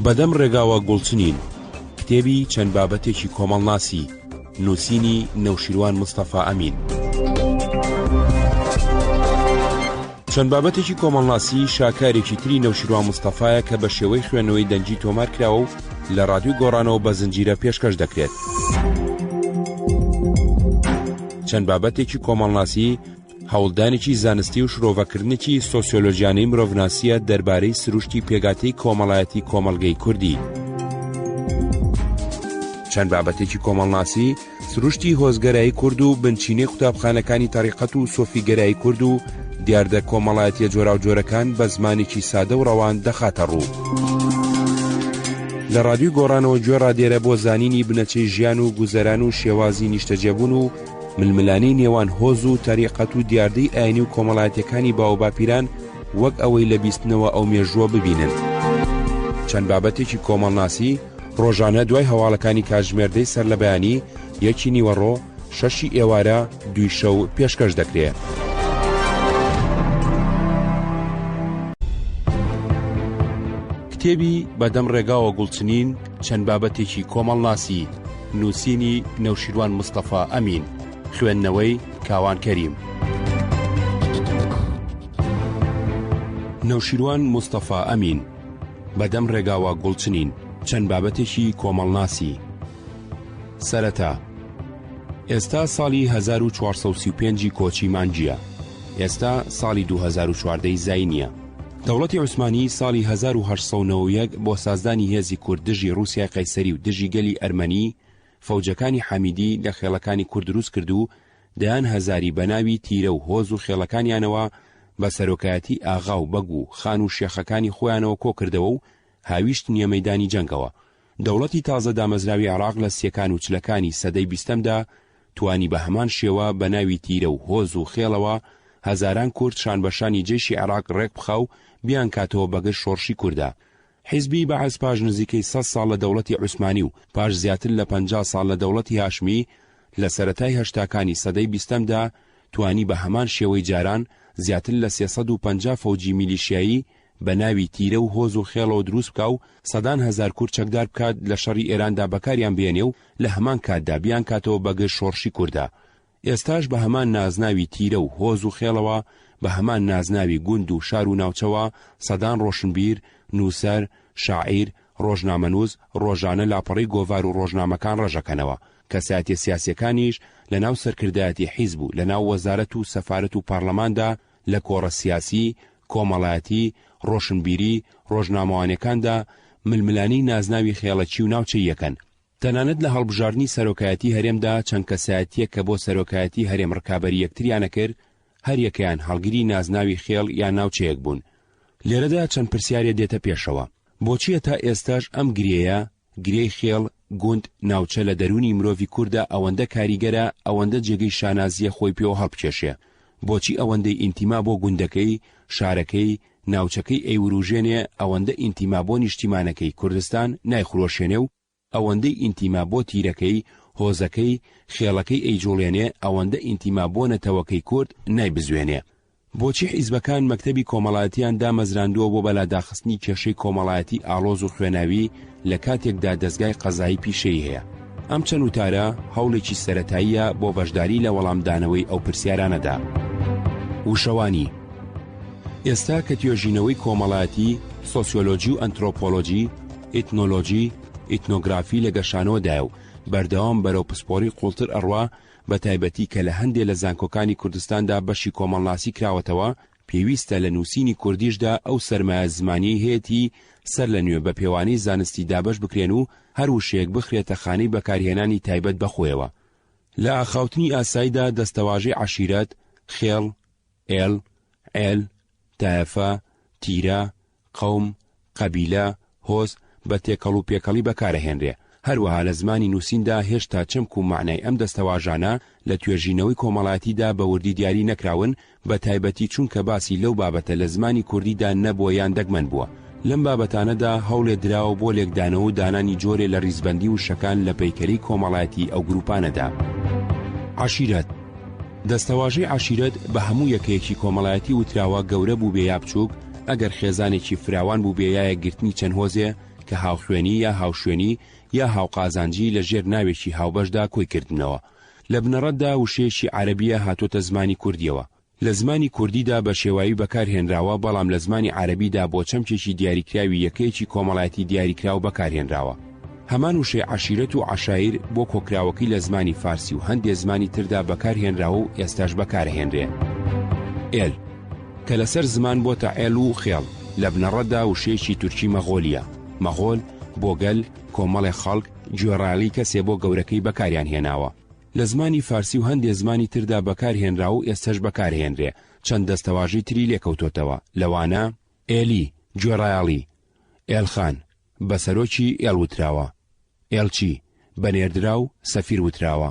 بەدەم ڕێگاوە گوڵچنین کتێبی چەند بابەتێکی کۆمەڵناسی نووسینی نەوشیروان مستەفا ئەمین. چەند بابەتێکی کۆمەڵناسی شاکارێکی تری نەوشیروان مستەفایە کە بە شێوەی خوێندنەوەی دەنجی تۆمار کراوە و لە ڕادیۆی گۆڕانەوە بە زنجیرە پێشکەش دەکرێت. چەند بابەتێکی کۆمەڵناسی هەوڵدانێکی زانستی و شرۆڤەکردنێکی سۆسیۆلۆژیانەی مرۆڤناسیە دەربارەی سروشتی پێگاتەی کۆمەڵایەتی کۆمەڵگەی کوردی. چەند بابەتێکی کۆمەڵناسی سروشتی هۆزگەرایی کورد و بنچینەی قوتابخانەکانی تاریقەت و سۆفیگەرایی کورد و دیاردە کۆمەڵایەتیە جۆرا و جۆرەکان بە زمانێکی سادە و ڕەوان دەخاتە ڕوو. لە ڕادیۆی گۆڕانەوە گوێ ڕادێرە بۆ زانینی بنەچەی ژیان و گوزەران و شێوازی نیشتەجێبوون و ململانەی نێوان هۆز و تاریقەت و دیاردەی ئاینی و کۆمەڵایەتەکانی باو باپیران وەک ئەوەی لە بیستنەوە ئەو مێژووە ببینن. چەند بابەتێکی کۆمەڵناسی ڕۆژانە دوای هەواڵەکانی کاتژمێردەی سەر لە بەیانی یەکی نیوەڕۆ 6 ئێوارە 2 شەو پێشکەش دەکرێت. کتێبی بەدەم ڕێگاوە گوڵچنین چەند بابەتێکی کۆمەڵناسی نووسینی نەوشیروان مستەفا ئەمین، خوێندنەوەی کاوان کەریم. نەوشیروان مستەفا ئەمین، بەدەم ڕێگاوە گوڵچنین چەند بابەتێکی کۆمەڵناسی. سەرەتا، ئێستا ساڵی 1435 کۆچی مانجیە. ئێستا ساڵی 2014 زای نییە. دەوڵەتی عوسمانی ساڵی 1891 بۆ سازدانی هێزی کورد دژی رووسیای قەیسەری و دژی گەلی ئەرمەنی فەوجەکانی حەمیدی لە خێڵەکانی کورد دروست کرد و دەیان هەزاری بەناوی تیرە و هۆز و خێڵەکانیانەوە بە سەرۆکایەتی ئاغا و بەگ و خان و شێخەکانی خۆیانەوە کۆ کردەوە و هاویشت نییە مەیدانی جەنگەوە. دەوڵەتی تازە دامەزراوی عێراق لە سیەکان و چلەکانی سەدەی بیستەمدا توانی بە هەمان شێوە بەناوی تیرە و هۆز و خێڵەوە هەزاران کورد شانبەشانی جێشی عێراق ڕێک بخە و بیان کاتەوە بەگەر شۆڕشی کووردا. حیزبی بەعەز پاش نزیکەی 100 ساڵ لە دەوڵەتی عوسمانی و پاش زیاتر لە 50 ساڵ لە دەوڵەتی هاشمی لە سەرەتای هەشتاکانی سەدەی بیستەمدا توانی بە هەمان شێوەی جاران زیاتر لە 350 فەوجی میلیشیایی بە ناوی تیرە و هۆز و خێڵەوە دروست بکە و سەدان هەزار کورد چەکدار بکات لە شەڕی ئێراندا بەکاریان بێنێ و لە هەمان کاتدا بیان کاتەوە بەگەر شۆڕشی کووردا. ئێستاش بە هەمان نازناوی تیرە و هۆز و خێڵەوە بە هەمان نازناوی گوند و شار و ناوچەوە سەدان ڕۆشنبیر، نووسەر، شاعیر، ڕۆژنامەنووس ڕۆژانە لاپەڕی گۆڤار و ڕۆژنامەکان ڕەژەکەنەوە. کەسایەتیە سیاسیەکانیش لە ناو سەرکردایەتی حیزب و لە ناو وەزارەت و سەفارەت و پارلەماندا لە کۆڕە سیاسی، کۆمەڵایەتی، ڕۆشنبیری، ڕۆژنامەوانیەکاندا ململانی نازناوی خێڵەکی و ناوچەی یەکەن. تەنانەت لە هەڵبژاردنی سەرۆکایەتی هەرێمدا چەند کەسایەتیە کە بۆ سەرۆکایەتی هەرێم ڕکابەری یەکتریانە کرد، هەر یەکەیان هەڵگیری نازناوی خێڵ یان ناوچەیەک بوون. لێرەدا چەند پرسیارێ دێتە پێشەوە. بۆچیە تا ئێستاش ئەم گرێیە، گرێی خێڵ، گوند، ناوچە لە دەرونی مرۆڤی کووردە ئەوەندە کاریگەرە، ئەوەندە جێگەی شانازیە خۆی پێوە هەڵبکێشێ؟ بۆچی ئەوەندەی ئینتیما بۆ گوندەکەی، شارەکەی، ناوچەکەی ئەیوروژێنێ، ئەوەندە ئینتیما بۆ نیشتیمانەکەی کوردستان نایخڕۆشێنێ و ئەوەندەی ئینتیما بۆ تیرەکەی، هۆزەکەی، خێڵەکەی ئەیجوڵێنێ، ئەوەندە ئینتیما بۆ نەتەوەکەی کورد نایبزوێنێ؟ بۆچی حیزبەکان مەکتەبی کۆمەڵایەتیان دامەزراندووە بۆ بەلاداخستنی کێشەی کۆمەڵایەتی ئاڵۆز و خوێناوی لە کاتێکدا دەستگای قەزایی پیشەی هەیە؟ ئەم چەند وتارە هەوڵێکی سەرەتاییە بۆ بەشداری لە وەڵامدانەوەی ئەو پرسیارانەدا. وشەوانی ئێستا کە توێژینەوەی کۆمەڵایەتی، سۆسیۆلۆجی و ئەنترۆپۆلۆجی، ئیتنۆلۆجی، ئیتنۆگرافی لە گەشانەوەدایە و بەردەوام بەرەو پسپۆڕی قوڵتر ئەڕوا، بە تایبەتی کە لە هەندێک لە زانکۆکانی کوردستاندا بەشی کۆمەڵناسی کراوەتەوە، پێویستە لە نووسینی کوردیشدا ئەو سەرمایە زمانیی هەیەی سەر لە نوێ بە پێوانەی زانستی دابەش بکرێن و هەر وشەیەک بخرێتە خانەی بەکارهێنانی تایبەت بەخۆیەوە. لە ئاخاوتنی ئاساییدا دەستەواژەی عەشیرەت، خێڵ، ئێڵ، عێل، تایەفە، تیرە، قەوم، قەبیلە، هۆز بە تێکەڵ و پێکەڵی بەکارەهێنرێ. هەروەها لە زمانی نووسیندا هێشتا چەمک و معنای ئەم دەستەواژانە لە توێژینەوەی کۆمەڵایەتیدا بە وردی دیاری نەکراون، بە تایبەتی چونکە باسی لەو بابەتە لە زمانی کوردیدا نەبووە یان دەگمەن بووە. لەم بابەتانەدا هەوڵێ دراوە بۆ لێکدانەوە و دانانی جۆرێ لە ڕیزبەندی و شەکان لە پەیکەری کۆمەڵایەتی ئەو گروپانەدا. عەشیرەت دەستەواژەی عەشیرەت بە هەموو یەکەیەکی کۆمەڵایەتی وتراوە گەورە بوو بێ یا بچووک، ئەگەر خێزانێکی فراوان بوو بێ یا یەکگرتنی چەند هۆزێ، کە هاوخوێنی یا هاوشوێنی یا هاوقازانجی لە ژێر ناوێکی هاوبەشدا کۆی کردنەوە. لە بنەڕەتدا وشەیەکی عەرەبیە هاتۆتە زمانی کوردیەوە. لە زمانی کوردیدا بە شێوایی بەکارهێنراوە، بەڵام لە زمانی عەرەبیدا بۆ چەمکێکی دیاریکراوی یەکەیەکی کۆمەڵایەتی دیاریکراو بەکارهێنراوە. هەمان وشەی عەشیرەت و عەشایر بۆ کۆکراوەکەی لە زمانی فارسی و هەندێک زمانی تردا بەکارهێنراوە و ئێستاش بەکارهێنرێ. ئێل کە لەسەر زمان بۆتە ئێل و خێڵ. لە بنەڕەتدا وشەیەکی تورکی مەغۆلیە. مەغۆل بۆگەل کۆمەڵی خەڵک گوێڕاڵی کەسێ بۆ گەورەکەی بەکاریان هێناوە. لە زمانی فارسی و هەندێک زمانی تردا بەکارهێنراوە و ئێستاش بەکارهێنرێ. چەند دەستەواژەی تری لێکەوتۆتەوە، لەوانە ئێلی گوێڕایەڵی، ئێلخان بە سەرۆکی ئێڵ وتراوە، ئێڵچی بە نێردراو سەفیر وتراوە.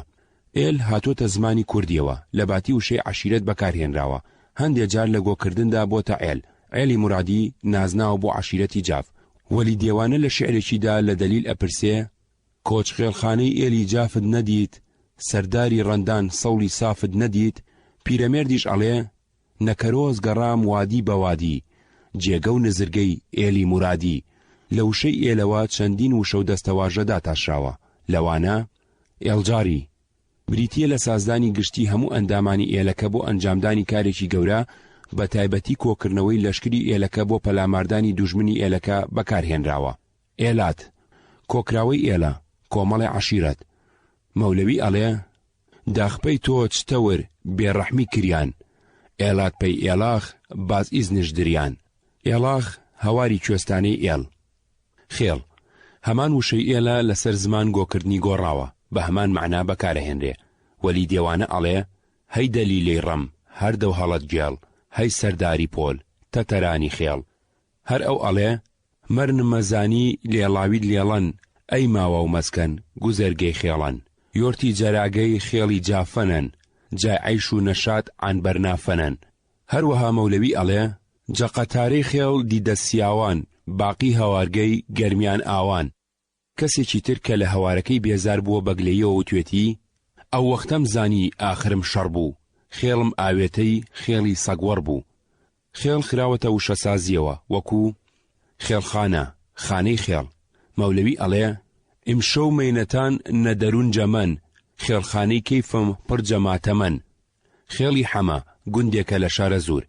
ئێل هاتۆتە زمانی کوردیەوە، لە باتی وشەی عەشیرەت بەکارهێنراوە. هەندێک جار لە گۆکردندا بۆتە ئێل. ئێلی مورادی نازناوە بۆ عەشیرەتی جاف. وەلی دێوانە لە شێعرێکیدا لە دەلیل ئەپرسێ: کۆچ خێڵخانەی ئێلی جافت نەدیت، سەرداری ڕەندان سەوڵی سافت نەدیت. پیرەمێردیش ئەڵێ: نەکەرۆز گەڕام وادی بە وادی، جێگە و نزرگەی ئێلی مورادی. لە وشەی ئێلەوە چەندین وشە و دەستەواژەدا تاشراوە، لەوانە ئێڵجاری بریتیە لە سازدانی گشتی هەموو ئەندامانی ئێلەکە بۆ ئەنجامدانی کارێکی گەورە، بە تایبەتی کۆکردنەوەی لەشکری ئێلەکە بۆ پەلاماردانی دوژمنی ئێلەکە بەکارهێنراوە. ئێلات کۆکراوەی ئێلە، کۆمەڵی عەشیرەت. مەولەوی ئەڵێ: داخپەی تۆ چتەور بێڕەحمی کریان، ئێلات پەی ئێلاخ باز ئیزنش دریان. ئێلاخ هەواری کوێستانەی ئێڵ. خێڵ هەمان وشەی ئێلە لەسەر زمان گۆکردنی گۆڕاوە، بە هەمان مەعنا بەکارەهێنرێ. وەلی دێوانە ئەڵێ: هەی دەلیلەی ڕەم هەردەو هەڵەت گێڵ، هەی سەرداری پۆل تەتەرانی خێڵ. هەر ئەو ئەڵێ: مەرنمەزانی لێڵاوید لێڵەن، ئەی ماوە و مەسکەن گوزەرگەی خێڵەن. یۆرتی جەراگەی خێڵی جافەنن، جای عەیش و نەشات عانبەرنافەنن. هەروەها مەولەوی ئەڵێ: جەقەتارەی خێڵ دیدە سیاوان، باقی هەوارگەی گەرمیان ئاوان. کەسێکی تر کە لە هەوارەکەی بێزار بووە بەگلەیەوە وتوێتی: ئەو وەختەم زانی ئاخرم شەڕ بوو، خێڵم ئاوێتەی خێڵی سەگوەڕ بوو. خێڵ خراوەتە وشەسازیەوە، وەکو خێڵخانە خانەی خێڵ. مەولەوی ئەڵێ: ئیمشەو مەینەتان نەدەرون جەمەن، خێڵخانەی کەیفم پڕ جەماتەمەن. خێڵی حەمە گوندێکە لە شارە زور.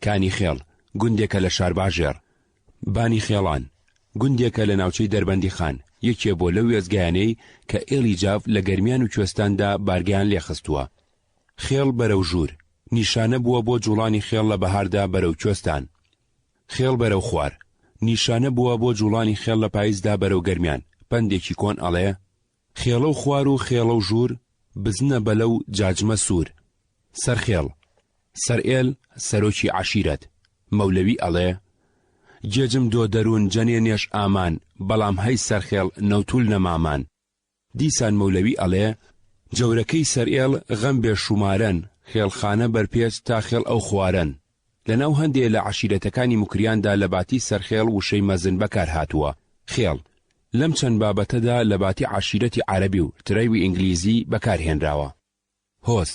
کانی خێڵ گوندێکە لە شار باژێر. بانی خێڵان گوندێکە لە ناوچەی دەربەندی خان، یەکێ بۆ لەو وێزگایانەی کە ئێڵی جاف لە گەرمیان و کوێستاندا بارگیان لێخستووە. خێڵ بەرەو ژوور نیشانە بووە بۆ جوڵانی خێڵ لە بەهاردا بەرەو کوێستان. خێڵ بەرەو خوار نیشانە بووە بۆ جوڵانی خێڵ لە پاییزدا بەرەو گەرمیان. پندێکی کۆن ئەڵێ: خێڵە و خوار و خێڵە و ژوور، بزنە بەلەو جاجمە سوور. سەرخێڵ سەرئێل سەرۆکی عەشیرەت. مەولەوی ئەڵێ: جێجم دۆ دەروون جەنێ نێش ئامان، بەڵام هەی سەرخێڵ نەوتول نەمامان. دیسان مەولەوی ئەڵێ: جەورەکەی سەرئێڵ غەم بێ شومارەن، خێڵخانە بەرپێچ تا خێڵ ئەو خوارن. لەناو هەندێک لە عەشیرەتەکانی مکریاندا لە باتی سەرخێڵ وشەی مەزن بەکار هاتووە. خێڵ لەم چەند بابەتەدا لە باتی عەشیرەتی عەرەبی و ترەوی ئینگلیزی بەکارهێنراوە. هۆس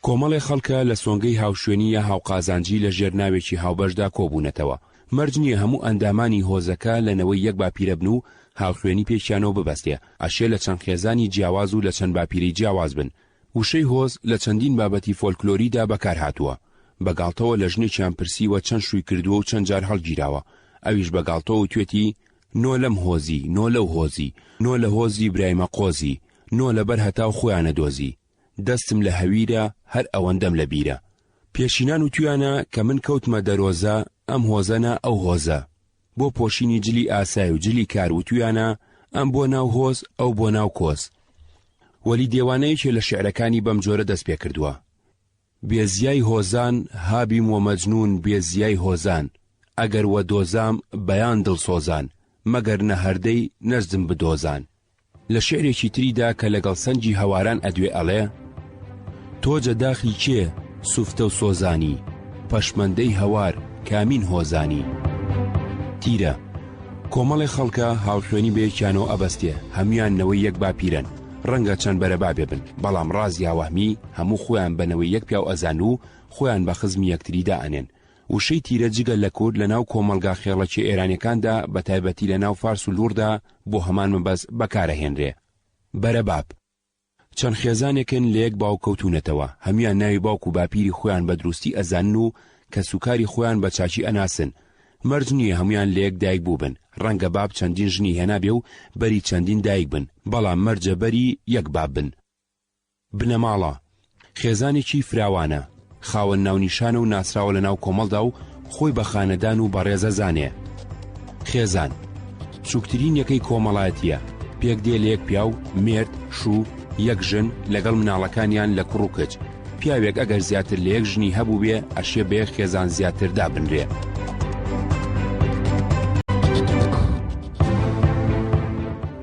کۆمەڵی خەڵکە لە سۆنگەی هاوشوێنی یا هاوقازانجی لە ژێر ناوێکی هاوبەشدا کۆبوونەتەوە. مەرج نییە هەموو ئەندامانی هۆزەکە لەنەوەی یەک باپیرە بن و هاوخوێنی پێکیانەوە ببەستێ. ئەشێ لە چەند خێزانی جیاواز و لە چەند باپیرەی جیاواز بن. وشەی هۆز لە چەندین بابەتی فۆلکلۆریدا بەکار هاتووە. بەگاڵتەوە لە ژنێکیان پرسیوە چەند شووی کردووە و چەند جار هەڵگیراوە. ئەویش بەگاڵتەوە توێتی: نۆ لەم هۆزی، نۆ لەو هۆزی، نۆ لە هۆزی برایمە قۆزی، نۆ لەبەر هەتاو خۆیانە دۆزی. دەستم لە هەویرە هەر ئەوەندەم لە بیرە. پێشینان و تویانە کە من کەوتمە دەرۆزە، ئەم هۆزەنە ئەو هۆزە. بۆ پۆشینی جلی ئاسای و جلی کار و تویانە، ئەم بۆ ناو هۆز ئەو بۆ ناو کۆز. وەلی دێوانەیەکی لە شێعرەکانی بەم جۆرە دەست پێ کردووە: بێزیای هۆزان هابیم و مەجنون بێزیای هۆزان، ئەگەر وە دۆزام بەیان دڵسۆزان، مەگەر نە هەردەی نەزدم بدۆزان. لە شێعرێکی تریدا کە لەگەڵ سەنجی هەواران ئەدوێ ئەڵێ: تۆ جەداخی کێ سوفتە و سۆزانی، پەشمەندەی هەوار کامین هۆزانی. تیرە کۆمەڵی خەڵکە هاوخوێنی بەیەکیانەوە ئەبەستێ، هەمویان نەوەی یەک باپیرن، ڕەنگە چەند بەرەبابێ بن، بەڵام ڕازی هاوەهمی هەموو خۆیان بەنەوەی یەک پیاو ئەزان و خۆیان بە خزمی یەکتریدا ئەنێن. وشەی تیرە جگە لە کورد لە ناو کۆمەلگا خێڵەکی ئێرانیەکاندا بە تایبەتی لە ناو فارس و لووردا بۆ هەمان مەبەست بەکارەهێنرێ. بەرەباب چەند خێزانێکن لە یەک باوکەوتونەتەوە، هەمیان ناوی باوک و باپیری خۆیان بە دروستی ئەزانن و کە سوکاری خۆیان بە چاچی ئەناسن. مەرج نییە هەمویان لە یەک دایک بوو بن، ڕەنگە باب چەندین ژنی هێنابێ و بەری چەندین دایک بن، بەڵام مەرجە بەری یەک باب بن. بنەماڵە خێزانێکی فراوانە، خاوەن ناونیشانە و ناسراوە لە ناو کۆمەڵدا و خۆی بە خانەدان و بەڕێزە زانێ. خێزان چووکترین یەکەی کۆمەڵایەتیە، پێک دێ لە یەک پیا و مێرد شوو یەک ژن لەگەڵ مناڵەکانیان لە کوڕ و کچ. پیاوێک ئەگەر زیاتر لە یەک ژنی هەبوو بێ ئەشێ بە یەک خێزان زیاتر دابنرێ.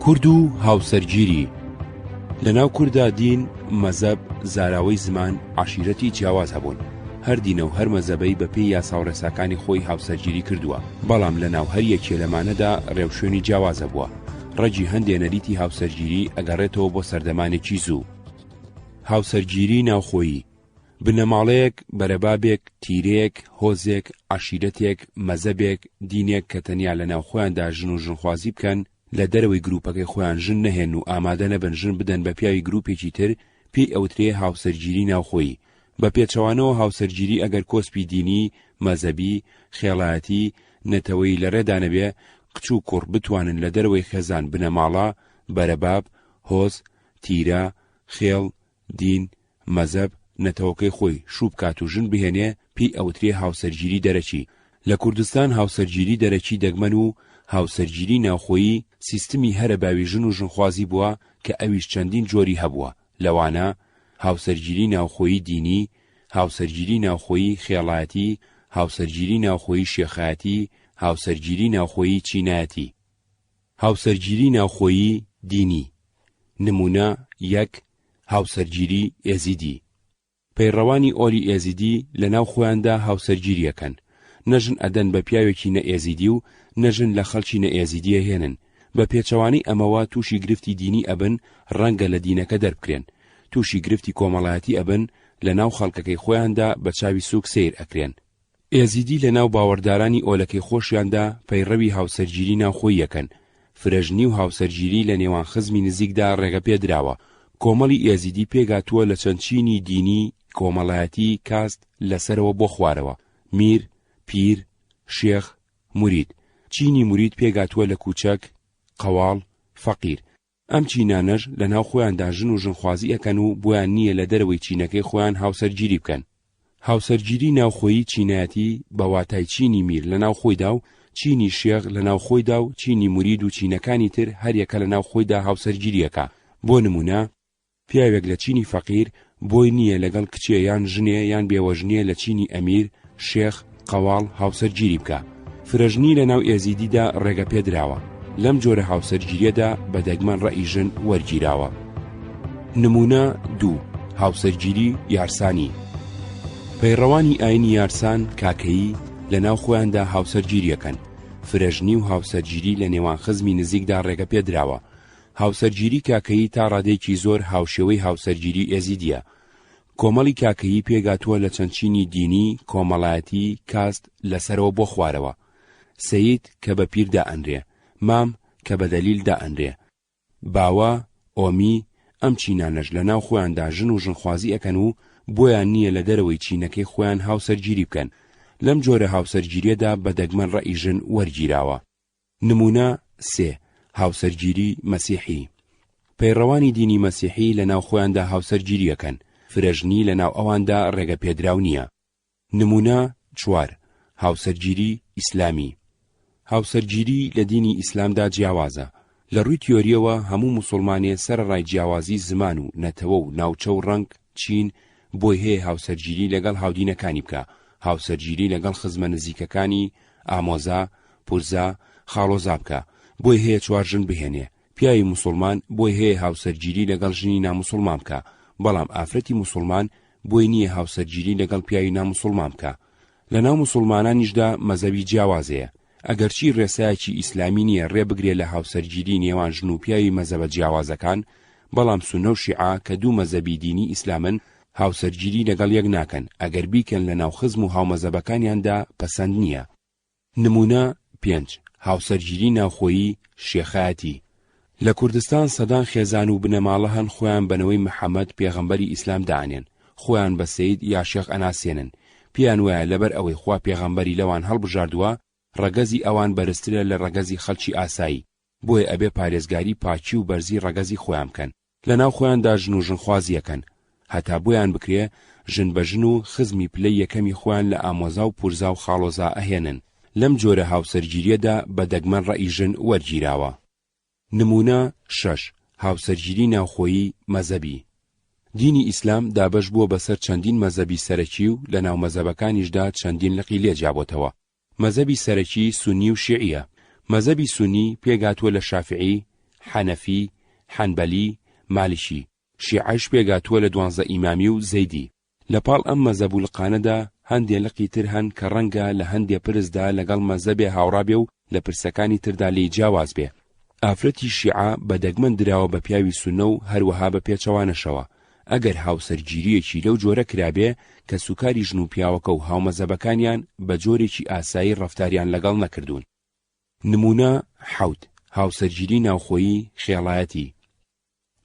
کورد و هاوسەرگیری لەناو کووردا دین، مەزەب، زاراوەی زمان، عەشیرەتی جیاواز هەبوون. هەر دینە و هەر مەزەبەی بە پێی یاساوڕێساکانی خۆی هاوسەرگیری کردووە، بەڵام لەناو هەر یەکێ لەمانەدا ڕێوشوێنی جیاوازە بووە. ڕەجی هەندێ نەریتی هاوسەرگیری ئەگەڕێتەوە بۆ سەردەمانێکی زوو. هاوسەرگیری ناوخۆیی بنەماڵەیەک، بەرەبابێک، تیرەیەک، هۆزێک، عەشیرەتێک، مەزەبێک، دینێک کە تەنیا لە ناوخۆیاندا ژن و ژنخوازی بکەن، لە دەرەوەی گروپەکەی خۆیان ژن نەهێن و ئامادە نەبن ژن بدەن بە پیاوی گروپێکی تر، پێی ئەوترێ هاوسەرگیری ناوخۆیی. بە پێچەوانەوە هاوسەرگیری ئەگەر کۆسپی دینی، مەزەبی، خێڵایەتی، نەتەوەی لەڕێدا نەبێ، کچ و کوڕ بتوانن لە دەرەوەی خێزان بنەماڵە، بەرەباب، هۆز، تیرە، خێڵ، دین، مەزەب نەتەوەکەی خۆی شوو بکات و ژن بهێنێ، پێی ئەوترێ هاوسەرگیری دەرەکی. لە کوردستان هاوسەرگیری دەرەکی دەگمەن و هاوسەرگیری ناوخۆیی سیستمی هەرە باوی ژن و ژنخوازی بووە کە ئەویش چەندین جۆری هەبووە. لەوانە هاوسەرگیری ناوخۆیی دینی، هاوسەرگیری ناوخۆیی خێڵایەتی، هاوسەرگیری ناوخۆیی شێخایەتی، هاوسەرگیری ناوخۆیی چینایەتی. هاوسەرگیری ناوخۆیی دینی نمونە: یەک هاوسەرگیری ئێزیدی. پەیڕەوانی ئۆلی ئێزیدی لە ناو خۆیاندا هاوسەرگیریەکەن، نەژن ئەدەن بە پیاوێکی نە ئێزیدی و نەژن لە خەڵکی نە ئێزیدیە هێنن. بە پێچەوانی ئەمەوە تووشی گرفتی دینی ئەبن، ڕەنگە لە دینەکە دەربکرێن، تووشی گرفتی کۆمەڵایەتی ئەبن، لە ناو خەڵکەکەی خۆیاندا بە چاوی سووک سیر ئەکرێن. ئێزیدی لە ناو باوەڕدارانی ئۆلەکەی خۆشیاندا پەیڕەوی هاوسەرگیری ناوخۆییەکەن. فرەژنی و هاوسەرگیری لە نێوان خزمی نزیکدا ڕێگە پێدراوە. کۆمەڵی ئێزیدی پێگاتووە لە چەند چینی دینی، کۆمەڵایەتی، کاست لەسەرەوە بۆ خوارەوە: میر، پیر، شێخ، مورید. چینی مورید پێگاتووە لە کوچەک، قەواڵ، فەقیر. ئەم چینانەش لە ناو خۆیاندا ژن و ژنخوازی ئەکەن و بۆیان نییە لە دەرەوەی چینەکەی خۆیان هاوسەرگیری بکەن. هاوسەرگیری ناوخۆیی چینایەتی بە واتای چینی میر لە ناو خۆیدا و چینی شێخ لە ناو خۆیدا و چینی مورید و چینەکانی تر هەر یەکە لە ناو خۆیدا هاوسەرگیریەکە. بۆ نمونە پیاوێک لە چینی فەقیر بۆی نییە لەگەڵ کچێ یان ژنێ یان بێوەژنێ لە چینی ئەمیر، شێخ، قەواڵ هاوسەرگیری بکە. فرەژنی لە ناو ئێزیدیدا ڕێگە پێدراوە. لەم جۆرە هاوسەرگیریەدا بە دەگمەن ڕەئی ژن وەرگیراوە. نمونە دوو هاوسەرگیری یارسانی. پەیڕەوانی ئاینی یارسان کاکەیی لە ناو خۆیاندا هاوسەرگیریەکەن. فرەژنی و هاوسەرگیری لە نێوان خزمی نزیکدا ڕێگە پێدراوە. هاوسەرگیری کاکەیی تا ڕادێکی زۆر هاوشێوەی هاوسەرگیری ئێزیدیە. کۆمەڵی کاکەیی پێگاتووە لە چەند چینی دینی، کۆمەڵایەتی، کاست لەسەرەوە بۆ خوارەوە: سەید کە بە پیر دائەنرێ، مام کە بە دەلیل دائەنرێ، باوە، ئۆمی. ئەم چینانەش لە ناو خۆیاندا ژن و ژنخوازی ئەکەن و بۆیان نییە لە دەرەوەی چینەکەی خۆیان هاوسەرگیری بکەن. لەم جۆرە هاوسەرگیریەدا بە دەگمەن ڕەئی ژن وەرگیراوە. نمونە سێ هاوسەرگیری مەسیحی. پەیڕەوانی دینی مەسیحی لە ناو خۆیاندا هاوسەرگیریەکەن. فرەژنی لە ناو ئەواندا ڕێگە پێدراو نییە. نمونە چوار هاوسەرگیری ئیسلامی. هاوسەرگیری لە دینی ئیسلامدا جیاوازە. لە ڕووی تیۆریەوە هەموو موسڵمانێ سەرڕای جیاوازی زمان و نەتەوە و ناوچە و ڕەنگ چین بۆی هەیە هاوسەرگیری لەگەڵ هاودینەکانی بکە، هاوسەرگیری لەگەڵ خزمە نزیکەکانی، ئامۆزا، پورزا، خاڵۆزا بکە، بۆی هەیە چوار ژن بهێنێ. پیاوی موسڵمان بۆی هەیە هاوسەرگیری لەگەڵ ژنی ناموسڵمان بکە، بەڵام ئافرەتی موسڵمان بۆی نییە هاوسەرگیری لەگەڵ پیاوی ناموسڵمان بکە. لە ناو موسڵمانانیشدا مەزەبی جیاوازەیە. ئەگەرچی ڕێسایەکی ئیسلامی نییە ڕێ بگرێ لە هاوسەرگیری نێوان ژن و پیاوی مەزەبە جیاوازەکان، بەڵام سونە و شیعە کە دوو مەزەبی دینی ئیسلامن هاوسەرگیری لەگەڵ یەک ناکەن ئەگەر بیکەن لە ناو خزم و هاومەزەبەکانیاندا پەسەند نییە. نمونە 5 هاوسەرگیری ناوخۆیی شێخایەتی. لە کوردستان سەدان خێزان و بنەماڵە هەن خۆیان بنەوەی محەممەد پێغەمبەری ئیسلام دانێن، خۆیان بە سەید یا شێخ ئەناسێنن، پیان وایە لەبەر ئەوەی خوا پێغەمبەری لەوان هەڵبژاردووە ڕەگەزی ئەوان بەرزترە لە ڕەگەزی خەڵکی ئاسایی، بۆیە ئەبێ پارێزگاری پاچی و بەرزی ڕەگەزی خۆیان بکەن، لە ناو خۆیاندا ژن و ژنخوازیەکەن، هەتا بۆیان بکرێ ژن بە ژن و خزمی پلەی یەکەمی خۆیان لە ئامۆزا و پورزا و خاڵۆزا ئەهێنن. لەم جۆرە هاوسەرگیریەدا بە دەگمەن ڕەئی ژن وەرگیراوە. نمونە 6 هاوسەرگیری ناوخۆیی مەزەبی. دینی ئیسلام دابەش بووە بەسەر چەندین مەزەبی سەرەکی و لە ناو مەزەبەکانیشدا چەندین لقی لێجابۆتەوە. مەزەبی سەرەکی سونی و شیعیە. مەزەبی سونی پێگاتووە لە شافعی، حەنەفی، حەنبەلی، مالیشی. شیعەش پێگاتووە لە 12 ئیمامی و زەیدی. لەپاڵ ئەم مەزەب و لقانەدا هەندێ لقی تر هەن کە ڕەنگە لە هەندێ پرسدا لەگەڵ مەزەبێ هاوڕابێ و لە پرسەکانی تردا لێی جیاواز بێ. ئافرەتی شیعە بە دەگمەن دراوە بە پیاوی سونە و هەروەها بە پێچەوانەشەوە. ئەگەر هاوسەرگیریەکی لەو جۆرە کرابێ کە سوکاری ژن و پیاوەکە و هاومەزەبەکانیان بە جۆرێکی ئاسایی ڕەفتاریان لەگەڵ نەکردوون. نمونە 7 هاوسەرگیری ناوخۆیی خێڵایەتی.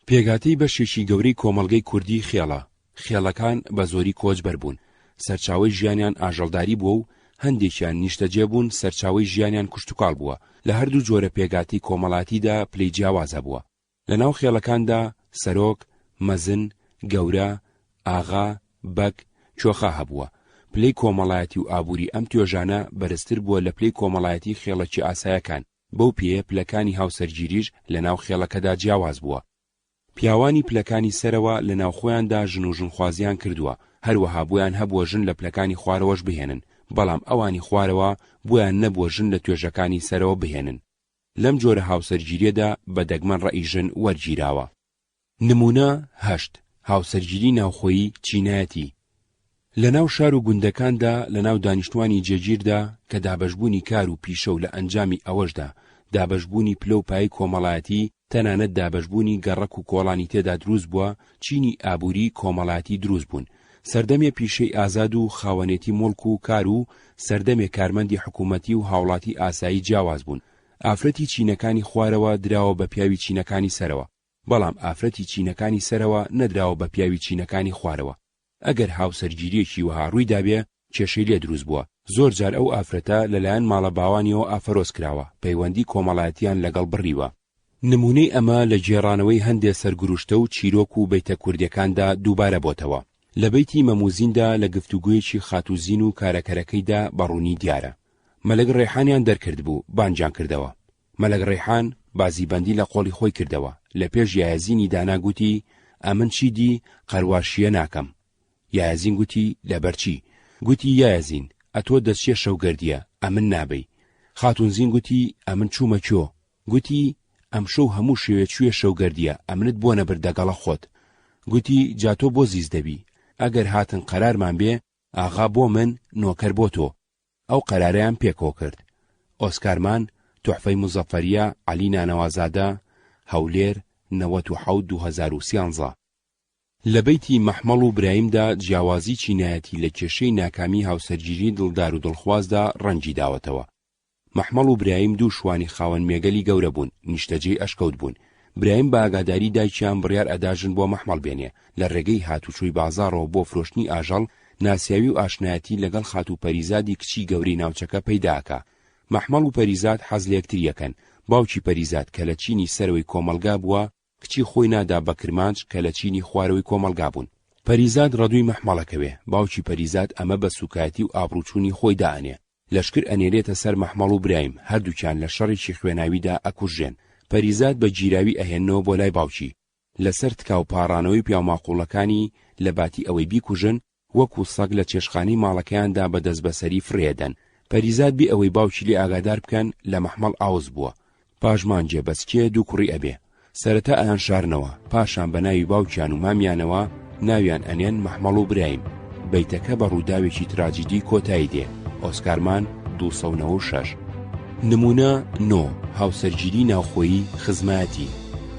پێگاتەی بەشێکی گەورەی کۆمەڵگەی کوردی خێڵە. خێڵەکان بە زۆری کۆچبەر بوون، سەرچاوەی ژیانیان ئاژەڵداری بووە و هەندێکیان نیشتەجێ بوون، سەرچاوەی ژیانیان کوشتوکاڵ بووە. لە هەردوو جۆرە پێگاتی کۆمەڵاتیدا پلەی جیاوازە بووە. لە ناو خێڵەکاندا سەرۆک، مەزن، گەورە، ئاغا، بەک، چۆخە هەبووە. پلەی کۆمەڵایەتی و ئابووری ئەم توێژانە بەرزتر بووە لە پلەی کۆمەڵایەتی خێڵەکی ئاسایەکان، بەو پێیە پلەکانی هاوسەرگیریش لە ناو خێڵەکەدا جیاواز بووە. پیاوانی پلەکانی سەرەوە لە ناوخۆیاندا ژن و ژنخوازیان کردووە، هەروەها بۆیان هەبووە ژن لە پلەکانی خوارەوەش بهێنن، بەڵام ئەوانی خوارەوە بۆیان نەبووە ژن لە توێژەکانی سەرەوە بهێنن. لەم جۆرە هاوسەرگیریەدا بە دەگمەن ڕەئی ژن وەرگیراوە. نمونە 8 هاوسەرگیری ناوخۆیی چینایەتی. لە ناو شار و گوندەکاندا لە ناو دانیشتوانی جێگیردا کە دابەشبوونی کار و پیشە و لە ئەنجامی ئەوەشدا دابەشبوونی پلە و پای کۆمەڵایەتی تەنانەت دابەشبوونی گەڕەک و کۆڵانی تێدا دروست بووە، چینی ئابووری کۆمەڵایەتی دروست بوون. سەردەمێ پیشەی ئازاد و خاوەنێتی مڵک و کار و سەردەمێ کارمەندی حکوومەتی و هاوڵاتی ئاسایی جیاواز بوون. ئافرەتی چینەکانی خوارەوە دراوە بە پیاوی چینەکانی سەرەوە، بەڵام ئافرەتی چینەکانی سەرەوە نەدراوە بە پیاوی چینەکانی خوارەوە. ئەگەر هاوسەرگیریەکی وەها ڕووی دابێ کێشەی لێ دروست بووە. زۆر جار ئەو ئافرەتە لەلایەن ماڵە باوانیەوە ئافرۆز کراوە، پەیوەندی کۆمەڵایەتیان لەگەڵ بڕیوە. نمونەی ئەمە لە جێڕانەوەی هەندێک سەرگروشتە و چیرۆک و بەیتە کوردیەکاندا دووبارە بۆتەوە. لە بەیتی مەموزیندا لە گفتوگویەکی خاتوزین و کارەکەرەکەیدا بەڕوونی دیارە. مەلەک ڕێحانیان دەرکرد بوو، بانجان کردەوە. مەلەک ڕێحان بازیبەندی لە قۆڵی خۆی کردەوە، لە پێش یایەزینی داناگوتی ئەمن چی دی قەرواشیە ناکەم. یایەزین گوتی لەبەرچی؟ گوتی یایەزین ئەتۆ دەچیە شەوگەردیە ئەمن نابەی. خاتونزین گوتی ئەمن چوومە کۆ. گوتی ئەم شەو هەموو شێوێ کوێ شەوگەردیە ئەمنت بۆ نەبردەگەڵە خۆت. گوتی جاتۆ بۆ زیز دەبی؟ ئەگەر هاتن قەرارمان بێ ئاغا بۆ من نۆکەر بۆ تۆ. ئەو قەرارەیان پێکۆ کرد. ئۆسکارمان تۆحفەی مزەفەریە عەلی نانەوازادە هەولێر 97 2013. لە بەیتی مەحمەڵ و برایمدا جیاوازی چینایەتی لە کێشەی ناکامی هاوسەرگیری دڵدار و دڵخوازدا ڕەنجی داوەتەوە. مەحمەڵ و برایم دوو شوانی خاوەن مێگەلی گەورە بوون، نیشتەجێی ئەشکەوت بوون. برایم بە ئاگاداری دایکیان بڕیار ئەداژن بۆ مەحمەڵ بێنێ. لە ڕێگەی هاتوچۆی بازاڕەوە بۆ فرۆشتنی ئاژەڵ ناسیاوی و ئاشنایەتی لەگەڵ خات و پەریزادی کچی گەورەی ناوچەکە پەیداکە. مەحمەڵ و پەریزاد حەز لە یەکتریەکەن. باوکی پەریزاد کە لە چینی سەرەوەی کۆمەلگا بووە، کچی خۆی نادا بە کرمانج کە لە چینی خوارەوەی کۆمەلگا بوون. پەریزاد ڕەدووی مەحمەڵەکەوێ. باوکی پەریزاد ئەمە بە سوکایەتی و ئابڕوچوونی خۆی دائەنێ. لەشکر ئەنێرێتە سەر مەحمەڵ و برایم، هەردووکیان لە شەڕێکی خوێناویدا ئەکوژێن. پەریزاد بە گیراوی ئەهێننەوە بۆ لای باوکی. لەسەر تکاو پاڕانەوەی پیاماقوڵەکانی لە باتی ئەوەی بیکوژن، وەکو سەگ لە چێشخانەی ماڵەکەیاندا بە دەست بەسەری فرێدەن. پەریزاد بی ئەوەی باوکی لێ ئاگادار بکەن لە مەحمەڵ ئاوز بووە. پاژمانجێ بەچکێ دوو کوڕی ئەبێ. سەرەتا ئەیان شارنەوە، پاشان بە ناوی باوکیان و مامیانەوە ناویان ئەنێن مەحمەڵ و برایم. بەیتەکە بە ڕووداوێکی تراجیدی کۆتایی دێ. ئۆسکارمان 296. نمونە 9 هاوسەرگیری ناوخۆیی خزمەتی.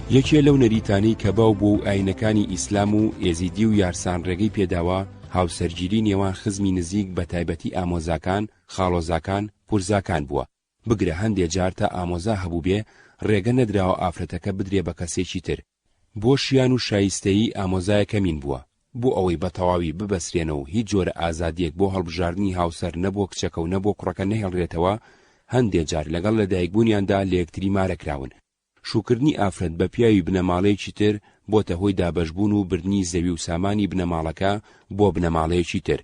یەکێ لەو نەریتانەی کە باو بوو ئاینەکانی ئیسلام و ئێزیدی و یارسان ڕێگەی پێداوە هاوسەرگیری نێوان خزمی نزیک بە تایبەتی ئامۆزاکان، خاڵۆزاکان، پورزاکان بووە. بگرە هەندێک جار تا ئامۆزا هەبوو بێ ڕێگە نەدراوە ئافرەتەکە بدرێ بە کەسێکی تر. بۆ شیان و شایستەیی ئامۆزایەکە مین بووە. بۆ ئەوەی بە تەواوی ببەسرێنەوە هیچ جۆرە ئازادیەک بۆ هەڵبژاردننی هاوسەر نەبووە کچەکە و نەبووە کوڕەکە نەهێڵرێتەوە، هەندێک جار لەگەڵ لەدایکبوونیاندا لە یەکتری مارەکراون. شوکردنی ئافرەت بە پیاوی بنەماڵەیەکی تر بۆتە هۆی دابەشبوون و بردنی زەوی و سامانی بنەماڵەکە بۆ بنەماڵەیەکی تر.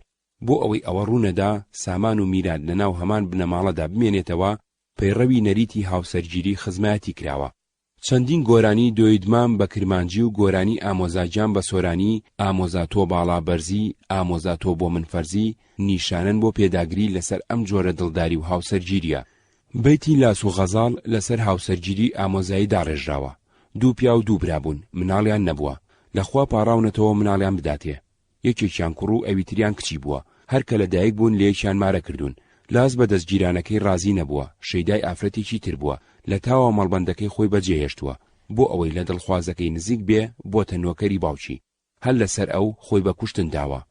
بۆ ئەوەی ئەوە ڕوونەدا سامان و میرات لەناو هەمان بنەماڵەدا بمێنێتەوە، پەیڕەوی نەریتی هاوسەرگیری خزمەتی کراوە. چەندین گۆرانی دۆیدمان بە کرمانجی و گۆرانی ئامۆزاجان بە سۆرانی، ئامۆزا تۆ باڵا بەرزی، ئامۆزا تۆ بۆ من فەرزی نیشانن بۆ پێداگری لەسەر ئەم جۆرە دڵداری و هاوسەرگیریە. بەیتی لاس و غەزاڵ لەسەر هاوسەرگیری ئامۆزایی داڕێژراوە. دوو پیا و دوو برابوون، مناڵیان نەبووە. لەخوا پاڕاونەتەوە مناڵیان بداتێ. یەکێکیان کوڕ و ئەویتریان کچی بووە. هەرکە لەدایک بوون لێکیان مارە کردوون. لاس بە دەستگیرانەکەی ڕازی نەبووە، شەیدای ئافرەتێکی تر بووە، لە تاوە مەڵبەندەکەی خۆی بەجێهێشتووە. بۆ ئەوەی لە دڵخوازەکەی نزیک بێ بۆتە نۆکەری باوکی. هەر لەسەر ئەو خۆی بە کوشتن داوە.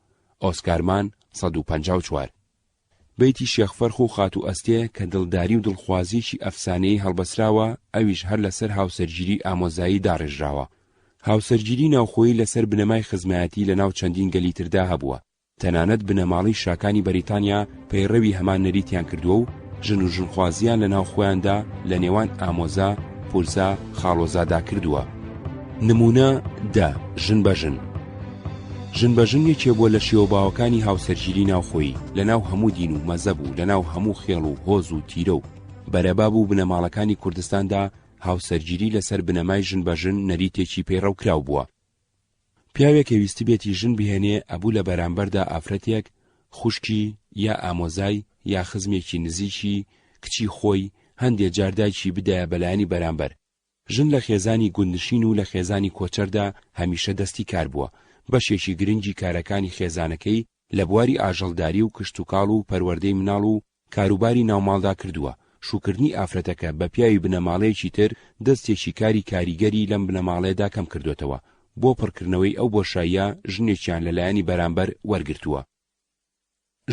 ئۆسکارمان 154. بەیتی شێخفەرخ و خاتو ئەستێ کە دڵداری و دڵخوازیشی ئەفسانەی هەڵبەسراوە، ئەویش هەر لەسەر هاوسەرگیری ئامۆزایی داڕێژراوە. هاوسەرگیری ناوخۆیی لەسەر بنەمای خزمەتی لە ناو چەندین گەلی تردا هەبووە. تەنانەت بنەماڵی شاکانی بەریتانیا پەیڕەوی هەمان نەریتیان کردووە و ژن و ژنخوازیان لە ناو خۆیاندا لە نێوان ئامۆزا، پورزا، خاڵۆزادا کردووە. نمونە دا ژن بە ژن. ژن بە ژن یەکێ بووە لە شێوەباوەکانی هاوسەرگیری ناوخۆیی لەناو هەموو دین و مەزەب و لەناو هەموو خێڵ و هۆز و تیرە و بەرەباب و بنەماڵەکانی کوردستاندا هاوسەرگیری لەسەر بنەمای ژن بە ژن نەریتێکی پەیڕەو کراو بووە. پیاوێک ویستی بێتی ژن بهێنێ ئەبوو لە بەرامبەردا ئافرەتێک خوشکی یا ئامۆزای یا خزمێکی نزیکی کچی خۆی هەندێک جاردایکی بدایە بەلایانی بەرامبەر. ژن لە خێزانی گوندنشین و لە خێزانی کۆچەردا هەمیشە دەستی کار بووە. بەشێکی گرنگی کارەکانی خێزانەکەی لە بواری ئاژەڵداری و کشت و کاڵ و پەروەردەی مناڵ و کاروباری ناوماڵدا کردووە. شوکردنی ئافرەتەکە بە پیاوی بنەماڵەیەکی تر دەستێکی کاریگەری لەم بنەماڵەیەدا کەم کردوێتەوە بۆ پڕکردنەوەی ئەو بۆشاییە ژنێکیان لەلایەنی بەرامبەر وەرگرتووە.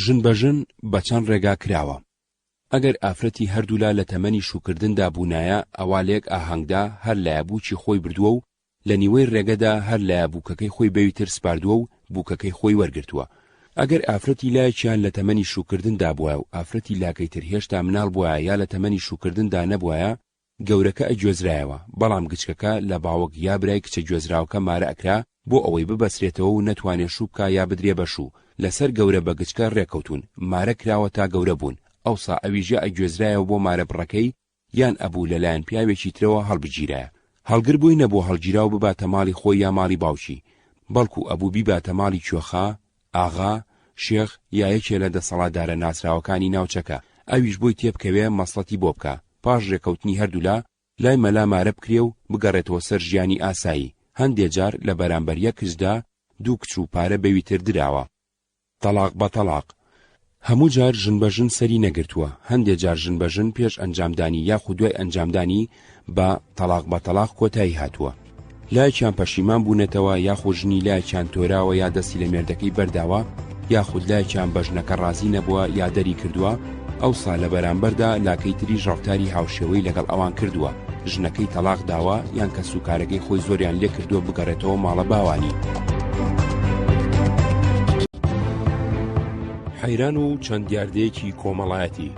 ژن بە ژن بە چەند ڕێگا کراوە. ئەگەر ئافرەتی هەردوولا لە تەمەنی شوکردندا بوونایە، ئەوالێک ئاهەنگدا هەر لایەبووکی خۆی بردووە و لە نیوەی ڕێگەدا هەر لایە بووکەکەی خۆی بەویتر سپاردووە و بووکەکەی خۆی وەرگرتووە. ئەگەر ئافرەتی لایەکیان لە تەمەنی شوکردندا بووە و ئافرەتی لاکەی تر هێشتا مناڵ بووە یا لە تەمەنی شوکردندا نەبووە، گەورەکە ئەگوێزرایەوە، بەڵام گچکەکە لە باوەک یا برای کچە گوێزراوەکە مارە ئەکرا بۆ ئەوەی ببەسرێتەوە و نەتوانێت شوو بکە یا بدرێ بەشوو. لەسەر گەورە بە گچکە ڕێکەوتون، مارە کراوە تا گەورە بوون. ئەوسا ئەویژە ئەگوێزرایەوە بۆ مارە بڕەکەی یان ئەبوو لەلایەن پیاوێکی ترەوە هەڵبگیرایە. هەڵگر بووی نەبوو هەڵگیرا و بباتە ماڵی خۆی یا ماڵی باوکی، بەڵکو ئەبوو بیباتە ماڵی کوێخا، ئاغا، شێخ یا یەکێ لە دەسەڵاتدارە ناسراوەکانی ناوچەکە. ئەویش بۆی تێبکەوێ مەسڵەتی بۆ بکە، پاش ڕێکەوتنی هەردوولا لای مەلا مارە بکرێ و بگەڕێتەوە سەر ژیانی ئاسایی. هەندێک جار لە بەرامبەر یەک کچدا دوو کچ و پارە بەویتر دراوە. تەلاق بە تەلاق. هەموو جار ژن بە ژن سەری نەگرتووە. هەندێک جار ژن بە ژن پێش ئەنجامدانی یاخود دوای ئەنجامدانی بە تەلاق بە تەلاق کۆتایی هاتووە. لایەکیان پەشیمان بوونێتەوە یاخود ژنی لایەکیان تۆراوە یا دەستی لە مێردەکەی بەرداوە، یاخود لایەکیان بە ژنەکە ڕازی نەبووە یا دەری کردووە. ئەوسا لە بەرامبەردا لاکەی تری ڕەفتاری هاوشێوەی لەگەڵ ئەوان کردووە، ژنەکەی تەلاق داوە یان کە سوکارەکەی خۆی زۆریان لێ کردووە بگەڕێتەوە ماڵە باوانی. حەیران و چەند دیاردەیەکی کۆمەڵایەتی.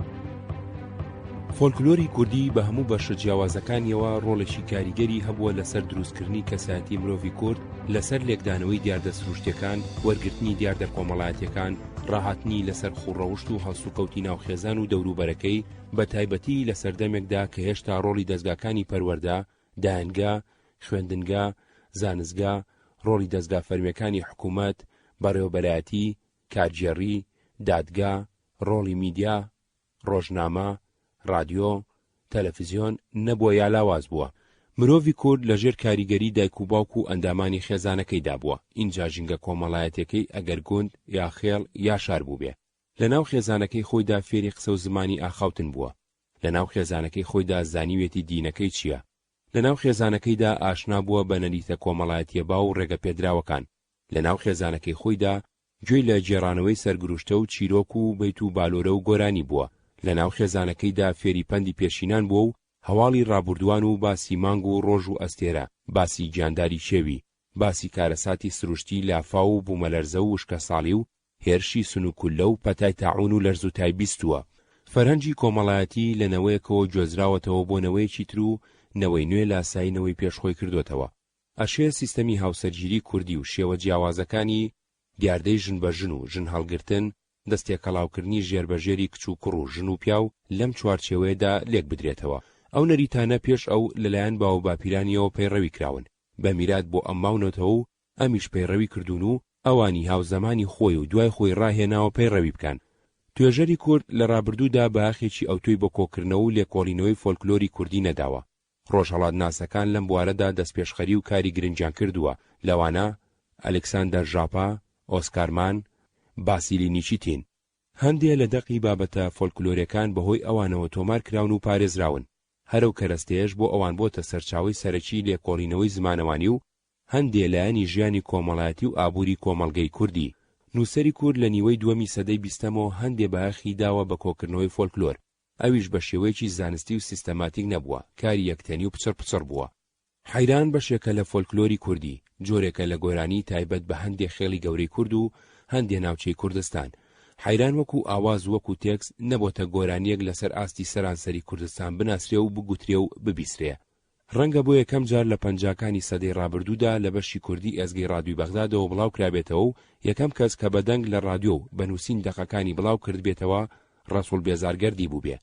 فۆلکلۆری کوردی بە هەموو بەشە جیاوازەکانیەوە ڕۆڵێکی کاریگەری هەبووە لەسەر دروستکردنی کەسایەتی مرۆڤی کورد، لەسەر لێکدانەوەی دیاردە سروشتیەکان، وەرگرتنی دیاردە کۆمەڵایەتیەکان، ڕاهاتنی لەسەر خوڕەوشت و هەڵسوکەوتی ناوخێزان و دەوروبەرەکەی، بە تایبەتی لە سەردەمێکدا کە هێشتا ڕۆڵی دەستگاکانی پەروەردە، داهێنگا، خوێندنگا، زانستگا، ڕۆڵی دەستگا فەرمیەکانی حکوومەت، بەڕێوەبەرایەتی، کارگێڕی، دادگا، ڕۆڵی میدیا، ڕۆژنامە، رادیۆ، تەلەڤیزیۆن نەبووە یا لاواز بووە. مرۆڤی کورد لەژێر کاریگەری دایک و باوک و ئەندامانی خێزانەکەیدا بووە. اینجا ژینگە کۆمەڵایەتەکەی ئەگەر گوند یا خێڵ یا شار بوو بێ. لەناو خێزانەکەی خۆیدا فێری قسە و زمانی ئاخاوتن بووە. لەناو خێزانەکەی خۆیدا زانیوێتی دینەکەی چییە. لەناو خێزانەکەیدا ئاشنا بووە بە نەریتە کۆمەڵایەتیە با و ڕێگە پێدراوەکان. لەناو خێزانەکەی خۆیدا گوێی لە جێڕانەوەی سەرگروشتە و چیرۆک و بەیت و بالۆرە و گۆرانی بووە. لەناو خێزانەکەیدا فێریپەندی پێشینان بووە و هەواڵی ڕابردووان و باسی مانگ و ڕۆژ و ئەستێرە، باسی گیانداری شێوی، باسی کارەساتی سروشتی لافا و بوومەلەرزە و وشکە ساڵی و هێرشی سنوکولە و پەتای تاعون و لەرزوتای بیستووە. فەرهەنگی کۆمەڵایەتی لەنەوەیەکەوە گوێزراوەتەوە بۆ نەوەیەکی تر و نەوەی نوێ لاساینەوەی پێشخۆی کردوتەوە. ئەشێ سیستەمی هاوسەرگیری کوردی و شێوە جیاوازەکانی دیاردەی ژن بە ژن و ژن هەڵگرتن، دەستێکەڵاوکردنی ژێربەژێری کچ و کوڕ و ژن و پیا و لەم چوارچێوەیەدا لێک بدرێتەوە. ئەو نەریتانە پێش ئەو لەلایەن باو باپیرانیەوە پەیڕەوی کراون، بە میرات بۆ ئەمماونەتەوە و ئەمیش پەیڕەوی کردوون و ئەوانی هاوزەمانی خۆی و دوای خۆی ڕاهێناوە پەیڕەوی بکەن. توێژەری کورد لە ڕابردوودا بەئاخێکی ئەوتۆی بۆ کۆکردنەوە و لێکۆڵینەوەی فۆلکلۆری کوردی نەداوە. ڕۆژهەڵات ناسەکان لەم بوارەدا دەستپێشخەری و کاری گرنگیان کردووە، لەوانە ئەلێکساندەر ژاپا، ئۆسکارمان، باسیلی نیچیتین. هەندێ لە دەقی بابەتە فۆلکلۆریەکان بەهۆی ئەوانەوە تۆمار کراون و پارێزراون. هەرو کەرەستەیەش بۆ ئەوان بۆتە سەرچاوی سەرەکی لێکۆڵینەوەی زمانەوانی و هەندێ لایەنی ژیانی کۆمەڵایەتی و ئابووری کۆمەڵگەی کوردی. نووسەری کورد لە نیوەی دووەمی سەدەی بیستەمەوە هەندێ بەئاخی داوە بە کۆکردنەوەی فۆلکلۆر، ئەویش بە شێوەیەکی زانستی و سیستەماتیک نەبووە، کاری یەکتەنی و پچڕ بووە. حەیران بەشێکە لە فۆلکلۆری کوردی، جۆرێکە لە گۆرانی تایبەت بە هەندێ خێڵی گەورەی کورد و هەندێ ناوچەی کوردستان. حەیران وەکو ئاواز وەکو تێکس نەبۆتە گۆرانیەک لەسەر ئاستی سەرانسەری کوردستان بناسرێ و بگوترێ و ببیسرێ. ڕەنگە بۆ یەکەم جار لە پەنجاکانی سەدەی ڕابردوودا لە بەشی کوردی ئێزگەی ڕادیۆی بەغدادەوە بڵاو کرابێتەوە و یەکەم کەس کە بەدەنگ لە ڕادیۆ و بەنووسین دەقەکانی بڵاو کرد بێتەوە ڕەسوول بێزارگەردی بوو بێ.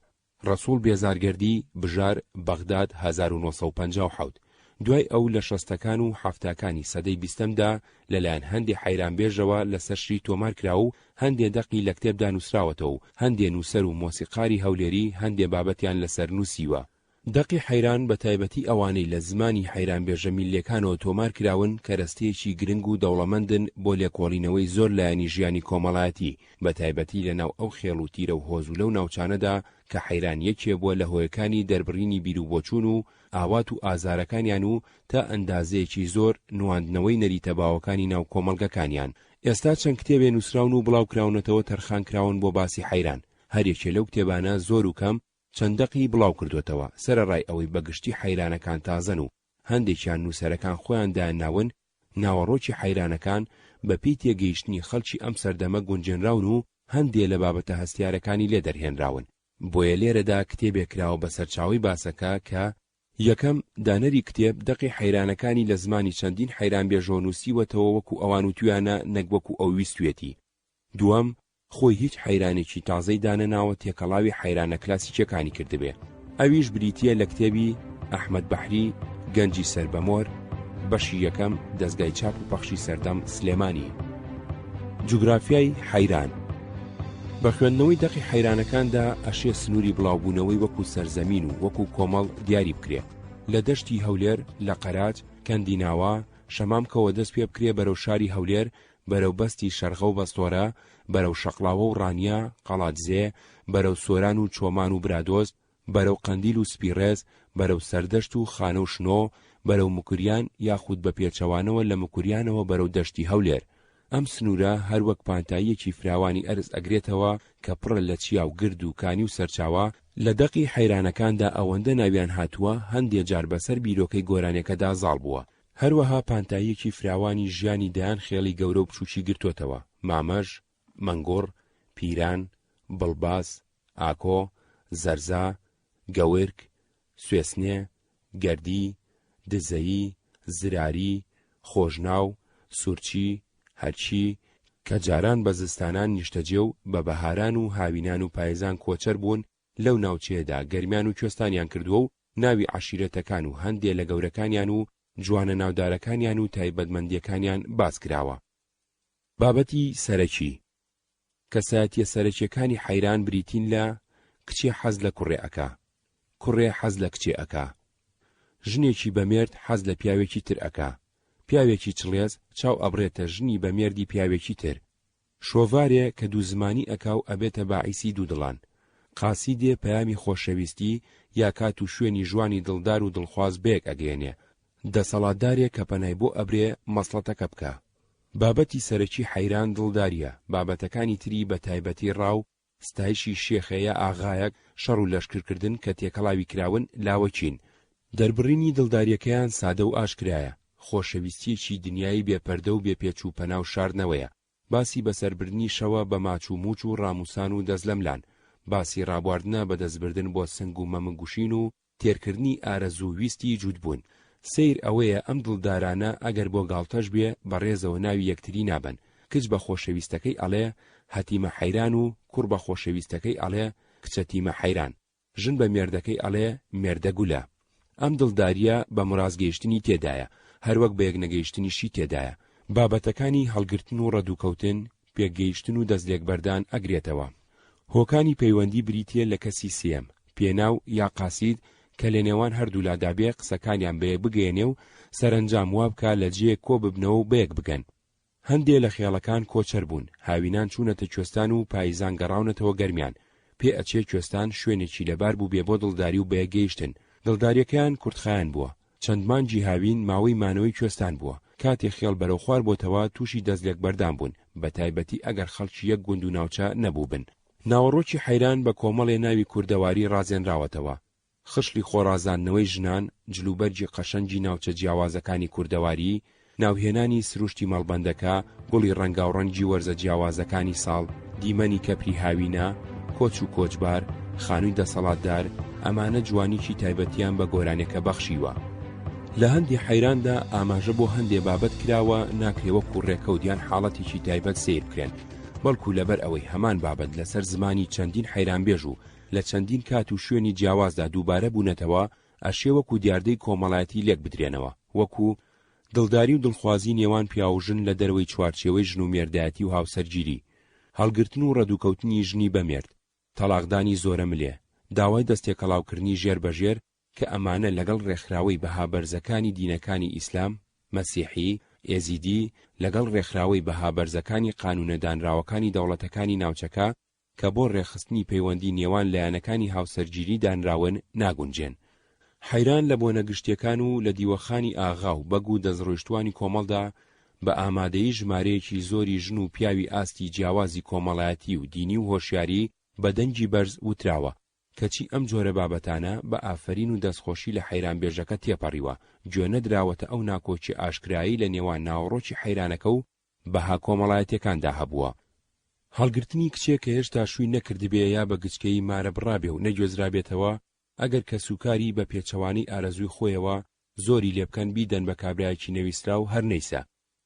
ڕەسوول بێزارگەردی بژار بەغداد 1957. دوای ئەو لە شەستەکان و حەفتەکانی سەدەی بیستەمدا لەلایەن هەندێ حەیرانبێژەوە لەسەر شری تۆمار کرا و هەندێ دەقی لە کتێبدا نووسراوەتەوە و هەندێ نووسەر و مۆسیقاری هەولێری هەندێ بابەتیان لەسەر نووسیوە. دەقی حەیران بە تایبەتی ئەوانەی لە زمانی حەیرانبێژە میللەکانەوە تۆمار کراون کە ڕستەیەکی گرنگ و دەوڵەمەندن بۆ لێکۆڵینەوەی زۆر لایەنی ژیانی کۆمەڵایەتی، بە تایبەتی لەناو ئەو خێڵ و تیرە و هۆز و لەو ناوچانەدا کە حەیران یەکێ بووە لە هۆیەکانی دەربڕینی بیر و بۆچوون و ئاوات و ئازارەکانیان و تا ئەندازەیەکی زۆر نواندنەوەی نەریتە باوەکانی ناو کۆمەڵگەکانیان. ئێستا چەند کتێبێ نووسراون و بڵاو کراونەتەوە تەرخان کراون بۆ باسی حەیران. هەرێکێ لەو کتێبانە زۆر و کەم چەند دەقی بڵاو کردوتەوە سەرەڕای ئەوەی بەگشتی حەیرانەکان تازەن و هەندێکیان نووسەرەکان خۆیان داناون ناوەڕۆکی حەیرانەکان بە پێی تێگەیشتنی خەڵکی ئەم سەردەمە گونجێنراون و هەندێ لە بابەتە هەستیارەکانی لێ دەرهێنراون. بۆیە لێرەدا کتێبێک کراوە بە سەرچاوی باسەکە کە یەکەم دانەری کتێب دەقی حەیرانەکانی لە زمانی چەندین حەیرانبێژۆ نووسیوەتەوە وەکو ئەوان وتویانە نەک وەکو ئەو ویستوێتی. دووەم خۆی هیچ حەیرانێکی تازەی دانەناوە تێکەڵاوی حەیرانە کلاسیکەکانی کردبێ. ئەویش بریتیە لە کتێبی ئەحمەد بەحری گەنجی سەربەمۆر بەشی یەکەم دەستگای چاپ و پەخشی سەردەم سلێمانی. جوگرافیای حەیران. بە خوێندنەوەی دەقی حەیرانەکاندا ئەشێ سنووری بڵاوبوونەوەی وەکو سەرزەمین و وەکو کۆمەڵ دیاری بکرێ. لە دەشتی هەولێر لە قەراج کەندیناوە شەمامکەوە دەست پێ بکرێ بەرەو شاری هەولێر، بەرەو بەستی شەرقە و بەستۆرە، بەرەو شەقڵاوە و ڕانیا قەڵاتزێ، بەرەو سۆران و چۆمان و برادۆز، بەرەو قەندیل و سپیڕێز، بەرەو سەردەشت و خانە و شنۆ، بەرەو مکوریان یاخود بە پێچەوانەوە لە مکوریانەوە بەرەو دەشتی هەولێر. ئەم سنوورە هەروەک پانتاییەکی فراوانی ئەرز ئەگرێتەوە کە پڕە لە چیا و گرد و کانی و سەرچاوە. لە دەقی حەیرانەکاندا ئەوەندە ناویان هاتووە هەندێ جار بەسەر بیرۆکەی گۆرانەکەدا زاڵ بووە. هەروەها پانتاییەکی فراوانی ژیانی دایان خێڵی گەورە و بچووکی گرتوتەوە: مامەژ، مەنگۆڕ، پیران، بڵباس، ئاکۆ، زەرزا، گەورک، سوێسنێ، گەردی، دزەیی، زراری، خۆژناو، سوورچی، هەرچی کە جاران بە زستانان نیشتەجێ و بە بەهاران و هاوینان و پایزان کۆچەر بوون لەو ناوچەیەدا گەرمیان و کوێستانیان کردووە و ناوی عەشیرەتەکان و هەندێ لە گەورەکانیان و جوانە ناودارەکانیان و تایبەتمەندیەکانیان باس کراوە. بابەتی سەرەکی. کەسایەتیە سەرەکیەکانی حەیران بریتین لە کچێ حەز لە کوڕێ ئەکا، کوڕێ حەز لە کچێ ئەکا، ژنێکی بەمێرد حەز لە پیاوێکی تر ئەکا، پیاوێکی چڵێز چاو ئەبڕێتە ژنی بەمێردی پیاوێکی تر، شۆڤارێ کە دوو زمانی ئەکا و ئەبێتە باعیسی دوو دڵان، قاسیدێ پەیامی خۆشەویستی یا کات و شوێنی جوانی دڵدار و دڵخواز بێک ئەگەێنێ، دەسەڵاتدارێک کە پەنای بۆ ئەبرێ مەسڵەتەکە بکە. بابەتی سەرەکی حەیران دڵداریە، بابەتەکانی تری بە تایبەتی ڕاو ستایشی شێخەیە ئاغایەک شەڕ و لەشکردن کە تێکەڵاوی کراون لاوەچین. دەربڕینی دڵداریەکەیان سادە و ئاشکرایە، خۆشەویستیەکی دنیای بێپەردە و بێپێچ و پەنا و شاردنەوەیە، باسی بەسەربردنی شەوە بە ماچ و موچ و ڕاموسان و دەزلەملان، باسی ڕابواردنە بە دەستبردن بۆ سنگ و مەمەگوشین و تێرکردنی ئارەزوو ویستی جوودبوون. سیر ئەوەیە ئەم دڵدارانە ئەگەر بۆ گاڵتەش بێ بەڕێزەوە ناوی یەکتری نابن. کچ بە خۆشەویستەکەی ئەڵێ هەتیمە حەیران و کوڕ بە خۆشەویستەکەی ئەڵێ کچەتیمە حەیران، ژن بە مێردەکەی ئەڵێ مێردە گولە. ئەم دڵداریە بە مڕازگەیشتنی تێدایە، هەروەک بە یەکنەگەیشتنیشی تێدایە. بابەتەکانی هەڵگرتن و ڕەدووکەوتن، پێگەیشتن و دەستلێکبەردان ئەگرێتەوە. هۆکانی پەیوەندی بریتیە لە کەسی سێم، پێناو یا قاسید کە لە نێوان هەردوو لادابێ قسەکانیان بەیەک بگەێنێ و سەرنجام وا بکە لە جێ کۆ ببنەوە و بەیەک بگەن. هەندێ لە خێڵەکان کۆچەر بوون، هاوینان چوونەتە کوێستان و پاییزان گەڕاونەتەوە گەرمیان، پێ ئەچێ کوێستان شوێنێکی لەبار بوو بێ بۆ دڵداری و بەیەکگەیشتن. دڵداریەکەیان کورتخایان بووە، چەند مانگی هاوین ماوەی مانەوەی کوێستان بووە. کاتێ خێڵ بەرەو خوار بۆتەوە تووشی دەستلێکبەردان بوون، بە تایبەتی ئەگەر خەڵکی یەک گوند و ناوچە نەبوو بن. ناوەڕۆکی حەیران بە کۆمەڵێ ناوی کوردەواری ڕازێنراوەتەوە، خشلی خۆڕازاندنەوەی ژنان، جلوبەرجی قەشەنجی ناوچە جیاوازەکانی کوردەواری، ناوهێنانی سروشتی مەڵبەندەکە، گوڵی ڕەنگا و ڕەنگی وەرزە جیاوازەکانی ساڵ، دیمەنی کەپری هاوینە، کۆچ و کۆچبار، خانووی دەسەڵاتدار، ئەمانە جوانیکی تایبەتیان بە گۆرانێکە بەخشیوە. لە هەندی حەیراندا ئاماژە بۆ هەندێ بابەت کراوە ناکرێوە کوڕێکەوتیان حاڵەتێکی تایبەت سیر بکرێن، بەڵکو لەبەر ئەوەی هەمان بابەت لەسەر زمانی چەندین حەیرانبێژ و لە چەندین کات و شوێنی جیاوازدا دووبارە بوونەتەوە، ئەشێ وەکو دیاردەی کۆمەڵایەتی لێک بدرێنەوە، وەکو دڵداری و دڵخوازی نێوان پیا و ژن لە دەرەوەی چوارچێوەی ژن و مێردایەتی و هاوسەرگیری، هەڵگرتن و ڕەدووکەوتنی ژنی بەمێرد، تەلاقدانی زۆرە ملێ، داوای دەستێکەڵاوکردنی ژێر بەژێر کە ئەمانە لەگەڵ ڕێکخراوەی بەهابەرزەکانی دینەکانی ئیسلام، مەسیحی، ئێزیدی، لەگەڵ ڕێکخراوەی بەهابەرزەکانی قانونەدانراوەکانی دەوڵەتەکانی ناوچەکە کە بۆ ڕێخستنی پەیوەندی نێوان لایەنەکانی هاوسەرگیری دانراون ناگونجێن. حەیران لە بۆنەگشتیەکان و لە دیوەخانی ئاغا و بەگ و دەستڕۆیشتوانی کۆمەڵدا بە ئامادەیی ژمارەیەکی زۆری ژن و پیاوی ئاستی جیاوازی کۆمەڵایەتی و دینی و هۆشیاری بە دەنگی بەرز وتراوە کەچی ئەم جۆرە بابەتانە بە ئافرین و دەستخۆشی لە حەیرانبێژەکە تێپەڕیوە، گوێ نەدراوەتە ئەو ناکۆچی ئاشکرایی لە نێوان ناوەڕۆکی حەیرانەکە و بەها کۆمەڵایەتیەکاندا هەبووە. هەڵگرتنی کچێک کە هێشتا شووی نەکردبێ یا بە گچکەی مارە بڕابێ و نەگوێزرابێتەوە، ئەگەر کە سوکاری بە پێچەوانی ئارەزووی خۆیەوە زۆری لێبکەن بیدەن بە کابرایەکی نەویسرا و هەر نەیسە،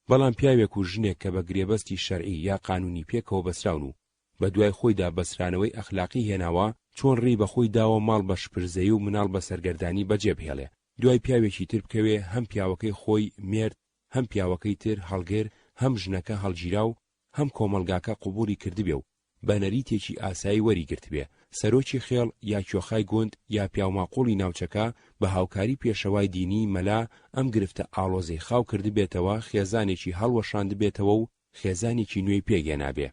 بەڵام پیاوێک و ژنێک کە بە گرێبەستی شەرعی یا قانونی پێکەوە بەسراون و بە دوای خۆیدا بەسرانەوەی ئەخلاقی هێناوە، چۆن ڕێی بەخۆی داوە ماڵ بە شپرزەیی و مناڵ بە سەرگەردانی بەجێبهێڵێ، دوای پیاوێکی تر بکەوێ هەم پیاوەکەی خۆی مێرد، هەم پیاوەکەی تر هەڵگێر، هەم ژنەکە هەڵگیرا و هەم کۆمەلگاکە قوبوڵی کردبێ و بە نەریتێکی ئاسایی وەریگرتبێ، سەرۆکی خێڵ یا کێخای گوند یا پیاوماقوڵی ناوچەکە بە هاوکاری پێشەوای دینی مەلا ئەم گرفتە ئاڵۆزەی خاو کردبێتەوە، خێزانێکی هەڵوەشاندبێتەوە و خێزانێکی نوێی پێگێنابێ.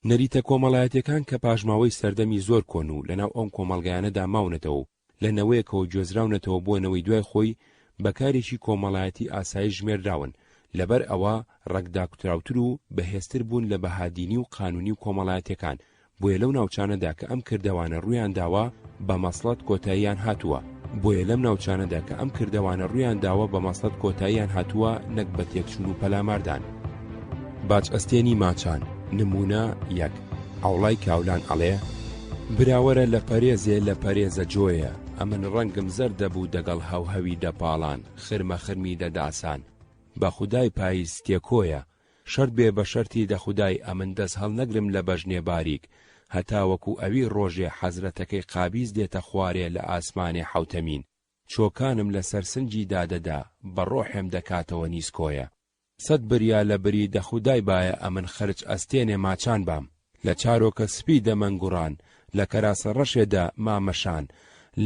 نەریتە کۆمەڵایەتەکان کە پاژماوەی سەردەمی زۆر کۆن و لەناو ئەم کۆمەڵگایانەدا ماونەتەوە و لە نەوەیەکەوە گوێزراونەتەوە بۆ نەوەی دوای خۆی بەکارێکی کۆمەڵایەتی ئاسایی ژمێردراون، لەبەر ئەوە ڕەگداکوتراوتر و بەهێزتر بوون لە بەهادینی و قانونی و کۆمەڵایەتەکان، بۆیە لەو ناوچانەدا کە ئەم کردەوانە ڕوویان داوە بە مەسڵەت کۆتاییان هاتووە، بۆیە لەم ناوچانەدا کە ئەم کردەوانە ڕوویان داوە بە مەسڵەت کۆتاییان هاتووە، نەک بە تێکچوون و پەلاماردان. باج ئەستێنی ماچان نمونە یەک. ئەوڵای کاولان ئەڵێ براوەرە لە پەرێزێ لە پەرێزە جۆیە، ئەمن ڕەنگم زەردەبوو دەگەڵ هەوهەوی دەپاڵان، خرمە خرمی دەداسان، بە خودای پاییز تێکۆیە، شەرت بێ بە شەرتی دەخودای ئەمن دەست هەڵ نەگرم لە بەژنێ باریک، هەتا وەکو ئەوی ڕۆژێ حەزرەتەکەی قابیز دێتە خوارێ لە ئاسمانێ حەوتەمین، چۆکانم لە سەرسنجی دادەدا، بە ڕۆحێم دەکاتەوە نیسکۆیە، سەد بریا لە بری دەخودای باە ئەمن خرج ئەستێنێ ماچان بام، لە چارۆکە سپی دەمەنگوڕان، لە کەراسە ڕەشێدا مامەشان،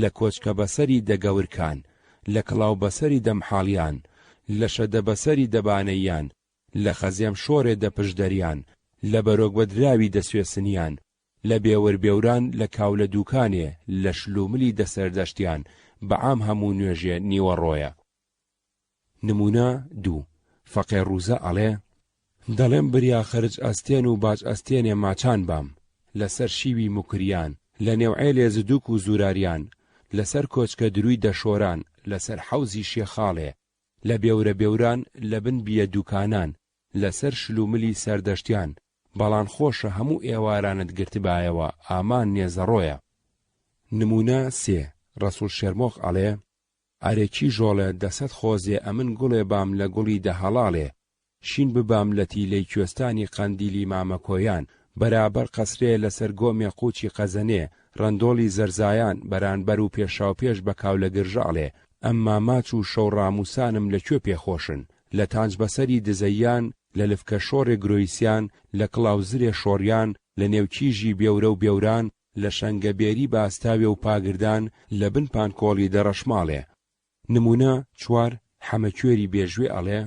لە کۆچکە بەسەری دەگەورکان، لە کڵاو بەسەری دەمحاڵیان، لە شەدە بەسەری دەبانەیان، لە خەزێم شۆرێ دەپشدەریان، لە بەرۆک بەدراوی دەسوێسنیان، لە بێوەربێوران لە کاو لە دووکانێ لە شلوملی دەسەردەشتیان بەعام هەموو نوێژێ نیوەڕۆیە. نمونە 2. فەقێڕووزە ئەڵێ دەڵێم بریا خرج ئەستێن و باج ئەستێنێ ماچان بام لەسەر شیوی موکریان لە نێوعێلێ زدووک و زوراریان لەسەر کۆچکە دروی دەشۆران لەسەر حەوزی شێخاڵێ لە بێورە بێوران لە بن بیە دوکانان لەسەر شلوملی سەردەشتیان بەڵان خۆشە هەموو ئێوارانت گرتبایەوە ئامان نێزەڕۆیە. نمونە 3. ڕەسوول شێرمۆخ ئەڵێ ئارێکی ژۆڵێ دەسەد خۆزێ ئەمن گوڵێ بام لە گوڵی دەهەڵاڵێ شین ببام لە تیلەی کوێستانی قەندیلی مامەکۆیان بەرابەر قەسرێ لەسەر گۆمێ قوچی قەزەنێ ڕەندۆڵی زەرزایان بەرانبەر و پێشاوپێش بەکاو لە گرژاڵێ ئەمما ماچ و شەو ڕاموسانم لەکوێ پێخۆشن لە تانج بەسەری دزەیان لە لفکە شۆڕێ گرۆیسیان لە کڵاوزرێ شۆڕیان لە نێوکیژی بێورە و بێوران لە شەنگەبێری باستاوێ و پاگردان لە بن پانکۆڵی دەڕەشماڵێ. نمونە 4. حەمەکوێری بێژوێ ئەڵێ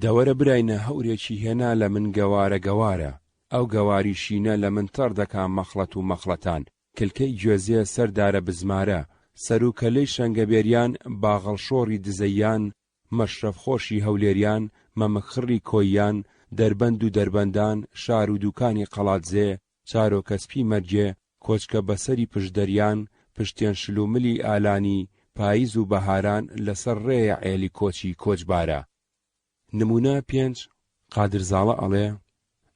دەوەرە براینە هەورێکی هێنا لە من گەوارە گەوارە ئەو گەواری شینە لە من تەڕ دەکا مەخڵەت و مەخڵەتان کلکەی گوێزێ سەردارە بزمارە سەر و کەلەی شەنگەبێریان باغەڵشۆڕی دزەیان مەشرەف خۆشی هەولێریان مەمەخڕی کۆیان دەربەند و دەربەندان شار و دوکانی قەڵاتزێ چارۆکەسپی مەرجێ کۆچکە بەسەری پشدەریان پشتێن شلوملی ئالانی پاییز و بەهاران لەسەر ڕێیە عێلی کۆچی کۆچبارە. نمونە 5. قادرزاڵە ئەڵێ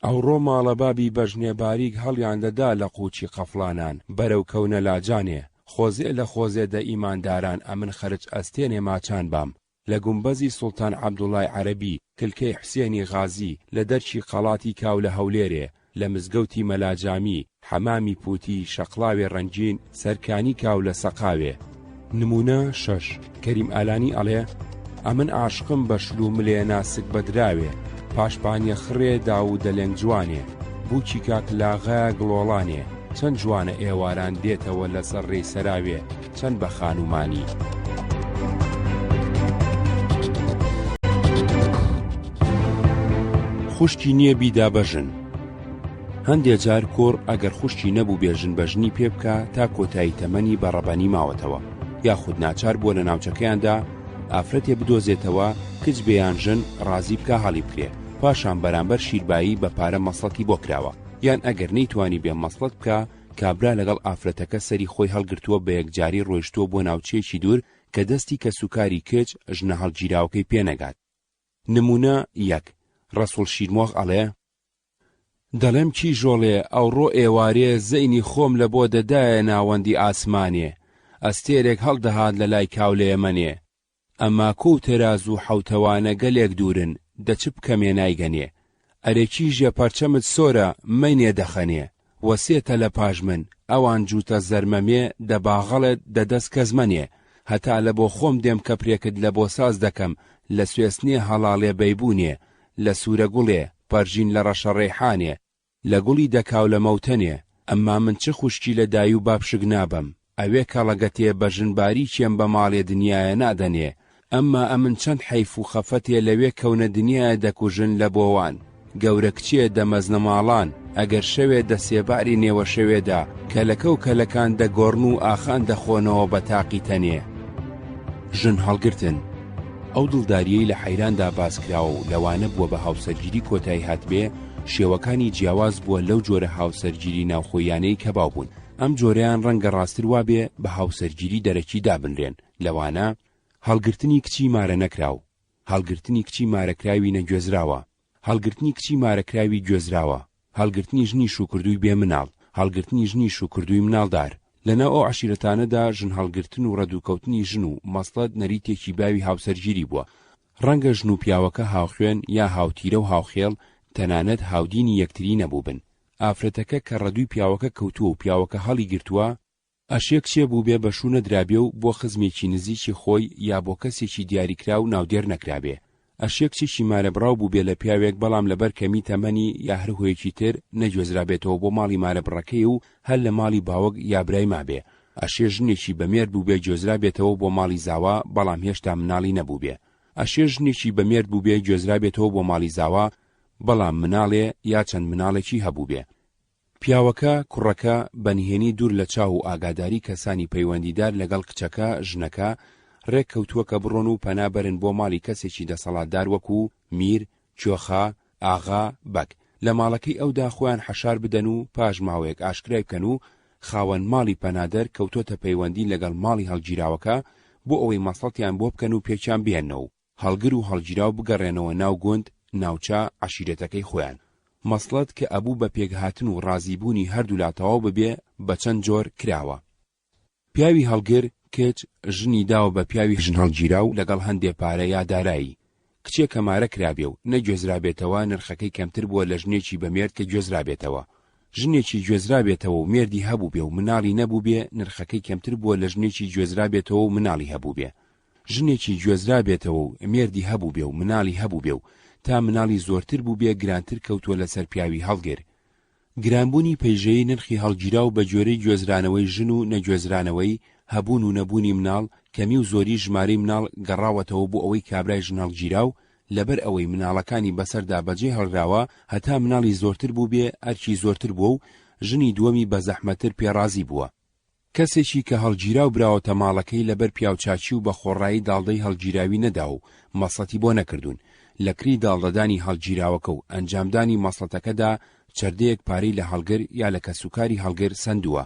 ئەوڕۆ ماڵە بابی بەژنێ باریک هەڵیان دەدا لە قوچی قەفڵانان بەرەو کەونە لاجانێ خۆزێ لە خۆزێدە ئیمانداران ئەمن خەرج ئەستێنێ ماچان بام لە گومبەزی سوڵتان عەبدوڵای عەرەبی کلکەی حوسێنی غازی لە دەرچی قەڵاتی کاو لە هەولێرێ لە مزگەوتی مەلاجامی حەمامی پوتی شەقڵاوێ ڕەنجین سەرکانی کاو لە سەقاوێ. نمونە 6. کەریم ئالانی ئەڵێ ئەمن عاشقم بە شلوملێ ناسک بەدراوێ پاشپانیە خڕێ داو دەلێنگ جوانێ بووکی کاکلاغا گڵۆڵانێ چەند جوانە ئێواران دێتەوە لەسەر ڕێی سەراوێ چەند بە خانومانی. خوشکی نییە بیدا بەژن. هەندێک جار کۆڕ ئەگەر خوشکی نەبوو بێژن بەژنی پێ بکە تا کۆتایی تەمەنی بەڕەبەنی ماوەتەوە یاخود ناچار بووە لە ناوچەکەیاندا ئافرەتێ بدۆزێتەوە کچ بێیان ژن ڕازی بکە هەڵی بکرێ پاشان بەرامبەر شیربایی بە پارە مەسڵەتی بۆ کراوە یان ئەگەر نەیتوانی بێ مەسڵەت بکە کابرا لەگەڵ ئافرەتەکە سەری خۆی هەڵگرتووە بە یەکجاری ڕۆیشتووە بۆ ناوچەیەکی دوور کە دەستی کە سوکاری کچ ژنە هەڵگیراوەکەی پێنەگات. نمونە 1. ڕەسوول شیرمۆخ ئەڵێ دەڵێم کی ژۆڵێ ئەوڕۆ ئێوارێ زەینی خۆم لە بۆ دەدایە ناوەندی ئاسمانێ ئەستێرێک هەڵدەهات لە لای کاو لە یەمەنێ ئەما کۆ تەراز و حەوتەوانە گەلێک دوورن دەچ بکەمێ نایگەنێ ئەرێکی ژێپەرچەمت سۆرە مەینێ دەخەنێ وەسێتە لە پاش من ئەوان جووتە زەرمەمێ دەباغەڵێت دەدەست کەزمەنێ هەتا لە بۆ خۆم دێم کەپرێکت لە بۆ ساز دەکەم لە سوێسنێ هەڵاڵێ بەیبوونێ لە سوورە گوڵێ پەرژین لە ڕەشە ڕێحانێ لە گوڵی دەکاو لە مەوتەنێ ئەمما من چ خوشکی لە دای و بابشک نابم ئەوێ کەڵەگەتێ بە ژنباری کێم بە ماڵێ دنیاە نادەنێ ئەمما ئەمن چەند حەیف و خەفەتێ لەوێ کەونە دنیاە دەکوژن لە بۆوان گەورە کچێ دەمەزنە ماڵان ئەگەر شەوێ دەسێباری نێوە شەوێدا کەلەکە و کەلەکان دەگۆڕن و ئاخان دەخۆنەوە بە تاقی تەنێ. ژن هەڵگرتن ئەو دڵداریەی لە حەیراندا باسکراوە و لەوانە بووە بە هاوسەرگیری کۆتایی هاتبێ شێوەکانی جیاواز بووە لەو جۆرە هاوسەرگیری ناوخۆیانەی کە باو بوون ئەم جۆرەیان ڕەنگە ڕاستتر وابێ بە هاوسەرگیری دەرەکی دابنرێن لەوانە هەڵگرتنی کچی مارە نەکراو هەڵگرتنی کچی مارەکراوی نەگوێزراوە هەڵگرتنی کچی مارەکراوی گوێزراوە هەڵگرتنی ژنی شوکردووی بێ مناڵ هەڵگرتنی ژنی شوکردووی مناڵدار لەناو ئەو عەشیرەتانەدا ژن هەڵگرتن و ڕەدووکەوتنی ژن و مەسڵەت نەریتێکی باوی هاوسەرگیری بووە ڕەنگە ژن و پیاوەکە هاوخوێن یا هاوتیرە و هاوخێڵ تەنانەت هاودینی یەکتری نەبوو بن ئافرەتەکە کە ڕەدووی پیاوەکە کەوتووە و پیاوەکە هەڵی گرتووە ئەشێک چێ بوو بێ بە شوونە درابێ و بۆ خزمێکی نزیکی خۆی یا بۆ کەسێکی دیاریکرا و ناودێر نەکرابێ ئەشێک چێکی مارەبڕاو بوو بێ لە پیاوێک بەڵام لەبەر کەمی تەمەنی یا هەر هۆیەکی تر نەگوێزرابێتەوە بۆ ماڵی مارەبڕەکەی و هەر لە ماڵی باوەک یا برای مابێ ئەشێ ژنێکی بەمێر بوو بێ گوێزرابێتەوە بۆ ماڵی زاوا بەڵام هێشتا مناڵی نەبوو بێ ئەشێ ژنێکی بەمێر بوو بێ گوێزرابێتەوە بۆ ماڵی زاوا بەڵام مناڵێ یا چەند مناڵێکی هەبوو بێ پیاوەکە کوڕەکە بەنهێنی دوور لە چاو و ئاگاداری کەسانی پەیوەندیدار لەگەڵ کچەکە ژنەکە ڕێک کەوتووە کە بڕۆن و پەنابەرن بۆ ماڵی کەسێکی دەسەڵاتدار وەکو میر، جۆخا، ئاغا، بەک لە ماڵەکەی ئەودا خۆیان حەشار بدەن و پاش ماوەیەک ئاشکرای بکەن و خاوەن ماڵی پەنادەر کەوتۆتە پەیوەندی لەگەڵ ماڵی هەڵگیراوەکە بۆ ئەوەی مەسڵەتیان بۆ بکەن و پێچیان بێنەوە هەڵگر و هەڵگیراو بگەڕێنەوە ناو گوند ناوچە عەشیرەتەکەی خۆیان مەسڵەت کە ئەبوو بە پێکهاتن و ڕازیبوونی هەردوو لاتەواو ببێ بە چەند جۆر کراوە. پیاوی هەڵگر کچ ژنی داوە بە پیاوی ژن هەڵگیراو لەگەڵ هەندێ پارە یا دارایی کچێک کەمارە کرابێ و نەگوێزرابێتەوە نرخەکەی کەمتر بووە لە ژنێکی بەمێرد کە گوێزرابێتەوە. ژنێکی گوێزرابێتەوە و مێردی هەبوو بێ و مناڵی نەبوو بێ نرخەکەی کەمتر بووە لە ژنێکی گوێزرابێتەوە و مناڵی هەبوو بێ. ژنێکی گوێزرابێتەوە و مێردی هەبوو بێ و مناڵی هەبوو بێ و تا مناڵی زۆرتر بوو بێ گرانتر کەوتووە لەسەر پیاوی هەڵگر. گرانبوونی پەیژەی نرخی هەڵگیرا و بە جۆرەی گوێزرانەوەی ژن و نەگوێزرانەوەی هەبوون و نەبوونی مناڵ کەمی و زۆری ژمارەی مناڵ گەڕاوەتەوە بۆ ئەوەی کابرای ژن هەڵگیرا و لەبەر ئەوەی مناڵەکانی بەسەردا بەجێ هەڵراوە هەتا مناڵی زۆرتر بوو بێ ئەرکی زۆرتر بووە و ژنی دووەمی بە زەحمەتر پێڕازی بووە. کەسێکی کە هەڵگیرا و براوەتە ماڵەکەی لەبەر پیاوچاچی و بە خۆڕایی داڵدەی هەڵگیراوی نەدا و مەسڵەتی بۆ نەکردوون لە کری داڵدەدانی هەڵگیراوەکە و ئەنجامدانی مەسڵەتەکەدا چەردەیەک پارەی لە هەڵگر یا لە کەسوکاری هەڵگر سندووە.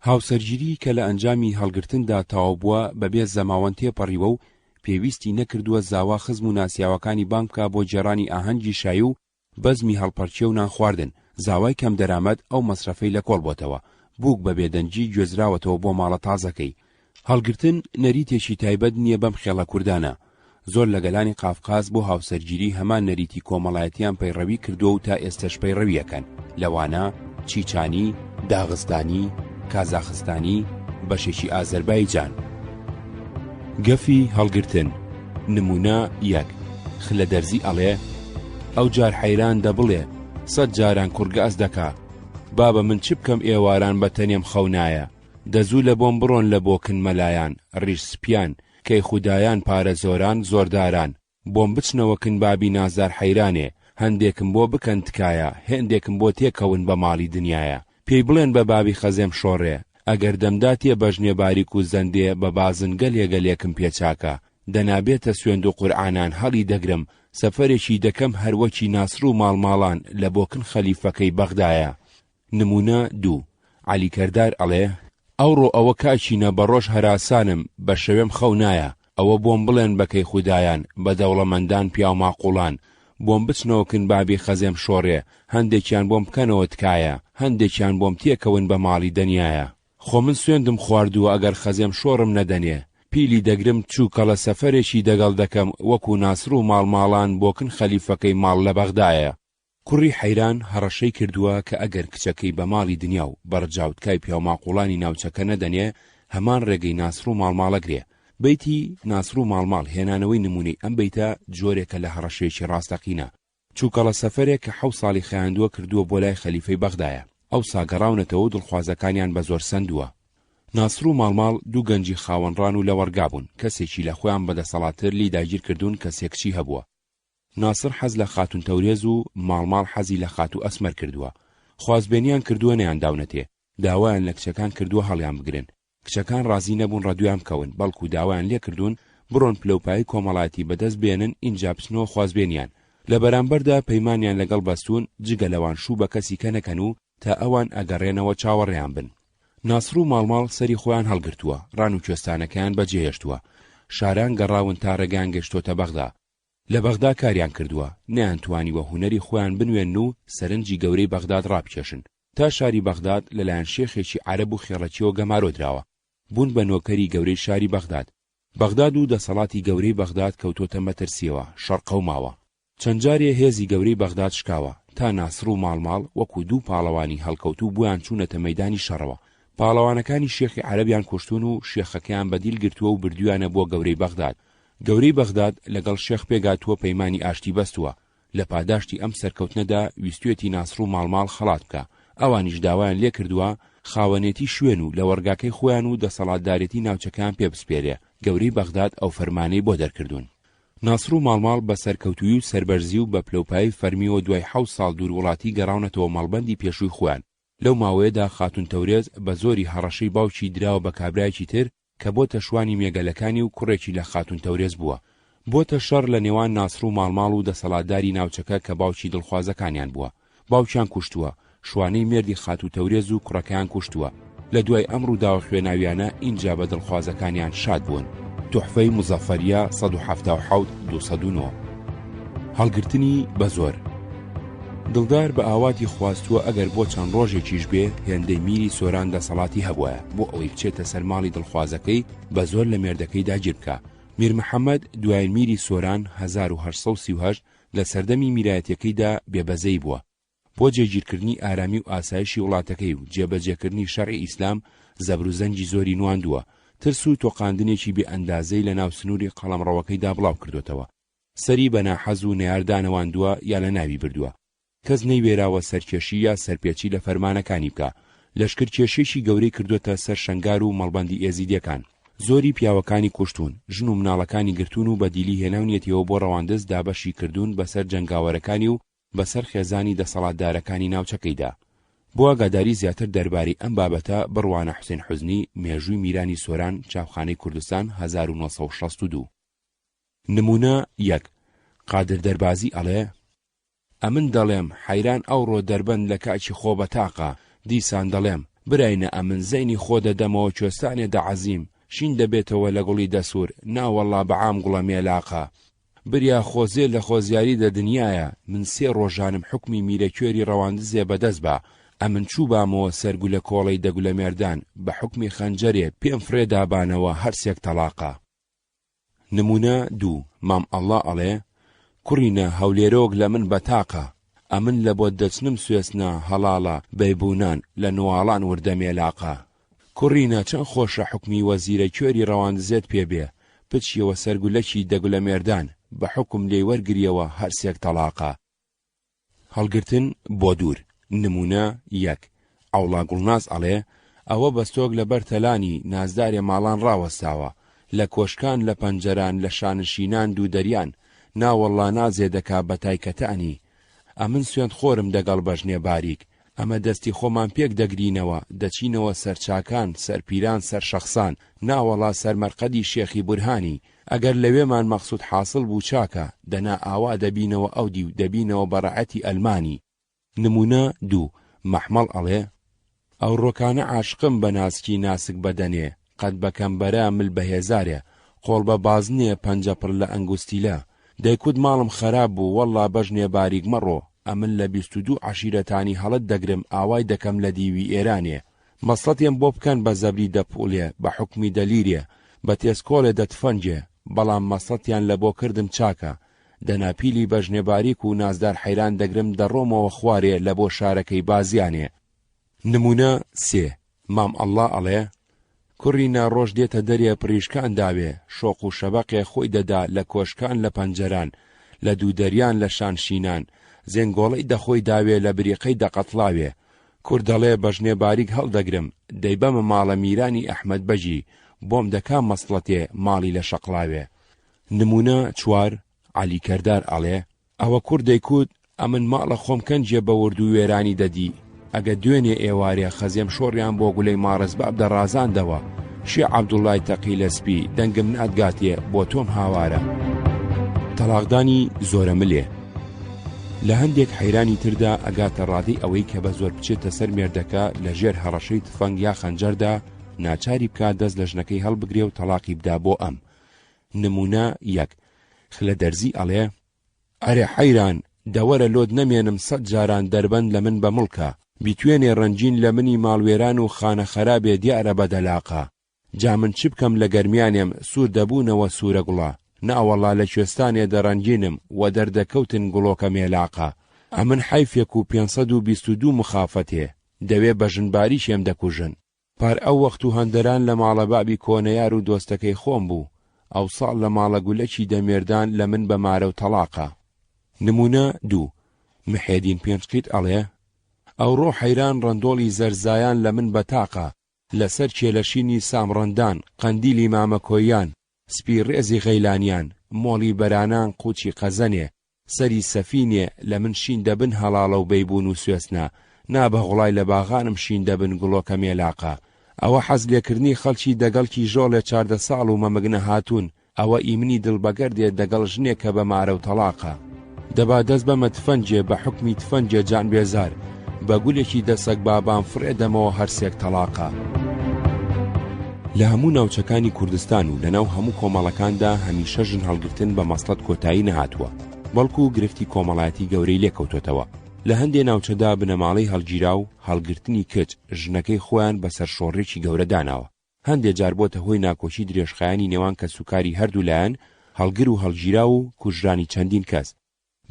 هاوسەرگیری کە لە ئەنجامی هەڵگرتندا تەواو بووە بەبێ زەماوەند تێپەڕیوە و پێویستی نەکردووە زاوا خزم و ناسیاوەکانی بانگ بکا بۆ جێڕانی ئاهەنگی شایی و بەزمی هەڵپەرچێ و نان خواردن زاوای کەم دەرامەت ئەو مەسرەفەی لە کۆڵ بۆتەوە بووک بە بێدەنجی گوێزراوەتەوە بۆ ماڵە تازەکەی. هەڵگرتن نەریتێکی تایبەت نییە بەم خێڵە کوردانە. زۆر لە گەلانی قافقاز بۆ هاوسەرگیری هەمان نەریتی کۆمەڵایەتیان پەیڕەوی کردووە و تا ئێستش پەیڕەویەکەن لەوانە چیچانی، داغستانی، کازاخستانی، بەشێکی ئازەربایجان. گەفی هەڵگرتن نمونە یەک خلە دەرزی ئەڵێ ئەو جار حەیران دەبڵێ 100 جاران کورگە ئەس دەکا بابە من چ بکەم ئێواران بە تەنێم خەونایە دەزوو لە بۆم بڕۆن لە بۆکن مەلایان ڕیش سپیان کەی خودایان پارە زۆران زۆرداران بۆم بچنەوەکن بابی نازار حەیرانێ هەندێکم بۆ بکەن تکایە هێندێکم بۆ تێکەون بە ماڵی دنیایە پێی بڵێن بە بابی خەزێم شۆڕێ ئەگەر دەمداتێ بەژنێ باریک و زەندێ بە بازن گەلێگەلێکم پێچاکە دەنابێتە سوێند و قورئانان هەڵی دەگرم سەفەرێکی دەکەم هەروەکی ناسر و ماڵماڵان لە بۆکن خەلیفەکەی بەغدایە. نمونە دوو عەلی کەردار ئەڵێ ئەوڕۆ ئەوە کاچینە بە ڕۆژ هەراسانم بە شەوێم خەو نایە ئەوە بۆم بڵێن بەکەی خودایان بە دەوڵەمەندان پیا و ماقوڵان بۆم بچنەوەکن بابی خەزێم شۆڕێ هەندێکیان بۆم بکەنەوە تکایە هەندێکیان بۆم تێکەون بە ماڵی دنیایە خۆ من سوێندم خواردووە ئەگەر خەزێم شۆڕم نەدەنێ پیلی دەگرم چووکە لە سەفەرێکی دەگەڵ دەکەم وەکو ناسر و ماڵماڵان بۆکن خەلیفەکەی ماڵ لە بەغدایە. کوڕی حەیران هەڕەشەی کردووە کە ئەگەر کچەکەی بە ماڵی دنیا و بەرجاوتکای پیاماقوڵانی ناوچەکە نەدەنێ هەمان ڕێگەی ناسر و ماڵماڵەگرێ. بەیتی ناسر و ماڵماڵ هێنانەوەی نمونەی ئەم بەیتە جۆرێکە لە هەڕەشەیەکی ڕاستەقینە. چووکە لە سەفەرێک کە 7 ساڵی خەیاندووە کردووە بۆ لای خەلیفەی بەغدایە ئەو ساگەڕاونەتەوە دڵخوازەکانیان بە زۆر سندووە. ناسر و ماڵماڵ دوو گەنجی خاوەنڕان و لە وەرگا بوون کەسێکی لە خۆیان بەدەسەڵاتتر لی داگیر کردوون کەسێکچی هەبووە. ناسر حەز لە خاتون تەورێز و ماڵماڵ حەزی لە خاتو ئەسمەر کردووە. خوازبێنیان کردووە نەیانداونەتێ داوایان لە کچەکان کردووە هەڵیان بگرن. کچەکان ڕازی نەبوون ڕەدویان بکەون بەڵکو داوایان لێ کردوون بڕۆن پلەپایی کۆمەڵایەتی بەدەست بێنن ئینجا بچنەوە خوازبێنیان. لە بەرامبەردا پەیمانیان لەگەڵ بەستون جگە لەوان شوو بە کەسی کە نەکەن و تا ئەوان ئەگەڕێنەوە چاوەڕێیان بن. ناسر و ماڵماڵ سەری خۆیان هەڵگرتووە ڕان و کوێستانەکەیان بەجێهێشتووە شاران گەڕاون تا ڕێگان گەشتۆتە بەغدا. لە بەغدا کاریان کردووە نەیانتوانیوە هونەری خۆیان بنوێن و سەرنجی گەورەی بەغداد ڕابکێشن تا شاری بەغداد لەلایەن شێخێکی عەرەب و خێڕەچیەوە گەمارۆدراوە بوون بە نۆکەری گەورەی شاری بەغداد. بەغداد و دەسەڵاتی گەورەی بەغداد کەوتۆتە مەترسیەوە شەرقەوماوە. چەند جارێ هێزی گەورەی بەغداد شکاوە تا ناسر و ماڵماڵ وەکو دوو پاڵەوانی هەڵکەوتوو بویان چوونەتە مەیدانی شەڕەوە. پاڵەوانەکانی شێخی عەرەبیان کوشتون و شێخەکەیان بەدیل گرتووە و بردویانە بۆ گەورەی بەغداد. گەورەی بەغداد لەگەڵ شێخ پێگاتووە پەیمانی ئاشتی بەستووە. لە پاداشتی ئەم سەرکەوتنەدا ویستوێتی ناسر و ماڵماڵ خەڵات بکە. ئەوانیش داوایان لێ کردووە خاوەنێتی شوێن و لە وەرگاکەی خۆیان و دەسەڵاتدارێتی ناوچەکان پێ بسپێرێ. گەورەی بەغداد ئەو فەرمانەی بۆ دەرکردوون. ناسر و ماڵماڵ بە سەرکەوتووی و سەربەرزی و بە پلەپایی فەرمیەوە دوای 7 ساڵ دوور وڵاتی گەڕاونەتەوە مەڵبەندی پێشووی خۆیان. لەو ماوەیەدا خاتون تەورێز بە زۆری هەڕەشەی باوکی دراوە بە کابرایەکی تر کە بۆتە شوانی مێگەلەکانی و کوڕێکی لە خاتون تەورێز بووە. بۆتە شەڕ لە نێوان ناسر و ماڵماڵ و دەسەڵاتداری ناوچەکە کە باوکی دڵخوازەکانیان بووە. باوکیان کوشتووە، شوانەی مێردی خاتون تەورێز و کوڕەکەیان کوشتووە. لە دوای ئەم ڕووداوە خوێناویانە ئینجا بە دڵخوازەکانیان شاد بوون. توحفەی مزەفەریە 177-209. هەڵگرتنی بە زۆر. دڵدار بە ئاواتی خواستووە ئەگەر بۆ چەند ڕۆژێکیش بێ هێندەی میری سۆران دەسەڵاتی هەبووە بۆ ئەوەی بچێتە سەر ماڵی دڵخوازەکەی بە زۆر لە مێردەکەی داگیر بکە. میر محەممەد دوای میری سۆران 1838 لە سەردەمی میرایەتەکەیدا بێبەزەی بووە. بۆ جێگیرکردنی ئارامی و ئاسایشی وڵاتەکەی و جێبەجێکردنی شەڕی ئیسلام زەبر و زەنگی زۆری نواندووە. ترس و تۆقاندنێکی بێ ئەندازەی لە ناو سنووری قەڵەمڕەوەکەیدا بڵاو کردوتەوە. سەری بە ناحەز و نەیاردانەواندووە یا لە ناوی بردووە. کەس نەیوێراوە سەرکێشی یا سەرپێچی لە فەرمانەکانی بکە. لەشکرکێشێکی گەورەی کردوتە سەر شەنگار و مەڵبەندی ئێزیدیەکان. زۆری پیاوەکانی کوشتون، ژن و مناڵەکانی گرتون و بەدیلی هێناونیەتەوە بۆ ڕەواندز دابەشی کردوون بەسەر جەنگاوەرەکانی و بەسەر خێزانی دەسەڵاتدارەکانی ناوچەکەیدا. بۆ ئاگاداری زیاتر دەربارەی ئەم بابەتە بڕوانە حوسێن حوزنی مێژووی میرانی سۆران چاپخانەی کوردستان 1962. نمونە 1. قادر دەربازی ئەڵێ: ئەمن دەڵێم حەیران ئەوڕۆ دەربەن لە کاکی خۆ بەتاقە، دیسان دەڵێم براینە ئەمن زەینی خۆ دەدەمەوە کوێستانێ دەعەزیم، شین دەبێتەوە لە گوڵی دەسوور، ناوەڵا بەعام گوڵە مێلاقە. بریا خۆزێ لە خۆزیاری دە دنیایە، من 3 ڕۆژانم حکمی میرەکوێری ڕەواندزێ بەدەست بە، ئەمن چوو بامەوە سەرگو لە کۆڵەی دەگولە مێردان بە حکمی خەنجەرێ پێم فرێدابانەوە هەرسێک تەلاقە. نمونە 2. مام ئەڵڵا ئەڵێ: کوڕینە هەولێرۆک لە من بەتاقە، ئەمن لە بۆ دەچنم سوێسنە هەڵاڵە بەیبوونان لە نواڵان وردە مێلاقە. کوڕینە چەند خۆشە حکمی وەزیرە کوێری ڕەواندزێت پێبێ، پچیەوە سەرگولەکی دەگولە مێردان بە حکم لێی وەرگریەوە هەرسێک تەلاقە. هەڵگرتن بۆ دوور. نمونە 1. ئەوڵا گوڵناز ئەڵێ: ئەوە بەستۆک لە بەرتەلانی نازدارێ ماڵان ڕاوەستاوە، لە کۆشکان لە پەنجەران لە شانشینان دوو دەریان، ناوەڵا نازێ دەکا بە تایکەتانی. ئەمن سوێند خۆرم دەگەڵ بەژنێ باریک، ئەمە دەستی خۆمان پێک دەگرینەوە، دەچینەوە سەرچاکان، سەرپیران، سەرشەخسان، ناوەڵا سەرمەرقەدی شێخی بورهانی. ئەگەر لەوێمان مەقسوود حاصل بوو چاکە، دەنا ئاوا دەبینەوە ئەودی و دەبینەوە بەڕەعەتی ئەلمانی. نمونە 2. مەحمەڵ ئەڵێ: ئەو ڕۆکانە عاشقم بە ناسکی ناسک بەدەنێ، قەت بەکەم بەرە مل بەهێزارێ، قۆڵ بە بازنێ پەنجە پڕ لە ئەنگوستیلە، دەیکوت ماڵم خەراب بوو وەڵا بەژنێ باریک مەڕۆ، ئەمن لە 22 عەشیرەتانی هەڵت دەگرم ئاوای دەکەم لە دیوی ئێرانێ، مەسڵەتێم بۆ بکەن بە زەبری دەپوڵێ بە حکمی دەلیرێ، بە تێسکۆڵێ دەتفەنجێ، بەڵام مەسڵەتیان لە بۆ کردم چاکە، دەناپیلی بەژنێ باریک و نازدار حەیران دەگرم دەڕۆمەوە خوارێ لە بۆ شارەکەی بازیانێ. نمونە 3. مام ئەڵڵا ئەڵێ: کوڕینە ڕۆژ دێتە دەرێ پریشکان داوێ، شۆق و شەبەقێ خۆی دەدا لە کۆشکان لە پەنجەران، لە دوو دەریان لە شانشینان، زێنگۆڵەی دەخۆی داوێ لە بریقەی دەقەتڵاوێ. کوڕ دەڵێ بەژنێ باریک هەڵدەگرم، دەیبەمە ماڵە میرانی ئەحمەد بەجی، بۆم دەکا مەسڵەتێ ماڵی لە شەقڵاوێ. نمونە 4. عەلی کەردار ئەڵێ: ئەوە کوڕ دەیکوت ئەمن ماڵە خۆم کەنجێ بە ورد و وێرانی دەدی، ئەگە دوێنێ ئێوارێ خەزێم شۆڕیان بۆ گولەی ماڕزباب دەڕازاندەوە، شێ عەبدوڵڵای تەقی لە سپی دەنگم ناتگاتێ بۆ تۆم هاوارە. تەلاقدانی زۆرە ملێ. لە هەندێک حەیرانی تردا ئەگاتە ڕادەی ئەوەی کە بە زۆر بچێتە سەر مێردەکە لە ژێر هەڕەشەی تفەنگ یا خەنجەردا ناچاری بکات دەست لە ژنەکەی هەڵبگرێ و تەلاقی بدا بۆ ئەم. نمونە 1. خلە دەرزی ئەڵێ: ئەرێ حەیران دەوەرە لۆت نەمێنم 100 جاران دەربەند لە من بە مڵکە، بیتوێنێ ڕەنجین لە منی ماڵوێران و خانە خەرابێ دیارە بەدەلاقە، جا من چ بکەم لە گەرمیانێم سوور دەبوونەوە سوورە گوڵە، ناوەڵا لە کوێستانێ دەڕەنجینم و دەردەکەوتن گوڵۆکە مێلاقە، ئەمن حیفێک و 522 مخافەتێ، دەوێ بەژنباری شێم دەکوژن. پار ئەو وەخت و هەندەران لە ماڵە بابی کۆنەیار و دۆستەکەی خۆم بوو، ئەو ساڵ لە ماڵە گولەکی دەمێردان لە من بە مارە و تەلاقە. نمونە 2. محێدین پێنجقیت ئەڵێ: ئەوڕۆ حەیران ڕەندۆڵی زەرزایان لە من بەتاقە، لەسەر کێلەشینی سامڕەندان، قەندیلی مامەکۆیان، سپی ڕێزی غەیلانیان، مۆڵی بەرانان قوچی قەزەنێ سەری سەفینێ لە من شین دەبن هەڵاڵە و بەیبوون و سوێسنا نابە غوڵای لە باغانم شین دەبن گوڵۆکە مێلاقە ئەوە حەز لێکردنی خەڵکی دەگەڵکی ژۆڵێ 14 ساڵ و مەمەگنە هاتوون ئەوە ئیمنی دڵبەگەردێ دەگەڵ ژنێکە بە مارە و تەلاقە دەبا دەست بەمە تفەنجێ بە حکمی تفەنجێ جان بێزار بە گولێکی دەسەک بابان فرێدەمەوە هەرسێک تەلاقە لە هەموو ناوچەکانی کوردستان و لەناو هەموو کۆمەڵەکاندا هەمیشە ژن هەڵگرتن بە مەسڵەت کۆتایی نەهاتووە بەڵکو و گرفتی کۆمەڵایەتی گەورەی لێکەوتۆتەوە لە هەندێ ناوچەدا بنەماڵەی هەڵگیرا و هەڵگرتنی کچ ژنەکەی خۆیان بەسەر شۆڕێکی گەورە داناوە هەندێ جار بۆتە هۆی ناکۆچی درێژخایانی نێوان کە سوکاری هەردوو لایەن هەڵگر و هەڵگیرا و کوژرانی چەندین کەس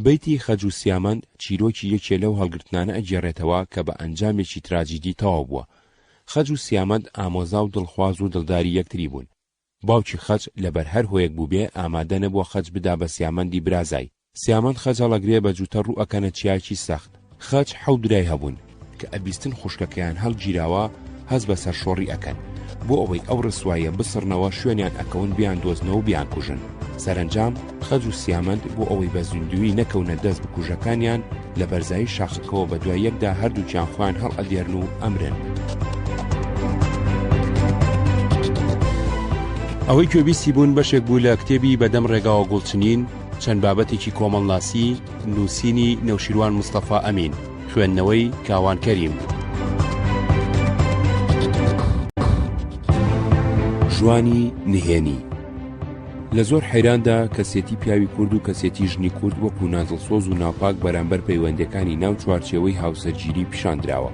بەیتی خەج و سیامەند چیرۆکی یەکێ لەو هەڵگرتنانە ئەگێڕێتەوە کە بە ئەنجامێکی تراجیدی تەواو بووە خەج و سیامەند ئامۆزا و دڵخواز و دڵداری یەکتری بوون باوکی خەج لەبەر هەر هۆیەک بوو بێ ئامادە نەبووە خەج بدا بە سیامەندی برازای سیامەند خەج هەڵەگرێ بە جووتە ڕوو ئەکەنە چیاکی سەخت خەج حەو درای هەبوون کە ئەبیستن خوشکەکەیان هەڵگیراوە هەز بە سەرشۆڕی ئەکەن بۆ ئەوەی ئەو ڕسوایە بسڕنەوە شوێنیان ئەکەون بیان دۆزنەوە و بیان کوژن سەرنجام خەج و سیامەند بۆ ئەوەی بە زیندوی نەکەونە دەست بکوژەکانیان لە بەرزایی شاخەکەەوە بە دوای یەکدا هەردووکیان خۆیان هەڵ ئەدێرن و ئەمرن ئەوەی کوێبیستی بوون بەشێک بوو لە کتێبی بەدەم ڕێگاوە گوڵچنین چەند بابەتێکی کۆمەڵناسی نووسینی نەوشیروان مستەفا ئەمین خوێندنەوەی کاوان کەریم جوانی نهێنی لە زۆر حەیراندا کەسێتی پیاوی کورد و کەسێتی ژنی کورد وەکو نازڵسۆز و ناپاک بەرامبەر پەیوەندەکانی ناو چوارچێوەی هاوسەرگیری پیشاندراوە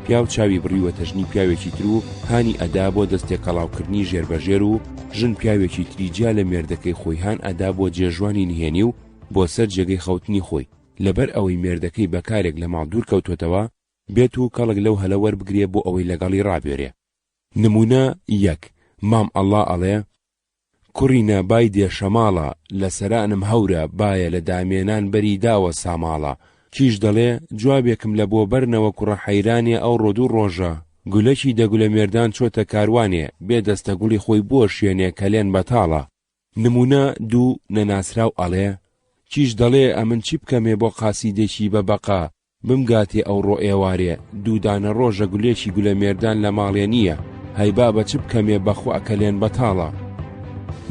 پیاو چاوی بڕیوەتە ژنی پیاوێکی تر و هانی ئەدا بۆ دەستێک کەڵاوکردنی ژێربەژێر و ژن پیاوێکی تریجیا لە مێردەکەی خۆی هان ئەدا بۆ جێژوانی نهێنی و بۆ سەر جێگەی خەوتنی خۆی لەبەر ئەوەی مێردەکەی بەکارێک لە ماڵ دوور کەوتۆتەوە بێت و کەڵک لەو هەلە وەربگرێ بۆ ئەوەی لەگەڵی ڕابێرێ نمونە یەک مام ئەڵڵا ئەڵێ کوڕینە بای دێشەماڵە لە سەرانم هەورە بایە لە دامێنان بەری داوە ساماڵە کیش دەڵێ جوابێکم لە بۆ بەرنەوە کوڕە حەیرانێ ئەو ڕۆدوو ڕۆژە گولەکی دەگولە مێردان چۆتە کاروانێ بێ دەستە گوڵی خۆی بۆ شوێنێ کەلێن بەتاڵە نمونە دوو نەناسراو ئەڵێ کیش دەڵێ ئەمن چی بکەمێ بۆ قاسیدێکی بە بەقا بمگاتێ ئەو ڕۆ ئێوارێ دوودانە ڕۆژە گولێکی گولە مێردان لە ماڵێ نییە هەیبا بە چ بکەمێ بەخوا ئەکەلێن بەتاڵە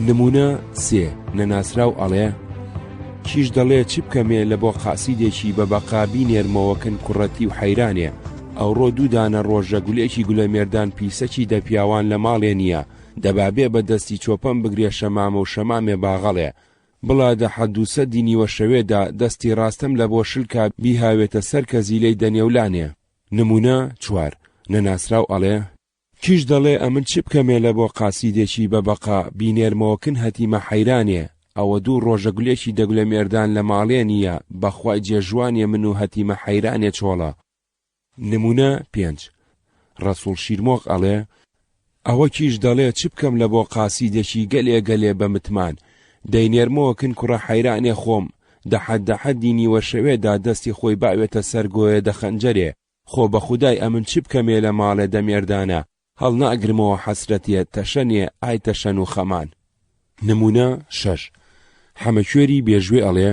نمونە سێ نەناسراو ئەڵێ کیش دەڵێ چی بکەمێ لە بۆ قاسیدێکی بە بەقا بینێرمەوەکن کوڕەتی و حەیرانێ ئەو ڕۆ دوودانە ڕۆژە گولێکی گولە مێردان پیسەکی دەپیاوان لە ماڵێ نییە دەبابێ بە دەستی چۆپەم بگرێ شەمامە و شەمامێ باغەڵێ بڵا دە حەدوسە دینیوە شەوێدا دەستی ڕاستەم لە بۆ شلکا بیهاوێتە سەر کە زیلەی دەنێولانێ نمونە چوار نەناسراو ئەڵێ کیش دەڵێ ئەمن چی بکەمێ لە بۆ قاسیدێکی بە بەقا بینێرمەوەکن هەتیمە حەیرانێ ئەوە دوو ڕۆژە گولێکی دەگولە مێردان لە ماڵێ نییە بەخوای جێژوانێ من و هەتیمە حەیرانێ چۆڵە نمونە پێنج ڕەسوڵ شیرمۆق ئەڵێ ئەوە کیش دەڵێ چی بکەم لە بۆ قاسیدێکی گەلێ گەلێ بە متمان دەینێرمەوەکن کوڕە حەیرانێ خۆم دەحەد دینیوە شەوێدا دەستی خۆی باوێتە سەرگۆیە دەخەنجەرێ خۆ بە خودای ئەمن چی بکەمێ لە ماڵێ دەمێردانە هەڵ ناگرمەوە حەسرەتیە تەشەنێ ئای تەشەن و خەمان نمونە شەش حەمەکوێری بێژوێ ئەڵێ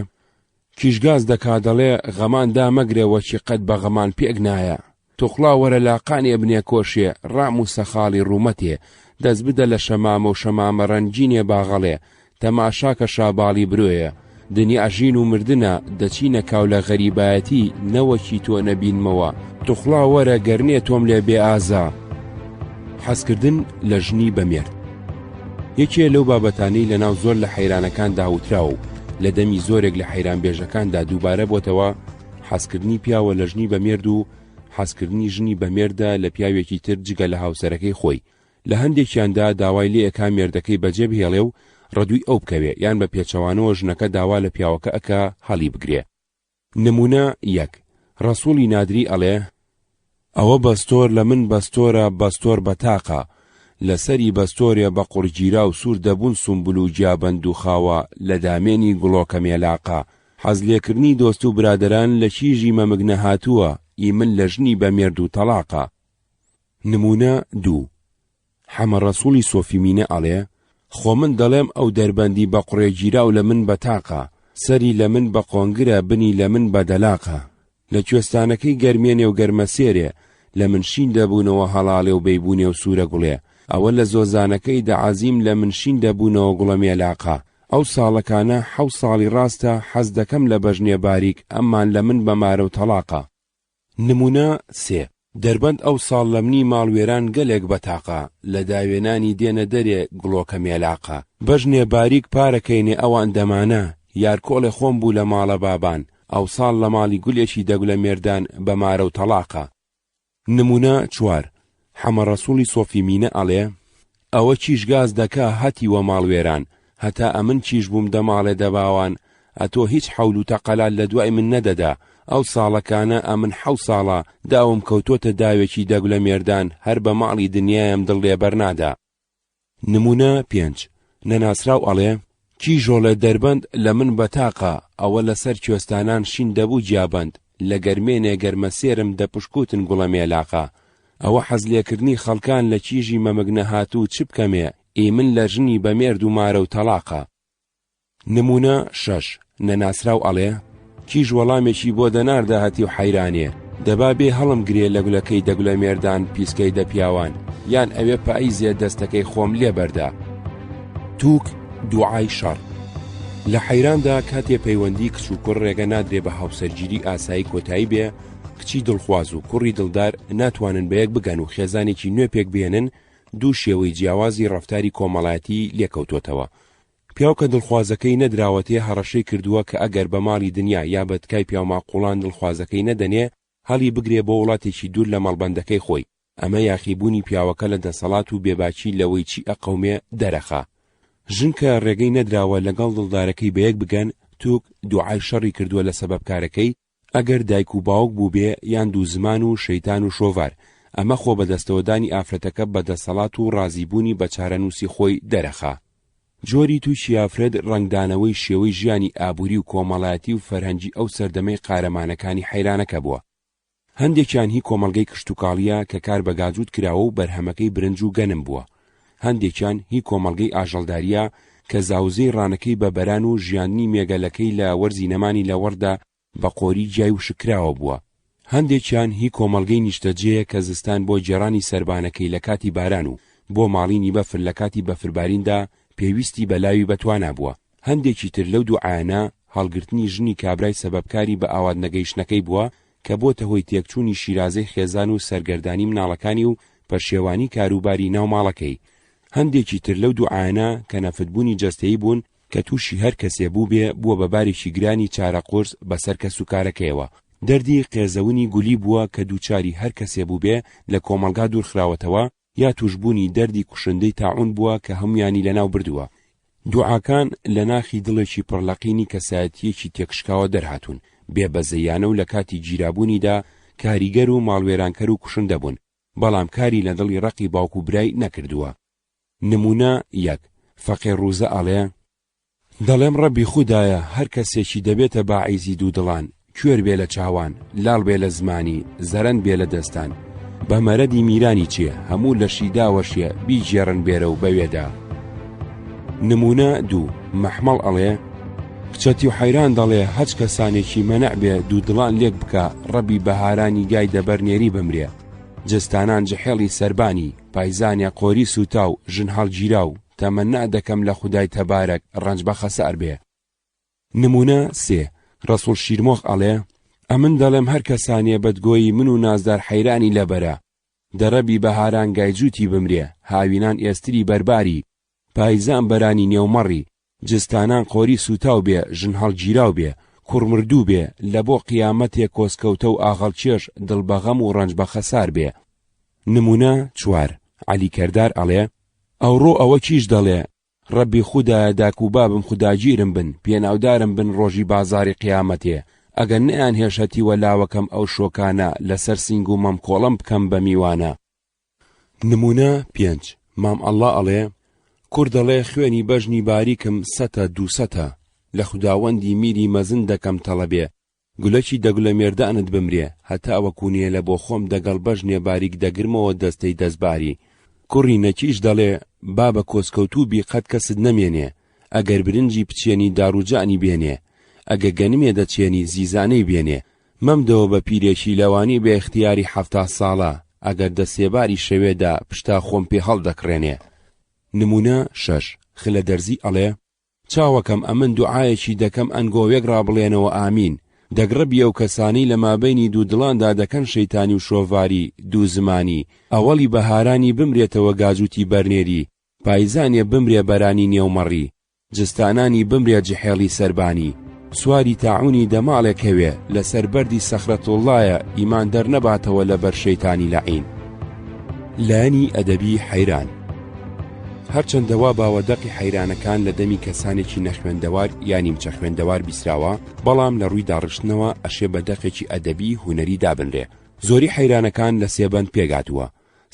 کیشگاز دەکا دەڵێ غەمان دامەگرێەوە چی قەت بە غەمان پێک نایە توخڵا وەرە لاقانێ بنێ کۆشێ ڕام و سەخاڵی ڕوومەتێ دەست بدە لە شەمامە و شەمامە ڕەنجینێ باغەڵێ تەماشاکە شاباڵی برۆیە دنیا ژین و مردنە دەچینە کاو لە غەریبایەتی نەوەکی تۆ نەبینمەوە توخڵا وەرە گەرنێ تۆم لێ بێ ئازا حەزکردن لە ژنی بەمێرد یەکێ لەو بابەتانەی لەناو زۆر لە حەیرانەکان داوتراوە و لە دەمی زۆرێک لە حەیرانبێژەکاندا دووبارە بۆتەوە حەزکردنی پیاوە لە ژنی بەمێرد و حەزکردنی ژنی بەمێردە لە پیاوێکی تر جگە لە هاوسەرەکەی خۆی لە هەندێکیاندا داوای لێ ئەکا مێردەکەی بەجێ بهێڵێ و ڕەدووی ئەو بکەوێ یان بە پێچەوانەوە ژنەکە داوا لە پیاوەکە ئەکا هەڵی بگرێ نمونە یەک ڕەسوڵی نادری ئەڵێ ئەوە بەستۆر لە من بەستۆرە بەستۆر بەتاقە لەسەری بەستۆرێ بە قورجیرا و سوور دەبوون سومبل و جیابەند و خاوە لە دامێنی گوڵۆکە مێلاقە حەز لێکردنی دۆست و برادەران لە کیژی مەمگنە هاتووە ئیمن لە ژنی بەمێرد و تەلاقە نمونە دوو حەمە ڕەسوڵی سۆفیمینە ئەڵێ خۆ من دەڵێم ئەو دەربەندی بە قوڕێگیراو لە من بەتاقە، سەری لە من بە قۆنگرە، بنی لە من بە دەلاقە. لە کوێستانەکەی گەرمێنێ و گەرمەسێرێ، لە من شین دەبوونەوە هەڵاڵێ و بەیبوونێ و سوورە گوڵێ. ئەوە لە زۆزانەکەی دەعازیم لە من شین دەبوونەوە گوڵە مێلاقە. ئەو ساڵەکانە 7 ساڵی ڕاستە حەز دەکەم لە بەژنێ باریک، ئەممان لە من بەمارە و تەلاقە. نمونە 3. دەربەند ئەو ساڵ لە منی ماڵوێران گەلێک بەتاقە، لە داوێنانی دێنە دەرێ گڵۆکە مێلاقە. بەژنێ باریک پارەکەینێ ئەوان دەمانە، یارکۆڵێ خۆم بوو لە ماڵە بابان، ئەو ساڵ لە ماڵی گولێکی دەگولە مێردان بەمارە و تەلاقە. نمونە 4. حەمە ڕەسوڵی سۆفیمینە ئەڵێ ئەوە چیش گاز دەکا هەتی وە ماڵوێران، هەتا ئەمن چیش بووم دەماڵێ دەباوان، ئەتۆ هیچ حەول و تەقەلال لە دوای من نەدەدا. ئەو ساڵەکانە ئەمن 7 ساڵە داوم کەوتۆتە داوێکی دەگولە مێردان، هەر بە ماڵی دنیایم دڵێ بەرنادا. نمونە 5. نەناسراو ئەڵێ کیژۆڵە دەربەند لە من بەتاقە، ئەوە لەسەر کوێستانان شین دەبوو جیابەند، لە گەرمێنێ گەرمەسێرم دەپشکوتن گوڵە مێلاقە. ئەوە حەزلێکردنی خەڵکان لە چیژی مەمەگنە هاتوو چ بکەمێ، ئیمن لە ژنی بە مێرد و مارە و تەلاقە. نمونە 6. نەناسراو ئەڵێ کیژ وەڵامێکی بۆ دەناردە هەتی و حەیرانێ، دەبا بێ هەڵم گرێ لە گولەکەی دەگولە مێردان پیسکەی دەپیاوان، یان ئەوێ پایی زێ دەستەکەی خۆم لێ بەردا. تووک دوعای شەڕ. لە حەیراندا کاتێ پەیوەندی کچ و کوڕ ڕێگە نادرێ بە هاوسەرگیری ئاسایی کۆتایی بێ، کچی دڵخواز و کوڕی دڵدار ناتوانن بەیەک بگەن و خێزانێکی نوێ پێک بێنن، دوو شێوەی جیاوازی ڕەفتاری کۆمەڵایەتی لێکەوتوتەوە. پیاو کە دڵخوازەکەی نەدراوەتێ هەڕەشەی کردووە کە ئەگەر بە ماڵی دنیا یا بە تکای پیاو ماقوڵان دڵخوازەکەی نەدەنێ، هەڵی بگرێ بۆ وڵاتێکی دوور لە مەڵبەندەکەی خۆی. ئەمە یاخیبوونی پیاوەکە لە دەسەڵات و بێباکی لەوەی چی ئەقەومێ دەرەخا. ژن کە ڕێگەی نەدراوە لەگەڵ دڵدارەکەی بەیەک بگەن، تووک دوعای شەڕی کردووە لە سەبەبکارەکەی، ئەگەر دایک و باوک بوو بێ یان دوو زمان و شەیتان و شۆڤار، ئەمە خۆ بەدەستەوەدانی ئافرەتەکە بە دەسەڵات و ڕازیبوونی بە چارەنووسی خۆی دەرەخا. جۆری تووشی ئافرەت ڕنگدانەوەی شێوەی ژیانی ئابووری و کۆمەڵایەتی و فەرهەنگی ئەو سەردەمەی قارەمانەکانی حەیرانەکە بووە. هەندێکیان هی کۆمەلگەی کشتتوکاڵیە کە کار بە گاجوت کراوە و بەرهەمەکەی برنج و گەنم بووە. هەندێکیان هی کۆمەلگەی ئاژەڵداریە کە زاوزەی ڕانەکەی بە بەران و ژیانی مێگەلەکەی لە وەرزی نەمانی لە وەردا بە قۆری جای و شکراوە بووە. هەندێکیان هی کۆمەلگەی نیشتەجەیە کە زستان بۆ جێڕانی سەربانەکەی لە کاتی باران و بۆ ماڵینی بەفر لە کاتی بەفرباریندا پێویستی بەلاوی بەتوانا بووە. هەندێکی تر لەو دوعایانە هەڵگرتنی ژنی کابرای سەبەبکاری بە ئاوات نەگەیشتنەکەی بووە کە بۆتە هۆی تێکچوونی شیرازەی خێزان و سەرگەردانی مناڵەکانی و پەرشێوانی کاروباری ناو ماڵەکەی. هەندێکی تر لەو دوعایانە کە نەفتبوونی جەستەیی بوون کە تووشی هەر کەسێ بوو بێ بووە بە بارێکی گرانی چارە قورس بەسەر کەس و کارەکەیەوە. دەردی قێزەونی گولی بووە کە دووچاری هەر کەسێ بوو بێ لە کۆمەلگا دوورخراوەتەوە، یا توشبوونی دەردی کوشندەی تاعون بووە کە هەمویانی لەناو بردووە. دوعاکان لە ناخی دڵێکی پڕلەقینی کەسایەتیەکی تێکشکاوە دەرهاتون، بێبەزەیانە و لە کاتی گیرابوونیدا کاریگەر و ماڵوێرانکەر و کوشندە بوون، بەڵام کاری لە دڵی ڕقی باوک و برای نەکردووە. نمونە 1. فەقێ ڕووزە ئەڵێ دەڵێم ڕەبی خودایە هەر کەسێکی دەبێتە باعیزی دوو دڵان، کوێر بێ لە چاوان، لاڵ بێ لە زمانی، زەرەن بێ لە دەستان، بە مەرەدی میرانی چیە هەموو لەشی داوەشیە بیجێڕن بێرە و بەوێدا. نمونە 2. مەحمەڵ ئەڵێ کچەتی و حەیران دەڵێ هەچ کەسانێکی مەنەع بێ دوو دڵان لێک بکە، ڕەبی بەهارانی گای دەبەرنێری بمرێ، جستانان جەحێڵی سەربانی، پایزانێ قۆری سوتاو، ژن هەڵگیراو، تەمەنا دەکەم لە خودای تەبارەک ڕەنج بە خەسار بێ. نمونە 3. ڕەسوڵ شیرمۆخ ئەڵێ ئەمن دەڵێم هەر کەسانێ بەدگۆیی من و نازدار حەیرانی لەبەرە، دەڕەبی بەهاران گایجووتی بمرێ، هاوینان ئێستری بەرباری، پایزان بەرانی نێومەڕی، جستانان قۆری سوتاو بێ، ژن هەڵگیراو بێ، کوڕمردوو بێ، لە بۆ قیامەتێک کۆسکەوتە و ئاغەڵکێش دڵ بەغەم و ڕەنج بە خەسار بێ. نمونە 4. عەلی کەردار ئەڵێ ئەوڕۆ ئەوە کیش دەڵێ ڕەبی خودایە داک و بابم خوداگیرم بن، پێناودارم بن ڕۆژی بازاری قیامەتێ، ئەگەر نەیان هێشەتی وەلاوەکەم ئەو شۆکانە لەسەر سینگ و مەم کۆڵم بکەم بە میوانە. نمونە 5. مام ئەڵڵا ئەڵێ کوڕ دەڵێ خوێنی بەژنی باریکم 200 لە خوداوەندی میری مەزن دەکەم تەڵەبێ، گولەکی دەگولە مێردانت بمرێ، هەتا ئەوە کوونیە لە بۆ خۆم دەگەڵ بەژنێ باریک دەگرمەوە دەستەی دەستباری. کوڕی نەکیش دەڵێ با بە کۆسکەوتوو بی قەت کەست نەمێنێ، ئەگەر برنجی پچێنی داڕوجانی بێنێ، ئەگە گەنمێ دەچێنی زیزانەی بێنێ، مەمدەوە بە پیرێکی لەوانی بە اختیاری 70 ساڵە، ئەگەر دەسێباری شەوێدا پشتا خۆم پێ هەڵدەکڕێنێ. نمونە 6 خلە دەرزی ئەڵێ چاوەکەم ئەمن دوعایەکی دەکەم ئەنگۆوێک ڕابڵێنەوە ئامین. دەگڕبیە و کەسانی لە مابەینی دوو دڵاندا دەکەن شەیتانی و شۆڤاری دوو زمانی، ئەوەڵی بەهارانی بمرێتەوە گاجوتی بەرنێری، پایزانێ بمرێ بەرانی نێومەڕی، جستانانی بمرێ جحێڵی سەربانی، سواری تاعونی دەماڵێکەوێ لەسەر بەردی سەخرەتوڵایە ئیمان دەرنەباتەوە لە بەر شەیتانی لەعین. لایەنی ئەدەبی حەیران. هەرچەندەوا باوەدەقی حەیرانەکان لە دەمی کەسانێکی نەخوێندەوار یانی مچە خوێندەوار بیسراوە، بەڵام لە ڕووی داڕشتنەوە ئەشێ بە دەقێکی ئەدەبی هونەری دابنرێ. زۆری حەیرانەکان لە سێبەند پێگاتووە: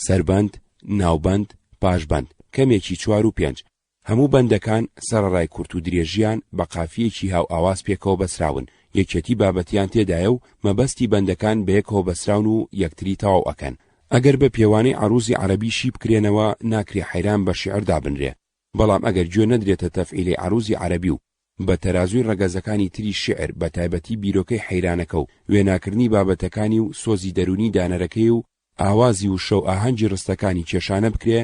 سەربەند، ناوبەند، پاشبەند، کەمێکی 4 و 5. هەموو بەندەکان سەرەڕای کورت و درێژیان بە قافیەکی هاو ئاواز پێکەوە بەسراون، یەکێتی بابەتیان تێدایە و مەبەستی بەندەکان بە یەکەوە بەسراون و یەکتری تەواو ئەکەن. ئەگەر بە پێوانەی عروزی عەرەبی شی بکرێنەوە ناکرێ حەیران بە شیعر دابنرێ، بەڵام ئەگەر گوێ نەدرێتە تەفعیلی عروزی عەرەبی و بە تەرازوی ڕەگەزەکانی تری شیعر بە تایبەتی بیرۆکەی حەیرانەکە و وێناکردنی بابەتەکانی و سۆزی دەرونی دانەرەکەی و ئاوازی و شەو ئاهەنگی ڕستەکانی کێشانە بکرێ،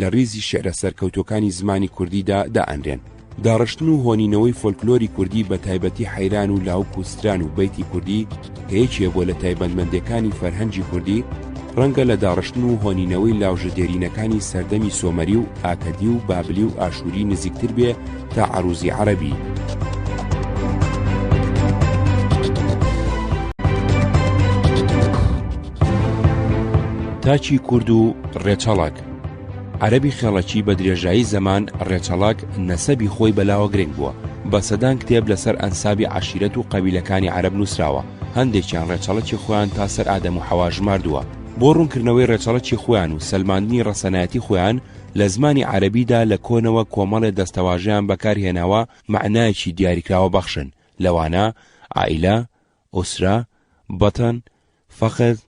لە ڕیزی شیعرە سەرکەوتوەکانی زمانی کوردیدا دائەنرێن. داڕشتن و هۆنینەوەی فۆلکلۆری کوردی بە تایبەتی حەیران و لاوک و ستران و بەیتی کوردی کە یەکێ بۆ لە تایبەتمەندەکانی فەرهەنگی کوردی، ڕەنگە لە داڕشتن و هۆنینەوەی لاوژەدێرینەکانی سەردەمی سۆمەری و ئاکەدی و بابلی و ئاشووری نزیکتر بێ تا عەروزی عەرەبی. تاچی کورد و ڕێچەڵک. عەرەبی خێڵەکی بە درێژایی زەمان ڕێچەڵک نەسەبی خۆی بەلاوە گرنگ بووە. بە سەدان کتێب لەسەر ئەنسابی عەشیرەت و قەبیلەکانی عەرەب نووسراوە، هەندێکیان ڕێچەڵکی خۆیان تا سەر ئادەم و حەوا ژماردووە. بۆ ڕوونکردنەوەی ڕێچەڵکی خۆیان و سەلماندنی ڕەسەنایەتی خۆیان لە زمانی عەرەبیدا لە کۆنەوە کۆمەڵێ دەستەواژەیان بەکارهێناوە معنایەکی دیاریکراوە بەخشن، لەوانە عائیلە، ئوسرە، بەتەن، فەخذ،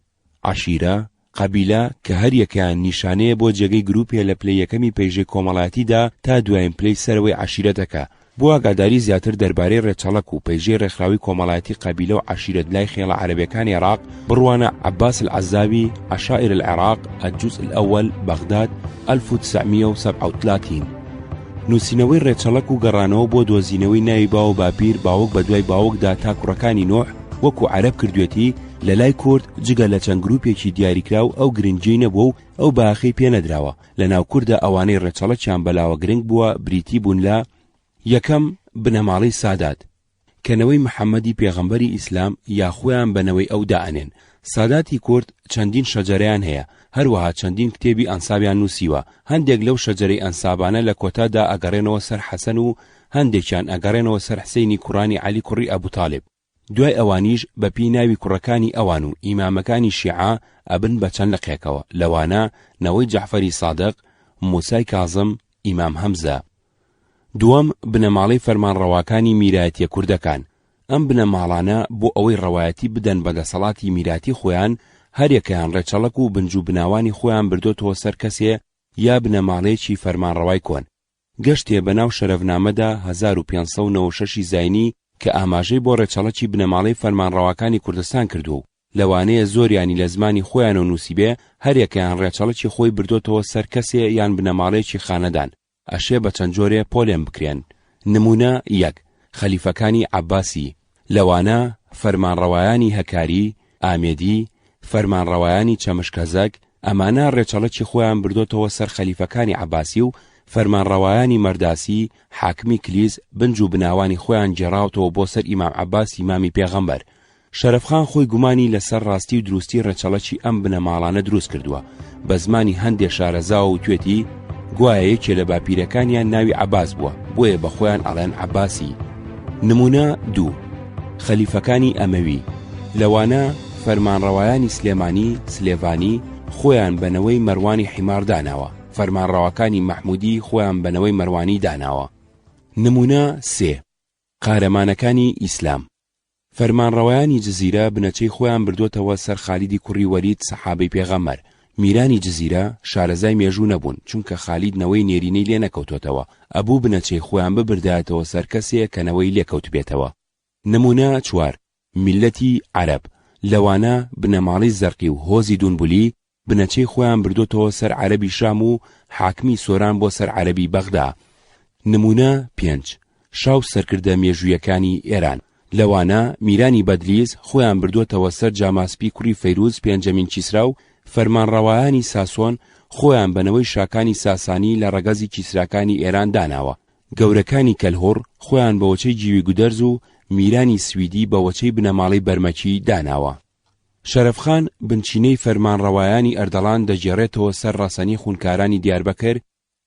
عەشیرە، قەبیلە کە هەر یەکیان نیشانەیە بۆ جێگەی گروپێ لە پلەی یەکەمی پەیژەی کۆمەڵایەتیدا تا دوایین پلەی سەرەوەی عەشیرەتەکە. بۆ ئاگاداری زیاتر دەربارەی ڕێچەڵک و پەیژەی ڕێکخراوی کۆمەڵایەتی قەبیلە و عەشیرەت لای خێڵە عەرەبیەکانی عێراق بڕوانە عەباس العەزاوی عەشائر العێراق الجزء الأول بەغداد 1937. نووسینەوەی ڕێچەڵک و گەڕانەوە بۆ دۆزینەوەی ناوی باو و باپیر باوک بە دوای باوکدا تا کوڕەکانی نۆح وەکو عەرەب کردوێتی لە لای کورد جگە لە چەند گروپێکی دیاریکراو ئەو گرنگی نەبووە و ئەو باخی پێنەدراوە. لە ناو کووردە ئەوانەی ڕێچەڵەکیان بەلاوە گرنگ بووە بریتی بوون لە یەکەم بنەماڵەی سادات، کەنەوەی محەممەدی پێغەمبەری ئیسلام یاخۆیان بنەوەی ئەو دائەنێن. ساداتی کورد چەندین شەجەرەیان هەیە، هەروەها چەندین کتێبی ئەنسابیان نووسیوە. هەندێک لەو شەجەرەی ئەنسابانە لە کۆتادا ئەگەڕێنەوە سەر حەسەن و هەندێکیان ئەگەڕێنەوە سەر حسەینی کوڕانی عەلی کوڕی ئەبوو تاڵب. دوای ئەوانیش بە پێی ناوی کوڕەکانی ئەوان و ئیمامەکانی شیعە ئەبن بە چەند لەقێکەوە، لەوانە نەوەی جەعفەری سادق، موسای کازم، ئیمام هەمزە. دووەم بنەماڵەی فەرمانڕەواکانی میرایەتیە کوردەکان. ئەم بنەماڵانە بۆ ئەوەی ڕەوایەتی بدەن بە دەسەڵاتی میراتی خۆیان، هەریەکەیان ڕێچەڵک و بنج و بناوانی خۆیان بردۆتەوە سەر کەسێ یا بنەماڵەیەکی فەرمانڕەوای کۆن. گەشتێ بەناو شەرەفنامەدا 1596 زاینی کە ئاماژەی بۆ ڕێچەڵکی بنەماڵەی فەرمانڕەواکانی کوردستان کردو، لەوانەیە زۆریانی لە زمانی خۆیان و نووسیبێ هەریەکەیان ڕێچەڵکی خۆی بردۆتەوە سەر کەسێ یان بنەماڵەیەکی خانەدان، ئەشێ بە چەند جۆرێ پۆلێن بکرێن. نمونە 1 خەلیفەکانی عەباسی، لەوانە فەرمانڕەوایانی هەکاری، ئامێدی، فەرمانڕەوایانی چەمشکەزەک، ئەمانە ڕێچەڵکی خۆیان بردۆتەوە سەر خەلیفەکانی عەباسی و فەرمانڕەوایانی مەرداسی، حاکمی کلیز بنج و بناوانی خۆیان جێڕاوتەوە بۆ سەر ئیمام عەباس ئیمامی پێغەمبەر. شەرەفخان خۆی گومانی لەسەر ڕاستی و دروستی ڕێچەڵکی ئەم بنەماڵانە دروست کردووە. بە زمانی هەندێک شارەزاوە و توێتی گوایە یەکێ لە باپیرەکانیان ناوی عەباس بووە، بۆیە بە خۆیان ئەڵێن عەباسی. نمونە 2 خەلیفەکانی ئەمەوی، لەوانە فەرمانڕەوایانی سلێمانی، سلێڤانی خۆیان بنەوەی مەروانی حیمار داناوە، فەرمانڕەواکانی مەحموودی خۆیان بنەوەی مەروانی داناوە. نمونە 3 قارەمانەکانی ئیسلام، فەرمانڕەوایانی جزیرە بنەچەی خۆیان بردوتەوە سەر خالیدی کوڕی وەلید سەحابەی پێغەمبەر، میرانی جزیرە شارەزای مێژوو نەبوون چونکە خالید نەوەی نێرینەی لێ نەکەوتۆتەوە، ئەبوو بنەچەی خۆیان ببردایەتەوە سەر کەسێک کە نەوەی لێکەوت بێتەوە. نمونە 4 میلەتی عەرەب، لەوانە بنەماڵی زەرقی و هۆزی دوونبولی بنەچەی خۆیان بردوتەوە سەر عەرەبی شام و حاکمی سۆران بۆ سەر عەرەبی بەغدا. نمونە 5 شاو سەرکردە مێژوویەکانی ئێران، لەوانە میرانی بەدلیز خۆیان بردوتەوە سەر جاماسپی کوڕی فەیروز پێنجەمین کیسرا و فەرمانڕەوایانی ساسۆن خۆیان بەنەوەی شاکانی ساسانی لە ڕەگەزی کیسراکانی ئێران داناوە. گەورەکانی کەلهۆڕ خۆیان بە وەچەی جیوی گودەرز و میرانی سویدی بە وەچەی بنەماڵی بەرمەکی داناوە. شەرەفخان بنچینەی فەرمانڕەوایانی ئەردەڵان دەجێڕێتەوە سەر ڕەسەنی خونکارانی دیاربەکر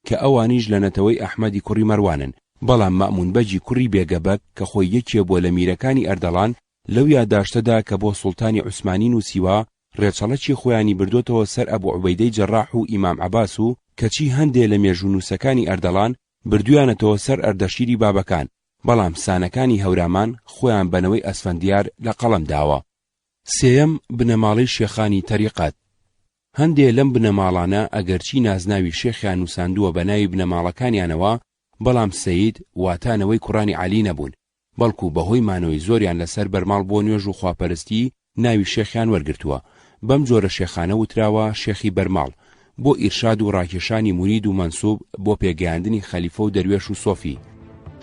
کە ئەوانیش لە نەتەوەی ئەحمەدی کوڕی مەروانن، بەڵام مەئمون بەجی کوڕی بێگەبەک کە خۆی یەکێ بۆ لە میرەکانی ئەردەڵان لەو یادداشتەدا کە بۆ سوڵتانی عوسمانی نووسیوە ڕێچەڵەکی خۆیانی بردوتەوە سەر ئەبوو عوبەیدەی جەڕاح و ئیمام عەباس و کەچی هەندێ لە مێژوونووسەکانی ئەردەڵان بردویانەتەوە سەر ئەردەشیری بابەکان، بەڵام سانەکانی هەورامان خۆیان بەنەوەی ئەسفەندیار لە قەڵەم داوە. 3 بنەماڵی شێخانی تەریقەت، هەندێ لەم بنەماڵانە ئەگەرچی نازناوی شێخیان نووساندووە بە ناوی بنەماڵەکانیانەوە، بەڵام سەید واتانەوەی کوڕانی عەلی نەبوون، بەڵکو بەهۆی مانەوەی زۆریان لەسەر بەرماڵ بۆ نوێژ و خواپەرستی ناوی شێخیان وەرگرتووە. بەم جۆرە شێخانە وتراوە شێخی بەرماڵ بۆ ئیرشاد و ڕاکێشانی مورید و مەنسوب بۆ پێگەیاندنی خەلیفە و دەروێش و سۆفی.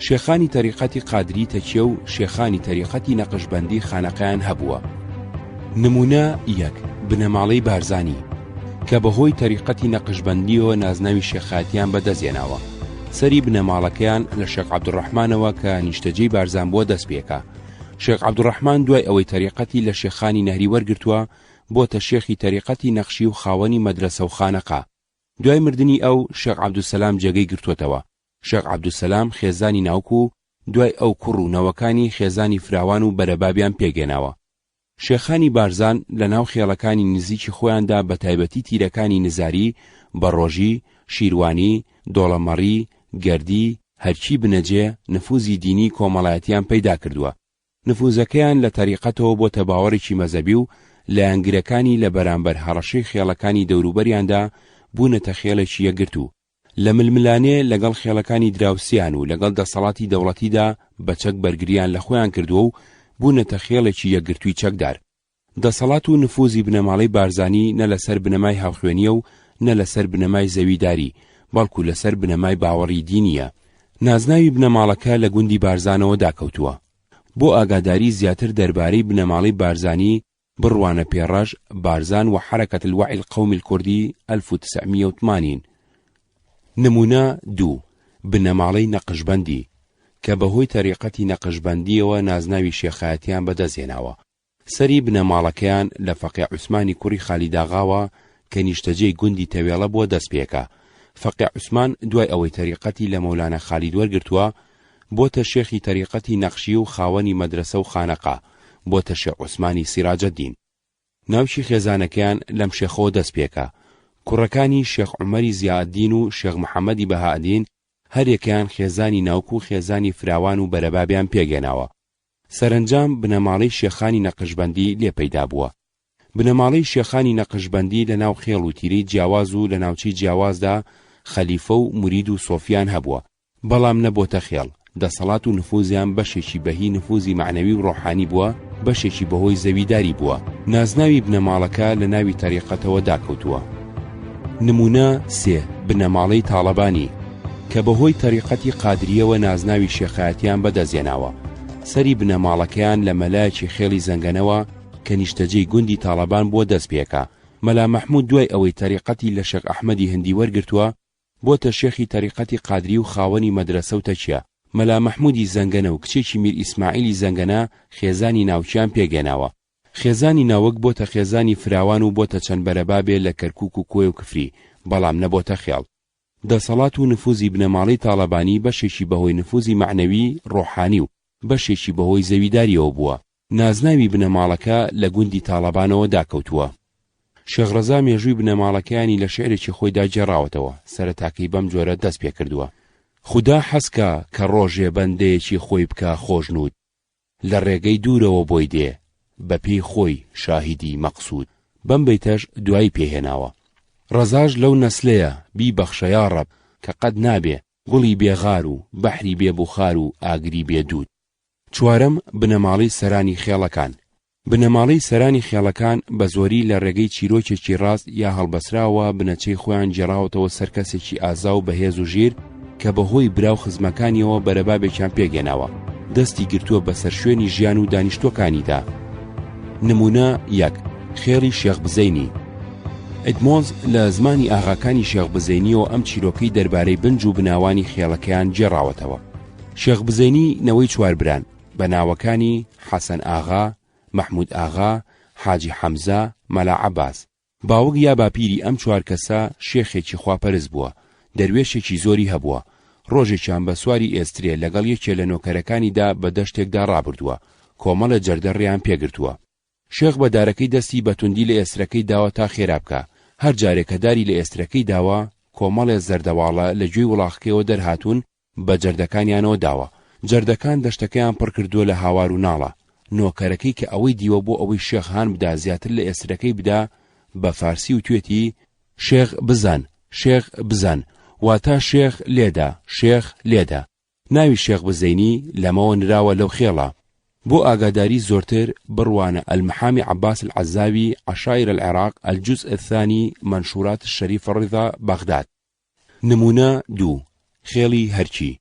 شێخانی تەریقەتی قادری تەکیە و شێخانی تەریقەتی نەقشبەندی خانەقەیان هەبووە. نمونە 1 بنەماڵەی بارزانی کە بەهۆی تەریقەتی نەقشبەندیەوە نازناوی شێخاتیان بەدەستێناوە. سەری بنەماڵەکەیان لە شێخ عەبدوڕەحمانەوە کە نیشتەجێی بارزان بۆ دەست پێکا. شێخ عەبدوڕەحمان دوای ئەوەی تەریقەتی لە شێخانی نەهری وەرگرتووە بۆتە شێخی تەریقەتی نەخشی و خاوەنی مەدرسە و خانەقا. دوای مردنی ئەو شێخ عەبدوسەلام جێگەی گرتووەتەوە. شێخ عەبدوسەلام خێزانی ناوک و دوای ئەو کوڕ و نەوەکانی خێزانی فراوان و بەرەبابیان پێگێناوە. شێخانی بارزان لە ناو خێڵەکانی نزیکی خۆیاندا بە تایبەتی تیرەکانی نزاری، بەڕۆژی، شیروانی، دۆڵەمەڕی، گەردی، هەرچی بنەجێ نفوزی دینی کۆمەڵایەتیان پەیدا کردووە. نفوزەکەیان لە تەریقەتەوە بۆتە باوەڕێکی مەزەبی و لایەنگرەکانی لە بەرامبەر هەڕەشەی خێڵەکانی دەوروبەریاندا بوونەتە خێڵێکی یەکگرت و لە ململانێ لەگەڵ خێڵەکانی دراوسیان و لەگەڵ دەسەڵاتی دەوڵەتیدا بەچەک بەرگریان لە خۆیان کردووە و بوونەتە خێڵێکی یەکگرتووی چەکدار. دەسەڵات و نفوزی بنەماڵەی بارزانی نە لەسەر بنەمای هاوخوێنیە و نە لەسەر بنەمای زەویداری، بەڵکو لەسەر بنەمای باوەڕی دینیە. نازناوی بنەماڵەکە لە گوندی بارزانەوە داکەوتووە. بۆ ئاگاداری زیاتر دەربارەی بنەماڵی بارزانی بڕوانە پێڕەش بارزان و حرەکەت الوعی القومی الکوردی 1980. نمونە 2 بنەماڵەی نەقشبەندی کە بەهۆی تەریقەتی نەقشبەندیەوە نازناوی شێخایەتیان بەدەستهێناوە. سەری بنەماڵەکەیان لە فەقێ عوسمانی کوڕی خالیداغاوە کە نیشتەجێی گوندی تەوێڵە بۆ دەست پێکا. فەقێ عوسمان دوای ئەوەی تەریقەتی لە مەولانە خالید وەرگرتووە بۆتە شێخی تەریقەتی نەقشی و خاوەنی مەدرسە و خانەقا، بۆتە شێخ عوسمانی سیراجەدین. ناوچی خێزانەکەیان لەم شێخەوە دەست پێکا. کوڕەکانی شێخ عومەری زیادین و شێخ محەممەدی بەهادین هەرێکیان خێزانی ناوک و خێزانی فراوان و بەرەبابیان پێگەناوە. سەرنجام بنەماڵەی شێخانی نەقشبەندی لێ پەیدا بووە. بنەماڵەی شێخانی نەقشبەندی لە ناو خێڵ و تیرەی جیاواز و لە ناوچەی جیاوازدا خەلیفە و مرید و سۆفیان هەبووە، بەڵام نەبۆتە خێڵ. دەسەڵات و نفوزیان بەشێکی بەهی نفوزی معنەوی و ڕۆحانی بووە، بەشێکی بەهۆی زەویداری بووە. نازناوی بنەماڵەکە لە ناوی تەریقەتەوە داکەوتووە. نمونە 3 بنەماڵەی تاڵەبانی کە بەهۆی تەریقەتی قادریەوە نازناوی شێخایەتیان بەدەستهێناوە. سەری بنەماڵەکەیان لە مەلایەکی خێڵی زەنگەنەوە کە نیشتەجێی گوندی تاڵەبان بۆ دەست پێکا. مەلا مەحموود دوای ئەوەی تەریقەتی لە شێخ ئەحمەدی هەندی وەرگرتووە بۆتە شێخی تەریقەتی قادری و خاوەنی مەدرسە و تەکیە. مەلا مەحموودی زەنگەنە و کچێکی میر ئیسماعیلی زەنگەنە خێزانی ناوچیان پێگەناوە. خێزانی ناوک بۆتە خێزانی فراوان و بۆتە چەند بەرەبابێ لە کەرکووک و کۆی و کفری، بەڵام نەبۆتە خێڵ. دەسەڵات و نفوزی بنەماڵەی تاڵەبانی بەشێکی بەهۆی نفوزی معنەوی ڕۆحانی و بەشێکی بەهۆی زەویداریەوە بووە. نازناوی بنەماڵەکە لە گوندی تاڵەبانەوە داکەوتووە. شێخ ڕەزا مێژووی بنەماڵەکەیانی لە شێعرێکی خۆیدا جێڕاوەتەوە، سەرەتاکەی بەم جۆرە دەست پێ کردووە. خدا حەسکە کە ڕۆژێ بەندەیەکی خۆی بکە خۆشنود، لە ڕێگەی دوورەوە بۆی دێ بە پێی خۆی شاهیدی مەقسوود. بەم بەیتەش دوایی پێهێناوە. ڕەزاش لەو نەسلەیە بیبەخشە یا ڕەب کە قەت نابێ گوڵی بێغار و بەحری بێبوخار و ئاگری بێدود. چوارەم بنەماڵی سەرانی خێڵەکان. بنەماڵی سەرانی خێڵەکان بە زۆری لە ڕێگەی چیرۆکێکی ڕاست یا هەڵبەسراوە بنەچەی خۆیان جێڕاوەتەوە سەر کەسێکی ئازا و بەهێز و ژیر کە بەهۆی براو خزمەکانیەوە بەرەبابێکیان پێگەناوە دەستی گرتووە بەسەر شوێنی ژیان و دانیشتۆکانیدا. نمونە یەک، خێڵی شێخ بزەینی. ئەدمۆنز لە زمانی ئاغاکانی شێخ بزەینیەوە ئەم چیرۆکەی دەربارەی بنج و بناوانی خێڵەکەیان جێڕاوەتەوە. شێخ بزەینی نەوەی چوار بران بە ناوەکانی حەسەن ئاغا، مەحموود ئاغا، حاجی حەمزە، مەلا عەباس. باوک یا باپیری ئەم چوار کەسە شێخێکی خواپەرست بووە، دەروێشێکی زۆری هەبووە. ڕۆژێکیان بە سواری ئێسترێ لەگەڵ یەکێ لە نۆکەرەکانیدا بە دەشتێکدا ڕابردووە، کۆمەڵە جەردەڕیان پێگرتووە. شێخ بە دارەکەی دەستی بە توندی لە ئێسترەکەی داوە تا خێرا بکە. هەر جارێک کە داری لە ئێسترەکەی داوە، کۆمەڵێ زەردەواڵە لە گوێی وڵاغەکەیەوە دەرهاتوون بە جەردەکانیانەوە داوە. جەردەکان دەشتەکەیان پڕ کردووە لە هاوار و ناڵە. نۆکەرەکەی کە ئەوەی دیوە بۆ ئەوەی شێخ هان بدا زیاتر لە ئێسترەکەی بدا، بە فارسی و توێتی شێخ بزان، شێخ بزان، واتە شێخ لێدا، شێخ لێدا. ناوی شێخ بزەینی لەمەوە نراوە لەو خێڵە. بۆ ئاگاداری زۆرتر بڕوانە المحامی عباس العزاوی عشائر العراق الجزء الثاني منشورات الشريف الرضا بغداد. نمونە دوو، خێڵی هەرچی.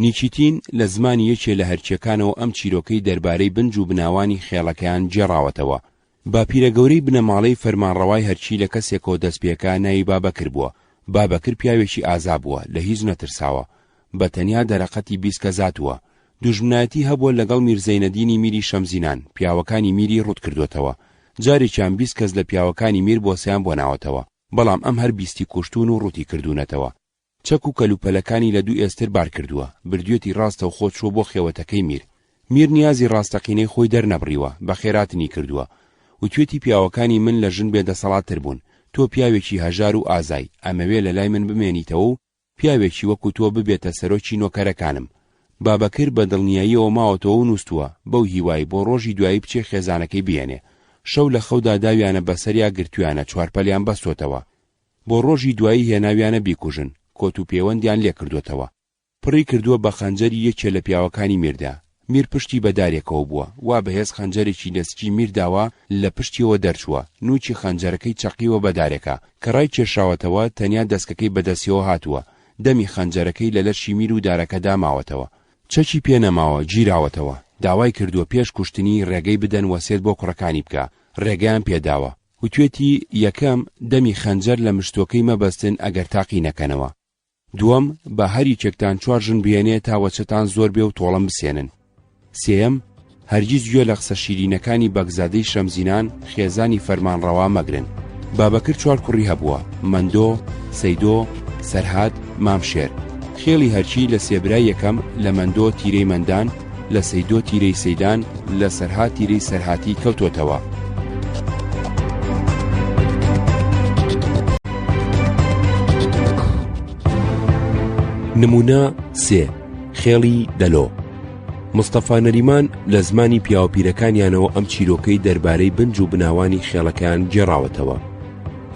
نیچیتین لە زمانی یەکێ لە هەرچیەکانەوە ئەم چیرۆکەی دەربارەی بنج و بناوانی خێڵەکەیان جێڕاوەتەوە. باپیرە گەورەی بنەماڵەی فەرمانڕەوای هەرچی لە کەسێکەوە دەستپێکا ناوی بابەکر بووە. بابەکر پیاوێکی ئازا بووە، لە هیچ نەترساوە، بە تەنیا دەرەقەتی 20 کە زاتووە. دوژمنایەتی هەبووە لەگەڵ میرزەینەدینی میری شەمزینان، پیاوەکانی میری ڕوت کردوێتەوە. جارێکیان 20 کەس لە پیاوەکانی میر بۆسەیان بۆ ناوەتەوە، بەڵام ئەم هەر 20 کوشتون و ڕوتی کردوونەتەوە. چەک و کەلوپەلەکانی لە دوو ئێستر بار کردووە، بردوێتی ڕاستە و خۆت شۆ بۆ خێوەتەکەی میر. میر نیازی ڕاستەقینەی خۆی دەرنەبڕیوە، بە خێراتنی کردووە و توێتی پیاوەکانی من لە ژن بێدەسەڵاتتر بوون. تۆ پیاوێکی هەژار و ئازای، ئەمەوێ لە لای من بمێنیتەوە و پیاوێکی وەکو تۆ ببێتە سەرۆکی نۆکەرەکانم. بابەکر بە دڵنیاییەوە ماوەتەوە و نووسووە بەو هیوای بۆ ڕۆژی دوایی بچێ خێزانەکەی بێنێ. شەو لە خەودا داویانە بەسەریا گرتویانە، چوارپەلیان بەستۆتەوە. بۆ ڕۆژی دوایی هێناویانە بیکوژن، کۆت و پەیوەندیان لێ کردوێتەوە. پڕی کردووە بە خەنجەری یەکێ لە پیاوەکانی میردا. میر پشتی بە دارێکەوە بووە، وا بەهێز خەنجەرێکی لەسکی میرداوە لە پشتیەوە دەرچووە. نوچی خەنجەرەکەی چەقیوە بە دارێکە کە ڕای کێشاوەتەوە، تەنیا دەستکەکەی بەدەستیەوە هاتووە. دەمی خەنجەرەکەی لە لەشی میر و دارەکەدا ماوەتەوە. چەکی پێنەماوە، گیراوەتەوە. داوای کردووە پێش کوشتنی ڕێگەی بدەن وەسێت بۆ کوڕەکانی بکە. ڕێگەیان پێداوە. وتوێتی یەکەم دەمی خەنجەر لە مشتۆکەی مەبەستن ئەگەر تاقی نەکەنەوە. دووەم بە هەری چێکتان 4 ژن بێنێ تا وەچەتان زۆر بێ و تۆڵم بسێنن. سێم هەرگیز گوێ لە قسە شیرینەکانی بەگزادەی شەمزینان خێزانی فەرمانڕەوا مەگرن. بابەکر 4 کوڕی هەبووە: مەندۆ، سەیدۆ، سەرهاد، مامشێر. خێڵی هەرچی لە سێبرای یەکەم لە مەندۆ تیرەی مەندان، لە سەیدۆ تیرەی سەیدان، لە سەرهاد تیرەی سەرهاتی کەوتۆتەوە. نمونە سێ، خێڵی دەلۆ. مستەفا نەریمان لە زمانی پیاوەپیرەکانیانەوە ئەم چیرۆکەی دەربارەی بنج و بناوانی خێڵەکان جێڕاوەتەوە.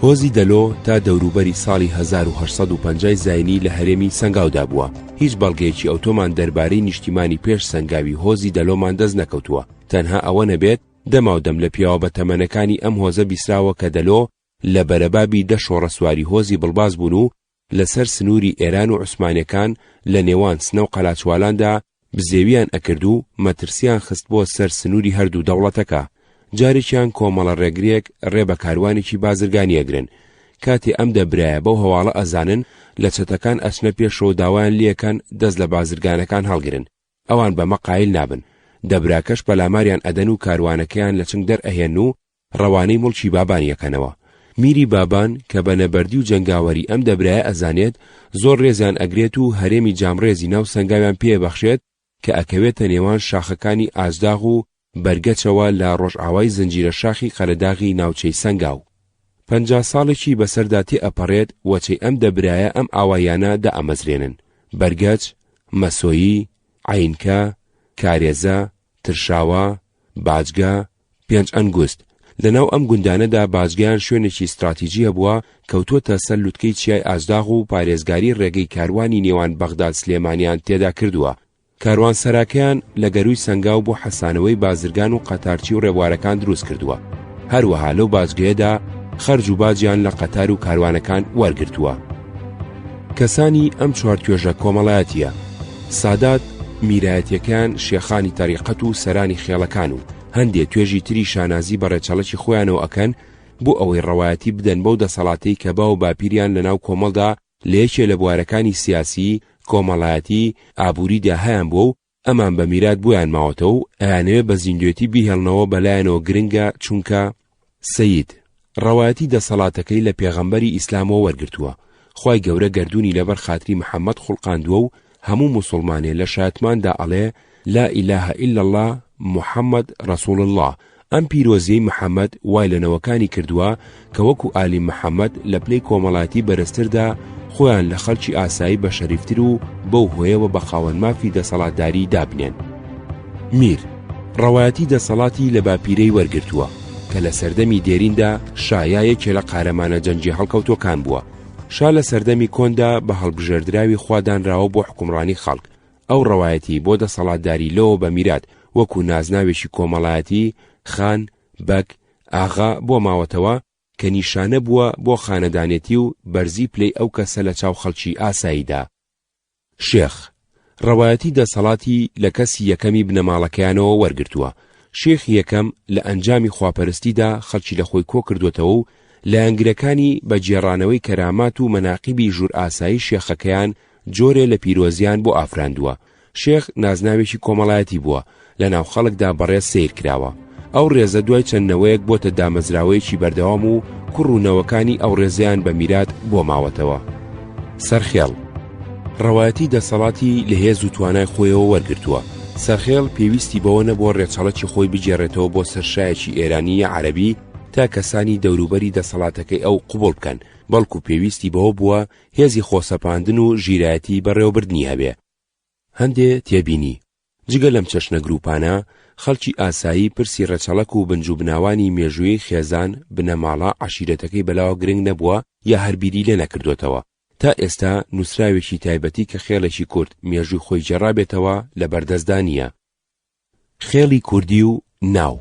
هۆزی دەلۆ تا دەوروبەری ساڵی 1850 زاینی لە هەرێمی سەنگاودا بووە. هیچ بەڵگەیەکی ئەوتۆمان دەربارەی نیشتیمانی پێش سەنگاوی هۆزی دەلۆمان دەست نەکەوتووە. تەنها ئەوە نەبێت دەماودەم لە پیاوە بە تەمەنەکانی ئەم هۆزە بیسراوە کە دەلۆ لە بەرەبابی 10 شۆڕەسواری هۆزی بڵباز بوون و لەسەر سنووری ئێران و عوسمانیەکان لە نێوان سنە و قەلاچوالاندا بزێویان ئەکرد و مەترسیان خست بۆ سەر سنووری هەردوو دەوڵەتەکە. جارێکیان کۆمەڵە ڕێگرێک ڕێ بە کاروانێکی بازرگانی ئەگرن. کاتێ ئەم دەبرایە بەو هەواڵە ئەزانن لە چەتەکان ئەچنە پێشەوە داوایان لێکەن دەست لە بازرگانەکان هەڵگرن. ئەوان بەمە قایل نابن. دەبراکەش پەلاماریان ئەدەن و کاروانەکەیان لە چنگ دەرئەهێن و ڕەوانەی مڵکی بابان یەکەنەوە. میری بابان کە بە نەبەردی و جەنگاوەری ئەم دەبرایە ئەزانێت زۆر ڕێزیان ئەگرێت و هەرێمی جامڕێزی ناو سەنگاویان پێبەخشێت کە ئەکەوێتە نێوان شاخەکانی ئاژداغ و بەرگەچەوە لە ڕۆژئاوای زنجیرە شاخی قەرەداغی ناوچەی سەنگاو. 50 ساڵێکی بەسەرداتی ئەپەڕێت وەچەی ئەم دەبرایە ئەم ئاوایانە دەئەمەزرێنن: بەرگەچ، مەسۆیی، عینکە، کارێزە، ترشاوە، باجگە، 5 ئەنگوست. لەناو ئەم گوندانەدا باجگیان شوێنێکی استراتیجی هەبووە کەوتووەتە سەر لوتکەی چیای ئاژداغ و پارێزگاری ڕێگەی کاروانی نێوان بەغداد سلێمانیان تێدا کردووە. کاروان سەراکەیان لە گەروی سەنگاو بۆ حەسانەوەی بازرگان و قەتارچی و ڕێبوارەکان دروست کردووە. هەروەها لەو باجگەیەدا خەرج و باجیان لە قەتار و کاروانەکان وەرگرتووە. کەسانی ئەم چوارتوێژە کۆمەڵایەتیە: سادات میرایەتیەکان، شێخانی تەریقەت و سەرانی خێڵەکان و هەندێک توێژی تری شانازی بە ڕێچەڵەکی خۆیانەوە ئەکەن بۆ ئەوەی ڕەوایەتی بدەن بەو دەسەڵاتەی کە باو باپیریان لەناو کۆمەڵدا لە یەکێ لە بوارەکانی سیاسی، کۆمەڵایەتی، ئابووریدا هەیان بووە و ئەمان بە میرات بۆیان ماوەتەوە و ئەیانەوێ بە زیندوێتی بیهێڵنەوە بەلایەنەوە گرنگە چونکە سەید ڕەوایەتی دەسەڵاتەکەی لە پێغەمبەری ئیسلامەوە وەرگرتووە. خوای گەورە گەردوونی لەبەر خاتری محەممەد خوڵقاندووە و هەموو موسڵمانێ لە شایەتماندا ئەڵێ لا ئیلاهە ئیلا الله محەممەد ڕەسوڵ الله. ئەم پیرۆزیەی محەممەد وای لەنەوەکانی کردووە کە وەکو ئالی محەممەد لە پلەی کۆمەڵاتی بەرزتردا خۆیان لە خەڵکی ئاسایی بە شەریفتر و بەو هۆیەوە بە خاوەن مافی دەسەڵاتداری دابنێن. میر ڕەوایەتی دەسەڵاتی لە باپیرەی وەرگرتووە کە لە سەردەمی دێریندا شایەیەکێ لە قارەمانە جەنجی هەڵکەوتوەکان بووە. شا لە سەردەمی کۆندا بە هەڵبژێردراوی خوادانراوە بۆ حکومڕانی خەڵک. ئەو ڕەوایەتی بۆ دەسەڵاتداری لەوە بە میرات وەکو نازناوێکی کۆمەڵایەتی، خان، بەک، ئاغا بۆ ماوەتەوە کە نیشانە بووە بۆ خانەدانێتی و بەرزی پلەی ئەو کەسە لە چاو خەڵکی ئاساییدا. شێخ ڕەوایەتی دەسەڵاتی لە کەسی یەکەمی بنەماڵەکەیانەوە وەرگرتووە. شێخی یەکەم لە ئەنجامی خواپەرستیدا خەڵکی لە خۆی کۆ کردوێتەوە و لە ئەنگرەکانی بە جێڕانەوەی کەرامات و مەناقیبی ژوور ئاسایی شێخەکەیان جۆرێ لە پیرۆزیان بۆ ئافراندووە. شێخ نازناوێکی کۆمەڵایەتی بووە، لە ناو خەڵکدا بەڕێز سیر کراوە. ئەو ڕێزە دوای چەندنەوەیەک بۆتە دامەزراوەیەکی بەردەوام و کوڕوونەوەکانی ئەو ڕێزیان بە میرات بۆ ماوەتەوە. سەرخێڵ ڕەوایەتی دەسەڵاتی لە هێز و توانای خۆیەوە وەرگرتووە. سەرخێڵ پێویستی بەوە نەبووە ڕێچەڵەکی خۆی بجێڕێتەوە بۆ سەرشایەکی ئێرانی یا عەرەبی تا کەسانی دەوروبەری دەسەڵاتەکەی ئەو قوبوڵ بکەن، بەڵکو پێویستی بەوە بووە هێزی خۆسەپاندن و ژیرایەتی بەڕێوەبردنی هەبێ. هەندێ تێبینی جگە لەم چەشنە گروپانە خەڵکی ئاسایی پرسی ڕەچەڵەک و بنجوبناوانی مێژووی خێزان بنەماڵە عەشیرەتەکەی بەلاوە گرنگ نەبووە یا هەربیری لێ نەکردوێتەوە. تا ئێستا نووسراوێکی تایبەتی کە خێڵێکی کورد مێژووی خۆی جێڕابێتەوە لە بەردەستدانیە. خێڵی کوردی و ناو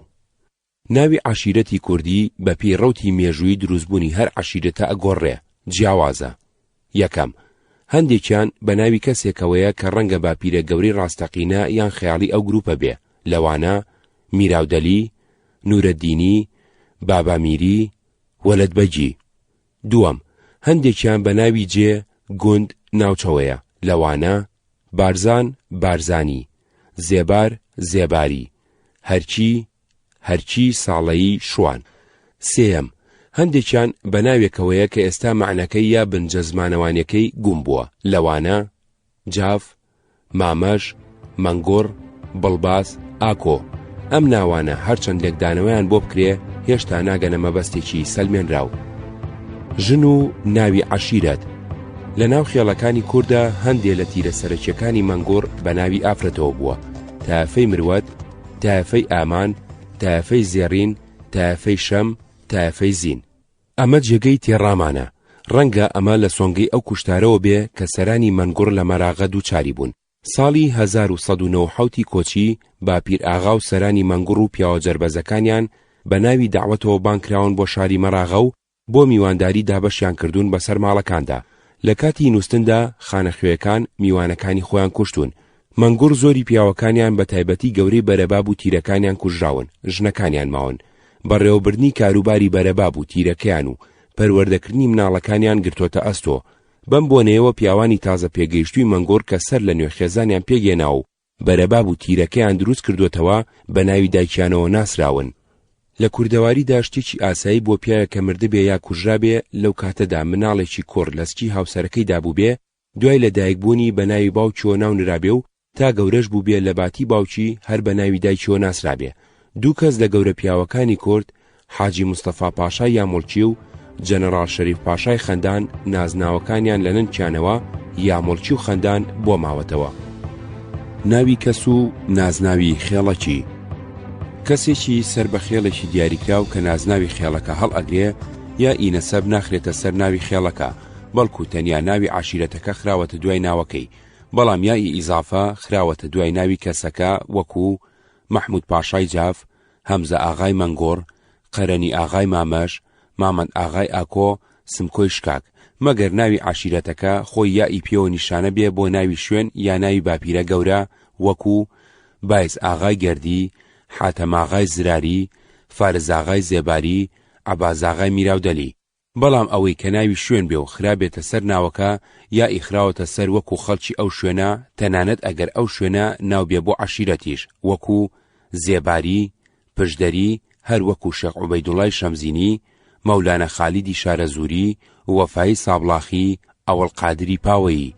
ناوی عەشیرەتی کوردی بە پێی ڕەوتی مێژووی دروستبوونی هەر عەشیرەتە ئەگۆڕێ، جیاوازە. یەکەم هەندێکیان بە ناوی کەسێکەوەیە کە ڕەنگە باپیرە گەورەی ڕاستەقینە یان خەیاڵی ئەو گروپە بێ، لەوانە میراودەلی، نورەدینی، بابامیری، وەلەدبەجی. دووەم هەندێکیان بە ناوی جێ، گوند، ناوچەوەیە، لەوانە بارزان، بارزانی، زێبار، زێباری، هەرچی، ساڵەیی، شوان. سێەم هەندێکیان بە ناوێکەوەیە کە ئێستا معنەکەی یا بنجە زمانەوانیەکەی گوم بووە، لەوانە جاف، مامەژ، مەنگۆڕ، بڵباس، ئاکۆ. ئەم ناوانە هەرچەند لێکدانەوەیان بۆ بکرێ هێشتا ناگەنە مەبەستێکی سەلمێنراو. ژن و ناوی عەشیرەت لە ناو خێڵەکانی کووردا هەندێ لە تیرە سەرەکیەکانی مەنگۆڕ بە ناوی ئافرەتەوە بووە: تایەفەی مروەت، تایەفەی ئامان، تایەفەی زێڕین، تایەفەی شەم، تایەفەی زین. ئەمە جێگەی تێڕامانە. ڕەنگە ئەمە لە سۆنگەی ئەو کوشتارەوە بێ کە سەرانی مەنگوڕ لە مەراغە دووچاری بوون. ساڵی 1197 کۆچی باپیر ئاغا و سەرانی مەنگوڕ و پیاوە جەربەزەکانیان بە ناوی داوەتەوە بانکراون بۆ شاری مەراغە و بۆ میوانداری دابەشیان کردوون بەسەر ماڵەکاندا. لە کاتی نووستندا خانەخوێەکان میوانەکانی خۆیان کوشتون. مەنگوڕ زۆری پیاوەکانیان بە تایبەتی گەورەی بەرەباب و تیرەکانیان کوژراون، ژنەکانیان ماون. بەڕێوەبردنی کاروباری بەرەباب و تیرەکەیان و پەروەردەکردنی مناڵەکانیان گرتوۆتە ئەستۆ. بەم بۆنەیەوە پیاوانی تازە پێگەیشتووی مەنگۆڕ کە سەر لە نوێخێزانیان پێگێنا و بەرەباب و تیرەکەیان دروست کردوێتەوە بە ناوی دایکیانەوە ناسراون. لە کوردەواریدا شتێکی ئاسایی بۆ پیاوە کە مردبێ یا کوژرابێ لەو کاتەدا مناڵێکی کوڕ لەسکی هاوسەرەکەی دابووبێ، دوای لە دایکبوونی بە ناوی باوکیەوە ناو نرابێ و تا گەورەش بوو بێ لە باتی باوکی هەر بە ناوی دایکیەوە ناسرابێ. دوو کەس لە گەورە پیاوەکانی کورد، حاجی مستەفا پاشای یامۆڵچی و جەنەڕاڵ شەریف پاشای خەندان، نازناوەکانیان لە ننچیانەوە یامۆڵچی و خەندان بۆ ماوەتەوە. ناوی کەس و نازناوی خێڵەکی کەسێکی سەر بە خێڵێکی دیاریکراو کە نازناوی خێڵەکە هەڵ ئەگرێ یا ئینەسەب ناخرێتە سەر ناوی خێڵەکە، بەڵکو تەنیا ناوی عاشیرەتەکە خراوەتە دوای ناوەکەی، بەڵام یای ئیزافە خراوەتە دوای ناوی کەسەکە، وەکو محمود پاشای جاف، هەمزە ئاغای مەنگۆڕ، قەرەنی ئاغای مامەش، مامەند ئاغای ئاکۆ، سمکۆی شکاک، مەگەر ناوی عاشیرەتەکە خۆی یای پێوە نیشانە بێ بۆ ناوی شوێن یا ناوی باپیرە گەورە، وەکو باعز ئاغای گەردی، حاتەم ئاغای زراری، فارز ئاغای زێباری، عەباس ئاغای میراودەلی. بەڵام ئەوەی کە ناوی شوێن بێ و خرابێتە سەر ناوەکە یا ئیخراوەتە سەر وەکو خەڵکی ئەو شوێنە، تەنانەت ئەگەر ئەو شوێنە ناو بێ بۆ عەشیرەتیش، وەکو زێباری، پشدەری، هەر وەکو شێخ عوبەیدوڵای شەمزینی، مەولانە خالیدی شارەزووری، وەفایی سابڵاخی، ئەوەڵقادری پاوەیی.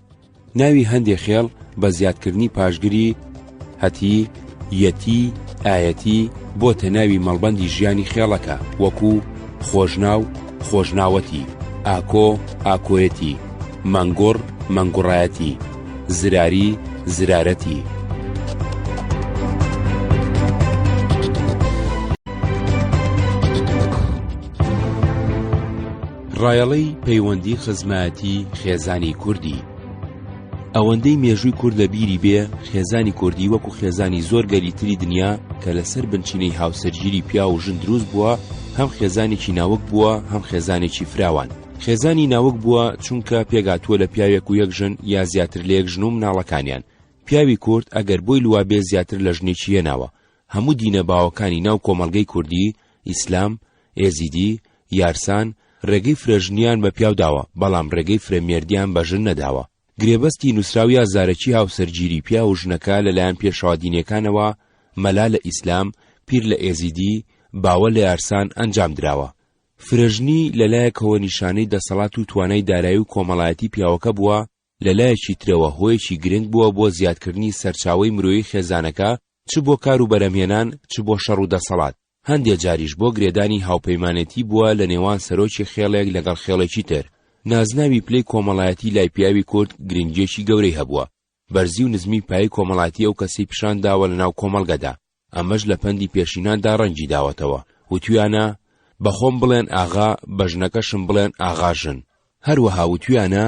ناوی هەندێک خێڵ بە زیادکردنی پاشگری هەتی، یەتی، ئایەتی بۆتە ناوی مەڵبەندی ژیانی خێڵەکە، وەکو خۆشناو، خۆشناوەتی، ئاکۆ، ئاکۆیەتی، مەنگۆڕ، مەنگوڕایەتی، زراری، زرارەتی. ڕایەڵەی پەیوەندی خزمەتی خێزانی کوردی. ئەوەندەی مێژووی کورد لە بیری بێ، خێزانی کوردی وەکو خێزانی زۆر گەلیتری دنیا کە لەسەر بنچینەی هاوسەرگیری پیا و ژن دروست بووە، هەم خێزانێکی ناوەک بووە، هەم خێزانێکی فراوان. خێزانی ناوەک بووە چونکە پێگاتووە لە پیاوێک و یەک ژن یا زیاتر لە یەک ژن و مناڵەکانیان. پیاوی کورد ئەگەر بۆی لوا بێ زیاتر لە ژنێکی هێناوە. هەموو دینە باوەکانی ناو کۆمەڵگەی کوردی، ئیسلام، ئێزیدی، یارسان ڕێگەی فرەژنیان بە پیاو داوە، بەڵام ڕێگەی فرەمێردیان بە ژن نەداوە. گرێبەستی نووسراوی ئازارەکی هاوسەرگیری پیا و ژنەکە لەلایەن پێشەوا دینیەکانەوە، مەلا لە ئیسلام، پیر لە ئێزیدی، باوە لە یارسان ئەنجام دراوە. فرەژنی لەلایەکەوە نیشانەی دەسەڵات و توانای دارایی و کۆمەڵایەتی پیاوەکە بووە، لەلایەکی ترەوە هۆیەکی گرنگ بووە بۆ زیادکردنی سەرچاوەی مرۆیی خێزانەکە، چ بۆ کار و بەرەمهێنان، چ بۆ شەڕ و دەسەڵات. هەندێک جاریش بۆ گرێدانی هاوپەیمانەتی بووە لە نێوان سەرۆکی خێڵێک لەگەڵ خێڵێکی تر. نازناوی پلەی کۆمەڵایەتی لای پیاوی کورد گرنگیەکی گەورەی هەبووە. بەرزی و نزمی پایی کۆمەڵایەتی ئەو کەسی پیشان داوە لە ناو کۆمەڵگەدا. ئەمەش لە پەندی پێشیناندا ڕەنگی داوەتەوە. وتویانە بەخۆم بڵێن ئاغا، بە ژنەکەشم بڵێن ئاغاژن. هەروەها وتویانە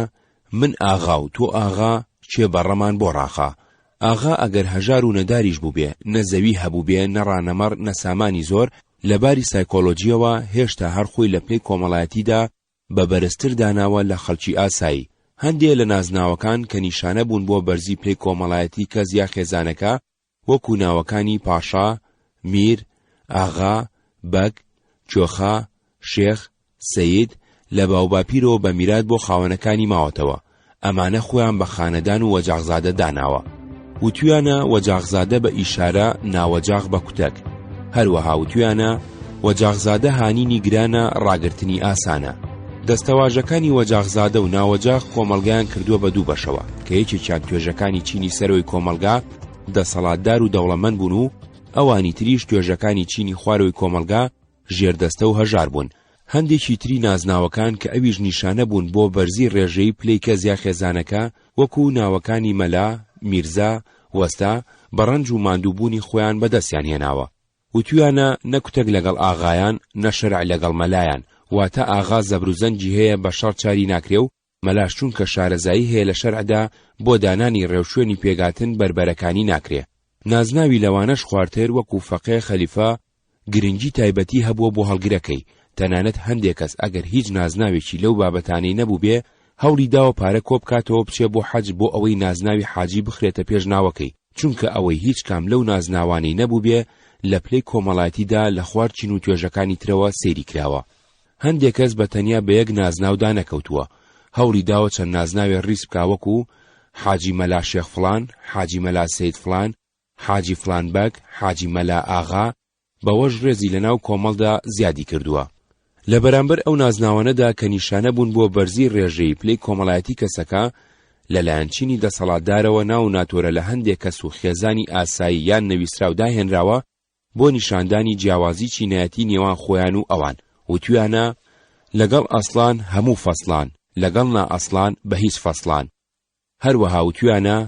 من ئاغا و تۆ ئاغا، چێ بەڕەمان بۆ ڕاخا. ئاغا ئەگەر هەژار و نەداریش بوو بێ، نەزەوی هەبوو بێ، نەڕانەمەڕ، نەسامانی زۆر، لەباری سایکۆلۆجیەوە هێشتا هەر خۆی لە پلەی کۆمەڵایەتیدا بە بەرزتر داناوە لە خەڵکی ئاسایی. هەندێک لە نازناوەکان کە نیشانە بوون بۆ بەرزی پلەی کۆمەڵایەتی کەس یا خێزانەکە، وەکو ناوەکانی پاشا، میر، ئاغا، بەگ، کۆخا، شێخ، سەید، لە باوباپیرەوە بە میرات بۆ خاوەنەکانی ماوەتەوە. ئەمانە خۆیان بە خانەدان و وەجاغزادە داناوە. وتویانە وەجاغزادە بە ئیشارە ناوەجاغ بە کوتەک. هەروەها وتویانە وەجاغزادە هانینی گرانە، ڕاگرتنی ئاسانە. دەستەواژەکانی وەجاغزادە و ناوەجاغ کۆمەڵگەیان کردووە بە دوو بەشەوە، کە یەکێکیان توێژەکانی چینی سەرۆی کۆمەڵگا دەسەڵاتدار و دەوڵەمەند بوون و ئەوانی تریش توێژەکانی چینی خوارەوەی کۆمەڵگا ژێردەستە و هەژار بوون. هەندێکی تری نازناوەکان کە ئەویش نیشانە بوون بۆ بەرزی ڕێژەی پلەی کەزیا خێزانەکە، وەکو ناوەکانی مەلا، میرزا، وەستا، بەڕەنج و ماندووبوونی خۆیان بەدەستیان هێناوە. وتویانە نەکوتەک لەگەڵ ئاغایان، نەشەرع لەگەڵ مەلایان، واتە ئاغا زەبروزەنجی هەیە بە شەڕ چاری ناکرێ و مەلاش چونکە شارەزایی هەیە لە شەرعدا بۆ دانانی ڕێوشوێنی پێگاتن بربەرەکانی ناکرێ. نازناوی لەوانەش خواردتر وەکو فەقێ خەلیفە گرنگی تایبەتی هەبووە بۆ هەڵگرەکەی. تەنانەت هەندێک کەس ئەگەر هیچ نازناوێکی لەو بابەتانەی نەبوو بێ، هەوڵی داوە پارە کۆ بکاتەوە بچێ بۆ حەج بۆ ئەوەی نازناوی حاجی بخرێتە پێش ناوەکەی، چونکە ئەوەی هیچ کام لەو نازناوانەی نەبوو بێ لە پلەی کۆمەڵایەتیدا لە خواردچین و توێژەکانی ترەوە سەیری کراوە. هەندێک کەس بەتەنیا بە یەک نازناودا نەکەوتووە، هەوڵی داوە چەند نازناوێ ڕیز بکا وەکو حاجی مەلا شێخ فڵان، حاجی مەلا سەید فڵان، حاجی فڵان بەگ، حاجی مەلا ئاغا، بەوەش ڕێزی لەناو کۆمەڵدا زیادی کردووە. لە بەرامبەر ئەو نازناوانەدا کە نیشانە بوون بۆ بەرزی ڕێژەی پلەی کۆمەڵایەتی کەسەکە، لەلایەن چینی دەسەڵاتدارەوە ناو ناتۆرە لە هەندێک کەس و خێزانی ئاسایی یان نەویسراودا هێنراوە بۆ نیشاندانی جیاوازی چینایەتی نێوان خۆیان و ئەوان. وتویانە لەگەڵ ئەسڵان هەموو فەسڵان، لەگەڵ نائەسڵان بە هیچ فەسڵان. هەروەها وتویانە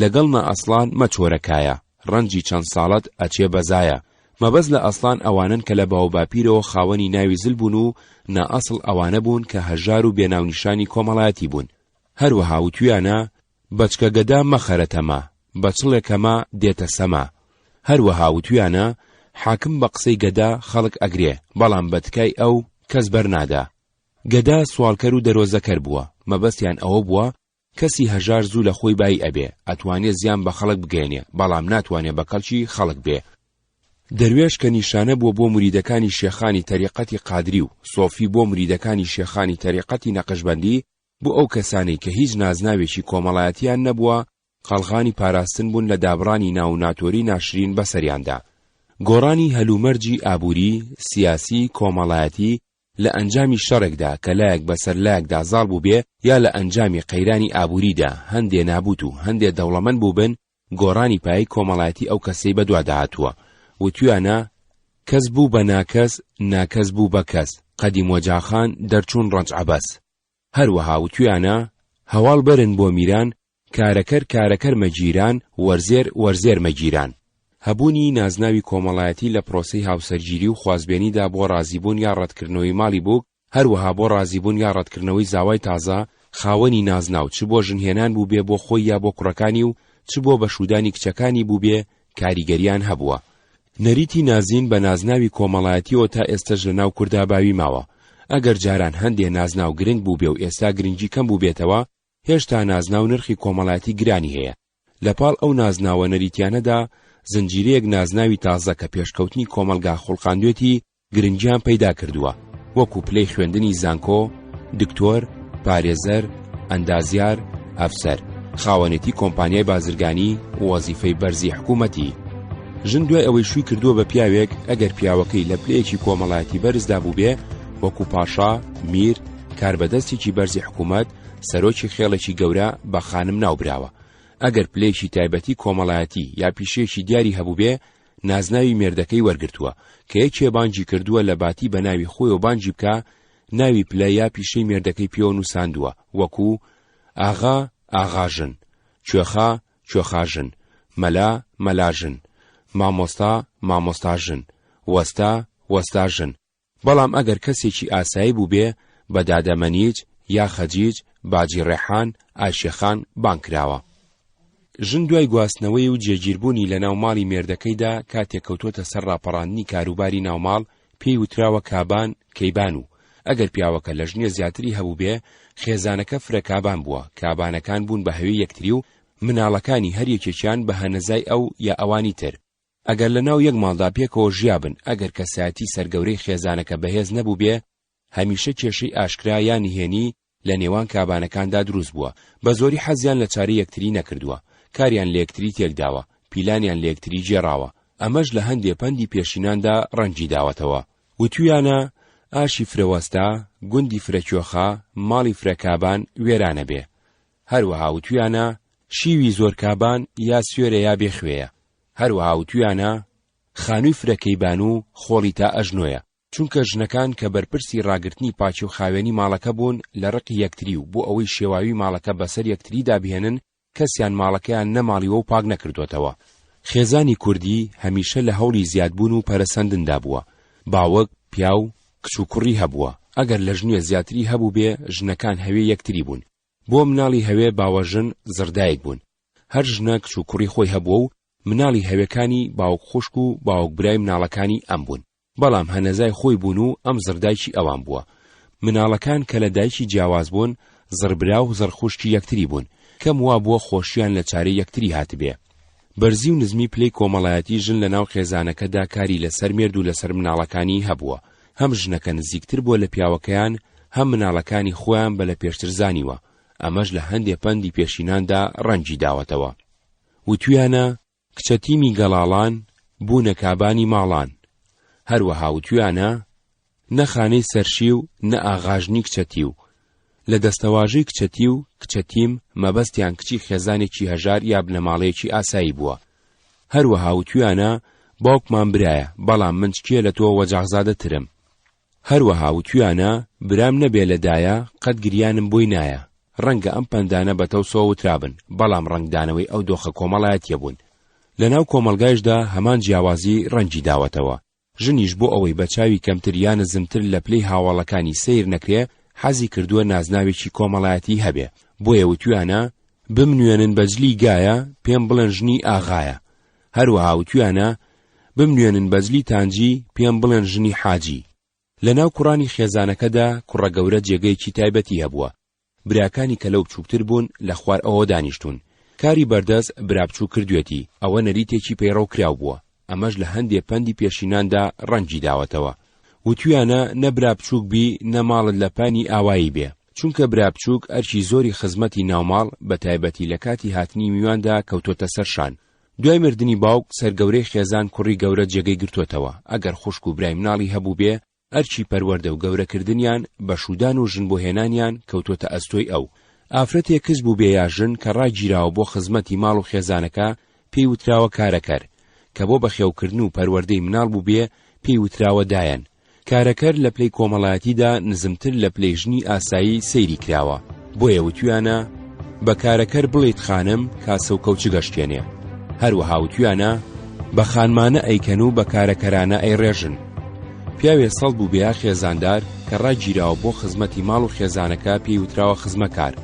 لەگەڵ نائەسڵان مەچۆرەکایە، ڕەنجی چەند ساڵت ئەچێ بەزایە، مەبەست لە ئەسڵان ئەوانن کە لە باوباپیرەوە خاوەنی ناوی زل بوون و نائەسڵ ئەوانە بوون کە هەژار و بێناونیشانی کۆمەڵایەتی بوون. هەروەها وتویانە بەچکە گەدا مەخەرەتەما، بەچڵێکەما دێتە سەما. هەروەها وتویانە حاکم بە قسەی گەدا خەڵک ئەگرێ، بەڵام بەتکای ئەو کەس بەرنادا. گەدا سوالکەر و دەرۆزەکەر بووە، مەبەستیان ئەوە بووە کەسی هەژار زوو لە خۆی بای ئەبێ، ئەتوانێت زیان بە خەڵک بگەێنێ، بەڵام ناتوانێت بە کەڵکی خەڵک بێ. دەروێش کە نیشانە بووە بۆ مریدەکانی شێخانی تەریقەتی قادری و سۆفی بۆ مریدەکانی شێخانی تەریقەتی نەقشبەندی، بۆ ئەو کەسانی کە هیچ نازناوێکی کۆمەڵایەتیان نەبووە، قەڵغانی پاراستن بوون لە دابڕانی ناوناتۆری ناشرین بەسەریاندا. گۆڕانی هەلومەرجی ئابووری، سیاسی، کۆمەڵایەتی لە ئەنجامی شەڕێکدا کە لایەک بەسەر لایەکدا زاڵ بوو بێ، یا لە ئەنجامی قەیرانی ئابووریدا هەندێ نابوت و هەندێ دەوڵەمەند بوو بن، گۆڕانی پایی کۆمەڵایەتی ئەو کەسەی بەدوادە هاتووە. وتویانە کەس بوو بە ناکەس، ناکەس بوو بە کەس، قەدیم وەجاخان دەرچوون ڕەنج عەبەس. هەروەها وتویانە هەواڵ بەرن بۆ میران، کارەکەر کارەکەر مەگیران، وەرزێر وەرزێر مەگیران. هەبوونی نازناوی کۆمەڵایەتی لە پرۆسەی هاوسەرگیری و خوازبێنیدا بۆ ڕازیبوون یا ڕەتکردنەوەی ماڵی بووک، هەروەها بۆ ڕازیبوون یا ڕەتکردنەوەی زاوای تازە، خاوەنی نازناو چ بۆ ژنهێنان بوو بێ بۆ خۆی یا بۆ کوڕەکانی و چ بۆ بەشودانی کچەکانی بوو بێ، کاریگەریان هەبووە. نەریتی نازین بە نازناوی کۆمەڵایەتیەوە تا ئێستەش لە ناو کووردا باوی ماوە. ئەگەر جاران هەندێ نازناو گرنگ بوو بێ و ئێستا گرنگی کەم بوو بێتەوە، هێشتا نازناو نرخی کۆمەڵایەتی گرانی هەیە. لەپاڵ ئەو نازناوە نەریتیانەدا زنجیرەیەک نازناوی تازە کە پێشکەوتنی کۆمەلگا خوڵقاندوێتی گرنگیان پەیدا کردووە، وەکو پلەی خوێندنی زانکۆ، دکتۆر، پارێزەر، ئەندازیار، ئەفسەر، خاوەنێتی کۆمپانیای بازرگانی و وەزیفەی بەرزی حکوومەتی. ژن دوای ئەوەی شووی کردووە بە پیاوێک، ئەگەر پیاوەکەی لە پلەیەکی کۆمەڵایەتی بەرزدا بوو بێ، وەکو پاشا، میر، کاربەدەستێکی بەرزی حکوومەت، سەرۆکی خێڵێکی گەورە بە خانم ناوبراوە. ئەگەر پلەیەکی تایبەتی کۆمەڵایەتی یا پیشەیەکی دیاری هەبوو بێ، نازناوی مێردەکەی وەرگرتووە کە یەکێ بانگی کردووە لە باتی بە ناوی خۆی و بانگی بکە، ناوی پلە یا پیشەی مێردەکەی پێوە نووساندووە، وەکو ئاغا ئاغاژن، کوێخا کوێخاژن، مەلا مەلاژن، مامۆستا مامۆستاژن، وەستا وەستاژن. بەڵام ئەگەر کەسێکی ئاسایی بوو بێ، بە دادەمەنیج یا خەجیج، باجی ڕێحان، ئاشێخان بانکراوە. ژن دوای گواستنەوەی و جێگیربوونی لە ناو ماڵی مێردەکەیدا کاتێک کەوتۆتە سەر ڕاپەڕاندنی کاروباری ناوماڵ، پێی وتراوە کابان کەیبان و ئەگەر پیاوەکە لە ژنێ زیاتری هەبوو بێ، خێزانەکە فرە کابان بووە. کابانەکان بوون بە هەوی یەکتری و مناڵەکانی هەر یەکێکیان بە هەنەزای ئەو یا ئەوانی تر. ئەگەر لە ناو یەک ماڵدا پێکەوە ژیابن، ئەگەر کەسایەتی سەرگەورەی خێزانەکە بەهێز نەبوو بێ، هەمیشە کێشەی ئاشکرا یا نهێنی لە نێوان کابانەکاندا دروست بووە. بە زۆری حەزیان لە چارە یەکتری نەکردووە، کاریان لە یەکتری تێکداوە، پیلانیان لە یەکتری جێڕاوە. ئەمەش لە هەندێ پەندی پێشیناندا ڕەنجی داوەتەوە. وتویانە ئاشی فرەوەستا، گوندی فرەکوێخا، ماڵی فرەکابان وێرانە بێ. هەروەها وتویانە شیوی زۆر کابان یا سوێرە یا بێخوێیە. هەروەها وتویانە خانووی فرەکەیبان و خۆڵی تا ئەژنۆیە، چونکە ژنەکان کە بەرپرسی ڕاگرتنی پاچی و خاوێنی ماڵەکە بوون لە ڕقی یەکتری و بۆ ئەوەی شێواوی ماڵەکە بەسەر یەکتری دابهێنن، کەسیان ماڵەکەیان نەماڵیوە و پاک نەکردوێتەوە. خێزانی کوردی هەمیشە لە هەوڵی زیادبوون و پەرەسەندندا بووە. باوەک، پیاو، کچ و کوڕی هەبووە. ئەگەر لە ژنوێ زیاتری هەبوو بێ، ژنەکان هەوێ یەکتری بوون. بۆ مناڵی هەوێ باوەژن زردایک بوون. هەر ژنە کچ و کوڕی خۆی هەبووە و مناڵی هەوێکانی باوک خوشک و باوک برای مناڵەکانی ئەم بوون. بەڵام هەنەزای خۆی بوون و ئەم زردایکی ئەوان بووە. مناڵەکان کە لە دایکی جیاواز بوون، زڕبرا و زڕخوشکی یەکتری بوون، کەم وا بووە خۆشیان لە چارەی یەکتری هاتبێ. بەرزی و نزمی پلەی کۆمەڵایەتی ژن لە ناو خێزانەکەدا کاری لەسەر مێرد و لەسەر مناڵەکانی هەبووە. هەم ژنەکە نزیکتر بووە لە پیاوەکەیان، هەم مناڵەکانی خۆیان بە لە پێشتر زانیوە. ئەمەش لە هەندێ پەندی پێشیناندا ڕەنجی داوەتەوە. وتویانە کچەتیمی گەڵاڵان بوونە کابانی ماڵان. هەروەها وتویانە نەخانەی سەرشی و نە ئاغاژنی کچەتی و لە دەستەواژەی کچەتی و کچەتیم مەبەستیان کچی خێزانێکی هەژار یا بنەماڵەیەکی ئاسایی بووە. هەروەها وتویانە باوکمان برایە، بەڵام من چکێ لە تۆ وەجاغزادەترم. هەروەها وتویانە برام نەبێ لەدایە قەت گریانم بۆی نایە. ڕەنگە ئەم پەندانە بەتەوسەوە وترابن، بەڵام ڕەنگدانەوەی ئەو دۆخە کۆمەڵایەتیە بوون. لەناو کۆمەڵگایشدا هەمان جیاوازی ڕەنگی داوەتەوە. ژنیش بۆ ئەوەی بە چاوی کەمتر یان نزمتر لە پلەی هاوڵەکانی سیر نەکرێ حەزی کردووە نازناوێکی کۆمەڵایەتی هەبێ، بۆیە وتویانە بمنوێنن بەجلی گایە پێم بڵێن ژنی ئاغایە، هەروەها وتویانە بمنوێنن بەجلی تانجی پێم بڵێن ژنی حاجی. لەناو کوڕانی خێزانەکەدا کوڕە گەورە جێگەیەکی تایبەتی هەبووە. براکانی کە لەو بچووکتر بوون لە خوار ئەوە دانیشتون. کاری بەردەست برابچوو کردوێتی، ئەوە نەریتێکی پەیڕەو کراو بووە. ئەمەش لە هەندێک پەندی پێشیناندا ڕەنگی داوەتەوە. وتویانە نە برابچووک بی نەماڵت لە پانی ئاوایی بێ، چونکە برابچووک ئەرکی زۆری خزمەتی ناوماڵ بە تایبەتی لە کاتی هاتنی میواندا کەوتۆتە سەرشان. دوای مردنی باوک سەرگەورەی خێزان کوڕی گەورە جێگەی گرتوتەوە. ئەگەر خوشک و برای مناڵی هەبوو بێ ئەرکی پەروەردە و گەورەکردنیان بە شودان و ژن بۆ هێنانیان کەوتۆتە ئەستۆی ئەو. ئافرەتێک کەس بوو بێ یا ژن کە ڕاگیراوە بۆ خزمەتی ماڵ و خێزانەکە پێی وتراوە کارەکەر، کە بۆ بەخێوکردن و پەروەردەی مناڵ بوو بێ پێی وتراوە دایەن. کارەکەر لە پلەی کۆمەڵایەتیدا نزمتر لە پلەی ژنی ئاسایی سەیری کراوە، بۆیە وتویانە بە کارەکەر بڵێیت خانم کاسە و کەوچ گەشتێنێ. هەروەها وتویانە بە خانمانە ئەیکەن و بە کارەکەرانە ئەیڕێژن. پیاوێ سەڵ بوو بێ خێزاندار کە ڕاگیراوە بۆ خزمەتی ماڵ و خێزانەکە پێی وتراوە خزمەکار،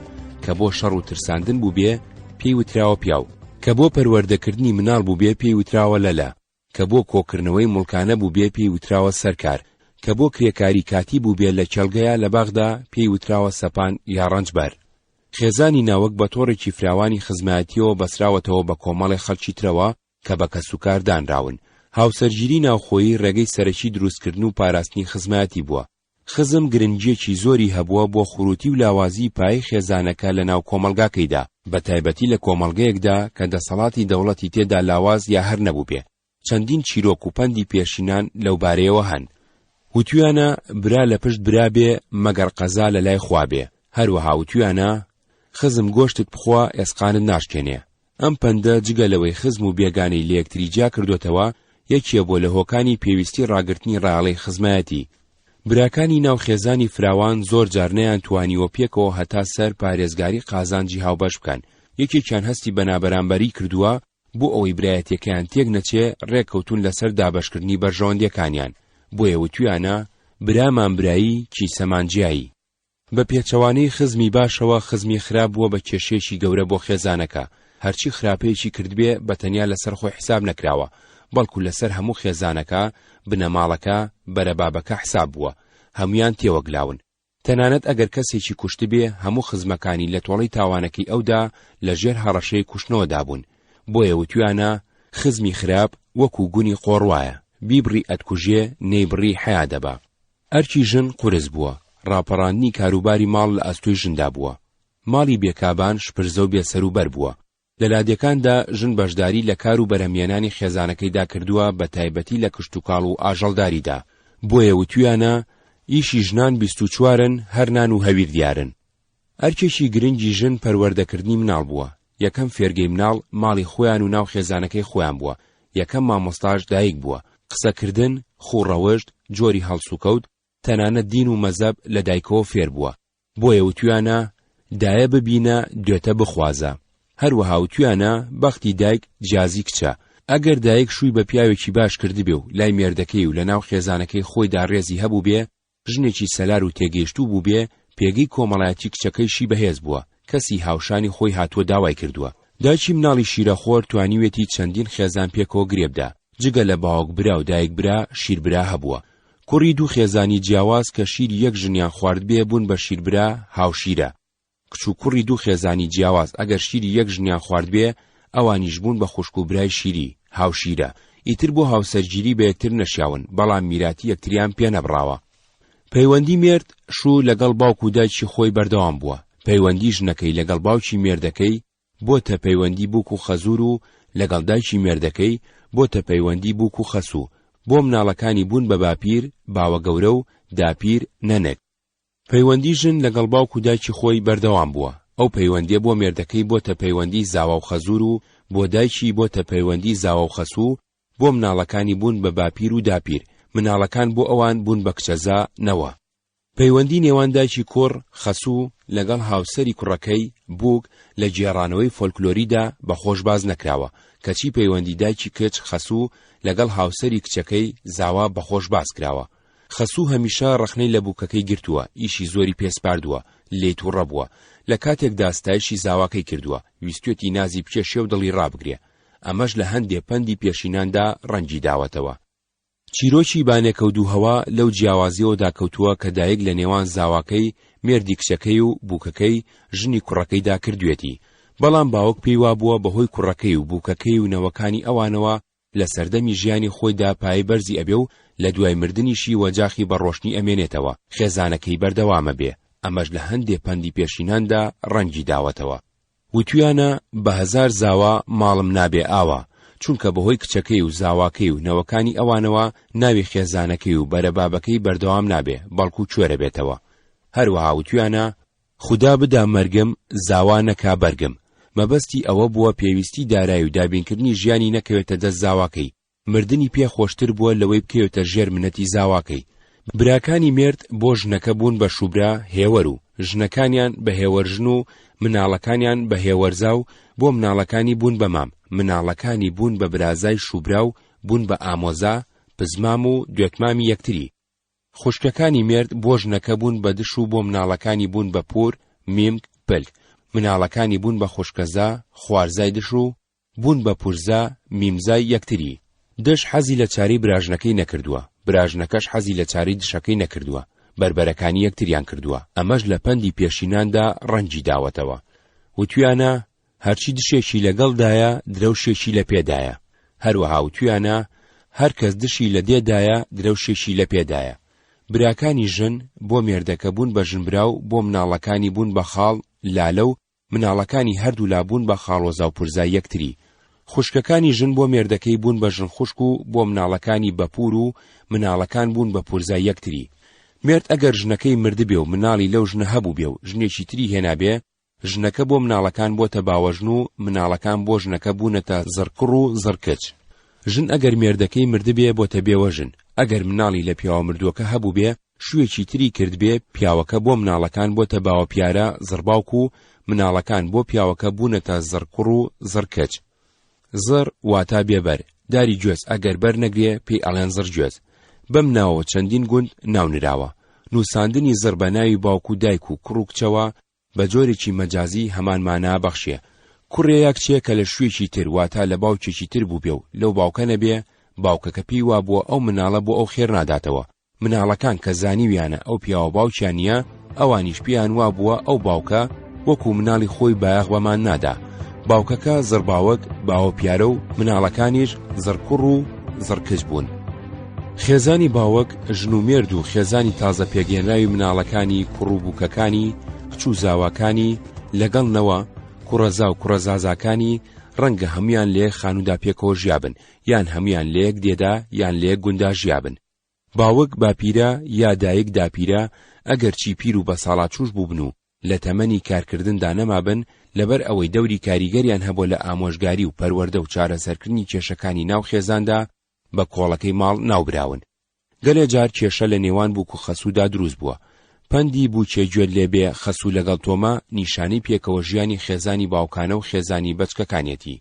کە بۆ شەڕ و ترساندن بوو بێ پێی وتراوە پیاو، کە بۆ پەروەردەکردنی مناڵ بوو بێ پێی وتراوە لەلە، کە بۆ کۆکردنەوەی مڵکانە بوو بێ پێی وتراوە سەرکار، کە بۆ کرێکاری کاتی بوو بێ لە چەلگەیە لە باغدا پێی وتراوە سەپان یا ڕەنجبەر. خێزانی ناوەک بە تۆڕێکی فراوانی خزمەتیەوە بەسراوەتەوە بە کۆمەڵی خەڵکی ترەوە کە بە کەسوکار دانراون. هاوسەرگیری ناوخۆیی ڕێگەی سەرەکی دروستکردن و پاراستنی خزمەتی بووە. خزم گرنگیەکی زۆری هەبووە بۆ خوروتی و لاوازی پای خێزانەکە لە ناو کۆمەلگاکەیدا، بە تایبەتی لە کۆمەڵگەیەکدا کە دەسەڵاتی دەوڵەتی تێدا لاواز یا هەر نەبوو بێ. چەندین چیرۆک و پەندی پێشینان لەو بارەیەوە هەن. وتویانە برا لە پشت برا بێ مەگەر قەزا لە لای خوا بێ. هەروەها وتویانە خزم گۆشتت بخوا ئێسقانت ناشکێنێ. ئەم پەندە جگە لەوەی خزم و بێگانەی لە یەکتری جیا کردوتەوە یەکێ بۆ لە هۆکانی پێویستی ڕاگررتنی ڕاڵەی خزمەتی. براکانی ناو خێزانی فراوان زۆر جار نەیان توانیوە پێکەوە هەتا سەر پارێزگاری قازانجی هاوبەش بکەن. یەکێکیان هەستی بەنابەرامبەری کردووە بۆ ئەوەی برایەتەکەیان تێک نەچێ ڕێککەوتون لەسەر دابەشکردنی بەرژەوەندیەکانیان. بۆیە وتویانە برامان برایی کیسەمانجیایی. بە پێچەوانەی خزمی باشەوە خزمی خراپ بووە بە کێشێکی گەورە بۆ خێزانەکە. هەرچی خراپەیەکی کردبێ بەتەنیا لەسەر خۆی حساب نەکراوە، بەڵکو لەسەر هەموو خێزانەکە بنەماڵەکە بەرەبابەکە حساب بووە، هەمویان تێوەگلاون. تەنانەت ئەگەر کەسێکی کوشت بێ هەموو خزمەکانی لە تۆڵەی تاوانەکەی ئەودا لە ژێر هەڕەشەی کوشتنەوەدا بوون. بۆیە وتویانە خزمی خراپ وەکو گونی قۆڕوایە، بیبڕی ئەتکوژێ نەیبڕی حیا دەبا. ئەرکی ژن قورس بووە، ڕاپەڕاندنی کاروباری ماڵ لە ئەستۆی ژندا بووە. ماڵی بێکابان شپرزە و بێسەروبەر بووە. لە لادەکاندا ژن بەشداری لە کار و بەرەمێنانی خێزانەکەیدا کردووە بە تایبەتی لە کشت و کاڵ و ئاژەڵداریدا. بۆیە وتویانە ئیشی ژنان 24ن هەر نان و هەویر دیارن. ئەرکێکی گرنگی ژن پەروەردەکردنی مناڵ بووە. یەکەم فێرگەی مناڵ ماڵی خۆیان و ناو خێزانەکەی خۆیان بووە. یەکەم مامۆستاش دایک بووە. قسەکردن، خوڕەوەشت، جۆری هەڵسوکەوت، تەنانەت دین و مەزەب لە دایکەوە فێر بووە. بۆیە وتویانە دایە ببینە دوێتە بخوازە. هەروەها وتویانە بەختی دایک جیازی کچە. ئەگەر دایک شووی بە پیاوێکی باش کردبێ و لای مێردەکەی و لە ناو خێزانەکەی خۆیدا ڕێزی هەبوو بێ، ژنێکی سەلار و تێگەیشتوو بوو بێ، پێگەی کۆمەڵایەتی کچەکەیشی بەهێز بووە، کەسی هاوشانی خۆی هاتووە داوای کردووە. دایکی مناڵی شیرەخۆر توانیوێتی چەندین خێزان پێکەوە گرێبدا. جگە لە باوک برا و دایک برا شیربرا هەبووە. کوڕی دوو خێزانی جیاواز کە شیری یەک ژنیان خوارد بێ بوون بە شیربرا هاوشیرە. کچ و کوڕی دوو خێزانی جیاواز ئەگەر شیری یەک ژنیان خوارد بێ ئەوانیش بوون بە خوشک و برای شیری هاوشیرە. ئیتر بۆ هاوسەرگیری بە یەکتر نەشیاون، بەڵام میراتی یەکتریان پێ نەبڕاوە. پەیوەندی مێرد شوو لەگەڵ باوک و دایکی خۆی بەردەوام بووە. پەیوەندی ژنەکەی لەگەڵ باوکی مێردەکەی بۆتە پەیوەندی بووک و خەزور و لەگەڵ دایکی مێردەکەی بۆتە پەیوەندی بووک و خەسوو. بۆ مناڵەکانی بوون بە باپیر، باوە گەورە و داپیر نەنێک. پەیوەندی ژن لەگەڵ باوک و دایکی خۆی بەردەوام بووە. ئەو پەیوەندیە بۆ مێردەکەی بۆتە پەیوەندی زاوا و خەزور و بۆ دایکی بۆتە پەیوەندی زاوا و خەسوو. بۆ مناڵەکانی بوون بە باپیر و داپیر، مناڵەکان بۆ ئەوان بوون بە کچەزا نەوە. پەیوەندی نێوان دایکی کوڕ خەسوو لەگەڵ هاوسەری کوڕەکەی بووک لە جێڕانەوەی فۆلکلۆریدا بە خۆشباز نەکراوە، کەچی پەیوەندی دایکی کچ خەسوو لەگەڵ هاوسەری کچەکەی زاوا بەخۆش باس کراوە. خەسوو هەمیشە ڕەخنەی لە بووکەکەی گرتووە، ئیشی زۆری پێسپاردووە، لێی تووڕە بووە. لە کاتێکدا ستایشی زاواکەی کردووە، ویستوێتی نازی بکێشێ و دڵی ڕابگرێ. ئەمەش لە هەندێک پەندی پێشیناندا ڕەنجی داوەتەوە. چیرۆکی بانێکەوتووهەوە لەو جیاوازیەوەدا کەوتووە کە دایک لە نێوان زاواکەی، مێردی کچەکەی و بووکەکەی ژنی کوڕەکەیدا کردوێتی. بەڵام باوک پێی وابووە بەهۆی کوڕەکەی و بووکەکەی و نەوەکانی ئەوانەوە لە سەردەمی ژیانی خۆیدا پایە بەرزی ئەبێ و لە دوای مردنیشی وەجاخی بەڕۆشنی ئەمێنێتەوە، خێزانەکەی بەردەوامە بێ. ئەمەش لە هەندێک پەندی پێشیناندا ڕەنجی داوەتەوە. وتویانە بە هەزار زاوا ماڵم نابێ ئاوا، چونکە بەهۆی کچەکەی و زاواکەی و نەوەکانی ئەوانەوە ناوی خێزانەکەی و بەرەبابەکەی بەردەوام نابێ، بەڵکو کوێرە بێتەوە. هەروەها وتویانە خوددا بدا مەرگم زاوا نەکا بەرگم. مەبەستی ئەوە بووە پێویستی دارایی و دابینکردنی ژیانی نەکەوێتە دەست زاواکەی، مردنی پێ خۆشتر بووە لەوەی بکەوێتە ژێر منەتی زاواکەی. براکانی مێرد بۆ ژنەکە بوون بە شوبرا هێوەر و ژنەکانیان بە هێوەرژن و مناڵەکانیان بە هێوەرزا و بۆ مناڵەکانی بوون بە مام، مناڵەکانی بوون بە برازای شوبرا و بوون بە ئامۆزا، پزمام و دوێتمامی یەکتری. خوشکەکانی مێرد بۆ ژنەکە بوون بە دش و بۆ مناڵەکانی بوون بە پور، میمک، پلک. مناڵەکانی بوون بە خوشکەزا، خوارزای دش و بوون بە پورزا، میمزای یەکتری. دش حەزی لە چاری براژنەکەی نەکردووە، براژنەکەش حەزی لە چاری دشەکەی نەکردووە، بربەرەکانی یەکتریان کردووە. ئەمەش لە پەندی پێشیناندا ڕەنجی داوەتەوە. وتویانە هەرچی دشێکی لەگەڵدایە درەوشێکی لە پێدایە. هەروەها وتویانە هەر کەس دشی لە دێدایە درەوشێکی لە پێدایە. براکانی ژن بۆ مێردەکە بوون بە ژنبرا و بۆ مناڵەکانی بوون بە خاڵ، لالە و مناڵەکانی هەردوو لا بوون بە خاڵۆزا و پورزای یەکتری. خوشکەکانی ژن بۆ مێردەکەی بوون بە ژن خوشک و بۆ مناڵەکانی بە پور و مناڵەکان بوون بە پورزای یەکتری. مێرد ئەگەر ژنەکەی مردبێ و مناڵی لەو ژنە هەبوو بێ و ژنێکی تری هێنابێ، ژنەکە بۆ مناڵەکان بۆتە باوەژن و مناڵەکان بۆ ژنەکە بوونەتە زڕکڕ و زڕکچ. ژن ئەگەر مێردەکەی مردبێ بۆتە بێوەژن. ئەگەر مناڵی لە پیاوە مردووەکە هەبوو بێ، شوێکی تری کردبێ، پیاوەکە بۆ مناڵەکان بۆتە باوە پیارە زڕباوک و مناڵەکان بۆ پیاوەکە بوونەتە زڕکڕ و زڕکچ. زڕ واتە بێبەر، داری گوێز ئەگەر بەر نەگرێ پێی ئەڵێن زڕ گوێز. بەم ناوەوە چەندین گوند ناونراوە. نووساندنی زڕ بە ناوی باوک و دایک و کوڕ و کچەوە بە جۆرێکی مەجازی هەمان مانە بەخشێ. کوڕێ یەک چێ کە لە شوێکی تر واتە لە باوکێکی تر بوو بێ و لەو باوکە نەبێ، باوکەکە پێی وابووە ئەو مناڵە بۆ ئەو خێر ناداتەوە. مناڵەکان کە زانیویانە ئەو پیاوە باوکیان نییە، ئەوانیش پیان وابووە ئەو باوکە وەکو مناڵی خۆی بایەخ بەمان نادا. باوکەکە زڕباوەک، باوە پیارە و مناڵەکانیش زڕکوڕ و زڕکچ بوون. خێزانی باوەک ژن و مێرد و خێزانی تازە پێگەێنراوی مناڵەکانی کوڕ و بووکەکانی، کچ و زاواکانی لەگەڵنەوە کوڕەزا و کوڕەزازاکانی ڕەنگە هەمویان لێ خانوودا پێکەوە ژیابن، یان هەمویان لەیەک دێدا یان لەیەک گوندا ژیابن. باوەک باپیرە یا دایک داپیرە ئەگەر چی پیر و بە ساڵات چوش بووبن و لە تەمەنی کارکردندا نەمابن، لەبەر ئەوەی دەوری کاریگەریان هەبووە لە ئامۆژگاری و پەروەردە و چارەسەرکردنی کێشەکانی ناو خێزاندا بە کۆڵەکەی ماڵ ناوبراون. گەلێ جار کێشە لە نێوان بووک و خەسوودا دروست بووە. پەندی بووکێ گوێت لێبێ خەسوو لەگەڵ تۆمە نیشانەی پێکەوە ژیانی خێزانی باوکانە و خێزانی بەچکەکانێتی.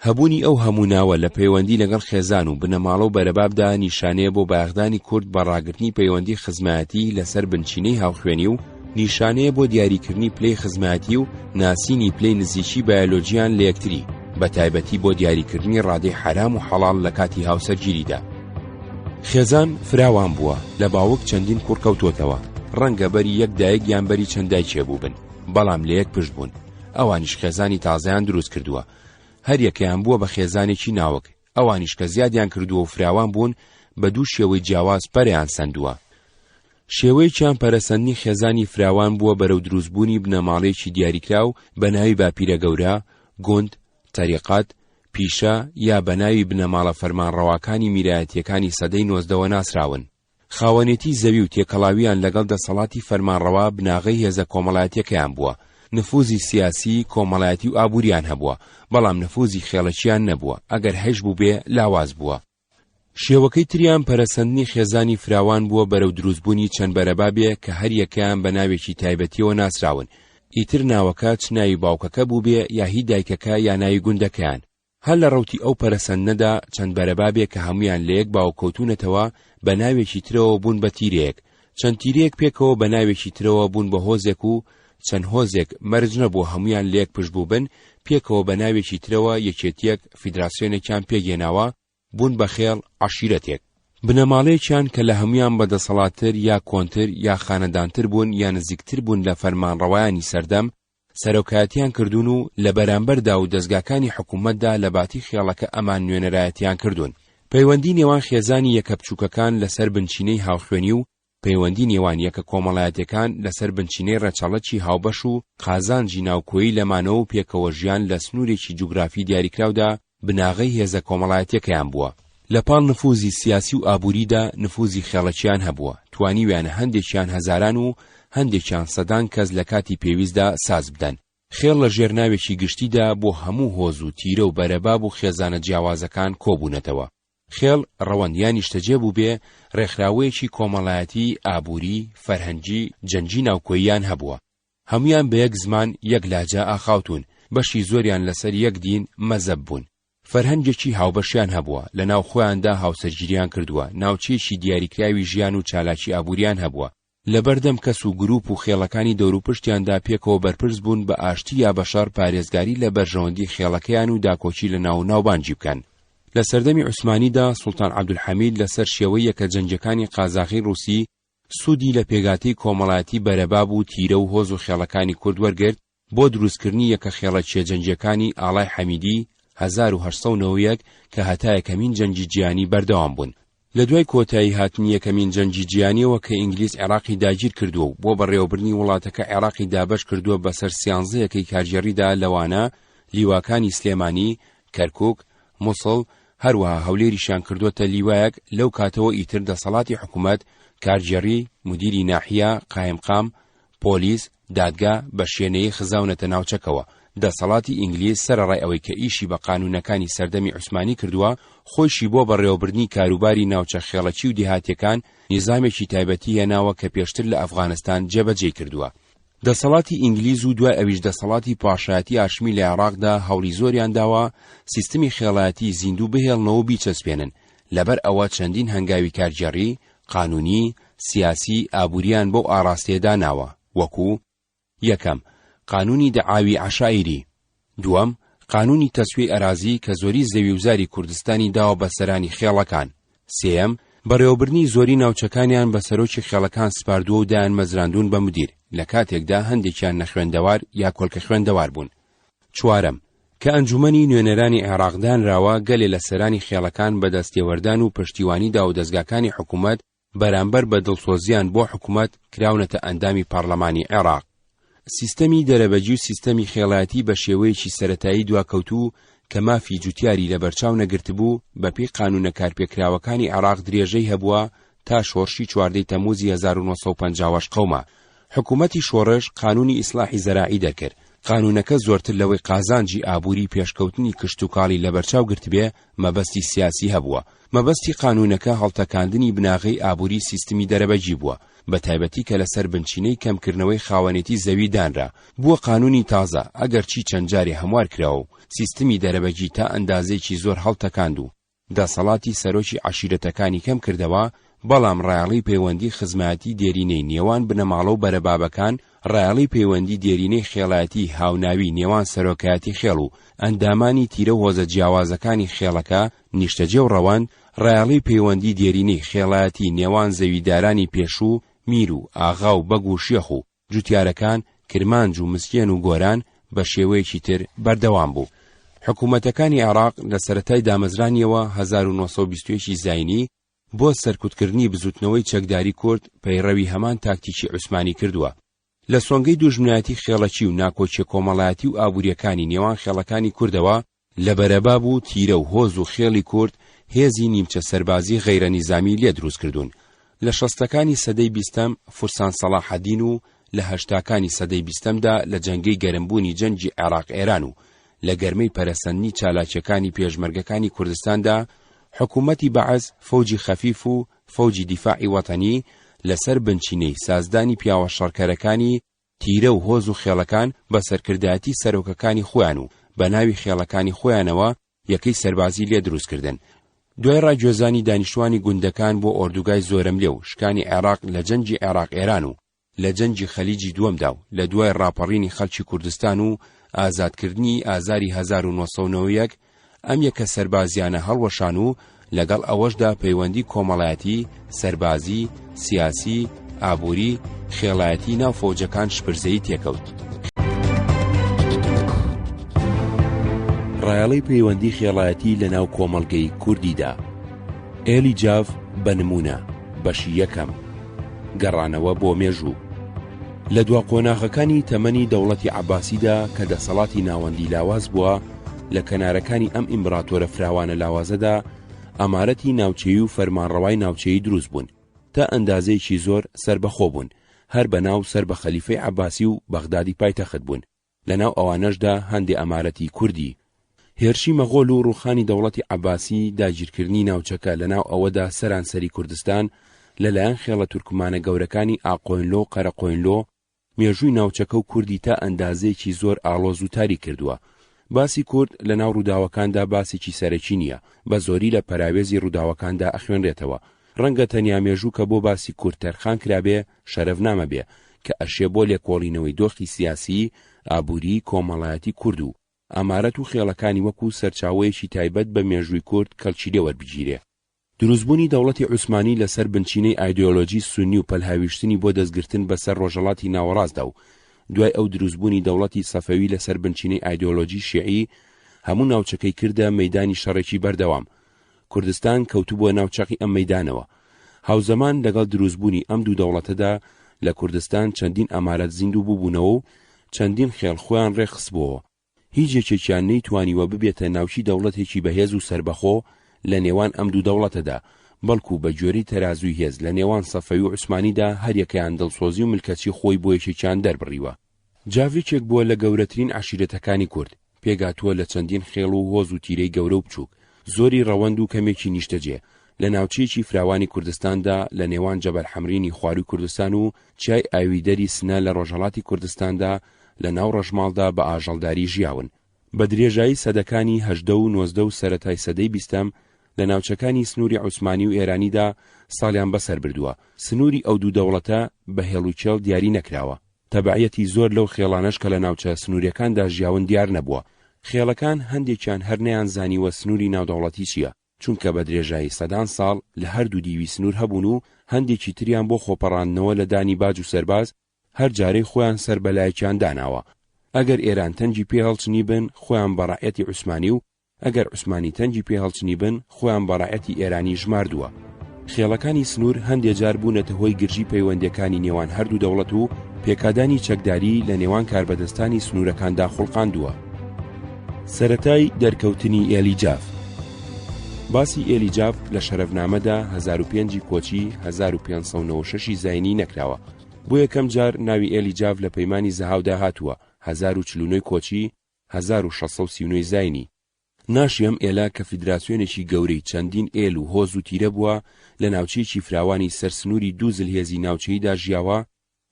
هەبوونی ئەو هەموو ناوە لە پەیوەندی لەگەڵ خێزان و بنەماڵە و بەرەبابدا نیشانەیە بۆ بایەخدانی کورد بە ڕاگرتنی پەیوەندی خزمەتی لەسەر بنچینەی هاوخوێنی و نیشانەیە بۆ دیاریکردنی پلەی خزمەتی و ناسینی پلەی نزیکی بایۆلۆجیان لە یەکتری، بە تایبەتی بۆ دیاریکردنی ڕادەی حرام و حەڵاڵ لە کاتی هاوسەرگیریدا. خێزان فراوان بووە، لە باوک چەندین کوڕ کەوتوتەوە، ڕەنگە بەری یەک دایک یان بەری چەند دایکێ بوو بن، بەڵام لە یەک پشت بوون. ئەوانیش خێزانی تازەیان دروست کردووە، هەر یەکەیان بووە بە خێزانێکی ناوک. ئەوانیش کە زیادیان کردووە و فراوان بوون، بە دوو شێوەی جیاواز پەریان سەندووە. شێوەیەکیان پەرەسەندنی خێزانی فراوان بووە بەرەو دروستبوونی بنەماڵەیەکی دیاریکراو بە ناوی باپیرە گەورە، گوند، تەریقەت، پیشە یا بە ناوی بنەماڵە فەرمانڕەواکانی میرایەتیەکانی سەدەی 19 ناسراون. خاوەنێتی زەوی و تێکەڵاویان لەگەڵ دەسەڵاتی فەرمانڕەوا بناغەی هێزە کۆمەڵایەتیەکەیان بووە. نفوزی سیاسی، کۆمەڵایەتی و ئابووریان هەبووە، بەڵام نفوزی خێڵەکیان نەبووە، ئەگەر هەش بوو بێ لاواز بووە. شێوەکەی تریان پەرەسەندنی خێزانی فراوان بووە بەرەو دروستبوونی چەند بەرەبابێ کە هەر یەکەیان بە ناوێکی تایبەتیەوە ناسراون. ئیتر ناوەکە چ ناوی باوکەکە بوو بێ یا هی دایکەکە یا ناوی گوندەکەیان. هەر لە ڕەوتی ئەو پەرەسەندنەدا چەند بەرەبابێک کە هەمویان لە یەک باوکەوتونەتەوە بە ناوێکی ترەوە بوون بە تیرەیەک، چەند تیرەیەک پێکەوە بە ناوێکی ترەوە بوون بە هۆزێک و چەند هۆزێک مەرج نەبوو هەمویان لە یەک پشت بوو بن پێکەوە بە ناوێکی ترەوە یەکێتیەک فیدراسیۆنێکیان پێگێناوە بوون بە خێڵ عەشیرەتێک. بنەماڵەیەکیان کە لە هەمویان بەدەسەڵاتتر یا کۆنتر یا خانەدانتر بوون یا نزیکتر بوون لە فەرمانڕەوایانی سەردەم سەرۆکایەتیان کردوون و لە بەرامبەردا و دەستگاکانی حکوومەتدا لە باتی خێڵەکە ئەمان نوێنەرایەتیان کردوون. پەیوەندی نێوان خێزانی یەکە بچووکەکان لەسەر بنچینەی هاوخوێنی و پەیوەندی نێوان یەکە کۆمەڵایەتەکان لەسەر بنچینەی ڕەچەڵەکی هاوبەش و قازانجی ناوکۆیی لەمانەوە و پێکەوە ژیان لە سنوورێکی جوگرافی دیاریکراودا بناغەی هێزە کۆمەڵایەتەکەیان بووە. لەپاڵ نفوزی سیاسی و ئابووریدا نفوزی خێڵەکیان هەبووە، توانیویانە هەندێکیان هەزاران و هەندێکیان سەدان کەس لە کاتی پێویستدا ساز بدەن. خێڵ لە ژێرناوێکی گشتیدا بۆ هەموو هۆز و تیرە و بەرەباب و خێزانە جیاوازەکان کۆبوونەتەوە. خێڵ ڕەوەندیانی شتەجێ بوو بێ ڕێکخراوەیەکی کۆمەڵایەتی ئابووری، فەرهەنگی، جەنگی ناوکۆییان هەبووە. هەمویان بە یەک زمان یەک لاجە ئاخاوتون، بەشی زۆریان لەسەر یەک دین مەزەب بوون. فەرهەنگێکی هاوبەشیان هەبووە، لە ناو خۆیاندا هاوسەرگیریان کردووە، ناوچێکی دیاریکراوی ژیان و چالاکی ئابووریان هەبووە. لەبەردەم کەس و گروپ و خێڵەکانی دەوروپشتیاندا پێکەوە بەرپرس بوون بە ئاشتی یا بەشەڕ پارێزگاری لە بەرژەوەندی خێڵەکەیان و داکۆچی لە ناو ناوبانجی بکەن. لە سەردەمی عوسمانیدا سوڵتان عەبدولحەمید لەسەر شێوەی یەکە جەنگەکانی قازاقی ڕووسی سوودی لە پێگاتەی کۆمەڵایەتی بەرەباب و تیرە و هۆز و خێڵەکانی کورد وەرگرت بۆ دروستکردنی یەکە خێڵەکیە جەنگیەکانی ئاڵای حەمیدی 1891 کە هەتا یەکەمین جەنگی جیهانی بەردەوام بوون. لە دوای کۆتایی هاتنی یەکەمین جەنگی جیهانیەوە کە ئینگلیز عێراقی داگیر کردووە و بۆ بەڕێوەبردنی وڵاتەکە عێراقی دابەش کردووە بەسەر سیانزەیەکەی کارگێڕیدا لەوانە لیواکانی سلێمانی، کەرکووک، مووسڵ، هەروەها هەولێریشیان کردووەتە لیوایەک لەو کاتەوە ئیتر دەسەڵاتی حکوومەت، کارگێڕی، مدیری ناحیە، قایمقام، پۆلیس، دادگا بە شوێنەیە خزاونەتە ناوچەکەوە. دەسەڵاتی ئینگلیز سەرەڕای ئەوەی کە ئیشی بە قانونەکانی سەردەمی عوسمانی کردووە خۆشی بۆ بەڕێوەبردنی کاروباری ناوچە خێڵەکی و دیهاتیەکان نیزامێکی تایبەتی هێناوە کە پێشتر لە ئەفغانستان جێبەجێ کردووە. دەسەڵاتی ئینگلیز و دوای ئەویش دەسەڵاتی پاشایەتی هاشمی لە عێراقدا هەوڵی زۆریان داوە سیستمی خێڵایەتی زیندوو بهێڵنەوە و بیچەسپێنن. لەبەر ئەوە چەندین هەنگاوی کارگێڕی، قانونی، سیاسی، ئابووریان بەو ئاراستەیەدا ناوە، وەکو: یەکەم، قانونی دەعاوی عەشائیری. دووەم، قانونی تەسویە ئەرازی کە زۆری زەوی وزاری کوردستانی داوە بە سەرانی خێڵەکان. سێەم، بەڕێوەبردنی زۆری ناوچەکانیان بە سەرۆکی خێڵەکان سپاردووە و دایان مەزراندون بە مدیر، لە کاتێکدا هەندێکیان نەخوێندەوار یا کۆلکە خوێندەوار بوون. چوارەم، کە ئەنجومەنی نوێنەرانی عێراقدانراوە گەلێ لە سەرانی خێڵەکان بە دەستێوەردان و پشتیوانیدا و دەستگاکانی حکوومەت بەرامبەر بە دڵسۆزیان بۆ حکوومەت کراونەتە ئەندامی پارلەمانی عێراق. سیستەمی دەرەبەجی و سیستەمی خێڵایەتی بە شێوەیەکی سەرەتایی دواکەوتوو کە مافی جوتیاری لە بەرچاو نەگرتبوو بەپێی قانونە کارپێکراوەکانی عێراق درێژەی هەبووە تا شۆڕشی 14 تەمووزی 1950 قەوما. حکوومەتی شۆڕش قانونی ئیسلاحی زەراعی دەکرد. قانونەکە زۆرتر لەوەی قازانجی ئابووری پێشکەوتنی کشت و کاڵی لە بەرچاو گرتبێ مەبەستی سیاسی هەبووە. مەبەستی قانونەکە هەڵتەکاندنی بناغەی ئابووری سیستمی دەرەبەجی بووە، بە تایبەتی کە لەسەر بنچینەی کەمکردنەوەی خاوەنێتی زەوی دانرا. بووە قانونی تازە ئەگەرچی چەند جارێ هەموار کراوە و سیستمی دەرەبەجی تا ئەندازەیەکی زۆر هەڵتەکاند و دەسەڵاتی سەرۆکی عەشیرەتەکانی کەم کردەوە، بەڵام ڕایەڵی پەیوەندی خزمەتی دێرینەی نێوان بنەماڵە و بەرەبابەکان، ڕایەڵی پەیوەندی دێرینەی خێڵایەتی هاوناوی نێوان سەرۆکایەتی خێڵ و ئەندامانی تیرە و هۆزە جیاوازەکانی خێڵەکە نیشتەجێ و ڕەوەند، ڕایەڵی پەیوەندی دێرینەی خێڵایەتی نێوان زەویدارانی پێشوو، میر و ئاغا و بەگ و شێخ و جوتیارەکان، کرمانج و مسکێن و گۆران بە شێوەیەکی تر بەردەوام بوو. حکوومەتەکانی عێراق لە سەرەتای دامەزرانیەوە 1920 زاینی بۆ سەرکوتکردنی بزوتنەوەی چەکداری کورد پەیڕەوی هەمان تاکتیکی عوسمانی کردووە. لە سۆنگەی دوژمنایەتی خێڵەکی و ناکۆچیە کۆمەڵایەتی و ئابووریەکانی نێوان خێڵەکانی کوردەوە لە بەرەباب و تیرە و هۆز و خێڵی کورد هێزی نیمچە سەربازی غەیرە نیزامی لێ دروست کردوون. لە 60ەکانی سەدەی 20م فورسان سەلاحەدین و لە 80ەکانی سەدەی 20مدا لە جەنگەی گەرمبوونی جەنگی عێراق ئێران و لە گەرمەی پەرەسەندنی چالاکیەکانی پێشمەرگەکانی کوردستاندا حکوومەتی بەعەز فەوجی خەفیف و فەوجی دیفاعی وەتەنی لەسەر بنچینەی سازدانی پیاوە شەڕکەرەکانی تیرە و هۆز و خێڵەکان بە سەرکردایەتی سەرۆکەکانی خۆیان و بە ناوی خێڵەکانی خۆیانەوە یەکەی سەربازی لێ دروستکردن. دوای ڕاگوێزانی دانیشتوانی گوندەکان بۆ ئۆردوگای زۆرەملێ و شکانی عێراق لە جەنگی عێراق ئێران و لە جەنگی خەلیجی دووەمدا و لە دوای ڕاپەڕینی خەڵکی کوردستان و ئازادکردنی ئازاری 1990 ئەم یەکە سەربازیانە هەڵوەشان و لەگەڵ ئەوەشدا پەیوەندی کۆمەڵایەتی، سەربازی، سیاسی، ئابووری، خێڵایەتی ناو فەوجەکان شپرزەیی تێکەوت. ڕایەڵەی پەیوەندی خێڵایەتی لە ناو کۆمەڵگەی کوردیدا. ئێلی جاف بە نمونە بەشی یەکەم، گەڕانەوە بۆ مێژوو. لە دوا قۆناغەکانی تەمەنی دەوڵەتی عەباسیدا کە دەسەڵاتی ناوەندی لاواز بووە، لە کەنارەکانی ئەم ئیمپراتۆرە فراوانە لاوازەدا ئەمارەتی ناوچەیی و فەرمانڕەوای ناوچەیی دروست بوون، تا ئەندازەیەکی زۆر سربەخۆ بوون، هەر بەناو سەر بە خەلیفەی عەباسی و بەغدادی پایتەخت بوون. لەناو ئەوانەشدا هەندێ ئەمارەتی کوردی. هێرشی مەغۆل و ڕوخانی دەوڵەتی عەباسی داگیرکردنی ناوچەکە لەناو ئەوەدا سەرانسەری کوردستان لەلایەن خێڵە تورکمانە گەورەکانی ئاقۆینلۆ و قەرەقۆینلۆ مێژووی ناوچەکە و کوردی تا ئەندازەیەکی زۆر ئاڵۆز و تاری کردووە. باسی کورد لە ناو ڕووداوەکاندا باسێکی سەرەکی نییە، بە زۆری لە پەراوێزی ڕووداوەکاندا ئەخوێنرێتەوە. ڕەنگە تەنیا مێژوو کە بۆ باسی کورد تەرخان کرابێ شەرەفنامە بێ کە ئەشێ بۆ لێکۆڵینەوەی دۆخی سیاسی، ئابووری، کۆمەڵایەتی کورد و ئامارەت و خێڵەکانی وەکو سەرچاوەیەکی تایبەت بە مێژووی کورد کەلکی لێ وەربگیرێ. دروستبوونی دەوڵەتی عوسمانی لەسەر بنچینەی ئایدۆلۆژی سونی و پەلهاویشتنی بۆ دەستگرتن بەسەر ڕۆژهەڵاتی ناوەڕاستدا و دوای ئەو دروستبوونی دەوڵەتی سەفەوی لەسەر بنچینەی ئایدۆلۆژی شیعی هەموو ناوچەکەی کردە مەیدانی شەڕێکی بەردەوام. کوردستان کەوتو بۆ ناوچەقی ئەم مەیدانەوە. هاوزەمان لەگەڵ دروستبوونی ئەم دوو دەوڵەتەدا لە کوردستان چەندین ئەمارەت زیندوو بووبوونەوە و چەندین خێڵ خۆیان ڕێخستبووەوە. هیچ یەکێکیان نەیتوانیوە ببێتە ناوچی دەوڵەتێکی بەهێز و سربەخۆ لە نێوان ئەم دوو دەوڵەتەدا، بەڵکو بە جۆری تەرازوی هێز لە نێوان سەفەوی و عوسمانیدا هەریەکەیان دڵسۆزی و ملکەتی خۆی بۆ یەکێکیان دەربڕیوە. جاڤیچێک بووە لە گەورەترین عەشیرەتەکانی کورد، پێگاتووە لە چەندین خێڵ و هۆز و تیرەی گەورە و بچووک، زۆری ڕەوەند و کەمێکی نیشتەجێ لە ناوچەیەکی فراوانی کوردستاندا لە نێوان جەبەل حەمرینی خواروی کوردستان و چای ئاویدەری سنە لە ڕۆژهەڵاتی کوردستاندا لە ناو ڕەژماڵدا بە ئاژەڵداری ژیاون. بە درێژایی سەدەکانی 18 و 19 و سەرەتای سەدەی 20 لە ناوچەکانی سنووری عوسمانی و ئێرانیدا ساڵیان بەسەر بردووە. سنووری ئەو دوو دەوڵەتە بە هێڵوچێڵ دیاری نەکراوە. تەبعەتی زۆر لەو خێڵانەش کە لە ناوچە سنووریەکاندا ژیاون دیار نەبووە. خێڵەکان هەندێکیان هەر نەیان زانیوە سنووری ناودەوڵەتی چییە، چونکە بە درێژایی سەدان ساڵ لە هەردوو دیوی سنوور هەبوون و هەندێکی تریان بۆ خۆپەڕاندنەوە لە دانی باج و سەرباز هەر جارەی خۆیان سەر بەلایەکیان داناوە. ئەگەر ئێران تەنگی پێ هەڵچنی بن خۆیان بەڕایەتی عوسمانی و ئەگەر عوسمانی تەنگی پێ هەڵچنی بن خۆیان بەڕایەتی ئێرانی ژماردووە. خێڵەکانی سنوور هەندێک جار بوونەتە هۆی گرژی پەیوەندیەکانی نێوان هەردوو دەوڵەت و پێکادانی چەکداری لە نێوان کاربەدەستانی سنوورەکاندا خوڵقاندووە. سەرەتای دەرکەوتنی ئێلی جاف. باسی ئێلی جاف لە شەرەفنامەدا 1005 کۆچی 1596 زاینی نەکراوە. بۆ یەکەم جار ناوی ئێلی جاف لە پەیمانی زەهاودا هاتووە 1049 کۆچی 1639 زاینی. ناشی ئەم ئێلا کە فیدراسیۆنێکی گەورەی چەندین ئێل و هۆز و تیرە بووە لە ناوچەیەکی فراوانی سەرسنووری دوو زلهێزی ناوچەییدا ژیاوە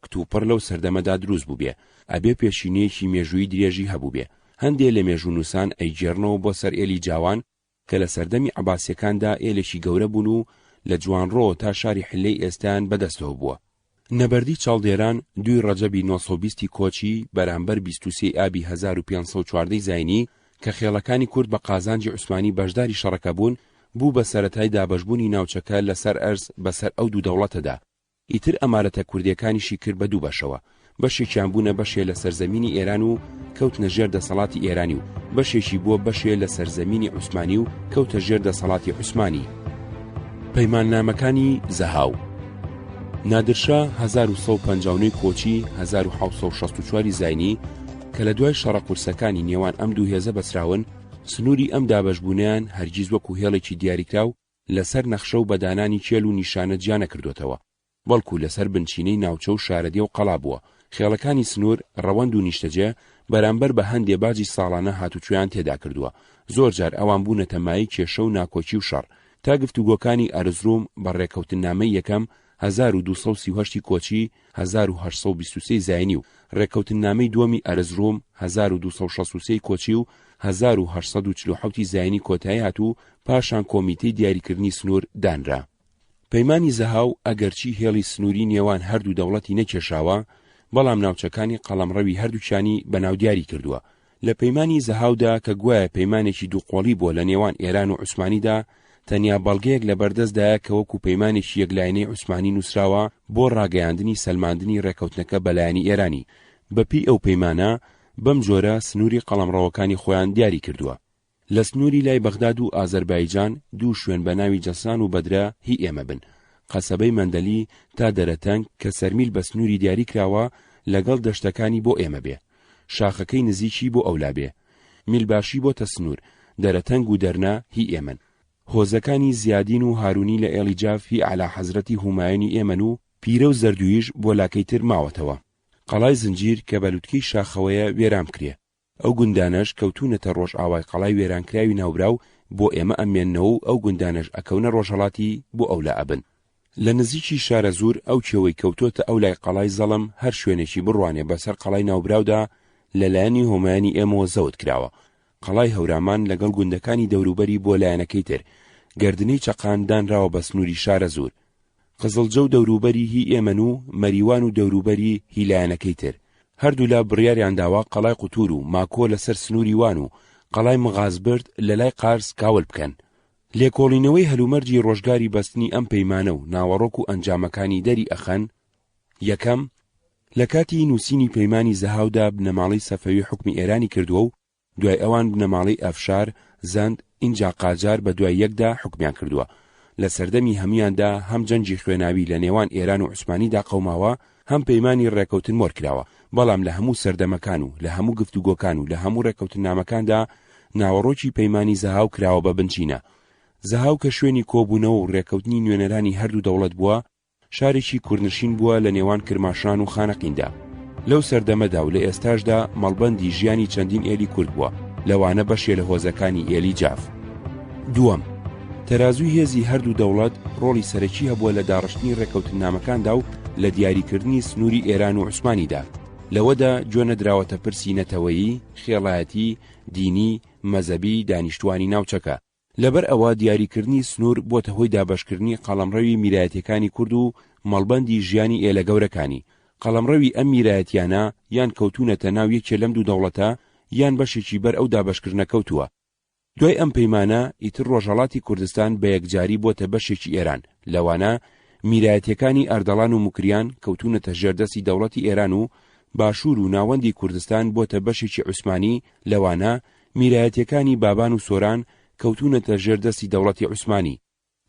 کتوپڕ لەو سەردەمەدا دروست بوو بێ، ئەبێ پێشینەیەکی مێژووی درێژی هەبوو بێ. هەندێک لە مێژوونووسان ئەیجێڕنەوە بۆ سەر ئێلی جاوان کە لە سەردەمی عەباسیەکاندا ئێلێکی گەورە بوون و لە جوانڕۆ تا شاری حلەی ئێستان بەدەستەوە بووە. نەبەردی چاڵدێران 2 ڕەجەبی 920 کۆچی بەرامبەر 23 ئابی 1514 زاینی کە خێڵەکانی کورد بە قازانجی عوسمانی بەشداری شەڕەکە بوون، بوو بە سەرەتای دابەشبوونی ناوچەکە لەسەر ئەرز بەسەر ئەو دوو دەوڵەتەدا. ئیتر ئەمارەتە کوردیەکانیشی کرد بە دوو بەشەوە، بەشێکیان بوونە بەشێ لە سەرزەمینی ئێران و کەوتنە ژێر دەسەڵاتی ئێرانی و بەشێکی بووە بەشێ لە سەرزەمینی عوسمانی و کەوتە ژێر دەسەڵاتی عوسمانی. پەیماننامەکانی زەهاو. نادرشا 1159 کۆچی 1764 زاینی کە لە دوای شەڕە قورسەکانی نێوان ئەم دوو هێزە بەسراون، سنووری ئەم دابەشبوونیان هەرگیز وەکو هێڵێکی دیاریکراو لەسەر نەخشە و بەدانانی کێل و نیشانە جیا نەکردوێتەوە، بەڵکو لەسەر بنچینەی ناوچە و شارەدێ و قەڵا بووە. خێڵەکانی سنوور ڕەوەند و نیشتەجێ بەرامبەر بە هەندێ باجی ساڵانە هاتوچۆیان تێدا کردووە. زۆر جار ئەوان بوونەتە مای کێشە و ناکۆکی و شەڕ، تا گفتوگۆکانی ئەرزروم بە ڕێکەوتنامەی یەکەم 1238 کۆچی 1823 زاینی و ڕێکەوتنامەی دووەمی ئەرزڕۆم 1263 کۆچی و 1847 زاینی کۆتایی هاتوو پاشان کۆمیتەی دیاریکردنی سنوور دانرا. پەیمانی زەهاو ئەگەرچی هێڵی سنووری نێوان هەردوو دەوڵەتی نەکێشاوە، بەڵام ناوچەکانی قەڵەمڕەوی هەردووچانی بەناودیاری کردووە. لە پەیمانی زەهاودا کە گوایە پەیمانێکی دووقۆڵی بووە لە نێوان ئێران و عوسمانیدا، تەنیا بەڵگەیەک لە بەردەستدایە کە وەکو پەیمانێکی یەکلایەنەی عوسمانی نووسراوە بۆ ڕاگەیاندنی سەلماندنی ڕێکەوتنەکە بەلایەنی ئێرانی. بەپی ئەو پەیمانە بەم جۆرە سنووری قەڵەمڕەوەکانی خۆیان دیاری کردووە. لە سنووری لای بەغداد و ئازەربایجان دوو شوێن بە ناوی جەسان و بەدرا هی ئێمە بن. قەسەبەی مەندەلی تا دەرەتەنگ کە سەرمیل بە سنووری دیاری کراوە لەگەڵ دەشتەکانی بۆ ئێمە بێ، شاخەکەی نزیکی بۆ ئەولا بێ، میلباشی بۆ تەسنوور، دەرەتەنگ و دەرنا هی ئێمن. هۆزەکانی زیادین و هارونی لە ئێلیجاف هی عەلا حەزرەتی هومایونی ئێمن و پیرە و زەردویش بۆ لاکەی تر ماوەتەوە. قەڵای زنجیر کە بەلوتکەی شاخەوەیە وێران کرێ. ئەو گوندانەش کەوتونەتە ڕۆژ ئاوای قەڵای وێرانکراوی ناوبراو بۆ ئێمە ئەمێننەوە و ئەو گوندانەش ئەکەونە ڕۆژهەڵاتی بۆ ئەولا ئەبن. لە نزیکی شارە زوور ئەو کێوەی کەوتۆتە ئەو لای قەڵای زەڵم هەر شوێنێکی بڕوانێ بەسەر قەڵای ناوبراودا لەلایەنی هۆمایانی ئێمەوە زەوت کراوە. قەڵای هەورامان لەگەڵ گوندەکانی دەوروبەری بۆ لایەنەکەی تر گردنەی چەقان دانراوە بە سنووری شارە زوور. قزڵجە و دەوروبەری هی ئێمن و مەریوان و دەوروبەری هی لایەنەکەی تر هەردوو لا بڕیاریان داوا قەڵای قوتور و ماکۆ لەسەر سنووری وان و قەڵای مغازبرد لە لای قارس کاول بکەن. لێکۆڵینەوەی هەلومەرجی ڕۆژگاری بەستنی ئەم پەیمانە و ناوەڕۆک و ئەنجامەکانی دەری ئەخەن. یەکەم، لە کاتی نووسینی پەیمانی زەهاودا بنەماڵەی سەفەوی حکمی ئێرانی کردووە و دوای ئەوان بنەماڵەی ئەفشار، زەند، ئینجا قاجار بە دوای یەکدا حکمیان کردووە. لە سەردەمی هەمویاندا هەم جەنجی خوێناوی لە نێوان ئێران و عوسمانیدا قەوماوە، هەم پەیمانی ڕێکەوتن مۆر کراوە. بەڵام لە هەموو سەردەمەکان و لە هەموو گفتوگۆکان و لە هەموو ڕێکەوتنامەکاندا ناوەڕۆکی پەیمانی زەهاو کراوە بە بنچینە. زەهاو کە شوێنی کۆبوونەوە و ڕێکەوتنی نوێنەرانی هەردوو دەوڵەت بووە، شارێکی کوردنشین بووە لە نێوان کرماشان و خانەقیندا. لەو سەردەمەدا و لە ئێستاشدا مەڵبەندی ژیانی چەندین ئێلی کورد بووە، لەوانە بەشێ لە هۆزەکانی ئێلیجاف. دووەم، تەرازوی هێزی هەردوو دەوڵەت ڕۆڵی سەرەکی هەبووە لە داڕشتنی ڕێکەوتنامەکاندا و لە دیاریکردنی سنووری ئێران و عوسمانیدا. لەوەدا گوێ نەدراوەتە پرسی نەتەوەیی، خێڵایەتی، دینی، مەزەبی، دانیشتوانی ناوچەکە. لەبەر ئەوە دیاریکردنی سنوور بۆتە هۆی دابەشکردنی قەڵەمڕەوی میرایەتیەکانی کورد و مەڵبەندی ژیانی ئێلە گەورەکانی. قەڵەمڕەوی ئەم میرایەتیانە یان کەوتونەتە ناو یەکێ لەم دوو دەوڵەتە یان بەشێکی بەر ئەو دابەشکردنە کەوتووە. دوای ئەم پەیمانە ئیتر ڕۆژهەڵاتی کوردستان بە یەکجاری بۆتە بەشێکی ئێران. لەوانە میرایەتیەکانی ئەردەڵان و موکریان کەوتونەتە ژێردەستی دەوڵەتی ئێران و باشوور و ناوەندی کوردستان بۆتە بەشێکی عوسمانی. لەوانە میرایەتیەکانی بابان و سۆران کەوتونەتە ژێردەستی دەوڵەتی عوسمانی.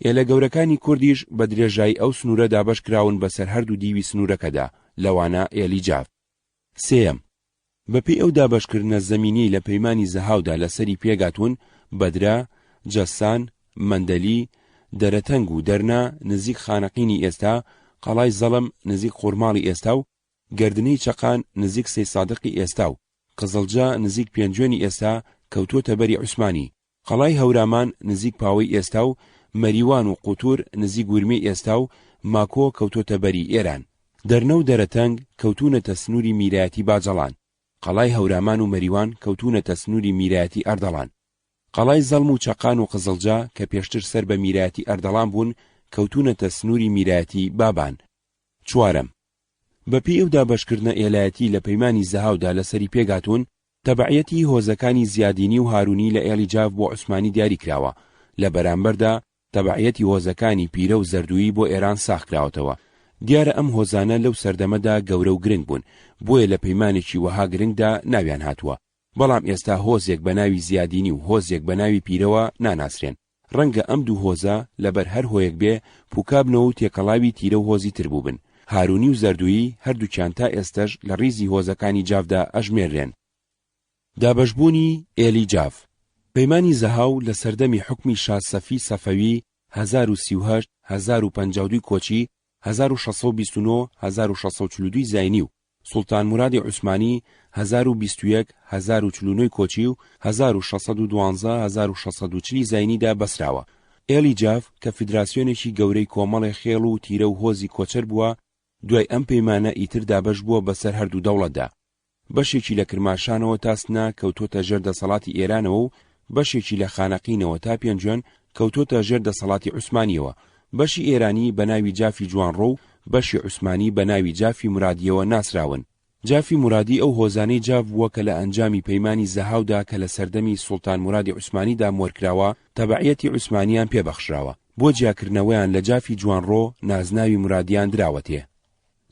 ئێلە گەورەکانی کوردیش بە درێژایی ئەو سنوورە دابەش کراون بەسەر هەردوو دیوی سنوورەکەدا، لەوانە ئێلیجاف. سێەم، بەپێی ئەو دابەشکردنە زەمینی لە پەیمانی زەهاودا لەسەری پێگاتون، بەدرا، جەسان، مەندەلی، دەرەتەنگ و دەرنا نزیک خانەقینی ئێستا، قەڵای زەڵم نزیک خورماڵی ئێستا و گردنەی چەقان نزیک سەی سادقی ئێستا و قزڵجا نزیک پێنجوێنی ئێستا کەوتۆتە بەری عوسمانی. قەڵای هەورامان نزیک پاوەی ئێستا و مەریوان و قوتور نزیک گورمەی ئێستا و ماکۆ کەوتۆتە بەری ئێران. دەرنە و دەرەتەنگ کەوتونەتە سنووری میرایەتی باجەڵان. قەڵای هەورامان و مەریوان کەوتونەتە سنووری میرایەتی ئەردەڵان. قەڵای زەڵم و چەقان و قزڵجا کە پێشتر سەر بە میرایەتی ئەردەڵان بوون کەوتونەتە سنووری میرایەتی بابان. چوارەم، بەپێی ئەو دابەشکردنە ئێلایەتی لە پەیمانی زەهاودا لەسەری پێگاتون، تەبعیەتی هۆزەکانی زیادینی و هارونی لە ئێلیجاف بۆ عوسمانی دیاری کراوە. لە بەرامبەردا تەبعیەتی هۆزەکانی پیرە و زەردووی بۆ ئێران ساخ کراوەتەوە. دیارە ئەم هۆزانە لەو سەردەمەدا گەورە و گرنگ بوون، بۆیە لە پەیمانێکی وەها گرنگدا ناویان هاتووە. بەڵام ئێستا هۆزێک بە ناوی زیادینی و هۆزێک بە ناوی پیرەوە ناناسرێن. ڕەنگە ئەم دوو هۆزە لەبەر هەر هۆیەک بێ پوکابنەوە و تێکەڵاوی تیرە و هۆزی تر بووبن. هارونی و زەردووی هەردووکیان تا ئێستەش لە ڕیزی هۆزەکانی جافدا ئەژمێرێن. دابەشبوونی ئێلیجاف. پەیمانی زەهاو لە سەردەمی حکمی شاه سەفی سەفەوی 1038 1052 کۆچی 1629 1642 زاینی و سوڵتان مورادی عوسمانی 1021 1049 کۆچی و 1612 1640 زاینیدا بەسراوە. ئێلیجاف کە فیدراسیۆنێکی گەورەی کۆمەڵی خێڵ و تیرە و هۆزی کۆچەر بووە، دوای ئەم پەیمانە ئیتر دابەش بووە بەسەر هەردوو دەوڵەتدا. بەشێکی لە کرماشانەوە تا سنا کەوتۆتە ژێر دەسەڵاتی ئێرانەوە و بەشێکی لە خانەقینەوە تا پێنجوێن کەوتۆتە ژێر دەسەڵاتی عوسمانیەوە. بەشی ئێرانی بە ناوی جافی جوانڕۆ و بەشی عوسمانی بە ناوی جافی مرادیەوە ناسراون. جافی مرادی ئەو هۆزانەی جاف بووە کە لە ئەنجامی پەیمانی زەهاودا کە لە سەردەمی سوڵتان مورادی عوسمانیدا مۆرکراوە تەبەعیەتی عوسمانیان پێبەخشراوە. بۆ جیاکردنەوەیان لە جافی جوانڕۆ نازناوی مرادیان دراوەتێ.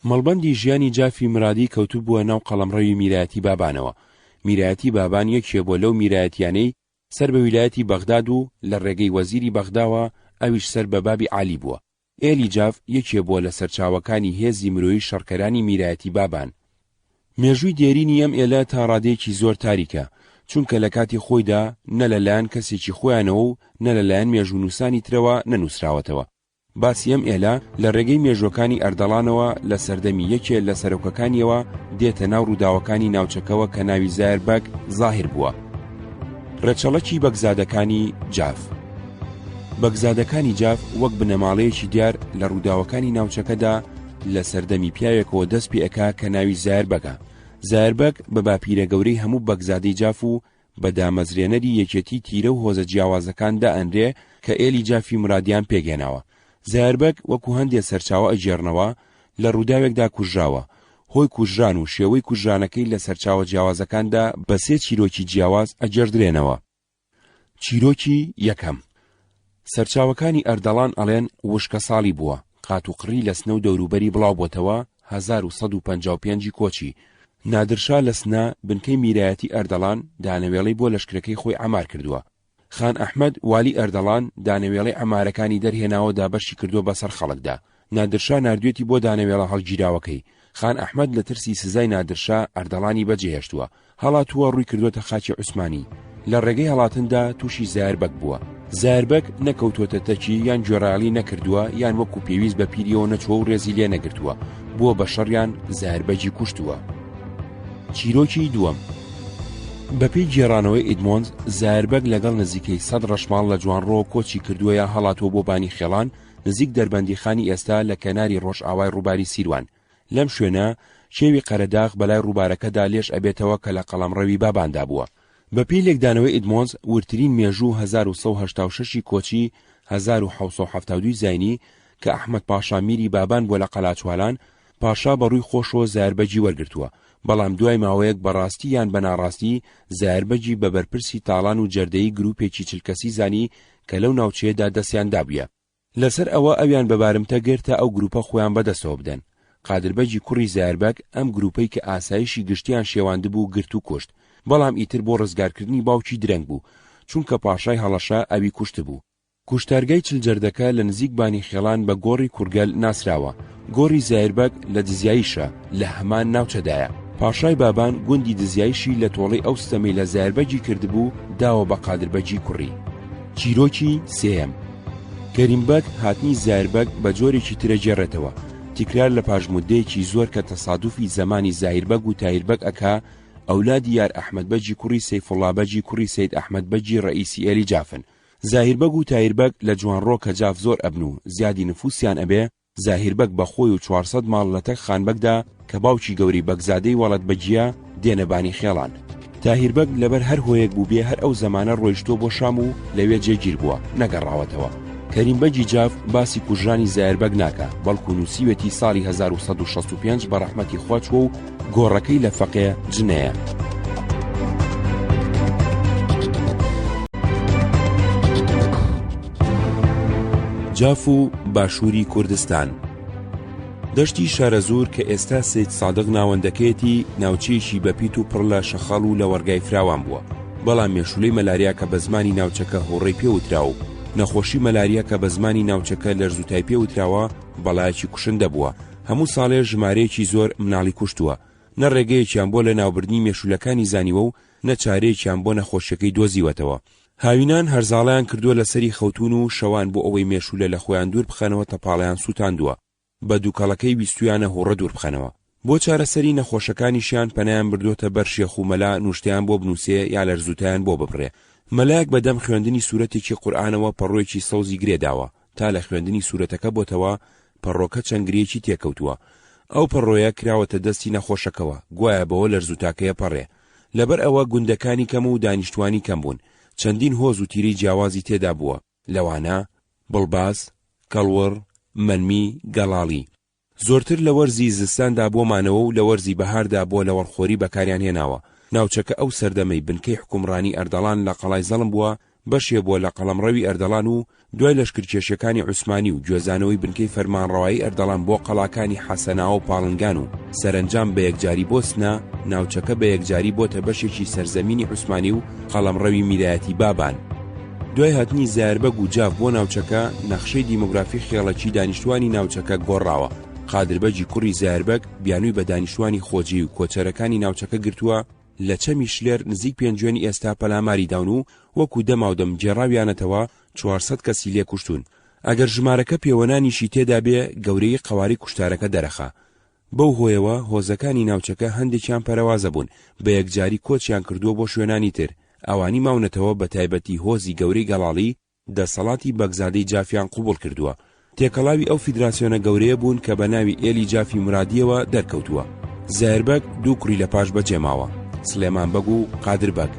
مەڵبەندی ژیانی جافی مرادی کەوتو بووە ناو قەڵەمڕەوی میرایەتی بابانەوە. میرایەتی بابان یەکێ بۆ لەو میرایەتیانەی سەر بە ویلایەتی بەغداد و لە ڕێگەی وەزیری بەغداوە ئەویش سەر بە بابی عالی بووە. ئێلی جاف یەکێ بووە لە سەرچاوەکانی هێزی مرۆیی شەڕکەرانی میرایەتی بابان. مێژووی دێرینی ئەم ئێلە تا ڕادەیەکی زۆر تاریکە، چونکە لە کاتی خۆیدا نە لەلایەن کەسێکی خۆیانەوە و نە لەلایەن مێژوونووسانی ترەوە نەنووسراوەتەوە. باسی ئەم ئێلە لە ڕێگەی مێژوەکانی ئەردەڵانەوە لە سەردەمی یەکێ لە سەرۆکەکانیەوە دێتە ناو ڕووداوەکانی ناوچەکەوە کە ناوی زایربەگ زاهر بووە. ڕێچەڵەکی بەگزادەکانی جاف. بەگزادەکانی جاف وەک بنەماڵەیەکی دیار لە ڕووداوەکانی ناوچەکەدا لە سەردەمی پیاوێکەوە دەست پێ ئەکا کە ناوی زایربەگە. زایربەگ بە باپیرە گەورەی هەموو بەگزادەی جاف و بە دامەزرێنەری یەکێتی تیرە و هۆزە جیاوازەکاندا ئەنرێ کە ئێلی جافی مرادیان پێگێناوە. زایربەگ وەکو هەندێک سەرچاوە ئەجێڕنەوە لە ڕووداوێکدا کوژراوە. هۆی کوژران و شێوەی کوژرانەکەی لە سەرچاوە جیاوازەکاندا بە سێ چیرۆکی جیاواز ئەجێردرێنەوە. چیرۆکی یەکەم، سەرچاوەکانی ئەردەڵان ئەڵێن وشکە ساڵی بووە، قات و قڕی لە سنە و دەوروبەری بڵاو بۆتەوە 1155 کۆچی. نادرشا لە سنە بنکەی میرایەتی ئەردەڵان دانەوێڵەی بۆ لەشکرەکەی خۆی عەمار کردووە. خان ئەحمەد والی ئەردەڵان دانەوێڵەی عەمارەکانی دەرهێناوە دابەشی کردووە بەسەر خەڵکدا. نادرشا ناردوێتی بۆ دانەوێڵە هەڵگیراوەکەی. خان ئەحمەد لە ترسی سزای نادرشا ئەردەڵانی بەجێهێشتووە. هەڵاتووە ڕووی کردوتە خاکی عوسمانی. لە ڕێگەی هەڵاتندا تووشی زایربەگ بووە. زایربەگ نەکەوتۆتە تەکی یان جۆراڵی نەکردووە یان وەکو پێویست بە پیریەوە نەچووە و ڕێزی لێ نەگرتووە، بووە بە شەڕیان زایربەگی کوشتووە. چیرۆکی دووەم، بەپێی گێڕانەوەی ئیدمۆنز زایربەگ لەگەڵ نزیکەی 100 ڕەشماڵ لە جوانڕۆ کۆچی کردووە یا هەڵاتوە بۆ بانی خێڵان نزیک دەربەندیخانی ئێستا لە کەناری ڕۆژئاوای ڕووباری سیروان. لەم شوێنە شێوی قەرەداغ بەلای ڕووبارەکەدا لێش ئەبێتەوە کە لە قەڵەمڕەوی باباندا بووە. بەپێی لێکدانەوەی ئیدمۆنز ورترین مێژوو 1186 کۆچی 1772 زاینی کە ئەحمەد پاشا میری بابان بۆ لە قەلاچوالان پاشا بەڕووی خۆشەوە زایربەگی وەرگرتووە. بەڵام دوای ماوەیەک بەڕاستی یان بەناڕاستی زایربەگی بە بەرپرسی تاڵان و جەردەی گروپێکی چلکەسی زانی کە لەو ناوچەیەدا دەستیان دابووە. لەسەر ئەوە ئەویان بە بارمتە گرتە ئەو گروپە خۆیان بەدەستەوە بدەن. قادربەجی کوڕی زایربەگ ئەم گروپەی کە ئاسایشی گشتیان شێواندبوو گرت و کوشت، بەڵام ئیتر بۆ ڕزگارکردنی باوکی درەنگ بوو، چونکە پاشای هەڵەشا ئەوی کوشت بوو. کوشتارگای چلجەردەکە لە نزیک بانی خێڵان بە گۆڕی کورگەل ناسراوە. گۆڕی زایربەگ لە دزیاییشە لە هەمان ناوچەدایە. پاشای بابان گوندی دزیایشی لە تۆڵەی ئەو ستەمەی لە زایربەگی کردبوو داوە بە قادربەجی کوڕی. چیرۆکی سێم، کەریمبەگ هاتنی زایربەگ بە جۆرێکی ترە جێڕێتەوە. تکرار لە پاژمودەیەکی زۆر کە تەسادوفی زەمانی زایربەگ و تایربەگ ئەکا ئەولادی یار ئەحمەدبەجی کوڕی سەیفوڵابەجی کوڕی سەید ئەحمەدبەجی ڕئیسی ئێلی جافن. زاهیربەگ و تایربەگ لە جوانڕۆ کە جاف زۆر ئەبن و زیادی نفوسیان ئەبێ، زاهیربەگ بە خۆی و 400 ماڵ لە تەک خانبەگدا کە باوکی گەوری بەگزادەی وەڵەت بەجیە دێنەبانی خێڵان. تاهیربەگ لەبەر هەر هۆیەک بوو بێ هەر ئەو زەمانە ڕۆیشتۆ بۆ شام و لەوێ جێگیر بووە، نەگەڕاوەتەوە. کەریمبەجی جاف باسی کوژرانی زایربەگ ناکە، بەڵکو نووسیوێتی ساڵی 1165 بە ڕەحمەتی خوا چووە و گۆڕەکەی لە فەقێ جنەیە. جاف و باشووری کوردستان. دەشتی شارەزور کە ئێستا سید سادق ناوەندەکەیەتی ناوچەیەکی بەپیت و پڕ لە شەخەڵ و لە وەرگای فراوان بووە، بەڵام مێشولەی مەلاریا کە بە زمانی ناوچەکە هۆڕەی پێوتراوە و نەخۆشی مەلاریا کە بە زمانی ناوچەکە لەرزوتای پێوتراوە بەڵایەکی کوشندە بووە. هەموو ساڵێ ژمارەیەکی زۆر مناڵی کوشتووە، نە ڕێگەیەکیان بۆ لە ناوبردنی مێشولەکانی زانیوە و نە چارەیەکیان بۆ نەخۆشیەکەی دۆزیوەتەوە. هاوینان هەرزاڵیان کردووە لەسەری خەوتون و شەوان بۆ ئەوەی مێشولە لە خۆیان دوور بخەنەوە تەپاڵیان سووتاندووە، بە دووکەڵەکەی ویستویانە هۆڕە دوور بخەنەوە. بۆ چارەسەری نەخۆشەکانیشیان پەنایان بردوتە بەر شێخ و مەلا نوشتیان بۆ بنووسێ یا لەرزوتیان بۆ ببڕێ. مەلایەک بەدەم خوێندنی سوورەتێکی قورئانەوە پەڕۆیەکی سەوزی گرێداوە تا لە خوێندنی سوورەتەکە بۆتەوە پەڕۆکە چەنگرێکی تێکەوتووە. ئەو پەڕۆیە کراوەتە دەستی نەخۆشەکەوە، گوایە بەوە لەرزوتاکەیە پەڕێ. لەبەر ئەوە گوندەکانی کەم و دانیشتوانی کەم بوون. چەندین هۆز و تیری جیاوازی تێدا بووە، لەوانە بڵباس، کەڵوەڕ، مەنمی، گەڵاڵی. زۆرتر لە وەرزی زستاندا بۆمانەوە و لە وەرزی بەهاردا بۆ لەوەڕخۆری بەکاریان هێناوە. ناوچەکە ئەو سەردەمەی بنکەی حکومڕانی ئەردەڵان لە قەڵای زەڵم بووە، بەشێ بووە لە قەڵەمڕەوی ئەردەڵان و دوای لەشکرکێشەکانی عوسمانی و گوێزانەوەی بنکەی فەرمانڕەوایی ئەردەڵان بۆ قەڵاکانی حەسەناوە و پاڵنگان و سەرنجام بە یەکجاری بۆسنا، ناوچەکە بە یەکجاری بۆتە بەشێکی سەرزەمینی عوسمانی و قەڵەمڕەوی میلایەتی بابان. دوای هاتنی زایربەگ و جاف بۆ ناوچەکە، نەخشەی دیمۆگرافی خێڵەکی دانیشتوانی ناوچەکە گۆڕاوە. قادربەجی کوڕی زایربەگ بیانووی بە دانیشتوانی خۆجی و کۆچەرەکانی ناوچەکە گرتووە، لە چەمی شلێر نزیک پێنجوێنی ئێستا پەلاماری داون و وەکو دەماودەم جێڕاویانەتەوە 400 کەسی لێ کوشتون. ئەگەر ژمارەکە پێوەنانیشی تێدا بێ، گەورەی قەواری کوشتارەکە دەرەخا. بەو هۆیەوە هۆزەکانی ناوچەکە هەندێکیان پەرەوازە بوون، بە یەکجاری کۆچیان کردووە بۆ شوێنانی تر. ئەوانی ماونەتەوە بە تایبەتی هۆزی گەورەی گەڵاڵی دەسەڵاتی بەگزادەی جافیان قوبوڵ کردووە. تێکەڵاوی ئەو فیدراسیۆنە گەورەیە بوون کە بە ناوی ئێلی جافی مرادیەوە دەرکەوتووە. زایربەگ دوو کوڕی لە پاش بەجێماوە، سلێمان بەگ و قادر بەگ.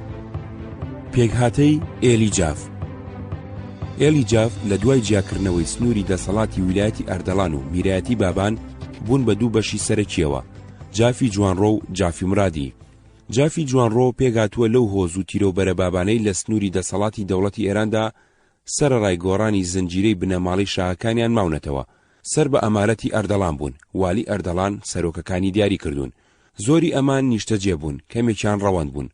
پێکهاتەی ئێلی جاف. ئێلی جاف لە دوای جیاکردنەوەی سنووری دەسەڵاتی ویلایەتی ئەردەڵان و میرایەتی بابان بوون بە دوو بەشی سەرەکیەوە، جافی جوانڕۆ و جافی مرادی. جافی جوانڕۆ پێگاتووە لەو هۆز و تیرۆبەرە بابانەی لە سنووری دەسەڵاتی دەوڵەتی ئێراندا سەرەڕای گۆڕانی زنجیرەی بنەماڵی شاهەکانیان ماونەتەوە. سەر بە ئەمارەتی ئەردەڵان بوون، والی ئەردەڵان سەرۆکەکانی دیاری کردوون. زۆری ئەمان نیشتەجێ بوون، کەمێکیان ڕەوەند بوون.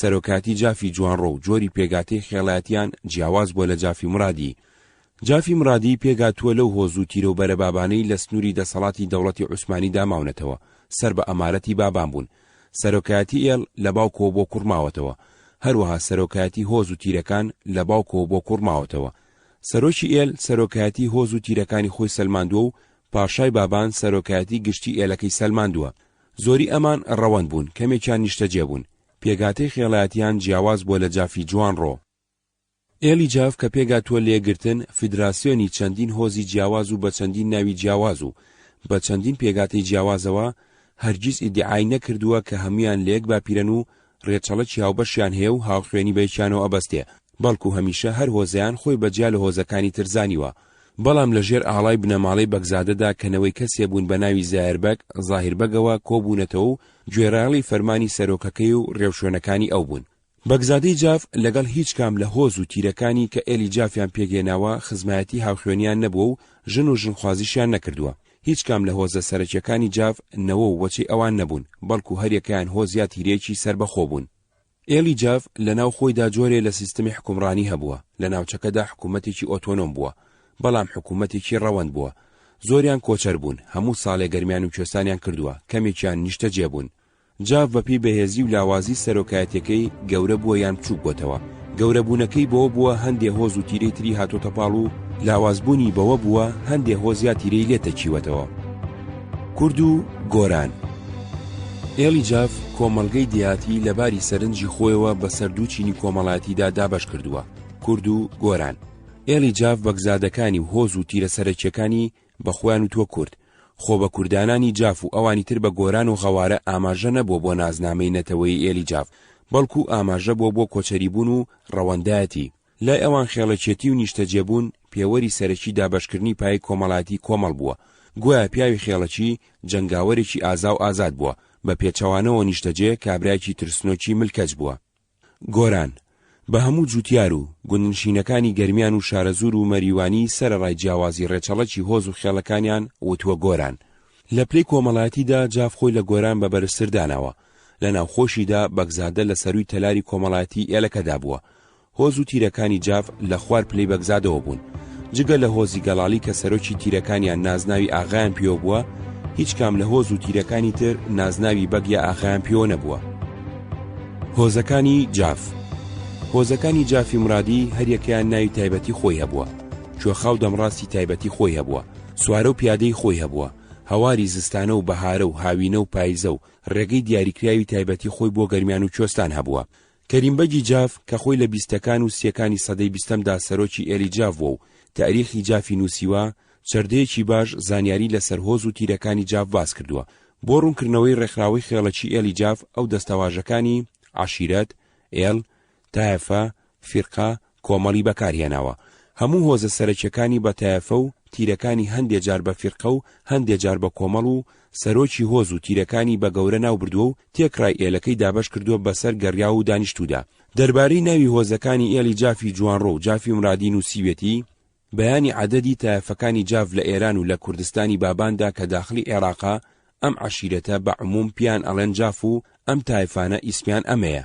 سەرۆکاتی جافی جوانڕۆ و جۆری پێگاتەی خێڵایەتیان جیاواز بووە لە جافی مرادی. جافی مرادی پێگاتووە لەو هۆز و تیرۆبەرە بابانەی لە سنووری دەسەڵاتی دەوڵەتی عوسمانیدا ماونەتەوە، سەر بە ئەمارەتی بابان بوون. سەرۆکایەتی ئێڵ لە باوکەوە بۆ کوڕ ماوەتەوە، هەروەها سەرۆکایەتی هۆز و تیرەکان لە باوکەوە بۆ کوڕ ماوەتەوە. سەرۆکی ئێل سەرۆکایەتی هۆز و تیرەکانی خۆی سەلماندووە و پاشای بابان سەرۆکایەتی گشتی ئێلەکەی سەلماندووە. زۆری ئەمان ڕەوەند بوون، کەمێکیان نیشتەجێ بوون. پێگاتەی خێڵایەتیان جیاواز بووە لە جافی جوانڕۆ. ئێلی جاف کە پێگاتووە لێگرتن فیدراسیۆنی چەندین هۆزی جیاواز و بە چەندین ناوی جیاواز و بە چەندین پێگاتەی جیاوازەوە هەرگیز ئیدعای نەکردووە کە هەمویان لە یەک باپیرەن و ڕێچەڵەکی هاوبەشیان هەیە و هاوخوێنی بەیەکیانەوە ئەبەستێ، بەڵکو هەمیشە هەر هۆزەیان خۆی بەجیا لە هۆزەکانی ترزانیوە. بەڵام لەژێر ئاڵای بنەماڵەی بەگزادەدا کەنەوەی کەسێ بوون بە ناوی زایربەگ زاهیربەگەوە کۆبوونەتەوە و گوێڕاڵی فەرمانی سەرۆکەکەی و ڕێوشوێنەکانی ئەو بوون. بەگزادەی جاف لەگەڵ هیچ کام لە هۆز و تیرەکانی کە ئێلی جافیان پێگێناوە خزمایەتی هاوخوێنیان نەبووە و ژن و ژنخوازیشیان نەکردووە. هیچ کام لە هۆزە سەرەکیەکانی جاف نەوە و وەچەی ئەوان نەبوون، بەڵکو هەریەکەیان هۆزیا تیرێکی سربەخۆ بوون. ئێلی جاف لە ناو خۆیدا جۆرێ لە سیستەمی حکومڕانی هەبووە، لە ناوچەکەدا حکوومەتێکی ئۆتۆنۆم بووە، بەڵام حکوومەتێکی ڕەوەند بووە. زۆریان کۆچەر بوون، هەموو ساڵێ گەرمیان و کوێستانیان کردووە، کەمێکیان نیشتەجێ بوون. جاف بەپی بەهێزی و لاوازی سەرۆکایەتەکەی گەورە بووە یان بچووک بۆتەوە. گەورەبوونەکەی بەوە بووە هەندێ هۆز و تیرەی تری هاتۆتە پاڵ و لاوازبوونی بەوە بووە هەندێ هۆزیا تیرەی لێتەچیوەتەوە. کورد و گۆران. ئێلی جاف کۆمەڵگەی دیاتی لەباری سەرنجی خۆیەوە بە سەردوو چینی کۆمەڵایەتیدا دابەش کردووە. کورد و گۆران. ئێلی جاف بەگزادەکانی و هۆز و تیرە سەرەکیەکانی بەخۆیان وتووە کورد. خۆ بە کوردانانی جاف و ئەوانی تر بە گۆران و غەوارە ئاماژە نەبووە بۆ نازنامەی نەتەوەی ئێلی جاف، بەڵکو ئاماژە بۆ کۆچەری بوون و ڕەوەندایەتی. لای ئەوان خێڵەکێتی و نیشتەجێبوون پێوەری سەرەکی دابەشکردنی پای کۆمەڵایەتی کۆمەڵ بووە. گویا پیاوی خێڵەکی جەنگاوەرێکی ئازا و ئازاد بووە، بە پێچەوانەوە نیشتەجێ کابرایکی ترسنۆکی ملکەج بووە. گۆران بە هەموو جوتیار و گوندنشینەکانی گەرمیان و شارەزور و مەریوانی سەرەڕای جیاوازی ڕێچەڵەکی هۆز و خێڵەکانیان وتووە گۆران. لە پلەی کۆمەڵایەتیدا جاف خۆی لە گۆران بە بەرزتر داناوە. لە ناوخۆشیدا بەگزادە لە سەرووی تەلاری کۆمەڵایەتی ئێلەکەدا بووە. هۆز و تیرەکانی جاف لە خوار پلەی بەگزادەوە بوون. جگە لە هۆزی گەڵاڵی کە سەرۆکی تیرەکانیان نازناوی ئاغایان پێوە بووە، هیچ کام لە هۆز و تیرەکانی تر نازناوی بەگ یا ئاغایان پێوە نەبووە. هۆزەکانی جاف. هۆزەکانی جافی مرادی هەریەکەیان ناوی تایبەتی خۆی هەبووە. کوێخاو دەمڕاستی تایبەتی خۆی هەبووە. سوارە و پیادەی خۆی هەبووە. هەواری زستانە و بەهارە و هاوینە و پاییزە و ڕێگەی دیاریکراوی تایبەتی خۆی بۆ گەرمیان و کوێستان هەبووە. کەریمبەگی جاف کە خۆی لە 20ەکان و 30ەکانی سەدەی 20ەمدا سەرۆکی ئێلی جاف بووە و تاریخی جافی نووسیوە، چەردەیەکی باش زانیاری لەسەر هۆز و تیرەکانی جاف باس کردووە. بۆ ڕوونکردنەوەی ڕێکخراوەی خێڵەکی ئێلی جاف ئەو دەستەواژەکانی عەشیرەت، ئێل، تایەفە، فیرقا کۆمەڵی بەکارهێناوە. هەموو هۆزە سەرەکیەکانی بە تایەفە و تیرەکانی هەندێک جار بە فیرقە و هەندێک جار بە کۆمەڵ و سەرۆکی هۆز و تیرەکانی بە گەورە ناوبردووە و تێکڕای ئێلەکەی دابەش کردووە بەسەر گەڕیا و دانیشتوودا. دەربارەی ناوی هۆزەکانی ئێلی جافی جوانڕۆ و جافی مرادی نووسیوێتی بەیانی عەدەدی تایەفەکانی جاف لە ئێران و لە کوردستانی باباندا کە داخلی عێراقا ئەم عەشیرەتە بە عموم پیان ئەڵێن جاف و ئەم تایفانە ئیسمیان ئەمەیە.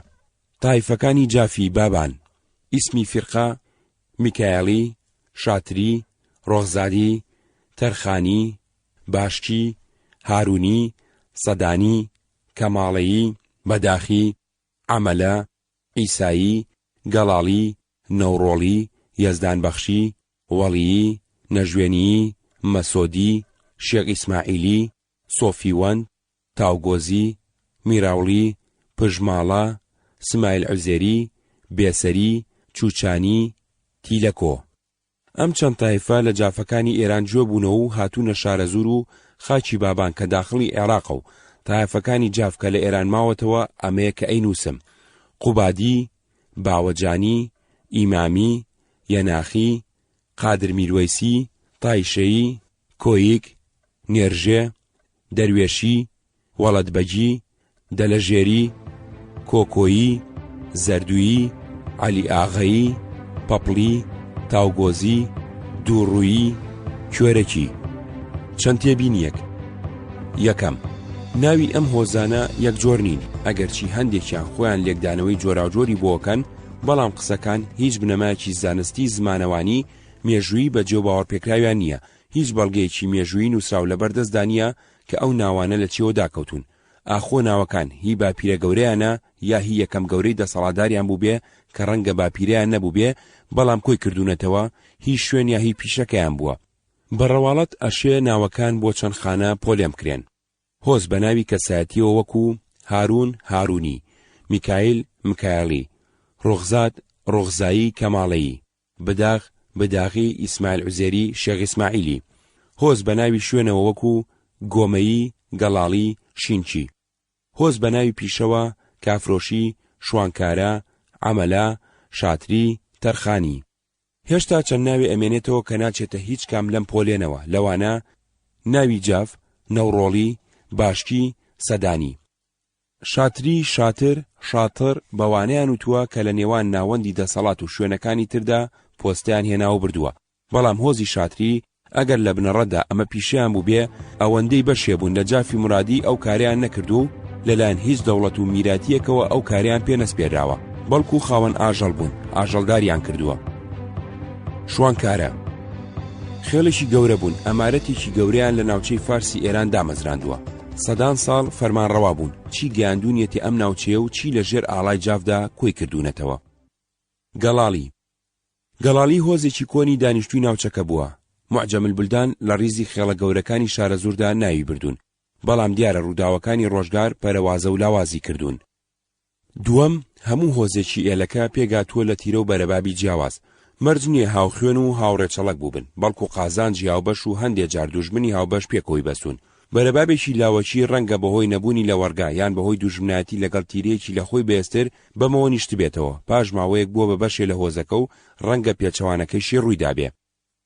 تایفەکانی جافی بابان ئیسمی فیرقا میکایەلی، شاتری، ڕۆغزادی، تەرخانی، باشکی، هارونی، سەدانی، کەماڵەیی، بەداخی، عەمەلە، عیسایی، گەڵاڵی، نەوڕۆڵی، یەزدانبەخشی، وەڵیی، نەژوێنیی، مەسۆدی، شێخ ئیسماعیلی، سۆفیوەند، تاوگۆزی، میراوڵی، پژماڵە، سمایل عوزێری، بێسەری، چوچانی، تیلەکۆ. ئەم چەند تایفە لە جافەکانی ئێران جوێ بوونەوە و هاتوونە شارەزور و خاچی بابان کە داخلی عێراقە و تایفەکانی جاف کە لە ئێران ماوەتەوە ئەمەیە کە ئەینووسم: قوبادی، باوەجانی، ئیمامی، یەناخی، قادر میروەیسی، تایشەیی، کۆیک، نێرژێ، دەروێشی، وەڵەدبەجی، دەلەژێری، کۆکۆیی، زەردوویی، عەلی ئاغایی، پەپڵی، تاوگۆزی، دووڕوویی، کوێرەکی. چەند تێبینیەک. یەکەم، ناوی ئەم هۆزانە یەک جۆر نین، ئەگەرچی هەندێکیان خۆیان لێکدانەوەی جۆراوجۆری بۆکەن، بەڵام قسەکان هیچ بنەمایەکی زانستی زمانەوانی مێژووی بە جێو باوەڕپێکراویان نییە. هیچ بەڵگەیەکی مێژووی نووسراو لەبەردەستدا نییە کە ئەو ناوانە لە چێوە داکەوتون. ئاخۆ ناوەکان هی باپیرە گەورەیانە یا هی یەکەم گەورەی دەسەڵاتداریان بوو بێ کە ڕەنگە باپیرەیان نەبوو بێ بەڵام کۆی کردوونەتەوە هی شوێن یا هی پیشەکەیان بووە. بەڕەواڵەت ئەشێ ناوەکان بۆ چەند خانە پۆلێم کرێن. هۆز بە ناوی کەسایەتیەوە وەکو هارون هارونی، میکایل مکایەلی، ڕۆغزاد ڕۆغزایی کەماڵەیی، بداغ بداغی ئیسمایل عوزێری شێخ ئیسماعیلی. هۆز بە ناوی شوێنەوە وەکو گۆمەیی گەڵاڵی شینچی. هۆز بە ناوی پیشەوە کافرۆشی شوانکارە عەمەلە شاتری تەرخانی. هێشتا چەند ناوی ئەمێنێتەوە کە ناچێتە هیچ کام لەم پۆلێنەوە، لەوانە ناوی جاف، نەوڕۆڵی، باشکی، سەدانی. شاتری شاتر شاتر بەوانەیان وتووە کە لە نێوان ناوەندی دەسەڵات و شوێنەکانی تردا پۆستیان هێناوە بردووە، بەڵام هۆزی شاتری ئەگەر لە بنەڕەتدا ئەمە پیشیان بوو بێ ئەوەندەی بەشێبوون لە جافی مرادی ئەو کاریان نەکردو و لەلایەن هیچ دەوڵەت و میراتیەکەوە ئەو کاریان پێ نەسپێراوە، بەڵکو خاوەن ئاژەڵ بوون، ئاژەڵداریان کردووە. شوانکارە خێڵێکی گەورە بوون، ئەمارەتێکی گەورەیان لە ناوچەی فارسی ئێران دامەزراندووە. سەدان ساڵ فەرمانڕەوا بوون، چی گەیاندونیەتی ئەم ناوچەیە و چی لە ژێر ئاڵای جافدا کۆی کردوونەتەوە. گەڵاڵی گەڵاڵی هۆزێکی کۆنی دانیشتووی ناوچەکە بووە. معجەم البلدان لە ڕیزی خێڵە گەورەکانی شارەزوردا ناوی بردوون، بەڵام دیارە ڕووداوەکانی ڕۆژگار پەرەوازە و لاوازی کردوون. دووەم، هەموو هۆزێکی ئێلەکە پێگاتووە لە تیرە و بەرەبابی جیاواز، مەرج نییە هاوخوێن و هاوڕێچەڵک بووبن، بەڵکو قازانجی هاوبەش و هەندێک جار دوژمنی هاوبەش پێکەوەی بەسوون. بەرەبابێکی لاوەچی ڕەنگە بەهۆی نەبوونی لە وەرگا یان بەهۆی دوژمنایەتی لەگەڵ تیرەیەکی لە خۆی بەێستر بەمەوە نیشت بێتەوە، پاش ماوەیەک بووە بە بەشێ لە هۆزەکە و ڕەنگە پێچەوانەکەیشی ڕوویدا بێ.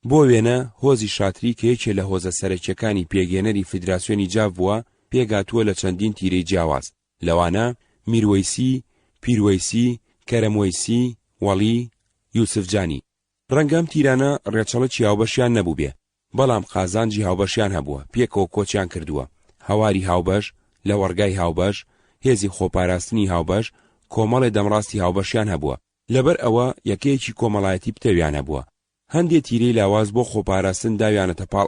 بۆ وێنە هۆزی شاتری کە یەکێ لە هۆزە سەرەکیەکانی پێگەێنەری فیدراسیۆنی جاف بووە پێگاتووە لە چەندین تیرەی جیاواز، لەوانە میروەیسی، پیروەیسی، کەرەموەیسی، وەڵی، یوسفجانی. ڕەنگەم تیرانە ڕێچەڵەکی هاوبەشیان نەبوو بێ، بەڵام قازانجی هاوبەشیان هەبووە، پێکەوە کۆچیان کردووە. هەواری هاوبەش، لە وەرگای هاوبەش، هێزی خۆپاراستنی هاوبەش، کۆمەڵێ دەمڕاستی هاوبەشیان هەبووە. لەبەر ئەوە یەکەیەکی کۆمەڵایەتی پتەویان هەبووە. هەندێ تیرەی لاواز بۆ خۆپاراستن داویانەتە پاڵ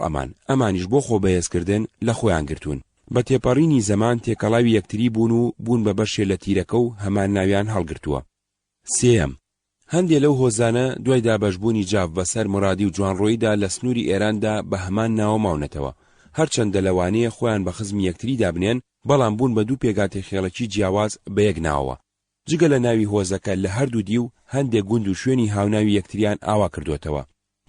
ئەمانیش بۆ خۆبەهێزکردن لە خۆیان گرتوون. بە تێپەڕینی زەمان تێکەڵاوی یەکتری بوون و بوون بە بەشێ لە تیرەکە و هەمان ناویان هەڵگرتووە. سێەم، هەندێ لەو هۆزانە دوای دابەشبوونی جاف بەسەر مرادی و جوانڕۆییدا لە سنووری ئێراندا بە هەمان ناوە ماونەتەوە، هەرچەندە لەوانەیە خۆیان بە خزمی یەکتری دابنێن، بەڵام بوون بە دوو پێگاتێ خێڵەکی جیاواز بە یەک ناوەوە. جگە لە ناوی هۆزەکە لە هەردوو دی و هەندێک گوند و شوێنی هاوناوی یەکتریان ئاوا کردوێتەوە.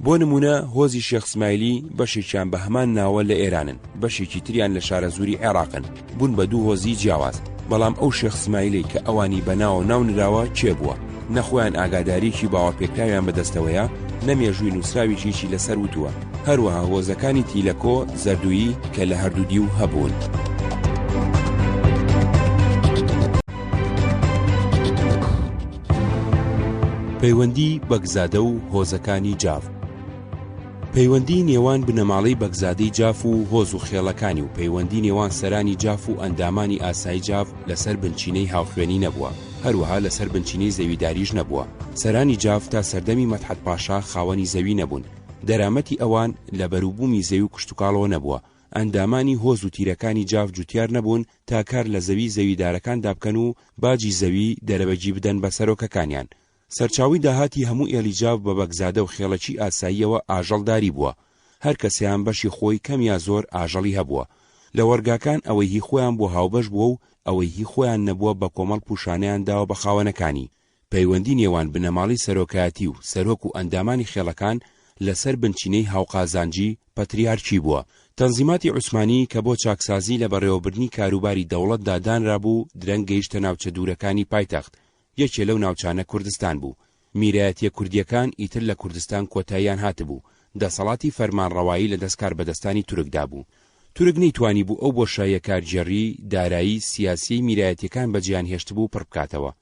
بۆ نمونە هۆزی شێخ اسماعیلی بەشێکیان بە هەمان ناوە لە ئێرانن، بەشێکی تریان لە شارە زووری عێراقن، بوون بە دوو هۆزی جیاواز. بەڵام ئەو شێخ اسماعیلی کە ئەوانی بەناو ناو نراوە کێ بووە؟ نەخۆیان ئاگاداریکی باوەپێکراویان بەدەستەوەیە، نەمێژووی نووسراویشیی لەسەر وتووە. هەروەها هۆزەکانی تیلەکۆ زەردوویی کە لە هەردوو دیو هەبوون. پەیوەندی بەگزادە و هۆزەکانی جاف. پەیوەندی نێوان بنەماڵەی بەگزادەی جاف و هۆز و خێڵەکانی و پەیوەندی نێوان سەرانی جاف و ئەندامانی ئاسایی جاف لەسەر بنچینەی هاوخوێنی نەبووە، هەروەها لەسەر بنچینەی زەویداریش نەبووە. سەرانی جاف تا سەردەمی مەدحەت پاشا خاوەنی زەوی نەبوون، دەرامەتی ئەوان لە بەرووبوومی زەوی و کشتتوکاڵەوە نەبووە. ئەندامانی هۆز و تیرەکانی جاف جوتیار نەبوون تا کار لە زەوی زەویدارەکاندا بکەن و باجی زەوی دەرەبەجی بدەن بە سەرۆکەکانیان. سەرچاوی داهاتی هەموو ئێلی جاف بە بەگزادە و خێڵەکی ئاساییەوە ئاژەڵداری بووە. هەر کەسیان بەشی خۆی کەم یا زۆر ئاژەڵی هەبووە. لە وەرگاکان ئەوەی هی خۆیان بۆ هاوبەش بووە و ئەوەی هی خۆیان نەبووە بە کۆمەڵ پوشانیان داوە بە خاوەنەکانی. پەیوەندی نێوان بنەماڵی سەرۆکایەتی و سەرۆک و ئەندامانی خێڵەکان لەسەر بنچینەی هاوقازانجی پەتریارکی بووە. تەنزیماتی عوسمانی کە بۆ چاکسازی لە بەڕێوەبردنی کاروباری دەوڵەتدا دانرا بوو، درەنگ گەیشتە ناوچە دوورەکانی پایتەخت. یەکێ لەو ناوچانە کوردستان بوو. میرایەتیە کوردیەکان ئیتر لە کوردستان کۆتاییان هاتبوو. دەسەڵاتی فەرمانڕەوایی لە دەستکار بەدەستانی تورکدا بوو. تورک نەیتوانی بوو ئەو بۆشاییە کارجێڕی دارایی سیاسی میرایەتیەکان بەجیان هێشت بوو پڕ بکاتەوە.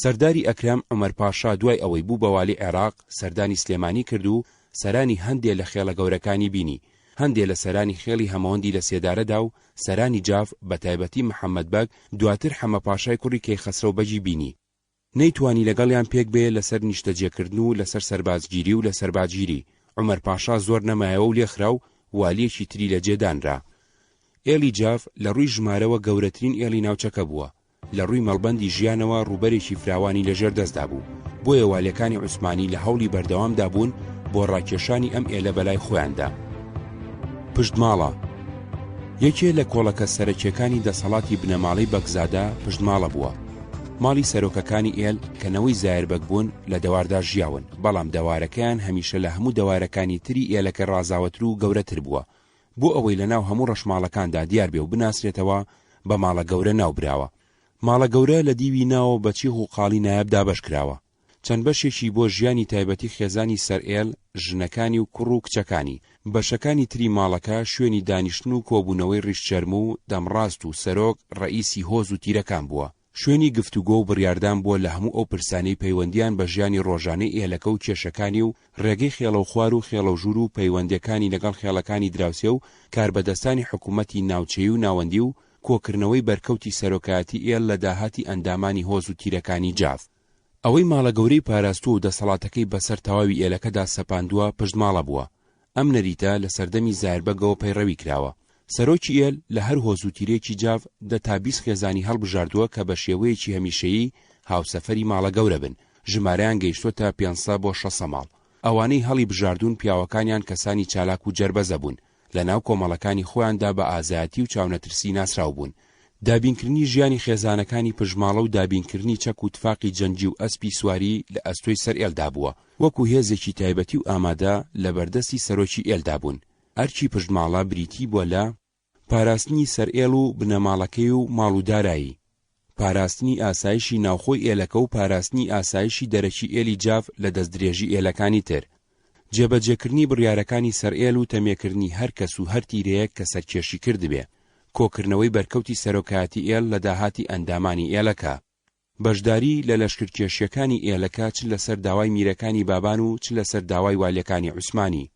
سەرداری ئەکرەم عومەر پاشا دوای ئەوەی بوو بە والی عێراق سەردانی سلێمانی کرد و سەرانی هەندێک لە خێڵە گەورەکانی بینی. هەندێک لە سەرانی خێڵی هەمەوەندی لە سێدارەدا و سەرانی جاف بە تایبەتی محەممەد بەگ دواتر حەمە پاشای کوڕی کەیخەسرە و بەجی بینی. نەیتوانی لەگەڵیان پێک بێ لەسەر نیشتەجێکردن و لەسەر سەربازگیری و لەسەر باجگیری. عومەر پاشا زۆر نەمایەوە و لێخرا و والیەکی تری لە جێدانرا. ئێلی جاف لە ڕووی ژمارەوە گەورەترین ئێلی ناوچەکە بووە. لە ڕووی مەڵبەندی ژیانەوە ڕووبەرێکی فراوانی لەژێر دەستدا بوو. بۆیە والیەکانی عوسمانی لە هەوڵی بەردەوامدا بوون بۆ ڕاکێشانی ئەم ئێلە بەلای خۆیاندا. پشتماڵە یەکێ لە کۆڵەکە سەرەکیەکانی دەسەڵاتی بنەماڵەی بەگزادە پشتماڵە بووە. ماڵی سەرۆکەکانی ئێل کەنەوەی زایربەک بوون لە دەواردا ژیاون، بەڵام دەوارەکەیان هەمیشە لە هەموو دەوارەکانی تری ئێلەکە ڕازاوەتر و گەورەتر بووە. بۆ ئەوەی لە ناو هەموو ڕەشماڵەکاندا دیار بێ و بناسرێتەوە بە ماڵە گەورە ناوبراوە. ماڵە گەورە لە دیوی ناوە بە چیخ و قاڵی نایابدا بەش کراوە. چەند بەشێکی بۆ ژیانی تایبەتی خێزانی سەر ئێل، ژنەکانی و کوڕ و کچەکانی. بەشەکانی تری ماڵەکە شوێنی دانیشتن و کۆبوونەوەی ڕیشچەرم و دەمڕاست و سەرۆک ڕئیسی هۆز و تیرەکان بووە. شوێنی گفتوگۆ و بڕیاردان بووە لە هەموو ئەو پرسانەی پەیوەندیان بە ژیانی ڕۆژانەی ئێلەکە و کێشەکانی و ڕێگەی خێڵە و خوار و خێڵە و ژوور و پەیوەندیەکانی لەگەڵ خێڵەکانی دراوسێ و کاربەدەستانی حکوومەتی ناوچەیی و ناوەندی و کۆکردنەوەی بەرکەوتی سەرۆکایەتی ئێل لە داهاتی ئەندامانی هۆز و تیرەکانی جاف. ئەوەی ماڵە گەورەی پاراستووە و دەسەڵاتەکەی بەسەر تەواوی ئێلەکەدا سەپاندووە پشتماڵە بووە. ئەم نەریتە لە سەردەمی زایربەگەوە پەیڕەوی کراوە. سەرۆکی ئێل لە هەر هۆز و تیرێکی جاف دەتابیس خێزانی هەڵبژاردووە کە بە شێوەیەکی هەمیشەیی هاوسەفەری ماڵە گەورە بن. ژمارەیان گەیشتۆتە 500 بۆ 600 ماڵ. ئەوانەی هەڵی بژاردوون پیاوەکانیان کەسانی چالاک و جەربەزە بوون. لە ناو کۆمەڵەکانی خۆیاندا بە ئازایەتی و چاونەترسی ناسراو بوون. دابینکردنی ژیانی خێزانەکانی پژماڵە و دابینکردنی چەک و تفاقی جەنجی و ئەسپی سواری لە ئەستۆی سەر ئێلدا بووە، وەکو هێزێکی تایبەتی و ئامادە لە بەردەستی سەرۆکی ئێلدا بوون. ئەرکی پژماڵە بریتی بووە لە پاراستنی سەر ئێڵ و بنەماڵەکەی و ماڵ و دارایی، پاراستنی ئاسایشی ناوخۆی ئێلەکە و پاراستنی ئاسایشی دەرەکی ئێلی جاف لە دەستدرێژی ئێلەکانی تر، جێبەجێکردنی بڕیارەکانی سەر ئێل و تەمێکردنی هەر کەس و هەر تیرەیەک کە سەرکێشی کردبێ، کۆکردنەوەی بەرکەوتی سەرۆکایەتی ئێل لە داهاتی ئەندامانی ئێلەکە، بەشداری لە لەشکرکێشیەکانی ئێلەکە چ لەسەر داوای میرەکانی بابان و چ لەسەر داوای والیەکانی عوسمانی.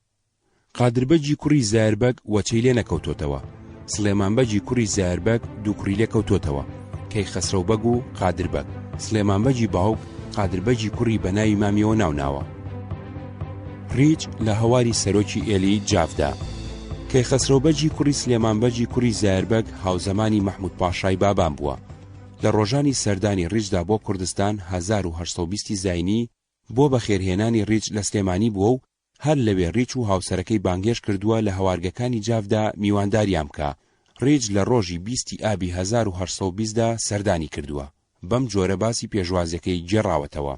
قادربەجی کوڕی زایربەگ وەچەی لێ نەکەوتۆتەوە. سلێمانبەجی کوڕی زایربەگ دوو کوڕی لێ کەوتۆتەوە، کەیخەسرەوبەگ و قادربەگ. سلێمانبەجی باوک قادربەجی کوڕی بەناوی مامیەوە ناوناوە. ڕیچ لە هەواری سەرۆکی ئێلی جافدا. کەیخەسرەوبەجی کوڕی سلێمانبەجی کوڕی زایربەگ هاوزەمانی مەحموود پاشای بابان بووە. لە ڕۆژانی سەردانی ڕیچدا بۆ کوردستان 1820 زاینی بۆ بەخێرهێنانی ڕیچ لە سلێمانی بووە و هەر لەوێ ڕیچ و هاوسەرەکەی بانگێش کردووە لە هەوارگەکانی جافدا میوانداریان بکە. ڕیچ لە ڕۆژی 20 ئابی 1820دا سەردانی کردووە. بەم جۆرە باسی پێشوازەکەی گێڕاوەتەوە.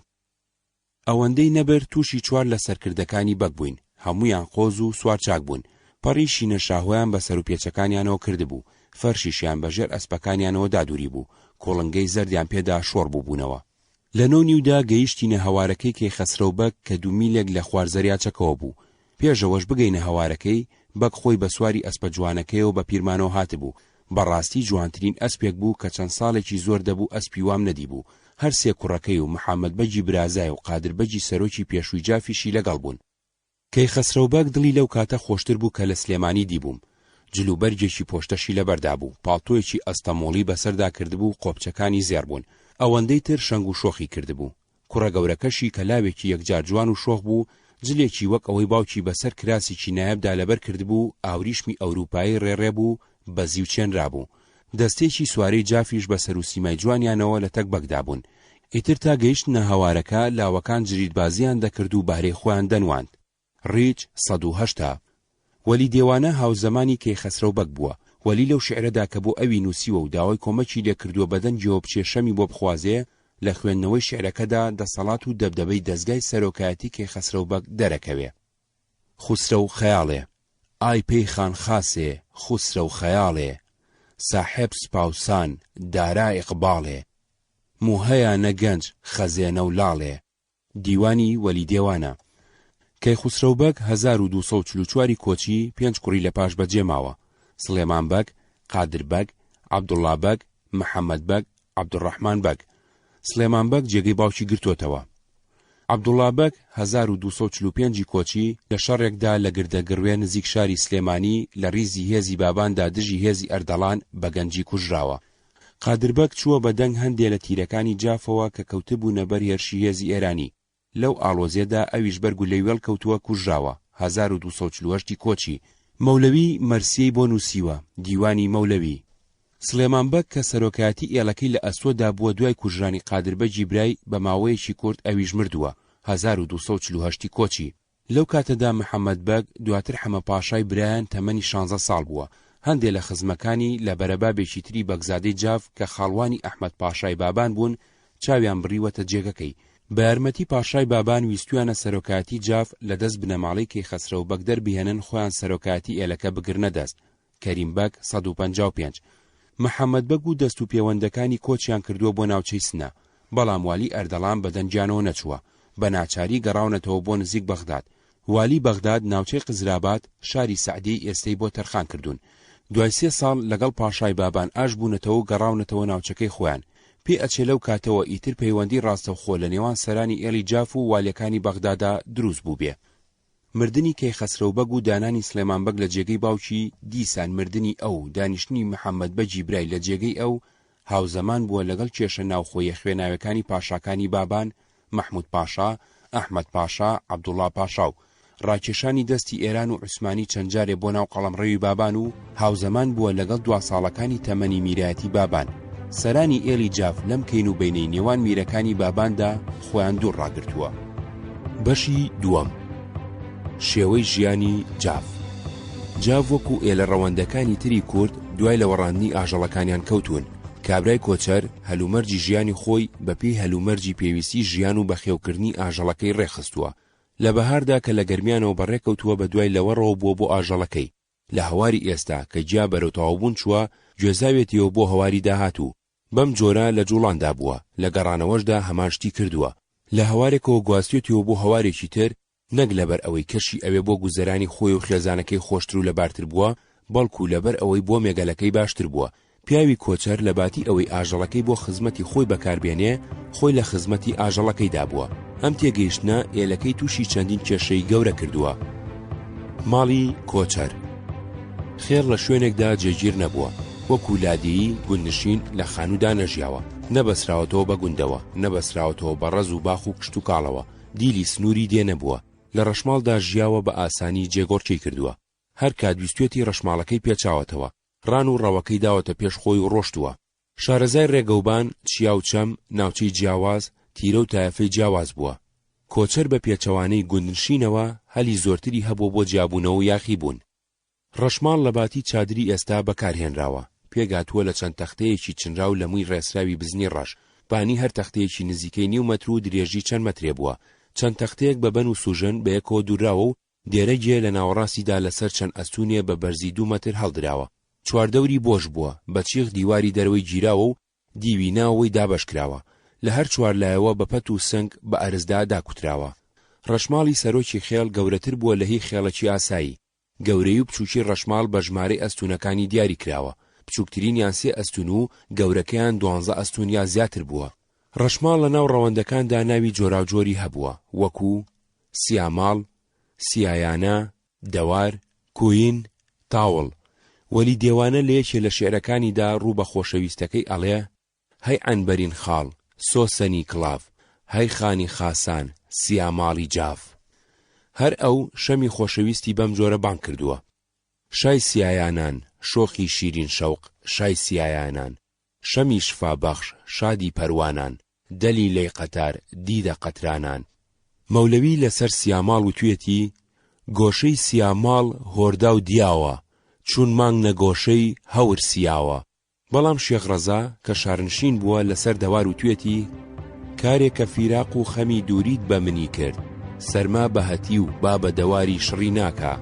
ئەوەندەی نەبەر تووشی چوار لە سەرکردەکانی بەگ بووین. هەمویان قۆز و سوارچاک بوون. پەڕی شینە شاهۆیان بە سەر و پێچەکانیانەوە کردبوو، فەرشیشیان بەژێر ئەسپەکانیانەوە دادووری بوو، کۆڵنگەی زەردیان پێدا شۆڕ بووبوونەوە. لە 9:30 گەیشتینە هەوارەکەی کەیخەسرەوبەک کە 2 میلێک لە خوارزەریاچەکەوە بوو. پێشەوەش بگەینە هەوارەکەی، بەک خۆی بە سواری ئەسپە جوانەکەیەوە بە پیرمانەوە هاتبوو. بەڕاستی جوانترین ئەسپێک بوو کە چەند ساڵێکی زۆر دەبوو ئەسپی وام نەدیبوو. هەر سێ کوڕەکەی و محەممەد بەجی برازای و قادر بەجی سەرۆکی پێشووی جافیشی لەگەڵ بوون. کەیخەسرەوبەک دڵی لەو کاتە خۆشتر بوو کە لە سلێمانی دیبووم. جلوبەرگێکی پۆشتەشی لەبەردا بوو، پاڵتۆیەکی ئەستەمۆڵی بەسەردا کردبوو، قۆپچەکانی زێر بوون، ئەوەندەی تر شەنگ و شۆخی کردبوو. کوڕە گەورەکەشی کە لاوێکی یەکجار جوان و شۆخ بوو، جلێکی وەک ئەوەی باوکی بەسەر کراسێکی نایەبدا لەبەر کردبوو، ئاوریشمی ئەوروپایی ڕێڕێ بوو، بەزی و چێنرا بوو. دەستێکی سوارەی جافیش بە سەر و سیمای جوانیانەوە لە تەک بەکدا بوون. ئیتر تا گەیشتنە هەوارەکە لاوەکان جریدبازیان دەکرد و بارەی خۆیان دەنواند. ڕیچ 108. وەلی دێوانە هاوزەمانی کەیخەسرەوبەک بووە. وەلی لەو شعرەدا کە بۆ ئەوی نووسیوە و داوای کۆمەکی لێکردووە بەدەنجەوە بچێشەمی بۆ بخوازێ، لە خوێندنەوەی شعرەکەدا دەسەڵات و دەبدەبەی دەستگای سەرۆکایەتی کەیخەسرەوبەک دەرەکەوێ. خوسرە و خەیاڵێ، ئای پێی خان خاسێ، خوسرە و خەیاڵێ، ساحێب سپاوسان دارا ئیقباڵێ، موهەیە نەگەنج خەزێنە و لاڵێ. دیوانی وەلی دێوانە. کەیخسرەوبەک 1244 کۆچی 5 کوڕی لە پاش بەجێ ماوە. سلێمان بەگ، قادر بەگ، عەبدوڵڵا بەگ، محەممەد بەگ، عەبدوڕەحمان بەگ. سلێمان بەگ جێگەی باوکی گرتوتەوە. عەبدوڵڵا بەگ 1245 کۆچی لە شەڕێکدا لە گردەگڕوێ نزیک شاری سلێمانی لە ریزی هێزی باباندا دژی هێزی ئەردەڵان بە گەنجی کوژراوە. قادر بەگ چووە بە دەنگ هەندێک لە تیرەکانی جافەوە کە کەوتبوونە بەر هێرشی هێزی ئێرانی. لەو ئاڵۆزێدا ئەویش بەرگ و لەیوێڵ کەوتووە کوژراوە. 1248 کۆچی. مەولەوی مەرسیەی بۆ نووسیوە، دیوانی مەولەوی. سلێمان بەگ کە سەرۆکایەتی ئێڵەکەی لە ئەسۆدا بووە دوای کوژرانی قادربەجی برای بە ماوەیەکی کورت ئەویش مردووە. 1248 کۆچی. لەو کاتەدا محەممەد بەگ دواتر حەمە پاشای برایان تەمەنی 16 ساڵ بووە. هەندێک لە خزمەکانی لە بەرەبابێکی تری بەگزادەی جاف کە خاڵوانی ئەحمەد پاشای بابان بوون چاویان بڕیوەتە جێگەکەی. بە یارمەتی پاشای بابان ویستویانە سەرۆکایەتی جاف لە دەست بنەماڵەی کەیخەسرەوبەک دەربهێنن خۆیان سەرۆکایەتی ئێلەکە بگرنە دەست. کەریم بەگ 155. محەممەد بەگ و دەست و پەیوەندەکانی کۆچیان کردووە بۆ ناوچەی سنە، بەڵام والی ئەردەڵان بەدەنجیانەوە نەچووە. بە ناچاری گەڕاونەتەوە بۆ نزیک بەغداد. والی بەغداد ناوچەی قزرابات شاری سەعدی ئێستەی بۆ تەرخان کردوون. دوای 3 ساڵ لەگەڵ پاشای بابان ئاش بوونەتەوە و گەڕاونەتەوە ناوچەکەی خۆیان. پێ ئەچێ لەو کاتەوە ئیتر پەیوەندی ڕاستەوخۆ لە نێوان سەرانی ئێلی جاف و والیەکانی بەغدادا دروست بوو بێ. مردنی کەیخەسرەوبەگ و دانانی سلێمان بەگ لە جێگەی باوکی، دیسان مردنی ئەو دانیشتنی محەممەد بەجی برای لە جێگەی ئەو هاوزەمان بووە لەگەڵ کێشە ناوخۆیە خوێناوەکانی پاشاکانی بابان، مەحموود پاشا، ئەحمەد پاشا، عەبدوڵڵا پاشا و ڕاکێشانی دەستی ئێران و عوسمانی چەند جارێ بۆ ناو قەڵەمڕەوی بابان و هاوزەمان بووە لەگەڵ 2 ساڵەکانی تەمەنی میرایەتی بابان. سەرانی ئێلی جاف لەم کەین و بینەی نێوان میرەکانی باباندا خۆیان دوور ڕاگرتووە. بەشی دووەم. شێوەی ژیانی جاف. جاف وەکو ئێلە ڕەوەندەکانی تری کورد دوای لە وەڕاندنی ئاژەڵەکانیان کەوتون. کابرای کۆچەر هەلومەرجی ژیانی خۆی بەپێی هەلومەرجی پێویستی ژیان و بەخێوکردنی ئاژەڵەکەی ڕێخستووە. لە بەهاردا کە لە گەرمیانەوە بەڕێکەوتووە بە دوای لەوەڕەوە بووە بۆ ئاژەڵەکەی. لە هەواری ئێستا کە جیا بەرەو تەواوبوون چووە، گوێزاوێتیەوە بۆ هەواری داهاتوو. بەم جۆرە لە جوڵاندا بووە، لە گەڕانەوەشدا هەمان شتی کردووە. لە هەوارێکەوە گواستوێتیەوە بۆ هەوارێکی تر، نەک لەبەر ئەوەی کەشی ئەوێ بۆ گوزەرانی خۆی و خێزانەکەی خۆشتر و لەبارتر بووە، بەڵکو لەبەر ئەوەی بۆ مێگەلەکەی باشتر بووە. پیاوی کۆچەر لە باتی ئەوەی ئاژەڵەکەی بۆ خزمەتی خۆی بەکاربێنێ، خۆی لە خزمەتی ئاژەڵەکەیدا بووە. ئەم تێگەیشتنە ئێلەکەی تووشی چەندین کێشەی گەورە کردووە. ماڵی کۆچەر خێر لە شوێنێکدا جێگیر نەبووە، وەکو لادیی گوندنشین لە خانوودا نەژیاوە، نەبەسراوەتەوە بە گوندەوە، نەبەسراوەتەوە بە ڕەز و باخ و کشت و کاڵەوە، دیلی سنووری دێنەبووە، لە ڕەشماڵدا ژیاوە بە ئاسانی جێگۆڕکەی کردووە. هەر کاتویستێتی ڕەشماڵەکەی پێچاوەتەوە، ڕان و ڕەوەکەی داوەتە پێش خۆی و ڕۆشتووە. شارەزای ڕێگەوبان، چیا و چەم، ناوچەی جیاواز، تیرە و تایەفەی جیاواز بووە. کۆچەر بە پێچەوانەی گوندنشینەوە هەلی زۆرتری هەبوو بۆ جیابوونەوە و یاخی بوون. ڕەشماڵ لە باتی چادری ئێستا بەکارهێنراوە، پێگاتووە لە چەند تەختەیەکی چنرا و لە مووی ڕێسراوی بزنی ڕەش. بانی هەر تەختەیەکی نزیکەی 9 مەتر و درێژی چەند مەترێ بووە. چەند تەختەیەک بە بەن و سوژن بە یەکەوە دووراوە و دێرەگێ لە ناوەڕاستیدا لەسەر چەند ئەستونێ بە بەرزی 2 مەتر هەڵدراوە. چواردەوری بۆش بووە، بە چیخ دیواری دەرەوەی گیراوە و دیوی ناوەوەی دابەشکراوە. لە هەر چوارلایەوە بە پەت و سنگ بە ئەرزدا داکوتراوە. ڕەشماڵی سەرۆکی خێڵ گەورەتر بووە لە هی خێڵەکی ئاسایی. گەورەی و بچووکی ڕەشماڵ بە ژمارەی ئەستونەکانی دیاری کراوە. بچووکترینیان 3 ئەستون و گەورەکەیان 12 ئەستون یا زیاتر بووە. ڕەشماڵ لە ناو ڕەوەندەکاندا ناوی جۆراوجۆری هەبووە، وەکو سیاماڵ، سیایانە، دەوار، کوین، تاوڵ. وەلی دێوانە لە یەکێ لە شێعرەکانیدا ڕوو بە خۆشەویستەکەی ئەڵێ: هەی عنبەرین خاڵ، سۆسەنی کڵاف، هەی خانی خاسان، سیاماڵی جاف. هەر ئەو شەمی خۆشەویستی بەم جۆرە بانگ کردووە: شای سیایانان، شۆخی شیرین شەوق، شای سیایانان، شەمی شفابەخش، شادی پەروانان، دەلی لەی قەتار، دیدە قەترانان. مەولەوی لەسەر سیاماڵ وتوێتی: گۆشەی سیاماڵ هۆردا و دیاوە، چون مانگ نەگۆشەی هەور سیاوە. بەڵام شێخ ڕەزا کە شارنشین بووە لەسەر دەوار وتوێتی: کارێکە فیراق و خەمی دووریت بە منی کرد، سەرما بەهەتی و با بە دەواری شڕی ناکا.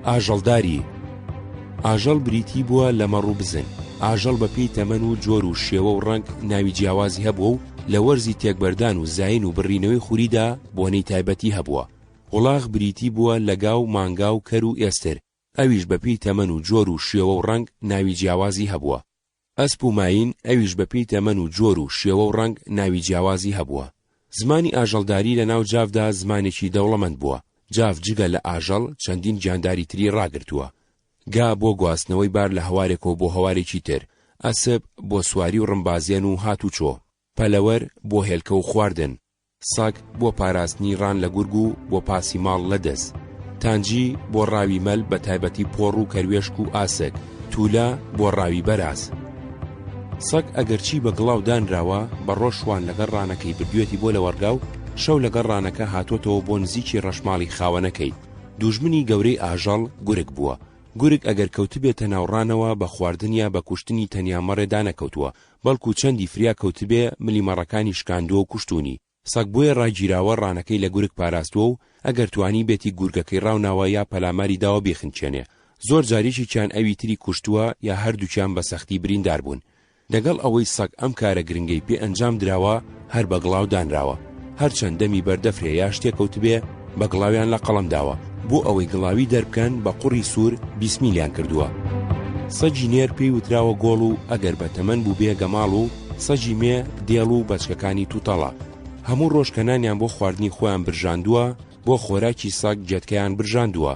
ئاژەڵداری ئاژەڵ بریتی بووە لە مەڕ و بزن. ئاژەڵ بە پێی تەمەن و جۆر و شێوە و ڕەنگ ناوی جیاوازی هەبووە و لە وەرزی تێکبەردان و زاین و بڕینەوەی خوریدا بۆنەی تایبەتی هەبووە. وڵاغ بریتی بووە لە گاو، مانگا و کەر و ئێستر، ئەویش بە پێی تەمەن و جۆر و شێوە و ڕەنگ ناوی جیاوازی هەبووە. ئەسپ و ماین ئەویش بە پێی تەمەن و جۆر و شێوە و ڕەنگ ناوی جیاوازی هەبووە. زمانی ئاژەڵداری لە ناو جافدا زمانێکی دەوڵەمەند بووە. جاف جگە لە ئاژەڵ چەندین گیانداری تری ڕاگرتووە. گا بۆ گواستنەوەی بار لە هەوارێکەوە بۆ هەوارێکی تر، ئەسب بۆ سواری و ڕمبازیان و هاتوچۆ، پەلەوەر بۆ هێلکە و خواردن، ساگ بۆ پاراستنی ڕان لە گورگ و بۆ پاسی ماڵ لە دەست، تانجی بۆ ڕاوی مەل بە تایبەتی پۆڕ و کەروێشک و ئاسک، توولە بۆ ڕاوی بەراز. سەگ ئەگەرچی بە گڵاو دانراوە بە ڕۆژ شوان لەگەڵ ڕانەکەی بردوێتی بۆ لە وەرگا و شەو لەگەڵ ڕانەکە هاتۆتەوە بۆ نزیکی ڕەشماڵی خاوەنەکەی. دوژمنی گەورەی ئاژەڵ گورگ بووە. گورگ ئەگەر کەوتبێتە ناوڕانەوە بە خواردنیا بە کوشتنی تەنیا مەڕێدا نەکەوتووە، بەڵکو چەندی فریا کەوتبێ ملیمەڕەکانی شکاندووە و کوشتونی. سەگ بۆیە ڕاگیراوە ڕانەکەی لە گورگ پاراستووە و ئەگەر توانی بێتی گورگەکەی ڕاوناوە یا پەلاماری داوە بێخنچێنێ. زۆر جاریشی چیان ئەوی تری کوشتووە یا هەردووچیان بە سەختی بریندار بوون. دەگەڵ ئەوەی سەگ ئەم کارە گرنگەی پێ ئەنجام دراوە، هەر بە گڵاو دانراوە. هەرچەند دەمی بەردەفرێ یا شتێک کەوتبێ بە گڵاویان لە قەڵەم داوە، بۆ ئەوەی گڵاوی دەربکەن بە قوڕی سوور بیسمیلیان کردووە. سەجی نێر پێی وتراوە گۆڵ و ئەگەر بە تەمەن بوو بێ گەماڵ و سەجی مێ دێڵ و بەچکەکانی تووتەڵە. هەموو ڕۆژکەنانیان بۆ خواردنی خۆیان برژاندووە، بۆ خۆراکی سەگ جەتکەیان برژاندووە.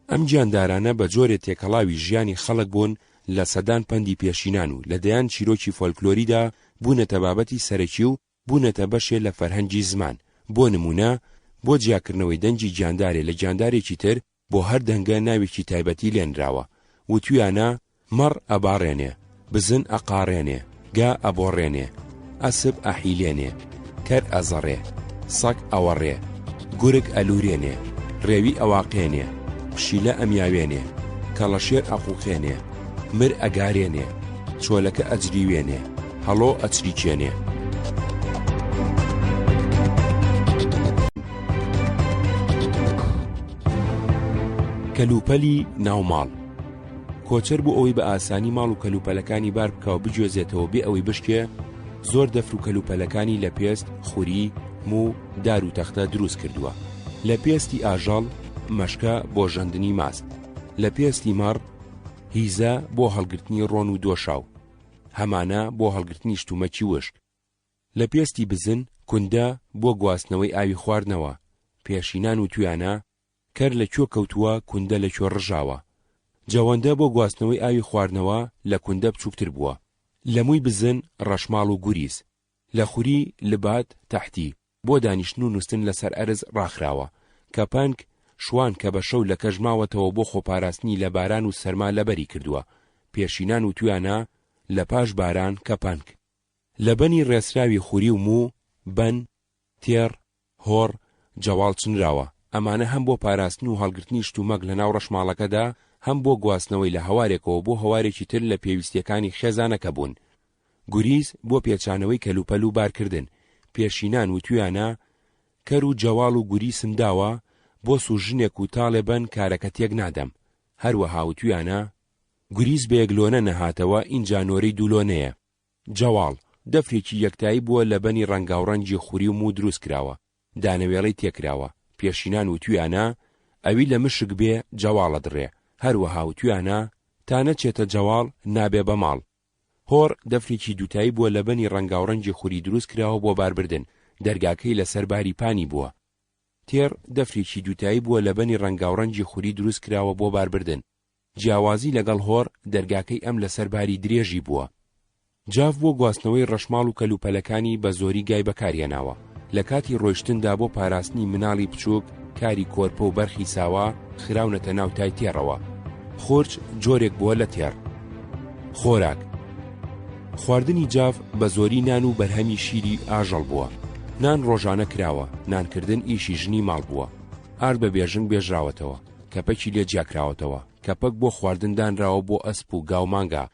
ئەم گیاندارانە بە جۆرێ تێکەڵاوی ژیانی خەڵک بوون لە سەدان پەندی پێشینان و لە دەیان چیرۆکی فۆلکلۆریدا بوونەتە بابەتی سەرەکی و بوونەتە بەشێ لە فەرهەنگی زمان. بۆ نمونە، بۆ جیاکردنەوەی دەنجی گیاندارێ لە گیاندارێکی تر بۆ هەر دەنگە ناوێکی تایبەتی لێنراوە. وتویانە: مەڕ ئەباڕێنێ، بزن ئەقاڕێنێ، گا ئەبۆڕێنێ، ئەسب ئەحیلێنێ، کەر ئەزەڕێ، سەگ ئەوەڕێ، گورگ ئەلوورێنێ، ڕێوی ئەواقێنێ، پشیلە ئەمیاوێنێ، کەڵەشێر ئەقوقێنێ، مر ئەگارێنێ، چۆلەکە ئەجریوێنێ، هەڵۆ ئەچریکێنێ. کەلوپەلی ناوماڵ. کۆچەر بوو ئەوەی بە ئاسانی ماڵ و کەلوپەلەکانی بار بکەوە بجوێزێتەوە بێ ئەوەی بشکێ، زۆر دەفر و کەلوپەلەکانی لە پێست، خوری، مو، دار و تەختە دروست کردووە. لە پێستی ئاژەڵ مەشکە بۆ ژەندنی ماست، لە پێستی مەڕ هیزە بۆ هەڵگرتنی ڕۆن و دۆشاو، هەمانە بۆ هەڵگرتنی شتومەکی وشک. لە پێستی بزن کوندە بۆ گواستنەوەی ئاوی خواردنەوە، پێشینان و تویانە کەر لە کوێ کەوتووە کوندە لە کوێ ڕژاوە. جەوەندە بۆ گواستنەوەی ئاوی خواردنەوە لە کوندە بچووکتر بووە. لە مووی بزن ڕەشماڵ و گوریز، لە خوری لبات تەحتی بۆ دانیشتن و نووسن لەسەر ئەرز ڕاخراوە. کەپانک شوان کە بە شەو لە کەژماوەتەوە بۆ خۆپاراستنی لە باران و سەرما لەبەری کردووە. پێشینان و تویانە لە پاش باران کەپانک. لە بەنی ڕێسراوی خوری و مو بەن، تێڕ، هۆڕ، جەواڵ چنراوە. ئەمانە هەم بۆ پاراستن و هەڵگرتنی شتومەک لە ناو ڕەشماڵەکەدا، هەم بۆ گواستنەوەی لە هەوارێکەوە بۆ هەوارێکی تر لە پێویستیەکانی خێزانەکە بوون. گوریز بۆ پێچانەوەی کەلوپەل و بارکردن. پێشینان و تویانە کەر و جەواڵ و گوری سنداوە بۆ سوژنێک و تاڵێ بن کارەکە تێک نادەم. هەروەها وتویانە گوریز بە یەکلۆنە نەهاتەوە ئینجانۆرەی دوولۆنەیە. جەواڵ دەفرێکی یەکتایی بووە لە بەنی ڕەنگاوڕەنگی خوری و مو دروست کراوە، دانەوێڵەی تێکراوە. پێشینان وتویانە ئەوی لە مشک بێ جەواڵە دڕێ. هەروەها وتویانە تا نەچێتە جەواڵ نابێ بە ماڵ. هۆڕ دەفرێکی دووتایی بووە لە بەنی ڕەنگاوڕەنگی خوری دروست کراوە بۆ باربردن، دەرگاکەی لەسەر باری پانی بووە. تێر دەفرێکی دووتایی بووە لە بەنی ڕەنگاوڕەنگی خوری دروست کراوە بۆ باربردن، جیاوازی لەگەڵ هۆڕ دەرگاکەی ئەم لەسەر باری درێژی بووە. جاف بۆ گواستنەوەی ڕەشماڵ و کەلوپەلەکانی بە زۆری گای بەکارهێناوە. لە کاتی ڕۆیشتندا بۆ پاراستنی مناڵی بچووک کاری کۆرپە و بەرخی ساوا خراونەتە ناو تای تێڕەوە. خۆرج جۆرێک بووە لە تێر. خۆراک خواردنی جاف بە زۆری نان و بەرهەمی شیری ئاژەڵ بووە. نان ڕۆژانە کراوە، نانکردن ئیشی ژنی ماڵ بووە. ئار بە بێژنگ بێژراوەتەوە، کەپەکی لێ جیاکراوەتەوە، کەپەک بۆ خواردن دانراوە بۆ ئەسپ و گاومانگا.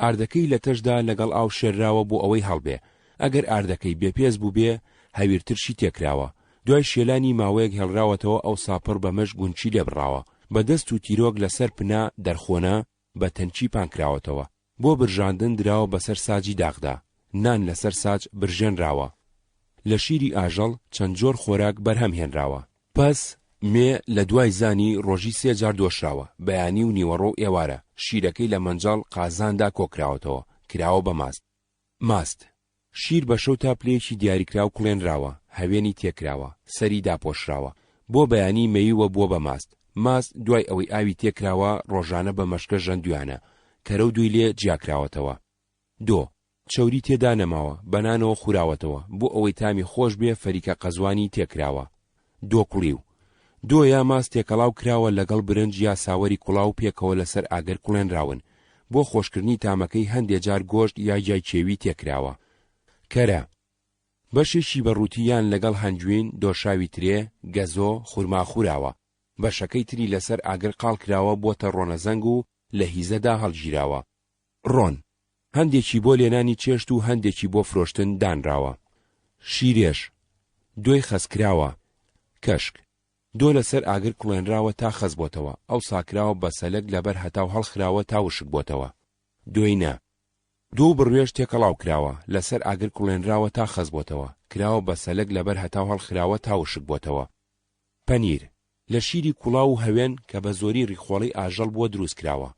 ئاردەکەی لە تەشدا لەگەڵ ئاو شێرراوە بۆ ئەوەی هەڵبێ. ئەگەر ئاردەکەی بێپێز بوو بێ هەویرترشی تێکراوە. دوای شێلانی ماوەیەک هێڵراوەتەوە ئەو ساپڕ بە مەش گونچی لێ بڕاوە. بە دەست و تیرۆک لەسەر پنا دەرخۆنە بە تەنچی پانکراوەتەوە. بۆ برژاندن دراوە بەسەر ساجی داغدا. نان لەسەر ساج برژێنراوە. لە شیری ئاژەڵ چەند جۆر خۆراک بەرهەم هێنراوە. پس مێ لە دوای زانی ڕۆژی 3 جار دۆشراوە. بەیانی و نیوەڕۆ ئێوارە شیرەکەی لە مەنجاڵ قازاندا کۆکراوەتەوە، کراوە بە ماست. ماست شیر بە شەو تا پلەیەکی دیاریکراو کوڵێنراوە، هەوێنی تێکراوە، سەری داپۆشراوە. بۆ بەیانی مەیوە بووە بە ماست. ماست دوای ئەوەی ئاوی تێکراوە ڕۆژانە بە مەشکە ژەندویانە، کەرە و دوی لێ جیاکراوەتەوە. دۆ چەوری تێدا نەماوە، بەنانەوە خوراوەتەوە بۆ ئەوەی تامی خۆش بێ فەریکە قەزوانی تێکراوە. دۆ کوڵیو دۆ یا ماست تێکەڵاو کراوە لەگەڵ برنج یا ساوەری کوڵاو پێکەوە لەسەر ئاگەر کوڵێنراون. بۆ خۆشکردنی تامەکەی هەندێک جار گۆشت یا جای چێوی تێکراوە. کەرە بەشێکی بەڕووتیان لەگەڵ هەنجوین، دۆشاوی ترێ، گەزۆ، خورما خوراوە. بەشەکەی تری لەسەر ئاگر قاڵ کراوە بۆتە ڕۆنەزەنگ و لە هیزەدا هەڵگیراوە. ڕۆن هەندێکی بۆ لێنانی چێشت و هەندێکی بۆ فرۆشتن دانراوە. شیرێش دۆی خەسکراوە. کەشک دۆ لەسەر ئاگر کوڵێنراوە تا خەز بۆتەوە، ئەو ساکراوە بە سەلەک لەبەر هەتاو هەڵخراوە تا وشک بۆتەوە. دوێنە دۆ بڕوێژ تێکەڵاو کراوە، لەسەر ئاگر کوڵێنراوە تا خەز بۆتەوە، کراوە بە سەلەک لەبەر هەتاو هەڵخراوە تا وشک بۆتەوە. پەنیر لە شیری کوڵاو و هەوێن کە بە زۆری ڕیخۆڵی ئاژەڵ بووە دروست کراوە،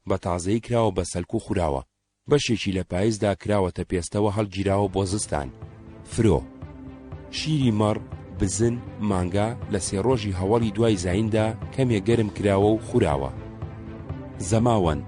بە تازەیی کراوە بە سەلک و خوراوە. بەشێکی لە پاییزدا کراوەتە پێستەوە هەڵگیراوە بۆ زستان. فرۆ شیری مەڕ، بزن، مانگا لە 3 ڕۆژی هەوڵی دوای زایندا کەمێک گەرم کراوە و خوراوە. زەماوەن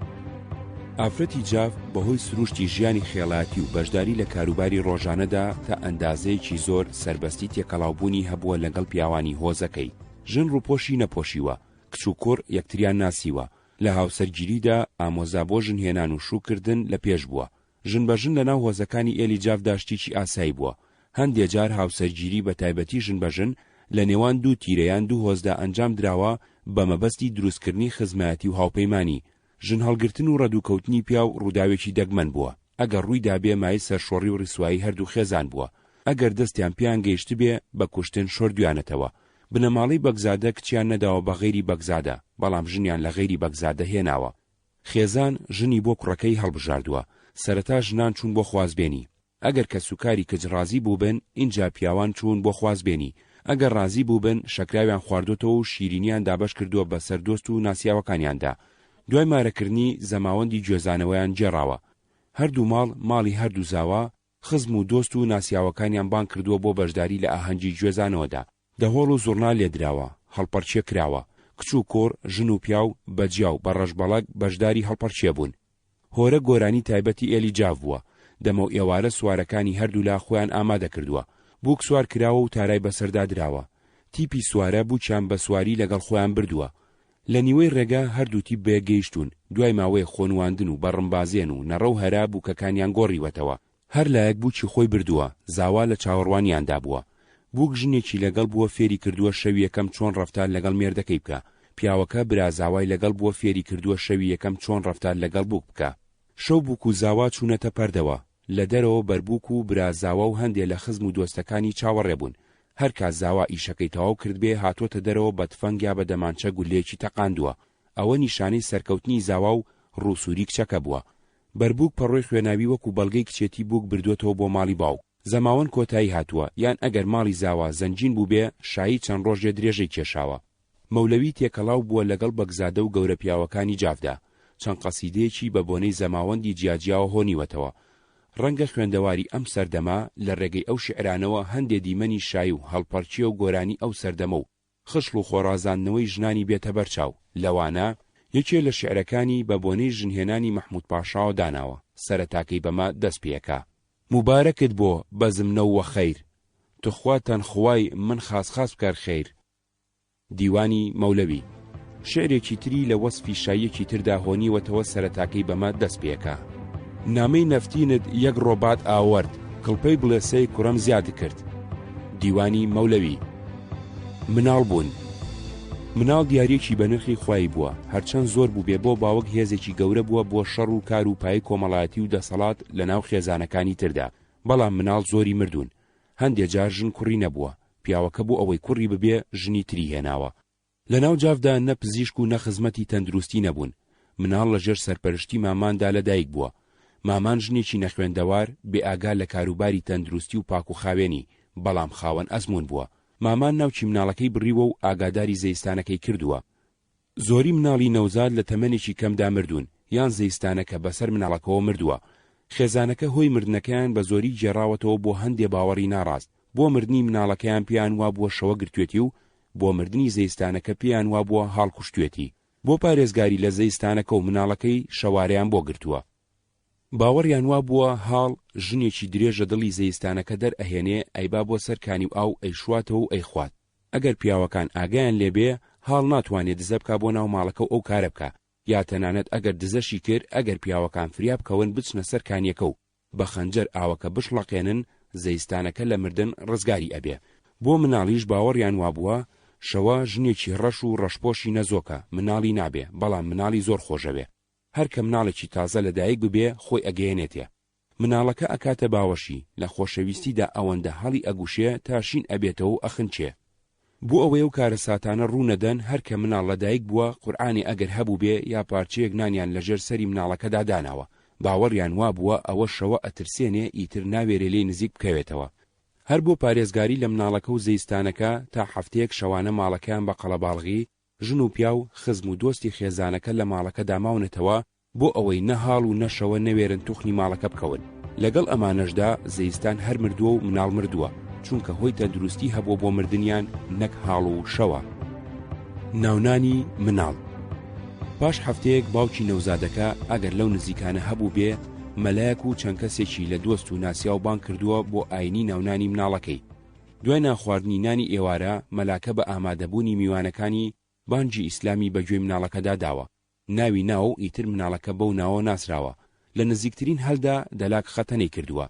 ئافرەتی جاف بەهۆی سروشتی ژیانی خێڵاتی و بەشداری لە کاروباری ڕۆژانەدا تا ئەندازەیەکی زۆر سربەستی تێکەڵاوبوونی هەبووە لەگەڵ پیاوانی هۆزەکەی. ژن ڕووپۆشی نەپۆشیوە، کچ و کوڕ یەکتریان ناسیوە. لە هاوسەرگیریدا ئامۆزا بۆ ژنهێنان و شوکردن لە پێش بووە. ژن بە ژن لەناو هۆزەکانی ئێلی جافدا شتێکی ئاسایی بووە. هەندێک جار هاوسەرگیری بە تایبەتی ژن بە ژن لە نێوان دوو تیرەیان دوو هۆزدا ئەنجام دراوە بە مەبەستی دروستکردنی خزمەتی و هاوپەیمانی. ژن هەڵگرتن و ڕەدووکەوتنی پیا و ڕووداوێکی دەگمەن بووە. ئەگەر ڕوویدا بێ مای سەرشۆڕی و ڕیسوایی هەردوو خێزان بووە. ئەگەر دەستیان پیان گەیشت بێ بە کوشتن شۆردویانەتەوە. بنەماڵی بەگزادە کچیان نەداوە بە غەیری بەگزادە، بەڵام ژنیان لە غەیری بەگزادە هێناوە. خێزان ژنی بۆ کوڕەکەی هەڵبژاردووە. سەرەتا ژنان چوون بۆ خوازبێنی. ئەگەر کە سوکاری کچ ڕازی بووبن، ئینجا پیاوان چوون بۆ خوازبێنی. ئەگەر ڕازی بووبن، شەکراویان خواردوتەوە و شیرینیان دابەش کردووە بەسەر دۆست و ناسیاوەکانیاندا. دوای مارەکردنی زەماوەندی گوێزانەوەیان جێڕاوە. هەردوو ماڵی هەردوو زاوە، خزم و دۆست و ناسیاوەکانیان بان کردووە بۆ بەشداری لە ئاهەنگی گوێزانەوەدا. دەهۆڵ و زوڕنا لێدراوە، هەڵپەرچێ کراوە. کچ و کۆڕ، ژن و پیاو بەجیا و بە ڕەشبەڵەک بەشداری هەڵپەرچێ بوون. هۆرە گۆرانی تایبەتی ئێلی جاف بووە. دەمە و ئێوارە سوارەکانی هەردوو لا خۆیان ئامادە کردووە. بووک سوار کراوە و تارای بەسەردا دراوە. تیپی سوارە بووکیان بە سواری لەگەڵ خۆیان بردووە. لە نیوەی ڕێگا هەردوو تیپ بێگەیشتون. دوای ماوەیە خۆنواندن و بەڕمبازێن و نەڕە و هەرا بووکەکانیان گۆڕیوەتەوە. هەر لایەک بووکی خۆی بردووە، زاوا لە چاوەڕوانیاندا بووە. بووک ژنێکی لەگەڵ بووە فێری کردووە شەوی یەکەم چۆن ڕەفتار لەگەڵ مێردەکەی بکە. پیاوەکە برازاوای لەگەڵ بووە فێری کردووە شەوی یەکەم چۆن ڕەفتار لەگەڵ بووک بکە. شەو بووک و زاوا چوونەتە پەردەوە. لە دەرەوە بەربووک و برازاوا و هەندێک لە خزم و دۆستەکانی چاوەڕێ بوون. هەر کات زاوا ئیشەکەی تەواو کرد بێ هاتوۆتە دەرەوە بە تفەنگ یا بە دەمانچە گولێکی تەقاندووە. ئەوە نیشانەی سەرکەوتنی زاوا و ڕووسوری کچەکە بووە. بەربووک پەڕۆی خوێناوی وەکو بەڵگەی کچێتی بووک بردوێتەوە بۆ ماڵی باوک. زەماوەند کۆتایی هاتووە، یان ئەگەر ماڵی زاوا زەنجین بوو بێ شایی چەند ڕۆژێ درێژەی کێشاوە. مەولەوی تێکەڵاو بووە لەگەڵ بەگزادە و گەورە پیاوەکانی جافدا. چەند قەسیدەیەکی بە بۆنەی زەماوەندی جیاجیاوە هۆنیوەتەوە. ڕەنگە خوێندەواری ئەم سەردەما لە ڕێگەی ئەو شعرانەوە هەندێ دیمەنی شایی و هەڵپەرچیە و گۆرانی ئەو سەردەمە و خشڵ و خۆڕازاندنەوەی ژنانی بێتە بەرچاو. لەوانە یەکێ لە شعرەکانی بە بۆنەی ژنهێنانی مەحموود پاشاوە داناوە. سەرەتاکەی بەمە دەست پێکا: مبارەکت بۆ بەزمنەوە خەیر، تخوا تەنخوای من خاص بکار خەیر. دیوانی مەولەوی. شعرێکی تری لە وەسفی شایەکی تردا هۆنیوەتەوە سەرەتاکەی بەمە دەست پێکا: نامەی نەفتینت یەک ڕۆبات ئاوەرد، کڵپەی بڵێسەی کوڕەم زیاد کرد. دیوانی مەولەوی. مناڵ بوون. مناڵ دیارێکی بە نرخی خوای بووە، هەرچەند زۆر بوو بێ بۆ باوەک هێزێکی گەورە بووە بۆ شەڕ و کار و پای کۆمەڵایەتی و دەسەڵات لە ناو خێزانەکانی تردا. بەڵام مناڵ زۆری مردوون. هەندێک جار ژن کوڕی نەبووە، پیاوەکە بوو ئەوەی کوڕی ببێ ژنی تری هێناوە. لە ناو جافدا نە پزیشک و نە خزمەتی تەندروستی نەبوون. مناڵ لەژێر سەرپەرشتی ماماندا لەدایک بووە. مامان ژنێکی نەخوێندەوار بێ ئاگا لە کاروباری تەندروستی و پاک و خاوێنی، بەڵام خاوەن ئەزمون بووە. مامان ناوچی مناڵەکەی بڕیوە و ئاگاداری زەیستانەکەی کردووە. زۆری مناڵی نەوزاد لە تەمەنێکی کەمدا مردوون، یان زەیستانەکە بەسەر مناڵەکەەوە مردووە. خێزانەکە هۆی مردنەکەیان بە زۆری جێڕاوەتەوە بۆ هەندێ باوەڕی ناڕاست. بۆ مردنی مناڵەکەیان پێیان وا بووە شەوە گرتوێتی و بۆ مردنی زەیستانەکە پێیان وا بووە هاڵکوشتوێتی. بۆ پارێزگاری لە زەیستانەکە و مناڵەکەی شەوارەیان بۆ گرتووە. باوەڕیان وا بووە هاڵ ژنێکی درێژە دڵی زەیستانەکە دەرئەهێنێ ئەیبا بۆ سەرکانی و ئاو ئەیشواتەوە و ئەیخوات. ئەگەر پیاوەکان ئاگایان لێبێ هاڵ ناتوانێت دزە بکا بۆ ناو ماڵەکە و ئەو کارە بکە، یا تەنانەت ئەگەر دزەشی کرد ئەگەر پیاوەکان فریا بکەون بچنە سەرکانیەکە و بە خەنجەر ئاوەکە بشڵەقێنن زەیستانەکە لە مردن ڕزگاری ئەبێ. بۆ مناڵیش باوەڕیان وا بووە شەوە ژنێکی ڕەش و ڕەشپۆشی نەزۆکە، مناڵی نابێ، بەڵام مناڵی زۆر خۆشەوێ. هەر کە مناڵێکی تازە لەدایک ببێ خۆی ئەگەیەنێتێ. مناڵەکە ئەکاتە باوەشی، لە خۆشەویستیدا ئەوەندە هەڵی ئەگوشێ تاشین ئەبێتەوە و ئەخنچێ. بۆ ئەوەی و کارە ساتانە ڕوونەدەن هەر کە مناڵ لەدایک بووە قورئانی ئەگەر هەبوو بێ یا پارچەیەک نانیان لەژێر سەری مناڵەکەدا داناوە. باوەڕیان وا بووە ئەوە شەوە ئەترسێنێ ئیتر ناوێرێ لێی نزیک بکەوێتەوە. هەر بۆ پارێزگاری لە مناڵەکە و زەیستانەکە تا هەفتەیەک شەوانە ماڵەکەیان بە قەڵەباڵغی ژن و پیا و خزم و دۆستی خێزانەکە لە ماڵەکە داماونەتەوە بۆ ئەوەی نەهاڵ و نەشەوە نەوێرن توخنی ماڵەکە بکەون. لەگەڵ ئەمانەشدا زەیستان هەر مردووە و مناڵ مردووە، چونکە هۆی تەندروستی هەبووە بۆ مردنیان نەک هاڵ و شەوە. ناونانی مناڵ. پاش هەفتەیەک باوکی نەوزادەکە ئەگەر لەو نزیکانە هەبوو بێ مەلایەک و چەند کەسێکی لە دۆست و ناسیاو بان کردووە بۆ ئاینی ناونانی مناڵەکەی. دوای ناخواردنی نانی ئێوارە مەلاکە بە ئامادەبوونی میوانەکانی بانجی ئیسلامی بەگوێی مناڵەکەدا داوە. ناوی ناو ئیتر مناڵەکە بەو ناوە ناسراوە. لە نزیکترین هەلدا دەلاک خەتەنەی کردووە.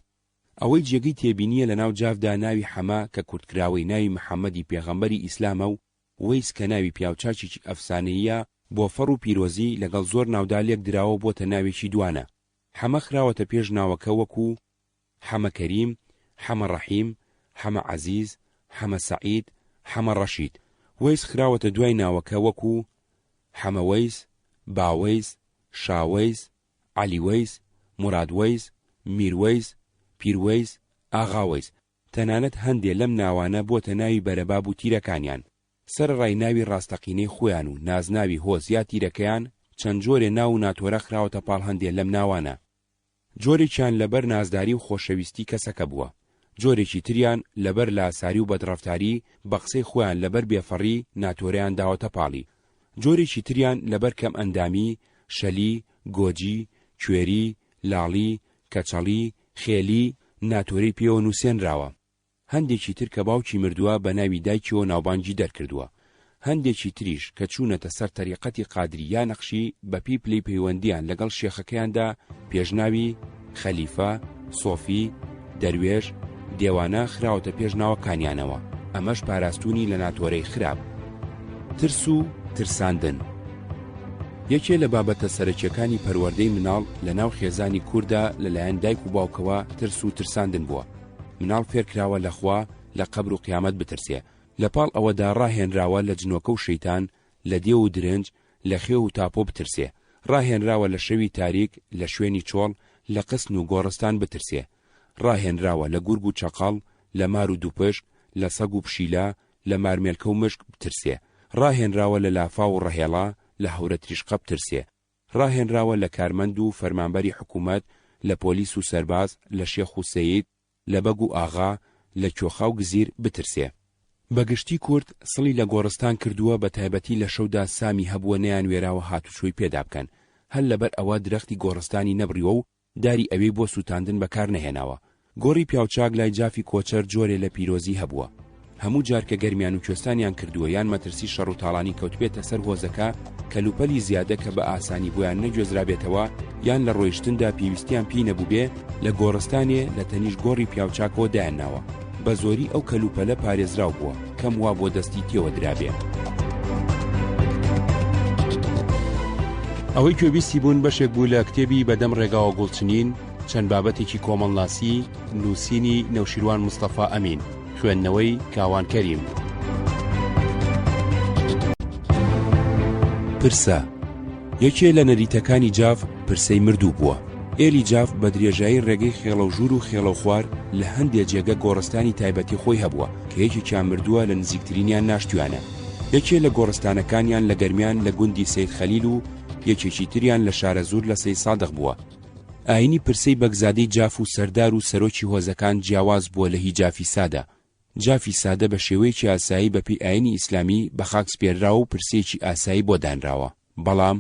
ئەوەی جێگەی تێبینیە لە ناو جافدا ناوی حەما کە کورتکراوەی ناوی محەممەدی پێغەمبەری ئیسلامە و وەیس کە ناوی پیاوچاکێکی ئەفسانەیە بۆ فەڕ و پیرۆزی لەگەڵ زۆر ناودالێک دراوە بۆتە ناوێکی دوانە. حەمە خراوەتە پێش ناوەکە وەکو حەمە کەریم، حەمە ڕەحیم، حەمە عەزیز، حەمە سەعید، حەمە ڕەشید. وەیس خراوەتە دوای ناوەکە وەکو حەمە وەیس، باوەیس، شاوەیس، عەلیوەیس، مورادوەیس، میروەیس، پیروەیس، ئاغاوەیس. تەنانەت هەندێ لەم ناوانە بۆتە ناوی بەرەباب و تیرەکانیان. سەرڕای ناوی ڕاستەقینەی خۆیان و نازناوی هۆز یا تیرەکەیان چەند جۆرێ ناو و ناتۆرە خراوەتە پاڵ هەندێ لەم ناوانە. جۆرێکیان لەبەر نازداری و خۆشەویستی کەسەکە بووە، جۆرێکی تریان لەبەر لاساری و بەدڕەفتاری بە قسەی خۆیان لەبەر بێفەڕی ناتۆرەیان داوەتە پاڵی، جۆرێکی تریان لەبەر کەم ئەندامی، شەلی، گۆجی، کوێری، لاڵی، کەچەڵی، خێلی ناتۆرەی پێوە نووسێنراوە. هەندێکی تر کە باوکی مردووە بە ناوی دایکیەوە ناوبانگی دەرکردووە. هەندێکی تریش کە چوونەتە سەر تەریقەتی قادری یا نەقشی بەپی پلەی پەیوەندیان لەگەڵ شێخەکەیاندا پێشناوی خەلیفە، سۆفی، دەروێش، دێوانە خراوەتە پێش ناوەکانیانەوە. ئەمەش پاراستونی لە ناتۆرەی خراپ. ترس و ترساندن. یەکێ لە بابەتە سەرەکیەکانی پەروەردەی مناڵ لە ناو خێزانی کووردا لەلایەن دایک و باوکەوە ترس و ترساندن بووە. مناڵ فێرکراوە لەخوا لە قەبر و قیامەت بترسێ. لە پاڵ ئەوەدا ڕاهێنراوە لە جنۆکە و شەیتان، لە دێ و درنج، لە خێو و تاپۆ بترسێ. ڕاهێنراوە لە شەوی تاریک، لە شوێنی چۆڵ، لە قسن و گۆڕستان بترسێ. ڕاهێنراوە لە گورگ و چەقاڵ، لە مار و دووپشک، لە سەگ و پشیلە، لە مارمێلکە و مشک بترسێ. ڕاهێنراوە لە لافا و ڕەهێڵا، لە هەورە تریشقە بترسێ. ڕاهێنراوە لە کارمەند و فەرمانبەری حکوومەت، لە پۆلیس و سەرباز، لە شێخ و سەیید، لە بەگ و ئاغا، لە کۆخا و گزیر بترسێ. بەگشتی کورد سڵی لە گۆڕستان کردووە، بە تایبەتی لە شەودا سامی هەبووە نەیان وێراوە هاتوچۆی پێدا بکەن. هەل لەبەر ئەوە درەختی گۆڕستانی نەبڕیوە و داری ئەوەی بۆ سوتاندن بەکار نەهێناوە. گۆڕی پیاوچاک لای جافی کۆچەر جۆرێ لە پیرۆزی هەبووە. هەموو جار کە گەرمیان و کوێستانیان کردووە یان مەترسی شەڕ و تاڵانی کەوتبێتە سەر هۆزەکە، کەلوپەلی زیادە کە بە ئاسانی بۆیان نەگوێزرابێتەوە یان لە ڕۆیشتندا پێویستیان پێی نەبوو بێ، لە گۆڕستانێ لە تەنیش گۆڕی پیاوچاکەوە دایانناوە. بە زۆری ئەو کەلوپەلە پارێزراو بووە، کەم وا بۆ دەستی تێوە درابێ. ئەوەی کوێبیستی بوون بەشێک بوو لە کتێبی بەدەم ڕێگاوە گوڵچنین، چەند بابەتێکی کۆمەڵناسی، نووسینی نەوشیروان مستەفا ئەمین، خوێندنەوەی کاوان کەریم. پرسە. یەکێ لە نەریتەکانی جاف پرسەی مردوو بووە. ئێلی جاف بە درێژایی ڕێگەی خێڵە و ژوور و خێڵە و خوار لە هەندێک جێگە گۆڕستانی تایبەتی خۆی هەبووە کە یەکێکیان مردووە لە نزیکترینیان ناشتوانە. یەکێ لە گۆڕستانەکانیان لە گەرمیان لە گوندی سەید خەلیل و یەکێکی تریان لە شارە زوور لە سەید سادق بووە. ئاینی پرسەی بەگزادەی جاف و سەردار و سەرۆکی هۆزەکان جیاواز بووە لە هی جافی سادە. جافی سادە بە شێوەیەکی ئاسایی بەپێی ئاینی ئیسلامی بە خاک سپێرراوە و پرسەیەکی ئاسایی بۆ دانراوە. بەڵام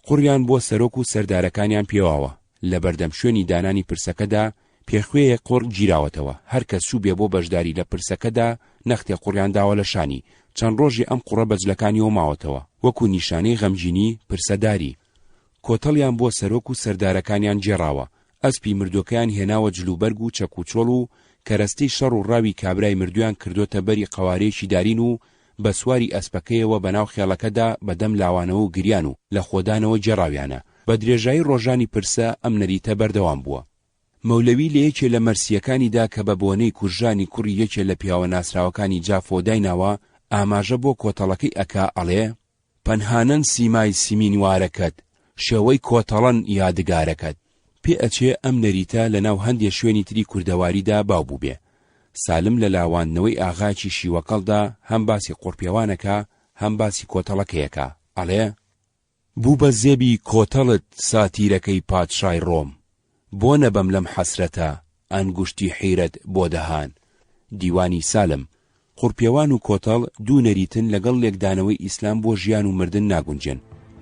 قوڕیان بۆ سەرۆک و سەردارەکانیان پێواوە. لە بەردەم شوێنی دانانی پرسەکەدا پێخوێیە قوڕ گیراوەتەوە. هەر کەس چوو بێ بۆ بەشداری لە پرسەکەدا نەختێ قوڕیان داوە لە شانی. چەند ڕۆژی ئەم قوڕە بەجلەکانیەوە ماوەتەوە وەکو نیشانەی غەمگینی پرسەداری. کۆتەڵیان بۆ سەرۆک و سەردارەکانیان جێڕاوە. ئەسپی مردوەکەیان هێناوە جلوبەرگ و چەکوچۆڵ و کەرەستەی شەڕ و ڕاوی کابرای مردویان کردوتە بەری قەوارەیەکی دارین و بە سواری ئەسپەکەیەوە بەناو خێڵەکەدا بەدەم لاوانەوە و گریان و لە خۆدانەوە جێڕاویانە. بە درێژایی ڕۆژانی پرسە ئەم نەریتە بەردەوام بووە. مەولەوی لە یەکێ لە مەرسیەکانیدا کە بە بۆنەی کوژانی کوڕی یەکێ لە پیاوە ناسراوەکانی جافۆ دایناوە ئاماژە بۆ کۆتەڵەکەی ئەکا ئەڵێ: پەنهانەن سیمای سیمینوارەکەت، شێوەی کۆتەڵەن یادگارەکەت. پێ ئەچێ ئەم نەریتە لە ناو هەندێک شوێنی تری کوردەواریدا باو بوو بێ. سالم لە لاواندنەوەی ئاغاکی شیوەکەڵدا هەم باسی قوڕپێوانەکە هەم باسی کۆتەڵەکەیەکە. ئەڵێ: بوو بە زێبی کۆتەڵت ساتیرەکەی پادشای ڕۆم، بۆ نەبەم لەم حەسرەتە ئەنگوشتی حیرەت بۆ دەهان. دیوانی سالم. قوڕپێوان و کۆتەڵ دوو نەریتن لەگەڵ لێکدانەوەی ئیسلام بۆ ژیان و مردن ناگونجێن.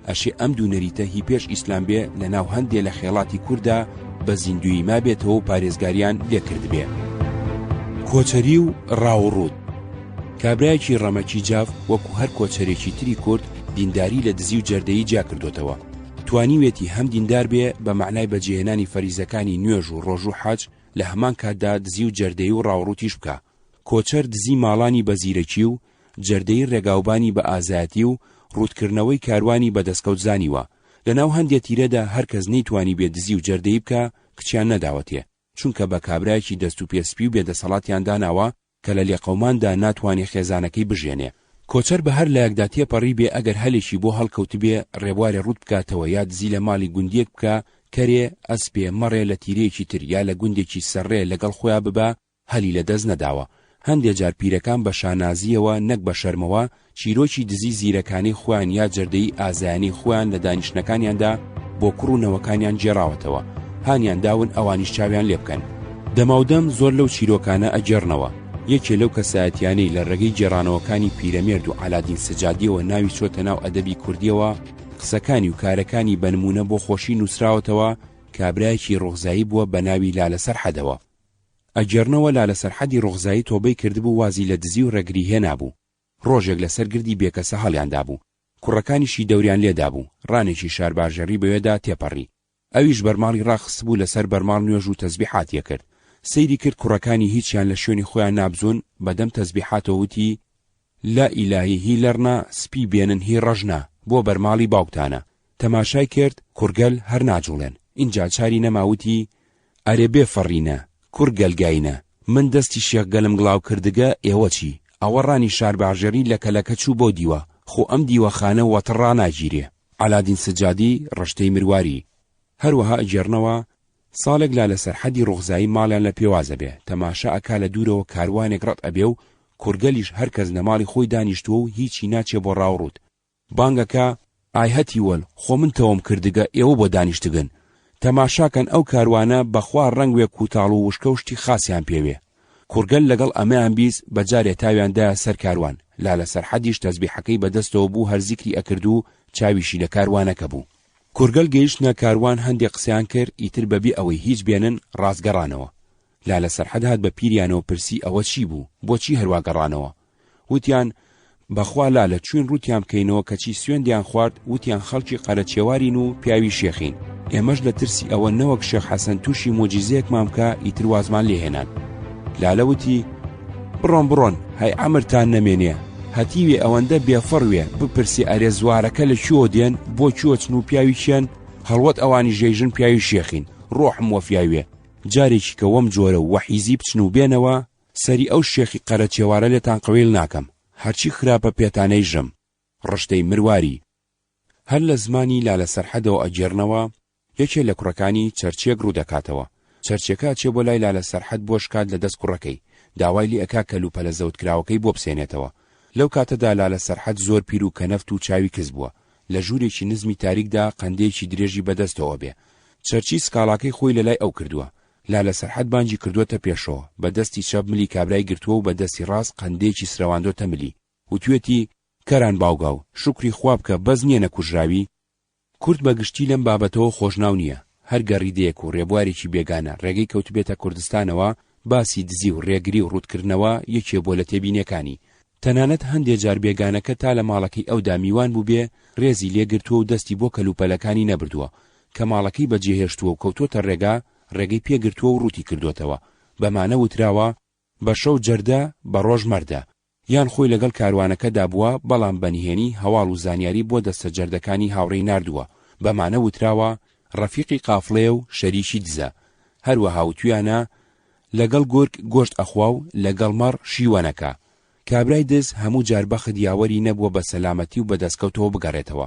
ئەشێ ئەم دوو نەریتە هی پێش ئیسلام بێ لە ناو هەندێ لە خێڵاتی کووردا بە زیندوی ما بێتەوە و پارێزگاریان لێکرد بێ. کۆچەری و ڕاوڕوود. کابرایەکی ڕەمەکی جاف وەکو هەر کۆچەرێکی تری کورد دینداری لە دزی و جەردەیی جیا کردوتەوە. توانیوێتی هەم دیندار بێ بە معنای بەجێهێنانی فەریزەکانی نوێژ و ڕۆژ و حەج لە هەمان کاتدا دزی و جەردەیی و ڕاوڕوتیش بکە. کۆچەر دزی ماڵانی بە زیرەکی و جەردەیی ڕێگاوبانی بە ئازایەتی و ڕوودکردنەوەی کاروانی بە دەستکەوت زانیوە. لەناو هەندێک تیرەدا هەر کەس نەیتوانی بێ دزی و جەردەیی بکە کچیان نەداوەتێ، چونکە بە کابرایەکی دەست و پێسپی و بێدەسەڵاتیان داناوە کە لە لێقەوماندا ناتوانێ خێزانەکەی بژێنێ. کۆچەر بە هەر لایەکدا تێپەڕی بێ ئەگەر هەلێکی بۆ هەڵکەوت بێ ڕێبوارێ ڕوود بکاتەوە یا دزی لە ماڵی گوندێک بکە، کەرێ ئەسپێ مەڕێ لە تیرەیەکی تر یا لە گوندێکی سەرڕێ لەگەڵ خۆیان ببە هەلی لە دەست نەداوە. هەندێک جار پیرەکان بە شانازیەوە نەک بە شەرمەوە چیرۆکی دزی زیرەکانی خۆیان یا جەردەی ئازایانی خۆیان لە دانیشتەکانیاندا بۆ کوڕوونەوەکانیان جێڕاوەتەوە، هانیان داون ئەوانیش چاویان لێ بکەن. دەماودەم زۆر لەو چیرۆکانە ئەگەڕنەوە. یەکێ لەو کەسایەتیانەی لە ڕێگەی جێڕانەوەکانی پیرەمێرد و عەلادین سەجادیەوە ناوی چۆتە ناو ئەدەبی کوردیەوە، قسەکانی و کارەکانی بە نمونە بۆ خۆشی نووسراوەتەوە. کابرایەکی ڕۆغزایی بووە بە ناوی لالە سەرحەدەوە. ئەگەڕنەوە لالە سەرحەدی ڕۆغزایی تۆبەی کردبوو وازی لە دزی و ڕێگری هێنابوو. ڕۆژێک لەسەر گردی بێکەسە هەڵیاندا بوو، کوڕەکانیشی دەوریان لێدا بوو. ڕانێکی شارباژەڕی بەوێدا تێپەڕی. ئەویش بەرماڵی ڕاخست بوو لەسەر بەرماڵ نوێژ و تەسبیحاتیە کرد. سەیری کرد کوڕەکانی هیچیان لە شوێنی خۆیان نابزون، بەدەم تەسبیحاتەوە وتی: لا ئیلاهی هی لەرنا سپی بێنن هی ڕەژنا بۆ بەرماڵی باوکتانە. تەماشای کرد کوڕگەل هەر ناجوڵێن. اینجا چاری نەماوتی: ئەرێ بێ فەڕینە کوڕگەلگاینە من دەستی شێخگەلم گڵاو کردگە ئێوە چی؟ ئەوە ڕانی شارباژێری لە کەلەکە چوو بۆ دیوە، خۆ ئەم دیوەخانە وەتر ڕناگیرێ. عەلادین سجادی ڕشتەی مرواری. هەروەها ئەجێڕنەوە ساڵێک لا لەسەر حەدی ڕوغزایی ماڵیان لە پێوازە بێ، تەماشا ئەکا لە دوورەوە کاروانێک ڕەت ئەبێ و کورگەلیش هەرکەس لە ماڵی خۆی دانیشتووە و هیچی ناچێ بۆ ڕاوڕوت. بانگەکە ئای هەتی وەل خۆ من تەوەم کردگە ئێوە بۆ دانیشتگن. تەماشاکەن ئەو کاروانە بەخوا ڕەنگوێ کوتاڵ و وشکە و شتی خاسیان پێوێ. کورگەل لەگەڵ ئەمەیان بیست بەجارێ تاویاندایە سەر کاروان، لا لەسەر حەدیش تەسبیحەکەی بەدەستەوە بوو هەر زیکری ئەکرد و چاویشی لە کاروانەکە بوو. کورگەل گەیشتنە کاروان هەندێک قسەیان کرد، ئیتر بەبێ ئەوەی هیچ بێنن ڕازگەڕانەوە. لا لەسەر حەد هات بە پیریانەوە پرسی ئەوە چی بوو؟ بۆچی هەروا گەڕانەوە؟ وتیان بەخوا لا لە چوین ڕوتیان بکەینەوە کەچی سوێندیان خوارد، وتیان خەڵکی قەرەچێوارین و پیاوی شێخین. ئێمەش لە ترسی ئەوە نەوەک شێخ حەسەن تووشی مۆجیزەیەکمان بکە ئیتر وازمان لێهێنان. لالە وتی بڕۆن هەی ئەمرتان نەمێنێ، هەتیوێ ئەوەندە بێفەڕوێ بپرسی ئەرێ زوارەکە لە کوێ دێن، بۆ کوێ چن و پیاوی شێن، هەڵوەت ئەوانی ژێژن پیاوی شێخین، ڕۆحم وەفیاوێ. جارێکی کە وەم جۆرە و وەحیزی بچن و بێنەوە سەری ئەو شێخی قەرەچێوارە لێتان قەویل ناکەم، هەرچی خراپە پێتانەی ژەم. ڕشتەی مرواری. هەر لە زمانی لا لەسەر حەدەوە ئەجێڕنەوە یەکێ لە کوڕەکانی چەرچێک ڕوو دەکاتەوە. چەرچێکە چێ بۆ لای لا لەسەر حەد بۆ شکات لە دەست کوڕەکەی، داوای لێ ئەکا کەلوپە لە زەوتکراوەکەی بۆ بسێنێتەوە. لەو کاتەدا لا لەسەر حەد زۆر پیر و کەنەفت و چاوی کەس بووە، لە ژوورێکی نزمی تاریکدا قەندێکی درێژی بەدەستەوە بێ. چەرچی سکاڵاکەی خۆی لە لای ئەو کردووە، لا لەسەر حەد بانجی کردووەتە پێشەوە، بە دەستی چەپ ملی کابرای گرتووە و بە دەستی ڕاست قەندێکی سرەواندۆتە ملی، وتوێتی کەران باوگاو شکری خوا بکە بەز نییە نەکوژراوی. کورد بەگشتی لەم بابەتەوە خۆشناو نییە، هەر گەڕیدەیەک و ڕێبوارێکی بێگانە ڕێگەی کەوتبێتە کوردستانەوە، باسی دزی و ڕێگری و ڕوودکردنەوە یەکێ بۆ لە تێبینیەکانی. تەنانەت هەندێک جار بێگانەکە تا لە ماڵەکەی ئەودا میوان بوو بێ ڕێزی لێگرتووە و دەستی بۆ کەلوپەلەکانی نەبردووە، کە ماڵەکەی بەجێهێشتووە و کەوتۆتە ڕێگەی پێگرتووە و ڕووتی کردوتەوە، بەمانە وتراوە بە شەو جەردە بە ڕۆژ مەردە، یان خۆی لەگەڵ کاروانەکەدا بووە بەڵام بەنهێنی هەواڵ و زانیاری بۆ دەستە جەردەکانی هاوڕێی ناردووە، بەمانە وتراوە ڕەفیقی قافڵێ و شەریکی دزە. هەروەها وتویانە لەگەڵ گورگ گۆشت ئەخوا و لەگەڵ مەڕ شیوەنەکە. کابرای دز هەموو جار بەخت یاوەری نەبووە بە سەلامەتی و بەدەستکەوتەوە بگەڕێتەوە،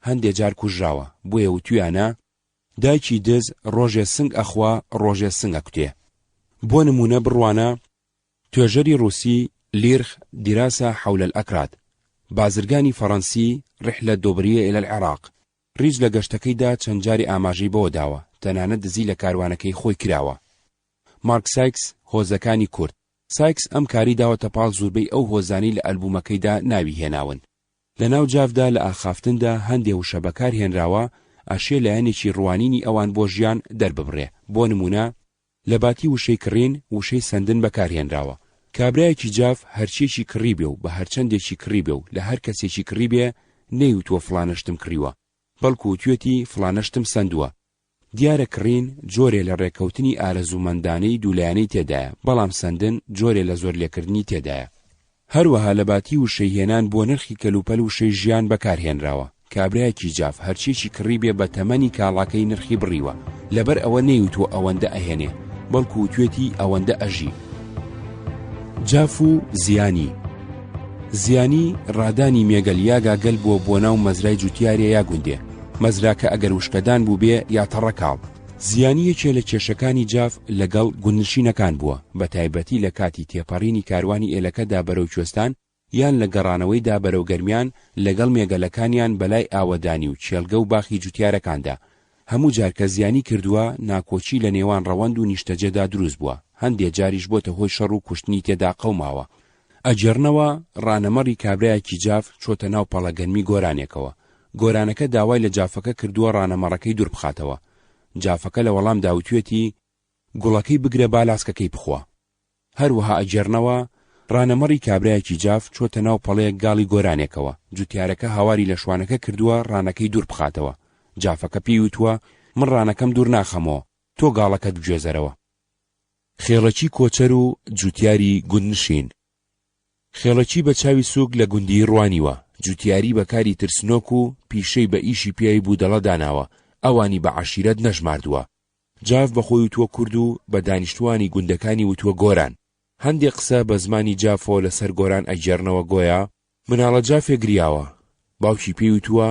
هەندێک جار کوژراوە، بۆیە وتویانە دایکی دز ڕۆژێ سنگ ئەخوا ڕۆژێ سنگ ئەکوتێ. بۆ نمونە بڕوانە توێژەری رووسی ليرخ دراسة حول الأكراد، بازرگانی فەڕەنسی رحلة دوبرية إلى العراق، ڕیج لە گەشتەکەیدا چەند جاری ئاماژەی بۆ داوە، تەنانەت دزی لە کاروانەکەی خۆی کراوە. مارک سایکس هۆزەکانی کورد. سایکس ئەم کاری داوەتە پاڵ زۆربەی ئەو هۆزانی لە ئەلبومەکەیدا ناوی هێناون. لە ناو جافدا لە ئاخافتندا هەندێ وشە بەکار هێنراوە ئاشێ لایەنێکی ڕوانینی ئەوان بۆ ژیان دەرببڕێ. بۆ نمونە لە باتی وشەی کڕین وشەی سندن بەکارهێنراوە. کابرایەکی جاف هەرچێکی کڕی بێ و بە هەرچەندێکی کڕی بێ و لە هەر کەسێکی کڕی بێ نەیوتووە فڵانەشتم کڕیوە، بەڵکو وتوێتی فڵانەشتم سندووە. دیارە کڕین جۆرێ لە ڕێکەوتنی ئارەزومەندانەی دوولایەنەی تێدایە، بەڵام سندن جۆرێ لە زۆر لێکردنی تێدایە. هەروەها لە باتی وشەی هێنان بۆ نرخی کەلوپەل وشەی ژیان بەکارهێنراوە. کابرایەکی جاف هەرچێکی کڕی بێ بە تەمەنی کاڵاکەی نرخی بڕیوە، لەبەر ئەوە نەیوتووە ئەوەندە ئەهێنێ، بەڵکو وتوێتی ئەوەندە ئەژی. جاف و زیانی. زیانی ڕادانی مێگەلیاگا گەل بووە بۆ ناو مەزرای جوتیارێ یا گوندێ، مەزراکە ئەگەر وشکەدان بوو بێ یا تەڕەکاڵ. زیانی یەکێ لە کێشەکانی جاف لەگەڵ گوندنشینەکان بووە، بە تایبەتی لە کاتی تێپەڕینی کاروانی ئێلەکەدا بەرەو کوێستان یان لە گەڕانەوەیدا بەرەو گەرمیان لەگەڵ مێگەلەکانیان بەلای ئاوەدانی و چێلگە و باخی جوتیارەکاندا. هەموو جار کە زیانی کردووە ناکۆچی لە نێوان ڕەوەند و نیشتەجێدا دروست بووە، هەندێک جاریش بۆتە هۆی شەڕ و کوشتنی تێدا قەوماوە. ئەجێڕنەوە ڕانەمەڕی کابرایەکی جاف چۆتە ناو پەڵەگەنمی گۆرانێکەوە. گۆرانەکە داوای لە جافەکە کردووە ڕانەمەڕەکەی دوور بخاتەوە. جافەکە لە وەڵام داوتوێتی گوڵەکەی بگرە بالاسکەکەی بخوا. هەروەها ئەجێڕنەوە ڕانەمەڕی کابرایەکی جاف چۆتە ناو پەڵەیەک گاڵی گۆرانێکەوە. جوتیارەکە هاواری لە شوانەکە کردووە ڕانەکەی دوور بخاتەوە. جافەکە پێی وتووە من ڕانەکەم دوور ناخەمەوە، تۆ گاڵەکەت بگوێزەرەوە. خێڵەکی کۆچەر و جوتیاری گوندنشین. خێڵەکی بە چاوی سووک لە گوندی ڕوانیوە، جوتیاری بەکاری ترسنۆک و پیشەی بە ئیشی پیاوی بوودەڵە داناوە، ئەوانی بە عەشیرەت نەژماردووە. جاف بەخۆی وتووە کورد و بە دانیشتوانی گوندەکانی وتووە گۆران. هەندێک قسە بە زمانی جافۆ لەسەر گۆران ئەگێڕنەوە گۆیا مناڵە جافێ گریاوە. باوکی پێی وتووە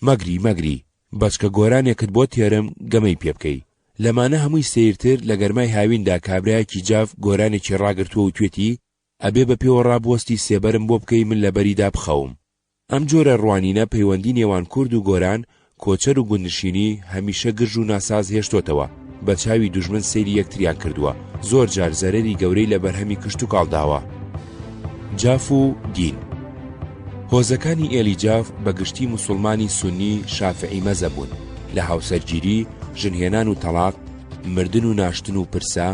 مەگری بەچکە گۆرانێکت بۆ تێرم گەمەی پێ بکەی. لەمانە هەمووی سیرتر لە گەرمای هاویندا کابرایەکی جاف گۆرانێکی ڕاگرتووە و توێتی ئەبێ بە پێوە ڕابوەستی سێبەرم بۆ بکەی من لە بەریدا بخەوم. ئەم جۆرە ڕوانینە پەیوەندی نێوان کورد و گۆران کۆچەر و گوندنشینی هەمیشە گرژ و ناساز هێشتۆتەوە. بە چاوی دوژمن سەیری یەکتریان کردووە. زۆر جار زەرەری گەورەی لە بەرهەمی کشت و کاڵداوە. جاف و دین. هۆزەکانی ئێلی جاف بەگشتی موسڵمانی سونی شافعی مەزە بوون. لە هاوسەرگیری، ژنهێنان و تەلاق، مردن و ناشتن و پرسا،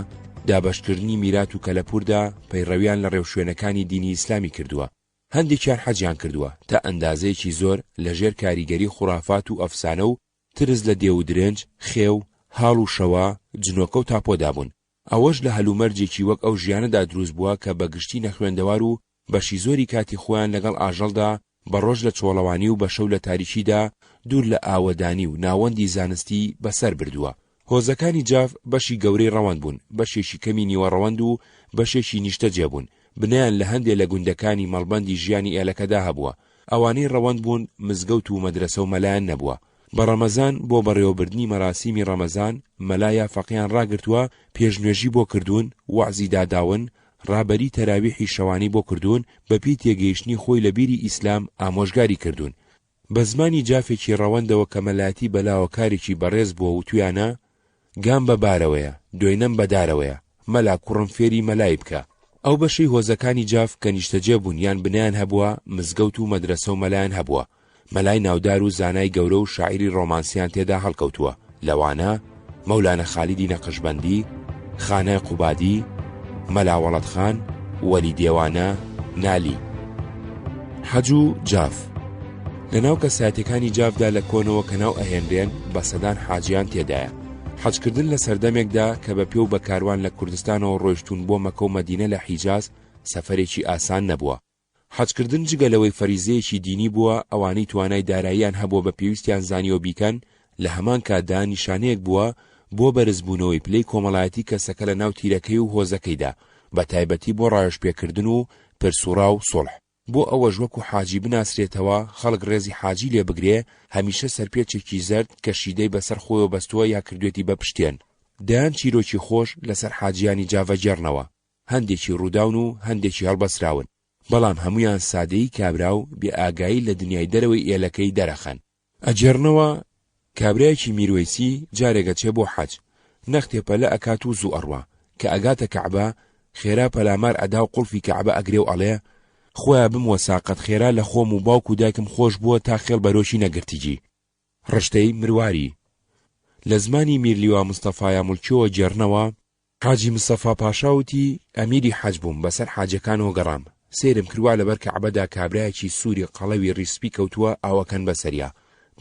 دابەشکردنی میرات و کەلەپوردا پەیڕەویان لە ڕێوشوێنەکانی دینی ئیسلامی کردووە. هەندێکیان حەجیان کردووە تا ئەندازەیەکی زۆر لەژێر کاریگەری خوڕافات و ئەفسانە و ترس لە دێو و درنج، خێو، هاڵ و شەوا، جنۆکە و تاپۆدا بوون. ئەوەش لە هەلومەرجێکی وەک ئەو ژیانەدا دروست بووە کە بەگشتی نەخوێندەوار و بەشی زۆری کاتی خۆیان لەگەڵ ئاژەڵدا بەڕۆژ لە چۆڵەوانی و بەشەو لە تاریکیدا دوور لە ئاوەدانی و ناوەندی زانستی بەسەر بردووە. هۆزەکانی جاف بەشی گەورەی ڕەوەند بوون، بەشێکی کەمی نیوە ڕەوەند و بەشێکی نیشتەجێ بوون. بنیان لە هەندێک لە گوندەکانی مەڵبەندی ژیانی ئێلەکەدا هەبووە. ئەوانەی ڕەوەند بوون مزگەوت و مەدرسە و مەلایەن نەبووە. بە ڕەمەزان بۆ بەڕێوەبردنی مەراسیمی ڕەمەزان مەلایە فەقیان ڕاگرتووە پێشنوێژی بۆ کردوون، وەعزی داداون، ڕابەری تەراویحی شەوانی بۆ کردوون، بەپی تێگەیشتنی خۆی لە بیری ئیسلام ئامۆژگاری کردوون. بە زمانی جافێکی ڕەوەندەوە کە مەلایەتی بەلاوە کارێکی بەڕێز بووە و تویانە گام بە بارەوەیە، دوێنەم بەدارەوەیە، مەلا کوڕم فێری مەلای بکە. ئەو بەشەی هۆزەکانی جاف کە نیشتەجێ بوون یان بنیان هەبووە، مزگەوت و مەدرسە و مەلایەن هەبووە. مەلای ناودار و زانای گەورە و شاعیری ڕۆمانسیان تێدا هەڵکەوتووە. لەوانە مەولانە خالیدی نەقشبەندی، خانای قوبادی، مەلا وەڵەد خان، وەلی دێوانە، نالی. حەج و جاف. لەناو کەسایەتیەکانی جافدا لە کۆنەوە کە ناو ئەهێنرێن بە سەدان حاجیان تێدایە. حەجکردن لە سەردەمێکدا کە بە پێ و بە کاروان لە کوردستانەوە ڕۆیشتون بۆ مەکە و مەدینە لە حیجاز سەفەرێکی ئاسان نەبووە. حەجکردن جگە لەوەی فەریزەیەکی دینی بووە، ئەوانەی توانای داراییان هەبووە بە پێویستیان زانیەوە بیکەن، لە هەمان کاتدا نیشانەیەک بووە بۆ بەرزبوونەوەی پلەی کۆمەڵایەتی کەسەکە لە ناو تیرەکەی و هۆزەکەیدا، بە تایبەتی بۆ ڕایشپێکردن و پرسوڕا و سوڵح. بۆ ئەوەش وەکو حاجی بناسرێتەوە، خەڵک ڕێزی حاجی لێ بگرێ، هەمیشە سەرپێچێکی زەرد کە شیدەی بەسەر خۆیەوە بەستووە یا کردوێتی بە پشتێن. دەیان چیرۆکی خۆش لەسەر حاجیانی جاڤەجێڕنەوە، هەندێکی ڕووداون و هەندێکی هەڵبەسراون، بەڵام هەمویان سادەیی کابرا و بێئاگایی لە دنیای دەرەوەی ئێلەکەی دەرەخەن. ئەجێڕنەوە کابرایەکی میروەیسی جارێگە چێ بۆ حەج، نەختێپەلە ئەکات و زوو ئەڕوا کە ئەگاتە کەعبە، خێرا پەلامار ئەدا و قوڵفی کەعبە ئەگرێ و ئەڵێ خۆیان بموە ساقەت خێرا لە خۆم و باوک و دایکم خۆش بووە تا خێڵ بەرۆشی نەگرتیجی. ڕشتەی مرواری. لە زمانی میرلیوا مستەفای مولکیەوە جێڕنەوە، حاجی مستەفا پاشاوتی ئەمیری حەج بووم، بەسەر حاجەکانەوە گەڕام، سێرم کردوا لەبەر کەعبەدا کابرایەکی سووری قەڵەوی ڕیسپی کەوتووە ئاوەکەن بەسەریا،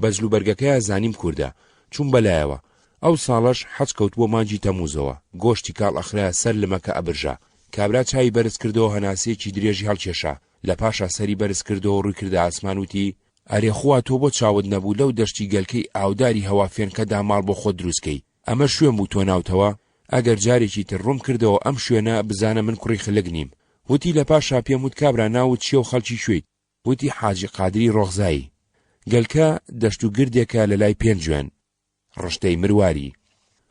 بەجل و بەرگەکەیە زانیم کووردە، چوون بەلایەوە. ئەو ساڵەش حەج کەوت بۆ مانجی تەمووزەوە، گۆشتی کاڵ ئەخرایە سەر لە مەکە ئەبرژا. کابرا چای بەرز کردەوە، هەناسەیەکی درێژی هەڵکێشا، لە پاشا سەری بەرز کردەوە ڕووی کردە ئاسمان وتی ئەرێ خوا تۆ بۆ چاوت نەبوو لەو دەشتی گەلکەی ئاوداری هەوافێنکەدا ماڵ بۆ خۆت دروستکەی، ئەمە شوێن بوو تۆ ناوتەوە، ئەگەر جارێکی تر ڕوم کردەوە ئەم شوێنە بزانە من کوڕی خلک نیم. وتی لە پاشا پێم وت کابرا ناوت چییە و خەڵکی شوێیت؟ وتی حاجی قادری ڕۆغزایی. گەلکە دەشت و گردێکە لە لای پێنج جوێن. ڕشتەی مرواری.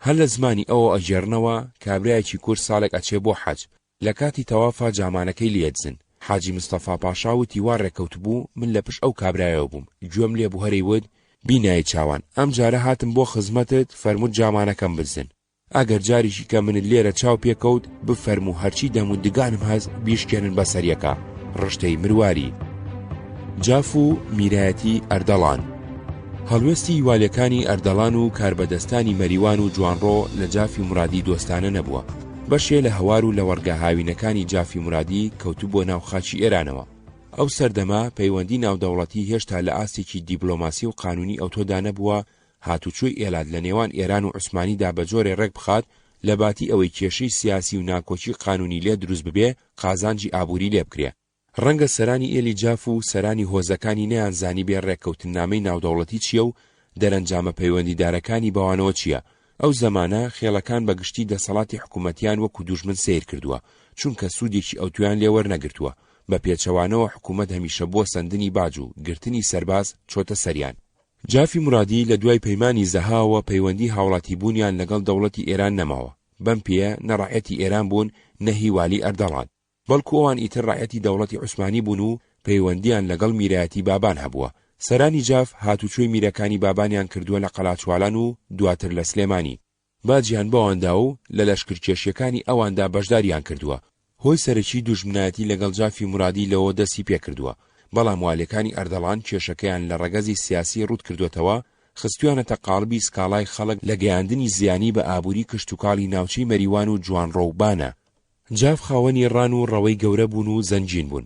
هەر لە زمانی ئەوە ئەژێڕنەوە کابرایەکی کورد ساڵێک ئەچێ بۆ حەج، لە کاتی تەوافا جامانەکەی لێدزن. حاجی مستەفا پاشا وتی وا ڕێکەوت بوو، من لە پشت ئەو کابرایەوە بووم، گوێم لێ بوو هەرەی ود بینایی چاوان، ئەم جارە هاتم بۆ خزمەتت، فەرمووت جامانەکەم بزن، ئەگەر جاریشی کە منت لێرە چاو پێکەوت بفەرموو هەرچی دەموندگانم هەست بیشکێنن بەسەریەکە. ڕشتەی مرواری. جاف و میرایەتی ئەردەڵان. هەڵوێستی یوالیەکانی ئەردەڵان و کاربەدەستانی مەریوان و جوانڕۆ لە جافی مرادی دۆستانە نەبووە، بەشێ لە هەوار و لە وەرگە هاوینەکانی جافی مرادی کەوتو بۆ ناو خاچی ئێرانەوە. ئەو سەردەما پەیوەندی ناودەوڵەتی هێشتا لە ئاستێکی دیبلۆماسی و قانونی ئەوتۆدا نەبووە، هاتوچۆی ئێلات لە نێوان ئێران و عوسمانیدا بە جۆرێ ڕێک بخات لە باتی ئەوەی کێشەی سیاسی و ناکۆچی قانونی لێ دروست ببێ، قازانجی ئابووری لێ بکرێ. ڕەنگە سەرانی ئێلی جاف و سەرانی هۆزەکانی نەیانزانی بێ ڕێککەوتنامەی ناودەوڵەتی چییە و دەرەنجامە پەیوەندیدارەکانی بەوانەوە چییە. ئەو زەمانە خێڵەکان بەگشتی دەسەڵاتی حکوومەتیان وەکو دوژمن سیر کردووە چونکە سوودێکی ئەوتویان لێ وەرنەگرتووە بە پێچەوانەوە حکوومەت هەمیشە بۆ سندنی باج و گرتنی سەرباز چۆتە سەریان. جافی مرادی لە دوای پەیمانی زەهاوە پەیوەندی هاوڵاتی بوونیان لەگەڵ دەوڵەتی ئێران نەماوە، بەم پێیە نەڕایەتی ئێران بوون نەهی والی ئەردەڵان، بەڵکو ئەوان ئیتر ڕایەتی دەوڵەتی عوسمانی بوون و پەیوەندیان لەگەڵ میرایەتی بابان هەبووە. سەرانی جاف هاتوچۆی میرەکانی بابانیان کردووە لە قەلاچوالان و دواتر لە سلێمانی، باجیان بەواندا و لە لەشکرکێشیەکانی ئەواندا بەشداریان کردووە. هۆی سەرەکی دوژمنایەتی لەگەڵ جافی مرادی لەوە دەستی پێکردووە، بەڵام والیەکانی ئەردەڵان کێشەکەیان لە ڕەگەزی سیاسی ڕوود کردوێتەوە، خستویانەتە قاڵبی سکاڵای خەڵک لە گەیاندنی زیانی بە ئابووری کشتتوکاڵی ناوچەی مەریوان و جوانڕۆوبانە. جاف خاوەنی ڕان و ڕەوەی گەورە بوون و زەنجین بوون،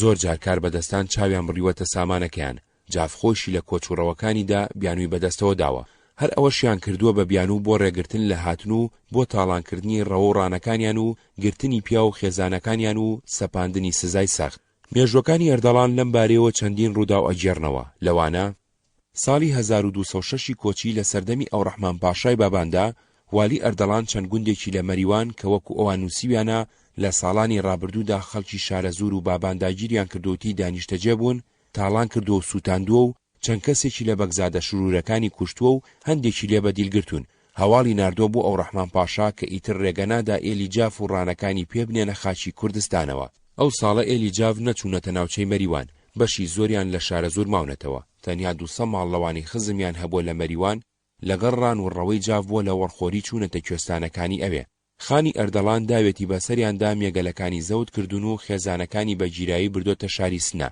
زۆر جارکار بەدەستان چاویان بڕیوەتە سامانەکەیان. جاف خۆشی لە کۆچوڕەوەکانیدا بیانووی بەدەستەوە داوە، هەر ئەوەشیان کردووە بە بیانوو بۆ ڕێگرتن لە هاتن و بۆ تاڵانکردنی ڕەوە و ڕانەکانیان و گرتنی پیا و خێزانەکانیان و سەپاندنی سزای سەخت. مێژوەکانی ئەردەڵان لەم بارەیەوە چەندین ڕوودا و ئەجێڕنەوە. لەوانە ساڵی 1206 کۆچی لە سەردەمی ئەوڕەحمان پاشای باباندا والی ئەردەڵان چەند گوندێکی لە مەریوان کە وەکو ئەوان نووسیویانە لە ساڵانی ڕابردوودا خەڵکی شارەزور و بابانداگیریان کردوتی دانیشتەجێ بوون، تاڵان کردو و سووتاندووە و چەند کەسێکی لە بەگزادە شرورەکانی کوشتووە و هەندێکی لێ بەدیلگرتون. هەواڵی ناردووە بۆ ئەوڕەحمان پاشا کە ئیتر ڕێگەنادا ئێلی جاف و ڕانەکانی پێبنێنە خاچی کوردستانەوە. ئەو ساڵە ئێلی جاف نەچوونەتە ناوچەی مەریوان، بەشی زۆریان لە شارەزور ماونەتەوە. تەنیا 200 ماڵ لەوانی خزمیان هەبووە لە مەریوان، لەگەڵ ڕان و ڕەوەی جاف بووە لە وەرخۆری چوونەتە کوێستانەکانی ئەوێ. خانی ئەردەڵان داوێتی بەسەریاندا مێگەلەکانی زەوت کردوون و خێزانەکانی بەگیرایی بردۆتە شاری سنە،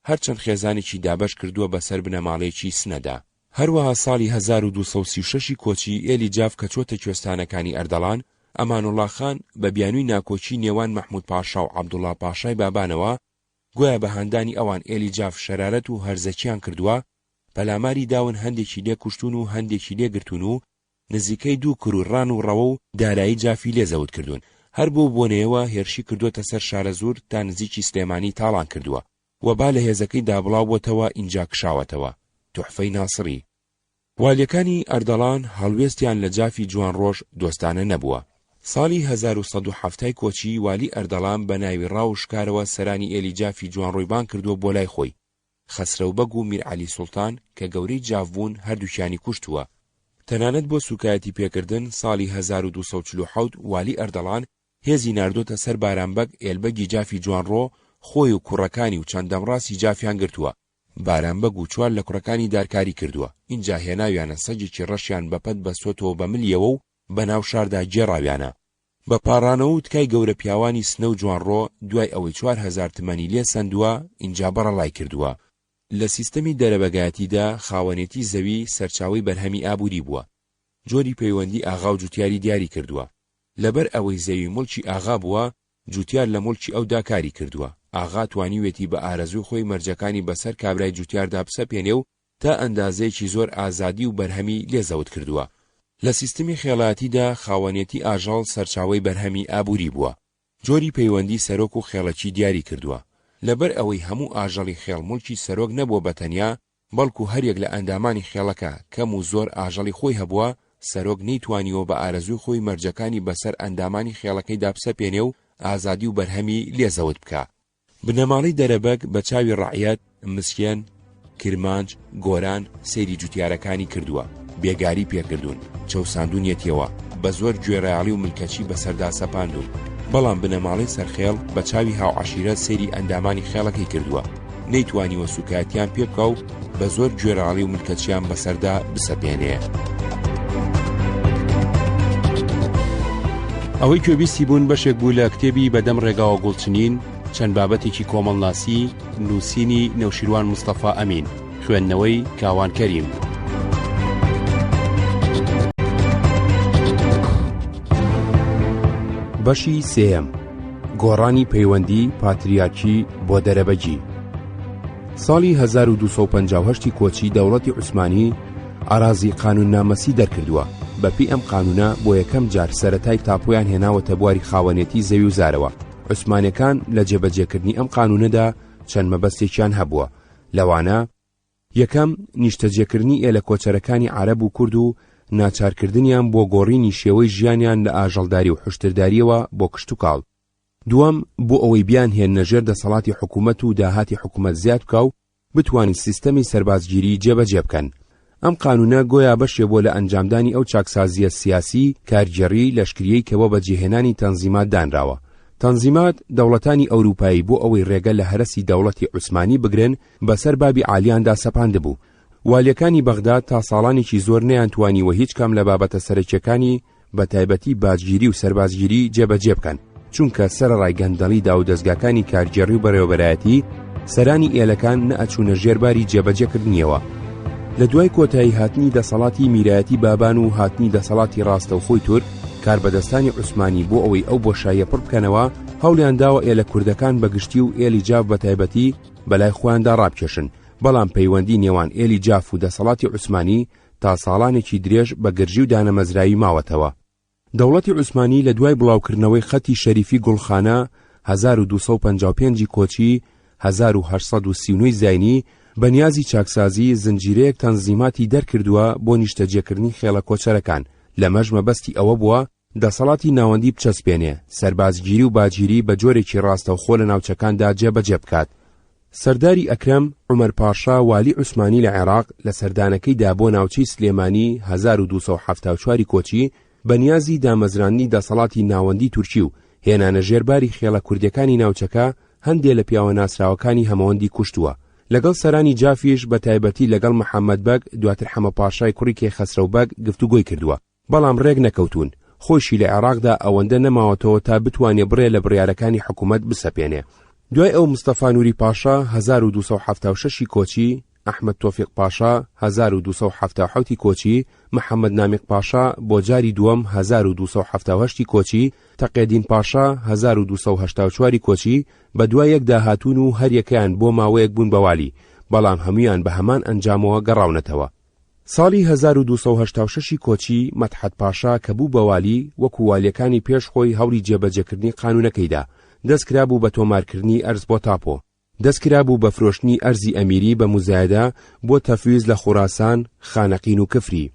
هەرچەند خێزانێکی دابەش کردووە بەسەر بنەماڵەیەکی سنەدا. هەروەها ساڵی 1236 کۆچی ئێلی جاف کە چۆتە کوێستانەکانی ئەردەڵان، ئەمانوڵڵا خان بە بیانووی ناکۆچی نێوان مەحموود پاشا و عەبدوڵڵا پاشای بابانەوە گویا بە هەندانی ئەوان ئێلی جاف شەرارەت و هەرزەکیان کردووە، پەلاماری داون هەندێکی لێ کوشتون و هەندێکی لێ گرتون و نزیکەی 2 کڕ و ڕان و ڕەوە و دارایی جافی لێ زەوت کردوون. هەر بۆ بۆنەیەوە هێرشی کردوتە سەر شارەزور تا نزیکی سلێمانی تاڵان کردووە و با لە هێزەکەی دابڵاو بۆتەوە ئینجا کشاوەتەوە. توحفەی ناسری. والیەکانی ئەردەڵان هەڵوێستیان لە جافی جوانڕۆژ دۆستانە نەبووە. ساڵی 1107 کۆچی والی ئەردەڵان بە ناوی ڕاوشکارەوە سەرانی ئێلی جافی جوانڕۆیبان کردووە بۆ لای خۆی. خەسرەوبەگ و میرعەلی سوڵتان کە گەورەی جاف بوون هەردووکیانی کوشتووە. تەنانەت بۆ سوکایەتی پێکردن ساڵی 1247 والی ئەردەڵان هێزی ناردۆتە سەر بارانبەگ ئێلبەگی جافی جوانڕۆ، خۆی و کوڕەکانی و چەندەم ڕاستی جافیان گرتووە. بارانبەگ و چوار لە کوڕەکانی دارکاری کردووە. اینجا هێناویانە سەگێکی ڕەشیان بەپەت بەستۆتەوە بە ملیەوە و بەناو شاردا گێڕاویانە. بە پاڕانەوە و تکای گەورە پیاوانی سنە و جوانڕۆ دوای ئەوەی 4000 تمەنی لێ سندووە اینجا بەڕەڵای کردووە. لە سیستەمی دەرەبەگایەتیدا خاوەنێتی زەوی سەرچاوی بەرهەمی ئابووری بووە. جۆری پەیوەندی ئاغا و جوتیاری دیاری کردووە. لەبەر ئەوەی زەوی مڵکی ئاغا بووە، جوتیار لە مڵکی ئەودا کاری کردووە. ئاغا توانیوێتی بە ئارەزوی خۆی مەرجەکانی بەسەر کابرای جوتیاردا بسەپێنێ و تا ئەندازەیەکی زۆر ئازادی و بەرهەمی لێزەوت کردووە. لە سیستەمی خێڵاتیدا خاوەنێتی ئاژەڵ سەرچاوی بەرهەمی ئابووری بووە. جۆری پەیوەندی سەرۆک و خێڵەکی دیاری کردووە. لەبەر ئەوەی هەموو ئاژەڵی خێڵ مڵکی سەرۆک نەبووە بەتەنیا، بەڵکو هەرێک لە ئەندامانی خێڵەکە کەم و زۆر ئاژەڵی خۆی هەبووە، سەرۆک نەیتوانیەوە بە ئارەزوی خۆی مەرجەکانی بەسەر ئەندامانی خێڵەکەیدا بسەپێنێ و ئازادی و بەرهەمی لێزەوت بکە. بنەماڵی دەرەبەگ بە چاوی ڕەعیەت، مسکێن، کرمانج، گۆران سەیری جوتیارەکانی کردووە، بێگاری پێکردوون، چەوساندونیەتیەوە، بە زۆر گوێڕایاڵی و ملکەچی بەسەردا سەپاندون. بەڵام بنەماڵی سەرخێڵ بە چاوی هاوعەشیرەت سەیری ئەندامانی خێڵەکەی کردووە، نەیتوانیوە سوکایەتیان پێ بکە و بە زۆر گوێڕایاڵی و ملکەچیان بەسەردا بسەپێنێ. ئەوەی کوێبیستی بوون بەشێک بوو لە کتێبی بەدەم ڕێگاوە گوڵچنین، چەند بابەتێکی کۆمەڵناسی، نووسینی نەوشیروان مستەفا ئەمین، خوێندنەوەی کاوان کەریم. بەشی سێم، گۆڕانی پەیوەندی پاتریارکی بۆ دەرەبەجی. ساڵی 1258 کۆچی دەوڵەتی عوسمانی ئارازی قانوننامەسی دەرکردووە. بەپی ئەم قانونە بۆ یەکەم جار سەرەتای تاپۆیان هێناوەتە بواری خاوەنێتی زەوی و زارەوە. عوسمانیەکان لە جێبەجێکردنی ئەم قانونەدا چەند مەبەستێکیان هەبووە. لەوانە یەکەم نیشتەجێکردنی ئێلە کۆچەرەکانی عەرەب و کورد و ناچارکردنیان بۆ گۆڕینی شێوەی ژیانیان لە ئاژەڵداری و حشترداریەوە بۆ کشت و کاڵ. دووەم، بۆ ئەوەی بیان هێنە ژێر دەسەڵاتی حکوومەت و داهاتی حکوومەت زیاد بکە و بتوانین سیستەمی سەربازگیری جێبەجێ بکەن. ئەم قانونە گۆیا بەشێ بۆ لە ئەنجامدانی ئەو چاکسازیە سیاسی، کارگێڕی، لەشکریەی کە بۆ بەجێهێنانی تەنزیمات دانراوە. تەنزیمات دەوڵەتانی ئەوروپایی بۆ ئەوەی ڕێگە لە هەرەسی دەوڵەتی عوسمانی بگرن بەسەر بابی عالیاندا سەپاندبوو. والیەکانی بەغداد تا ساڵانێکی زۆر نەیانتوانیوە هیچ کام لە بابەتە سەرەکیەکانی بە تایبەتی باجگیری و سەربازگیری جێبەجێ بکەن، چونکە سەرەڕای گەندەڵیدا و دەستگاکانی کارگێڕی و بەڕێوەبەرایەتی سەرانی ئێلەکان نەئەچوونە ژێرباری جێبەجێکردنیەوە. لە دوای کۆتایی هاتنی دەسەڵاتی میرایەتی بابان و هاتنی دەسەڵاتی ڕاستەوخۆی تورک، کاربەدەستانی عوسمانی بۆ ئەوەی ئەو بۆشاییە پڕ بکەنەوە هەوڵیان داوە ئێلە کوردەکان بەگشتی و ئێلی جاف بە تایبەتی بەلای خۆیاندا ڕابکێشن، بەڵام پەیوەندی نێوان ئێلی جاف و دەسەڵاتی عوسمانی تا ساڵانێکی درێژ بە گرژی و دانەمەزراوی ماوەتەوە. دەوڵەتی عوسمانی لە دوای بڵاوکردنەوەی خەتی شەریفی گوڵخانە 1255 کۆچی 1839 زاینی بەنیازی چاکسازی زنجیرەیەک تەنزیماتی دەرکردووە بۆ نیشتەجێکردنی خێڵە کۆچەرەکان. لە مەژمە بەستی ئەوە بووە دەسەڵاتی ناوەندی بچەسپێنێ، سەربازگیری و باجیری بە جۆرێکی ڕاستەوخۆ لە ناوچەکاندا جێبەجێ بکات. سەرداری ئەکرەم عومەر پاشا والی عوسمانی لە عێراق لە سەردانەکەیدا بۆ ناوچەی سلێمانی 1274 کۆچی بەنیازی دامەزرانی دەسەڵاتی ناوەندی تورکی و هێنانە ژێرباری خێڵە کوردەکانی ناوچەکە هەندێ لە پیاوە ناسراوەکانی هەمەوەندی کوشتووە. لەگەڵ سەرانی جافیش بە تایبەتی لەگەڵ محەممەد بەگ دواتر حەمە پاشای کوڕی کێخەسرە بەگ گفتوگۆی کردووە، بەڵام ڕێک نەکەوتون. خۆشی لە عێراقدا ئەوەندە نەماوەتەوە تا بتوانێ بڕێ لە بڕیارەکانی حکوومەت بسەپێنێ. دوای ئەو مستەفا نووری پاشا 1276 کۆچی، ئەحمەد تۆفیق پاشا 1277 کۆچی، محەممەد نامیق پاشا بۆ جاری دووەم 1278 کۆچی، تەقێدین پاشا 1284 کۆچی بە دوای یەکدا هاتوون و هەر یەکەیان بۆ ماوەیەک بوون بەوالی، بەڵام هەمویان بە هەمان ئەنجامەوە گەڕاونەتەوە. ساڵی 1286 کۆچی مەدحەت پاشا کە بوو بەوالی وەکو والیەکانی پێش خۆی هەوڵی جێبەجێکردنی قانونەکەیدا، دەستکرا بوو بە تۆمارکردنی ئەرز بۆ تاپۆ، دەستکرا بوو بە فرۆشتنی ئەرزی ئەمیری بە موزایدا بۆ تەفویز لە خوڕاسان، خانەقین و کفری.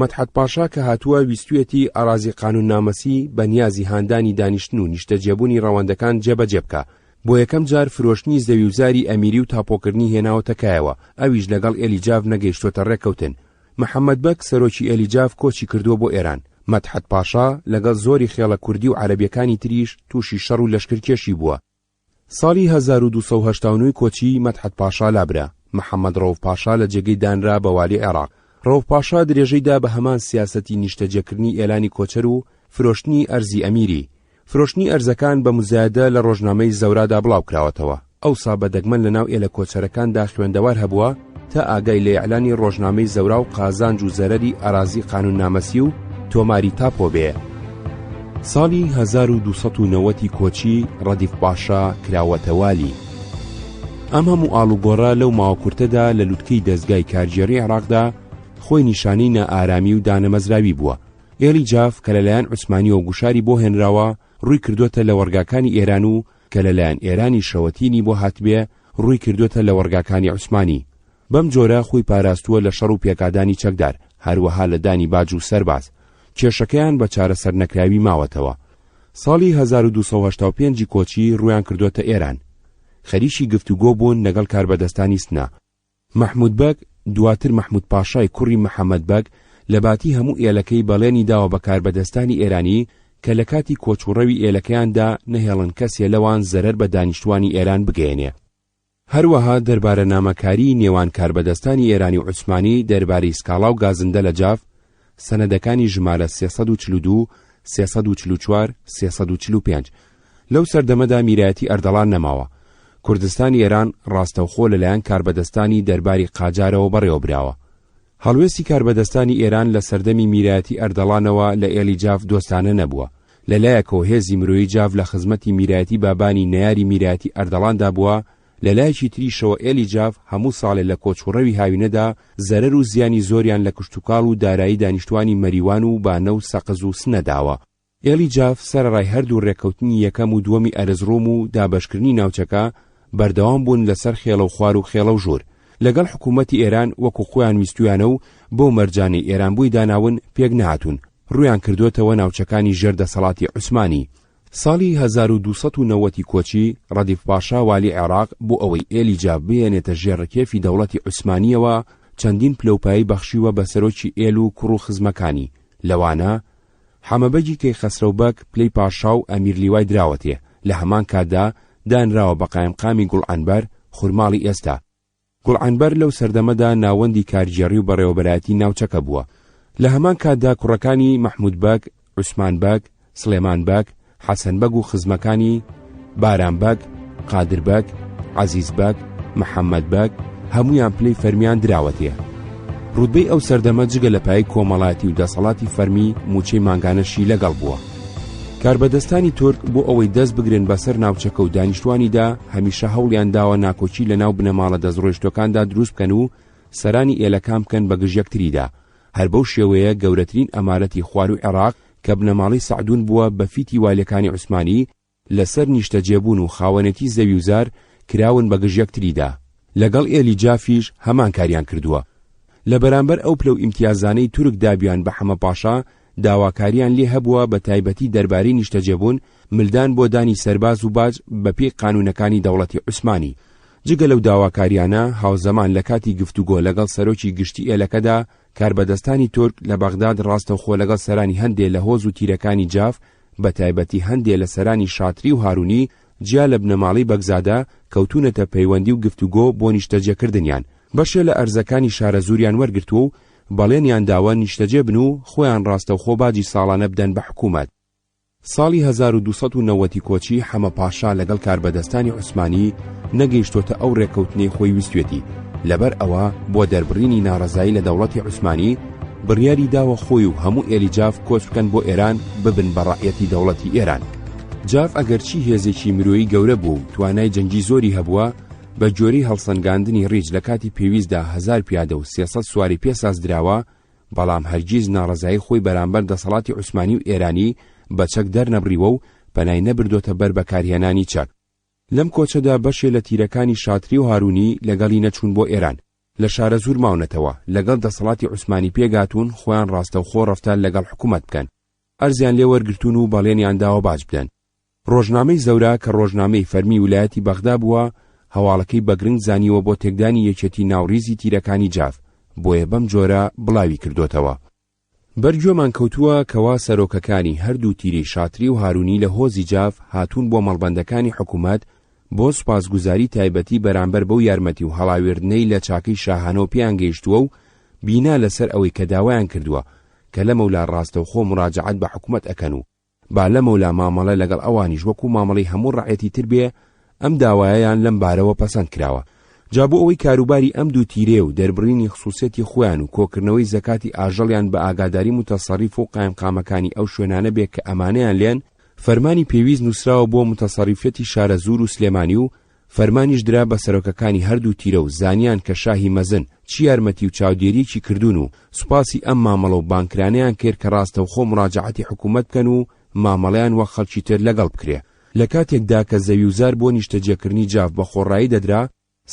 مەدحەت پاشا کە هاتووە ویستویەتی ئەرازی قانوننامەسی بە نیازی هاندانی دانیشتن و نیشتەجێبوونی ڕەوەندەکان جێبەجێ بکە. بۆ یەکەم جار فرۆشتنی زەوی و زاری ئەمیری و تاپۆکردنی هێناوەتەکایەوە، ئەویش لەگەڵ ئێلیجاف نەگەیشتۆتە ڕێکەوتن. محەممەد بەگ سەرۆکی ئێلیجاف کۆچی کردووە بۆ ئێران. مەدحەت پاشا لەگەڵ زۆری خێڵە کوردی و عەرەبیەکانی تریش تووشی شەڕ و لەشکرکێشی بووە. ساڵی 1289 کۆچی مەدحەت پاشا لابرا. محەممەد ڕەوف پاشا لە جێگەی دانرا بە والی عێراق. ڕەوف پاشا درێژەیدا بە هەمان سیاسەتی نیشتەجێکردنی ئێلانی کۆچەر و فرۆشتنی ئەرزی ئەمیری. فرۆشتنی ئەرزەکان بە موزایدە لە ڕۆژنامەی زەورادا بڵاو کراوەتەوە. ئەوسا بەدەگمەن لەناو ئێلە کۆچەرەکاندا خوێندەوار هەبووە تا ئاگای لە ئیعلانی ڕۆژنامەی زەورا و قازانج و زەرەری ئەرازی قانوننامەسی و تۆماری تاپۆ بێ. ساڵی 1290 کۆچی ڕەدیف پاشا کراوەتەوالی. ئەم هەموو ئاڵوگۆڕە لەو ماوەکورتەدا لە لووتکەی دەستگای کارگێڕی عێراقدا خۆی نیشانەی نائارامی و دانەمەزراوی بووە. ئێلی جاف کە لەلایەن عوسمانیەوە گوشاری بۆ هێنراوە ڕووی کردوتە لە وەرگاکانی ئێران و کە لەلایەن ئێرانی شەوەتینی بۆ هاتبێ ڕووی کردوتە لە وەرگاکانی عوسمانی. بەم جۆرە خۆی پاراستووە لە شەڕ و پێکادانی چەکدار، هەروەها لە دانی باج و سەرباز. کێشەکەیان بە چارەسەر نەکراوی ماوەتەوە. ساڵی 1285 کۆچی ڕویان کردوتە ئێران. خەریکی گفتوگۆ بوون لەگەڵ کاربەدەستانی سنا. محمود بەگ دواتر محمود پاشای کوڕی محەممەد بەگ لە باتی هەموو ئێلەکەی بەڵێنی داوە بە کاربەدەستانی ئێرانی کە لە کاتی کۆچوڕەوی ئێلەکەیاندا نەهێڵن کەسێ لەوان زەرەر بە دانیشتوانی ئێران بگەێنێ. هەروەها دەربارە نامەکاری نێوان کاربەدەستانی ئێرانی و عوسمانی دەربارەی سکاڵا و گازندە لە جاف سەنەدەکانی ژمارە 342 344 345 لەو سەردەمەدا میرایەتی ئەردەڵان نەماوە. کوردستانی ئێران ڕاستەوخۆ لەلایەن کاربەدەستانی دەرباری قاجارەوە بەڕێوەبراوە. هەڵوێستی کاربەدەستانی ئێران لە سەردەمی میرایەتی ئەردەڵانەوە لە ئێلی جاف دۆستانە نەبووە. لەلایەکەوە هێزی مرۆیی جاف لە خزمەتی میرایەتی بابانی نەیاری میرایەتی ئەردەڵاندا بووە. لەلایەکی تریشەوە ئێلی جاف هەموو ساڵێ لە کۆچوڕەوی هاوینەدا زەرەر و زیانی زۆریان لە کشتوکاڵ و دارایی دانیشتوانی مەریوان و بانە و سەقز و سنەداوە. ئێلی جاف سەرڕای هەردوو ڕێکەوتنی یەکەم و دووەمی ئەرزڕۆم و دابەشکردنی ناوچەکە بەردەوام بوون لەسەر خێڵە و خوار و خێڵە و ژۆر لەگەڵ حکوومەتی ئێران وەکو خۆیان ویستویانە و بۆ مەرجانەی ئێرانبووی داناون پێک نهاتون، ڕویان کردوتەوە ناوچەکانی ژێر دەسەڵاتی عوسمانی. ساڵی 1290 کۆچی ڕەدیف پاشا والی عێراق بۆ ئەوەی ئێلیجا بێنێتە ژێڕکێفی دەوڵەتی عوسمانیەوە چەندین پلەپایی بەخشیوە بە سەرۆکی ئێل و کوڕ و خزمەکانی. لەوانە حەمەبەگی کەیخەسرەوبەک پلەی پاشا و ئەمیر لیوای دراوەتێ. لە هەمان کاتدا دانراوە بە قایمقامی گوڵعنبەر خورماڵی ئێستا. گوڵعنبەر لەو سەردەمەدا ناوەندی کارگێڕی و بەڕێوەبەرایەتی ناوچەکە بووە. لە هەمان کاتدا کوڕەکانی مەحموود بەگ، عوسمان بەگ، سلێمان بەگ، حەسەن بەگ و خزمەکانی باران بەگ، قادر بەگ، عەزیز بەگ، محەممەد بەگ هەمویان پلەی فەرمیان دراوەتێ. ڕوتبەی ئەو سەردەمە جگە لە پای کۆمەڵایەتی و دەسەڵاتی فەرمی موچەی مانگانەشی لەگەڵ بووە. کاربەدەستانی تورک بۆ ئەوەی دەست بگرن بەسەر ناوچەکە و دانیشتوانیدا هەمیشە هەوڵیان داوە ناکۆچی لە ناو بنەماڵە دەستڕۆیشتەکاندا دروست بکەن و سەرانی ئێلەکان بکەن بە گژیەکتریدا. هەر بەو شێوەیە گەورەترین ئەمارەتی خوار و عێراق کە بنەماڵی سەعدون بووە بە فیتی والیەکانی عوسمانی لەسەر نیشتەجێبوون و خاوەنەتی زەویوزار کراون بە گژیەکتریدا. لەگەڵ ئێلیجافیش هەمان کاریان کردووە. لە بەرامبەر ئەو پلە و ئیمتیازانەی تورک دابیان بە حەمە پاشا داواکاریان لێ هەبووە بە تایبەتی دەربارەی نیشتەجێبوون ملدان بۆ دانی سەرباز و باج بەپێی قانونەکانی دەوڵەتی عوسمانی. جگە لەو داواکاریانە هاوزەمان لە کاتی گفتوگۆ لەگەڵ سەرۆکی گشتی ئێلەکەدا کاربەدەستانی تورک لە بەغداد ڕاستەوخۆ لەگەڵ سەرانی هەندێ لە هۆز و تیرەکانی جاف بە تایبەتی هەندێ لە سەرانی شاتری و هارونی جیا لە بنەماڵی بەگزادا کەوتونەتە پەیوەندی و گفتوگۆ بۆ نیشتەجێکردنیان. بەشێ لە ئەرزەکانی شارە زوریان وەرگرتووە و بەڵێنیان داوە نیشتەجێ بن و خۆیان ڕاستەوخۆ باجی ساڵانە بدەن بە حکوومەت. ساڵی 1290 کۆچی حەمە پاشا لەگەڵ کاربەدەستانی عوسمانی نەگەیشتۆتە ئەو ڕێکەوتنەی خۆی ویستوێتی. لەبەر ئەوە بۆ دەربڕینی ناڕەزایی لە دەوڵەتی عوسمانی بڕیاری داوە خۆی و هەموو ئێلیجاف کۆچ بکەن بۆ ئێران ببن بە ڕەعیەتی دەوڵەتی ئێران. جاف ئەگەرچی هێزێکی مرۆیی گەورە بوو توانای جەنگی زۆری هەبووە بە جۆری هەڵسەنگاندنی ڕیج لە کاتی پێویستدا 1000 پیادە و 300 سواری پێسازدراوە، بەڵام هەرگیز ناڕەزایی خۆی بەرامبەر دەسەڵاتی عوسمانی و ئێرانی بە چەک دەرنەبڕیوە و پەنای نەبردۆتە بەر بەکارهێنانی چەک. لەم کۆچەدا بەشێ لە تیرەکانی شاتری و هارونی لەگەڵی نەچوون بۆ ئێران. لە شارە زوور ماونەتەوە لەگەڵ دەسەڵاتی عوسمانی پێگاتون خۆیان ڕاستەوخۆ ڕەفتار لەگەڵ حکوومەت بکەن. ئەرزیان لێ وەرگرتون و بەڵێنیان داوە باج بدەن. ڕۆژنامەی زەورا کە ڕۆژنامەی فەرمی ویلایەتی بەغدا بووە هەواڵەکەی بەگرنگ زانیوە بۆ تێکدانی یەکێتی ناوڕیزی تیرەکانی جاف، بۆیە بەم جۆرە بڵاوی کردوتەوە. بەرگوێمان کەوتووە کەوا سەرۆکەکانی هەردوو تیری شاتری و هارونی لە هۆزی جاف هاتوون بۆ مەڵبەندەکانی حکوومەت بۆ سوپاسگوزاری تایبەتی بەرامبەر بەو یارمەتی و هەڵاوێردنەی لە چاکەی شاهانەوە پێیان گەیشتووە و بینا لەسەر ئەوەی کە داوایان کردووە کە لە مەولا ڕاستەوخۆ مراجعەت بە حکوومەت ئەکەن و با لە مەولا مامەڵە لەگەڵ ئەوانیش وەکو مامەڵەی هەموو ڕەعەتی تر بێ ئەم داوایەیان لەم بارەوە پەسەند کراوە. جابوو ئەوەی کاروباری ئەم دوو تیرێ و دەربڕینی خصوصیەتی خۆیان و کۆکردنەوەی زەکاتی ئاژەڵیان بە ئاگاداری متەسەڕیف و قایمقامەکانی ئەو شوێنانە بێ کە ئەمانەیان لێن فەرمانی پێویست نووسراوە بۆ متەسەڕیفەتی شارە زوور و سلێمانی و فەرمانیش درا بە سەرۆکەکانی هەردوو تیرە و زانیان کە شاهی مەزن چی یارمەتی و چاودێریکی کردوون و سوپاسی ئەم مامەڵە و بانکرانەیان کرد کە ڕاستەوخۆ مراجعەتی حکوومەت بکەن و مامەڵەیان وەک خەڵکی تر لەگەڵ بکرێ. لە کاتێکدا کە زەویوزار بۆ نیشتەجێکردنی جاف بە خۆڕایی دەدرا،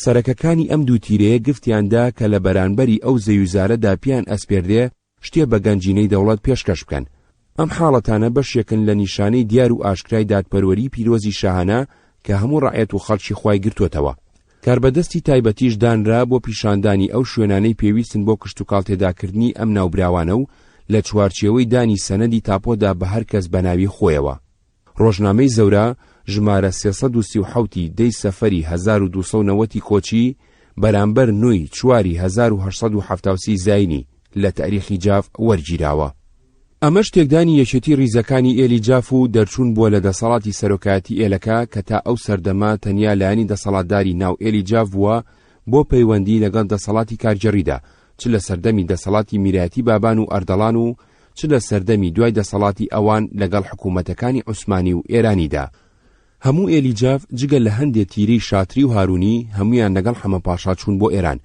سەرەکەکانی ئەم دوو تیرەیە گفتیاندا کە لە بەرانبەری ئەو زەویوزارەدا پیان ئەسپێردێ شتێ بە گەنجینەی دەوڵەت پێشکەش بکەن. ئەم حاڵەتانە بەشێکن لە نیشانەی دیار و ئاشکرای دادپەروەری پیرۆزی شاهانە کە هەموو ڕەعەت و خەڵکی خوای گرتوتەوە. کاربەدەستی تایبەتیش دانرا بۆ پیشاندانی ئەو شوێنانەی پێویستن بۆ کشت و کاڵتێداکردنی ئەم ناوبراوانە و لە چوارچێوەی دانی سەنەدی تاپۆدا بە هەر کەس بەناوی خۆیەوە. ڕۆژنامەی زەورا ژمارە 337 دەی سەفەری 1290 کۆچی بەرامبەر نوێی چواری 1873 زاینی لە تاریخی جاف وەرگیراوە. ئەمە شتێکدانی یەکێتی ڕیزەکانی ئێلی جاف و دەرچوون بووە لە دەسەڵاتی سەرۆکایەتی ئێلەکە کە تا ئەو سەردەما تەنیا لایەنی دەسەڵاتداری ناو ئێلی جاف بووە بۆ پەیوەندی لەگەڵ دەسەڵاتی کارگەڕیدا، چ لە سەردەمی دەسەڵاتی میرایەتی بابان و ئەردەڵان و چ لە سەردەمی دوای دەسەڵاتی ئەوان لەگەڵ حکوومەتەکانی عوسمانی و ئێرانیدا. هەموو ئێلی جاف جگە لە هەندێک تیری شاتری و هارونی هەمویان لەگەڵ حەمە پاشا چوون بۆ ئێران.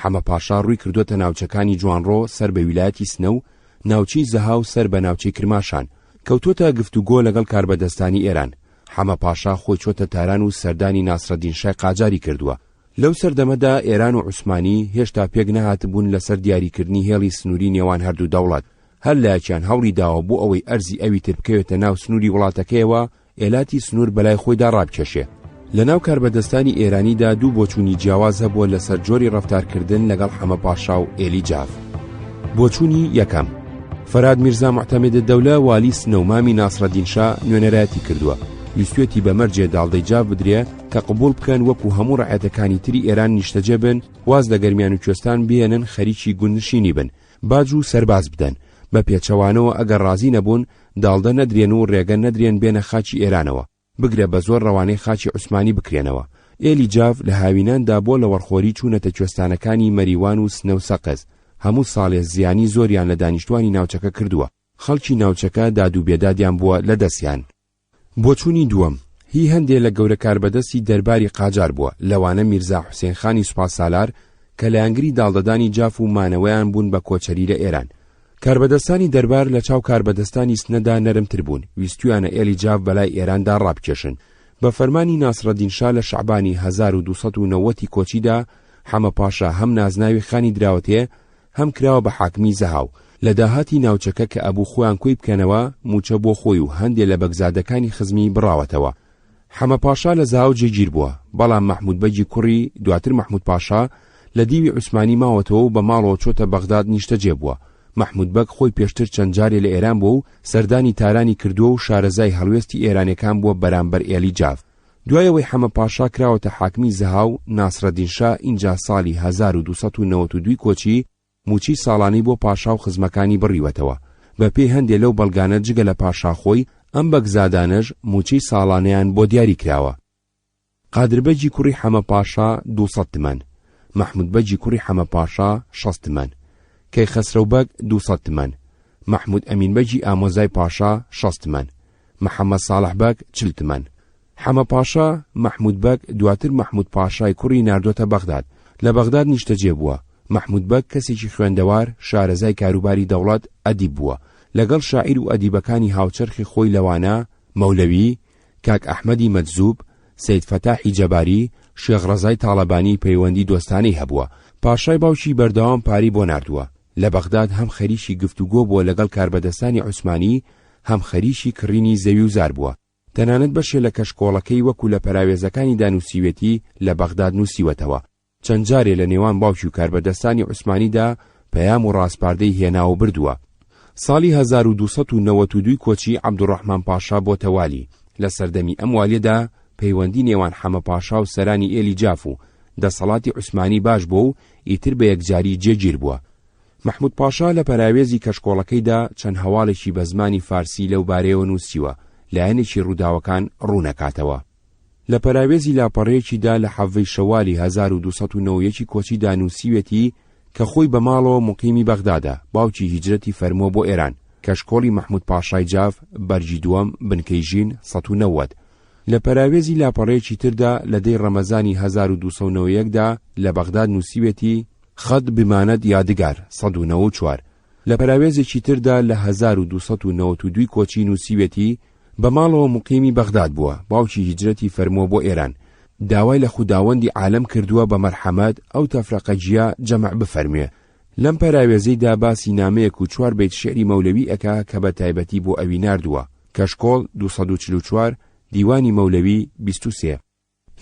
حەمە پاشا ڕووی کردوتە ناوچەکانی جوانڕۆ سەر بە ویلایەتی سنە و ناوچەی زەها و سەر بە ناوچەی کرماشان، کەوتوتە گفتوگۆ لەگەڵ کاربەدەستانی ئێران. حەمە پاشا خۆی چۆتە تاران و سەردانی ناسرەدین شای قاجاری کردووە. لەو سەردەمەدا ئێران و عوسمانی هێشتا پێک نەهاتبوون لەسەر دیاریکردنی هێڵی سنووری نێوان هەردوو دەوڵەت. هەر لایەکیان هەوڵی داوە بۆ ئەوەی ئەرزی ئەوی تر بکەوێتە ناو سنووری وڵاتەکەیەوە ئێلاتی سنوور بەلای خۆیدا ڕابکێشێ. لەناو کاربەدەستانی ئێرانیدا دوو بۆچوونی جیاواز هەبووە لەسەر جۆری ڕەفتارکردن لەگەڵ حەمە پاشا و ئێلی جاف. بۆچوونی یەکەم، فەراد میرزا موعتەمێد دەولە والی سنەومامی ناسڕەدین شا نوێنەرایەتی کردووە. ویستوێتی بەمەرجێ داڵدەی جاف بدرێ کە قبول بکەن وەکو هەموو ڕەعەتەکانی تری ئێران نیشتەجێ بن، واز لە گەرمیان و کوێستان بێنن خەریکی گوندنشینی بن، باج و سەرباز بدەن. بە پێچەوانەوە ئەگەر ڕازی نەبوون داڵدە نەدرێن و ڕێگە نەدرێن بێنە خاچی ئێرانەوە، بگرێ بە زۆر ڕەوانەی خاچی عوسمانی بکرێنەوە. ئێلی جاف لە هاویناندا بۆ لە وەرخۆری چوونەتە کوێستانەکانی مەریوان و سنە و سەقز. هەموو ساڵێ زیانی زۆریان لە دانیشتوانی ناوچەکە کردووە. خەڵکی ناوچەکە داد و بێدادیان بووە لە دەستیان. بۆچوونی دووەم، هی هەندێک لە گەورە کاربەدەستی دەرباری قاجار بووە، لەوانە میرزا حوسێن خانی سوپاس سالار کە لە ئەنگری داڵدەدانی جاف و مانەوەیان بوون بە کۆچەری لە ئێران. کاربەدەستانی دەربار لە چاو کاربەدەستانی سنەدا نەرمتر بوون، ویستویانە ئێلی جاف بەلای ئێراندا ڕابکێشن. بە فەرمانی ناسڕەدین شا لە شەعبانی 1290 کۆچیدا حەمە پاشا هەم نازناوی خانی دراوەتێ هەم کراوە بە حاکمی زەهاو. لە داهاتی ناوچەکە کە ئەبوو خۆیان کۆی بکەنەوە موچە بۆ خۆی و هەندێک لە بەگزادەکانی خزمی بڕاوەتەوە. حەمە پاشا لە زەهاو جێگیر بووە، بەڵام مەحموود بەگی کوڕی دواتر مەحموود پاشا لە دیوی عوسمانی ماوەتەوە و بە ماڵەوە چۆتە بەغداد نیشتەجێ بووە. مەحموود بەگ خۆی پێشتر چەند جارێ لە ئێران بووە و سەردانی تارانی کردووە و شارەزای هەڵوێستی ئێرانەکان بووە بەرامبەر ئێلی جاف. دوایەوەی حەمە پاشا کراوەتە حاکمی زەهاو، ناسڕەدین شا ئینجا ساڵی 1292 کۆچی موچی ساڵانی بۆ پاشا و خزمەکانی بڕیوەتەوە. بە پێی هەندێک لەو بەڵگانە جگە لە پاشا خۆی ئەم بەگزادانەش موچی ساڵانەیان بۆ دیاری کراوە. قادربەجی کوڕی حەمە پاشا 200 تمەن، مەحموود بەجی کوڕی حەمە پاشا 60 تمەن، کەیخەسرەوبەگ 200 تمەن، مەحموود ئەمین بەجی ئامۆزای پاشا 60 تمەن، محەممەد ساڵح بەگ 40 تمەن. حەمە پاشا مەحموود بەگ دواتر مەحموود پاشای کوڕی ناردۆتە بەغداد، لە بەغداد نیشتەجێ بووە. مەحموود بەگ کەسێکی خوێندەوار، شارەزای کاروباری دەوڵەت، ئەدیب بووە. لەگەڵ شاعیر و ئەدیبەکانی هاوچەرخی خۆی لەوانە مەولەوی، کاک ئەحمەدی مەجزوب، سەید فەتاحی جەباری، شێخ ڕەزای تاڵەبانی پەیوەندی دۆستانەی هەبووە. پاشای باوکی بەردەوام پاری بۆ ناردووە. لە بەغداد هەم خەریکی گفتوگۆ بووە لەگەڵ کاربەدەستانی عوسمانی، هەم خەریکی کڕینی زەوی و زار بووە. تەنانەت بەشێ لە کەشکۆڵەکەی وەکو لە پەراوێزەکانی دانووسیوێتی لە بەغداد نووسیوەتەوە. چەند جارێ لە نێوان باوکی و کاربەدەستانی عوسمانیدا پەیام و ڕاستپاردەی هێناوە بردووە. ساڵی 1292 کۆچی عەبدوڕەحمان پاشا بۆ تەوالی. لە سەردەمی ئەم والیەدا پەیوەندی نێوان حەمە پاشا و سەرانی ئێلی جاف و دەسەڵاتی عوسمانی باش بوو و ئیتر بە یەکجاری جێگیر بووە. مەحموود پاشا لە پەراوێزی کەشکۆڵەکەیدا چەند هەواڵێکی بە زمانی فارسی لەو بارەیەوە نووسیوە، لایەنێکی ڕووداوەکان ڕوونەکاتەوە. لە پەراوێزی لاپەڕەیەکیدا لە حەڤەی شەوالی 1291 کۆچیدا نووسیوێتی کە خۆی بە ماڵەوە مقیمی بەغدادە، باوکی هیجرەتی فەرمووە بۆ ئێران، کەشکۆڵی مەحموود پاشای جاف بەرجی دووەم بنکەی ژین 190. لە پەراوێزی لاپەڕەیەکی تردا لە دەی ڕەمەزانی 1291دا لە بەغداد نووسیوێتی خەد بمانەت یادگار 194. لە پەراوێزێکی تردا لە 1292 کۆچی نووسیوێتی بە ماڵەوە مقیمی بەغداد بووە، باوکی هیجرەتی فەرمووە بۆ ئێران، داوای لە خوداوەندی عالەم کردووە بە مەرحەمەت ئەو تەفرەقەجیە جەمع بفەرموێ. لەم پەراوێزەیدا باسی نامەیەک و 4 بەیت شێعری مەولەوی ئەکا کە بە تایبەتی بۆ ئەوی ناردووە. کەشکۆڵ 244، دیوانی مەولەوی 23.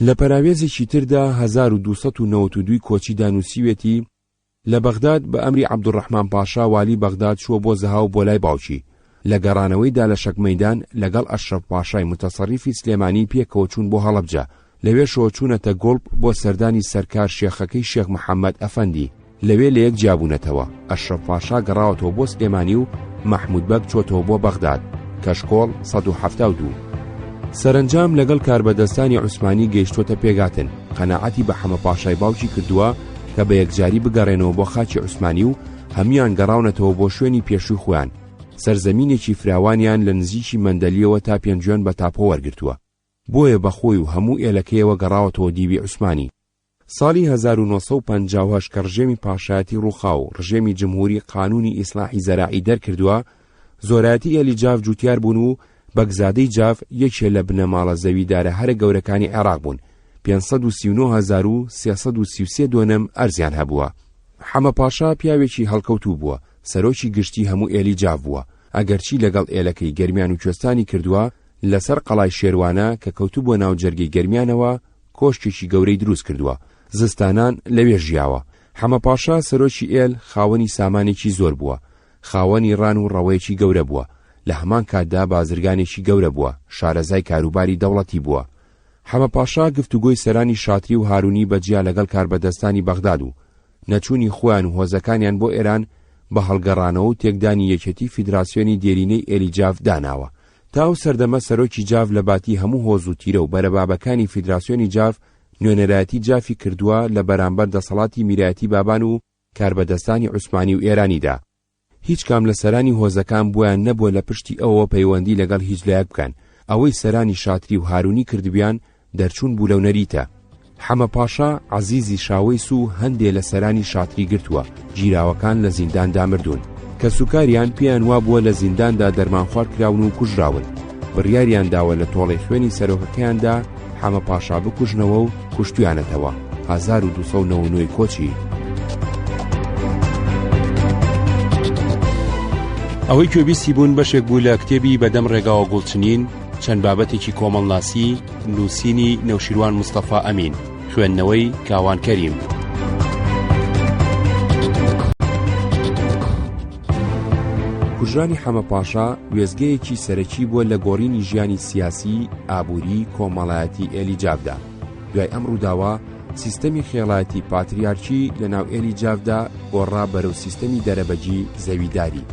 لە پەراوێزێکی تردا 1292 کۆچیدا نووسیوێتی لە بەغداد بە ئەمری عەبدوڕەحمان پاشا والی بەغداد چووە بۆ زەهاو بۆ لای باوکی. لە گەڕانەوەیدا لە شەک مەیدان لەگەڵ ئەشرەف پاشای متەسەڕیفی سلێمانی پێکەوە چوون بۆ هەڵەبجە. لەوێشەوە چوونەتە گۆڵب بۆ سەردانی سەرکار شێخەکەی شێخ محەممەد ئەفەندی. لەوێ لە یەک جیابوونەتەوە. ئەشرەف پاشا گەڕاوەتەوە بۆ سلێمانی و مەحموود بەگ چۆتەوە بۆ بەغداد. کەشکۆڵ 172. سەرنجام لەگەڵ کاربەدەستانی عوسمانی گەیشتۆتە پێگاتن. قەناعەتی بە حەمە پاشای باوکی کردووە کە بە یەکجاری بگەڕێنەوە بۆ خاکی عوسمانی و هەمیان گەڕاونەتەوە بۆ شوێنی پێشووی خۆیان. سەرزەمینێکی فراوانیان لە نزیکی مەندەلیەوە تا پێنجوێن بە تاپۆ وەرگرتووە. بۆیە بەخۆی و هەموو ئێلەکەیەوە گەڕاوەتەوە دیوی عوسمانی. ساڵی 1950 کە ڕژێمی پاشایەتی ڕووخاو و ڕژێمی جمهوری قانونی ئیسلاحی زەراعی دەرکردووە، زۆرایەتی ئێلی جاف جوتیار بوون و بەگزادەی جاف یەکێ لە بنەماڵە زەویدارە هەرە گەورەکانی عێراق بوون. 539,333 دۆنەم ئەرزیان هەبووە. حەمە پاشا پیاوێکی هەڵکەوتوو بووە، سەرۆکی گشتی هەموو ئێلی جاف بووە، ئەگەرچی لەگەڵ ئێلەکەی گەرمیان و کوێستانی کردووە لەسەر قەڵای شێروانە کە کەوتوو بۆ ناو جەرگەی گەرمیانەوە کۆشتێکی گەورەی دروست کردووە، زستانان لەوێ ژیاوە. حەمە پاشا سەرۆکی ئێل خاوەنی سامانێکی زۆر بووە، خاوەنی ڕان و ڕەوەیەکی گەورە بووە، لە هەمان کاتدا بازرگانێکی گەورە بووە، شارەزای کاروباری دەوڵەتی بووە. حەمە پاشا گفتوگۆی سەرانی شاتری و هارونی بەجیا لەگەڵ کاربەدەستانی بەغداد و نەچوونی خۆیان و هۆزەکانیان بۆ ئێران بە هەڵگەڕانەوە و تێکدانی یەکێتی فیدراسیۆنی دێرینەی ئێلی جاف داناوە. تا ئەو سەردەمە سەرۆکی جاف لە باتی هەموو هۆز و تیرە و بەرەبابەکانی فیدراسیۆنی جاف نوێنەرایەتی جافی کردووە لە بەرامبەر دەسەڵاتی میرایەتی بابان و کاربەدەستانی عوسمانی و ئێرانیدا. هیچ کام لە سەرانی هۆزەکان بۆیان نەبووە لە پشتی ئەوە پەیوەندی لەگەڵ هیچ لایەک بکەن، ئەوەی سەرانی شاتری و هارونی کردبیان دەرچوون بوو لەو نەریتە. حەمە پاشا عەزیزی شاوەیس و هەندێ لە سەرانی شاتری گرتووە، گیراوەکان لە زینداندا مردوون کە سوکاریان پێیان وا بووە لە زینداندا دەرمانخوار کراون و کوژراون. بڕیاریان داوە لە تۆڵەی خوێنی سەرۆکەکەیاندا حەمە پاشا بکوژنەوە و کوشتویانەتەوە. 1299 کۆچی. ئەوەی کوێبیستی بوون بەشێک بوو لە کتێبی بەدەم ڕێگاوە گوڵچنین، چەند بابەتێکی کۆمەڵناسی، نووسینی نەوشیروان مستەفا ئەمین، خوێندنەوەی کاوان کەریم. کوژرانی حەمە پاشا وێزگەیەکی سەرەکی بووە لە گۆڕینی ژیانی سیاسی، ئابووری، کۆمەڵایەتی ئێلی جافدا. دوای ئەم ڕووداوە سیستەمی خێڵایەتی پاتریارکی لە ناو ئێلی جافدا گۆڕا بەرەو سیستەمی دەرەبەجی زەویداری.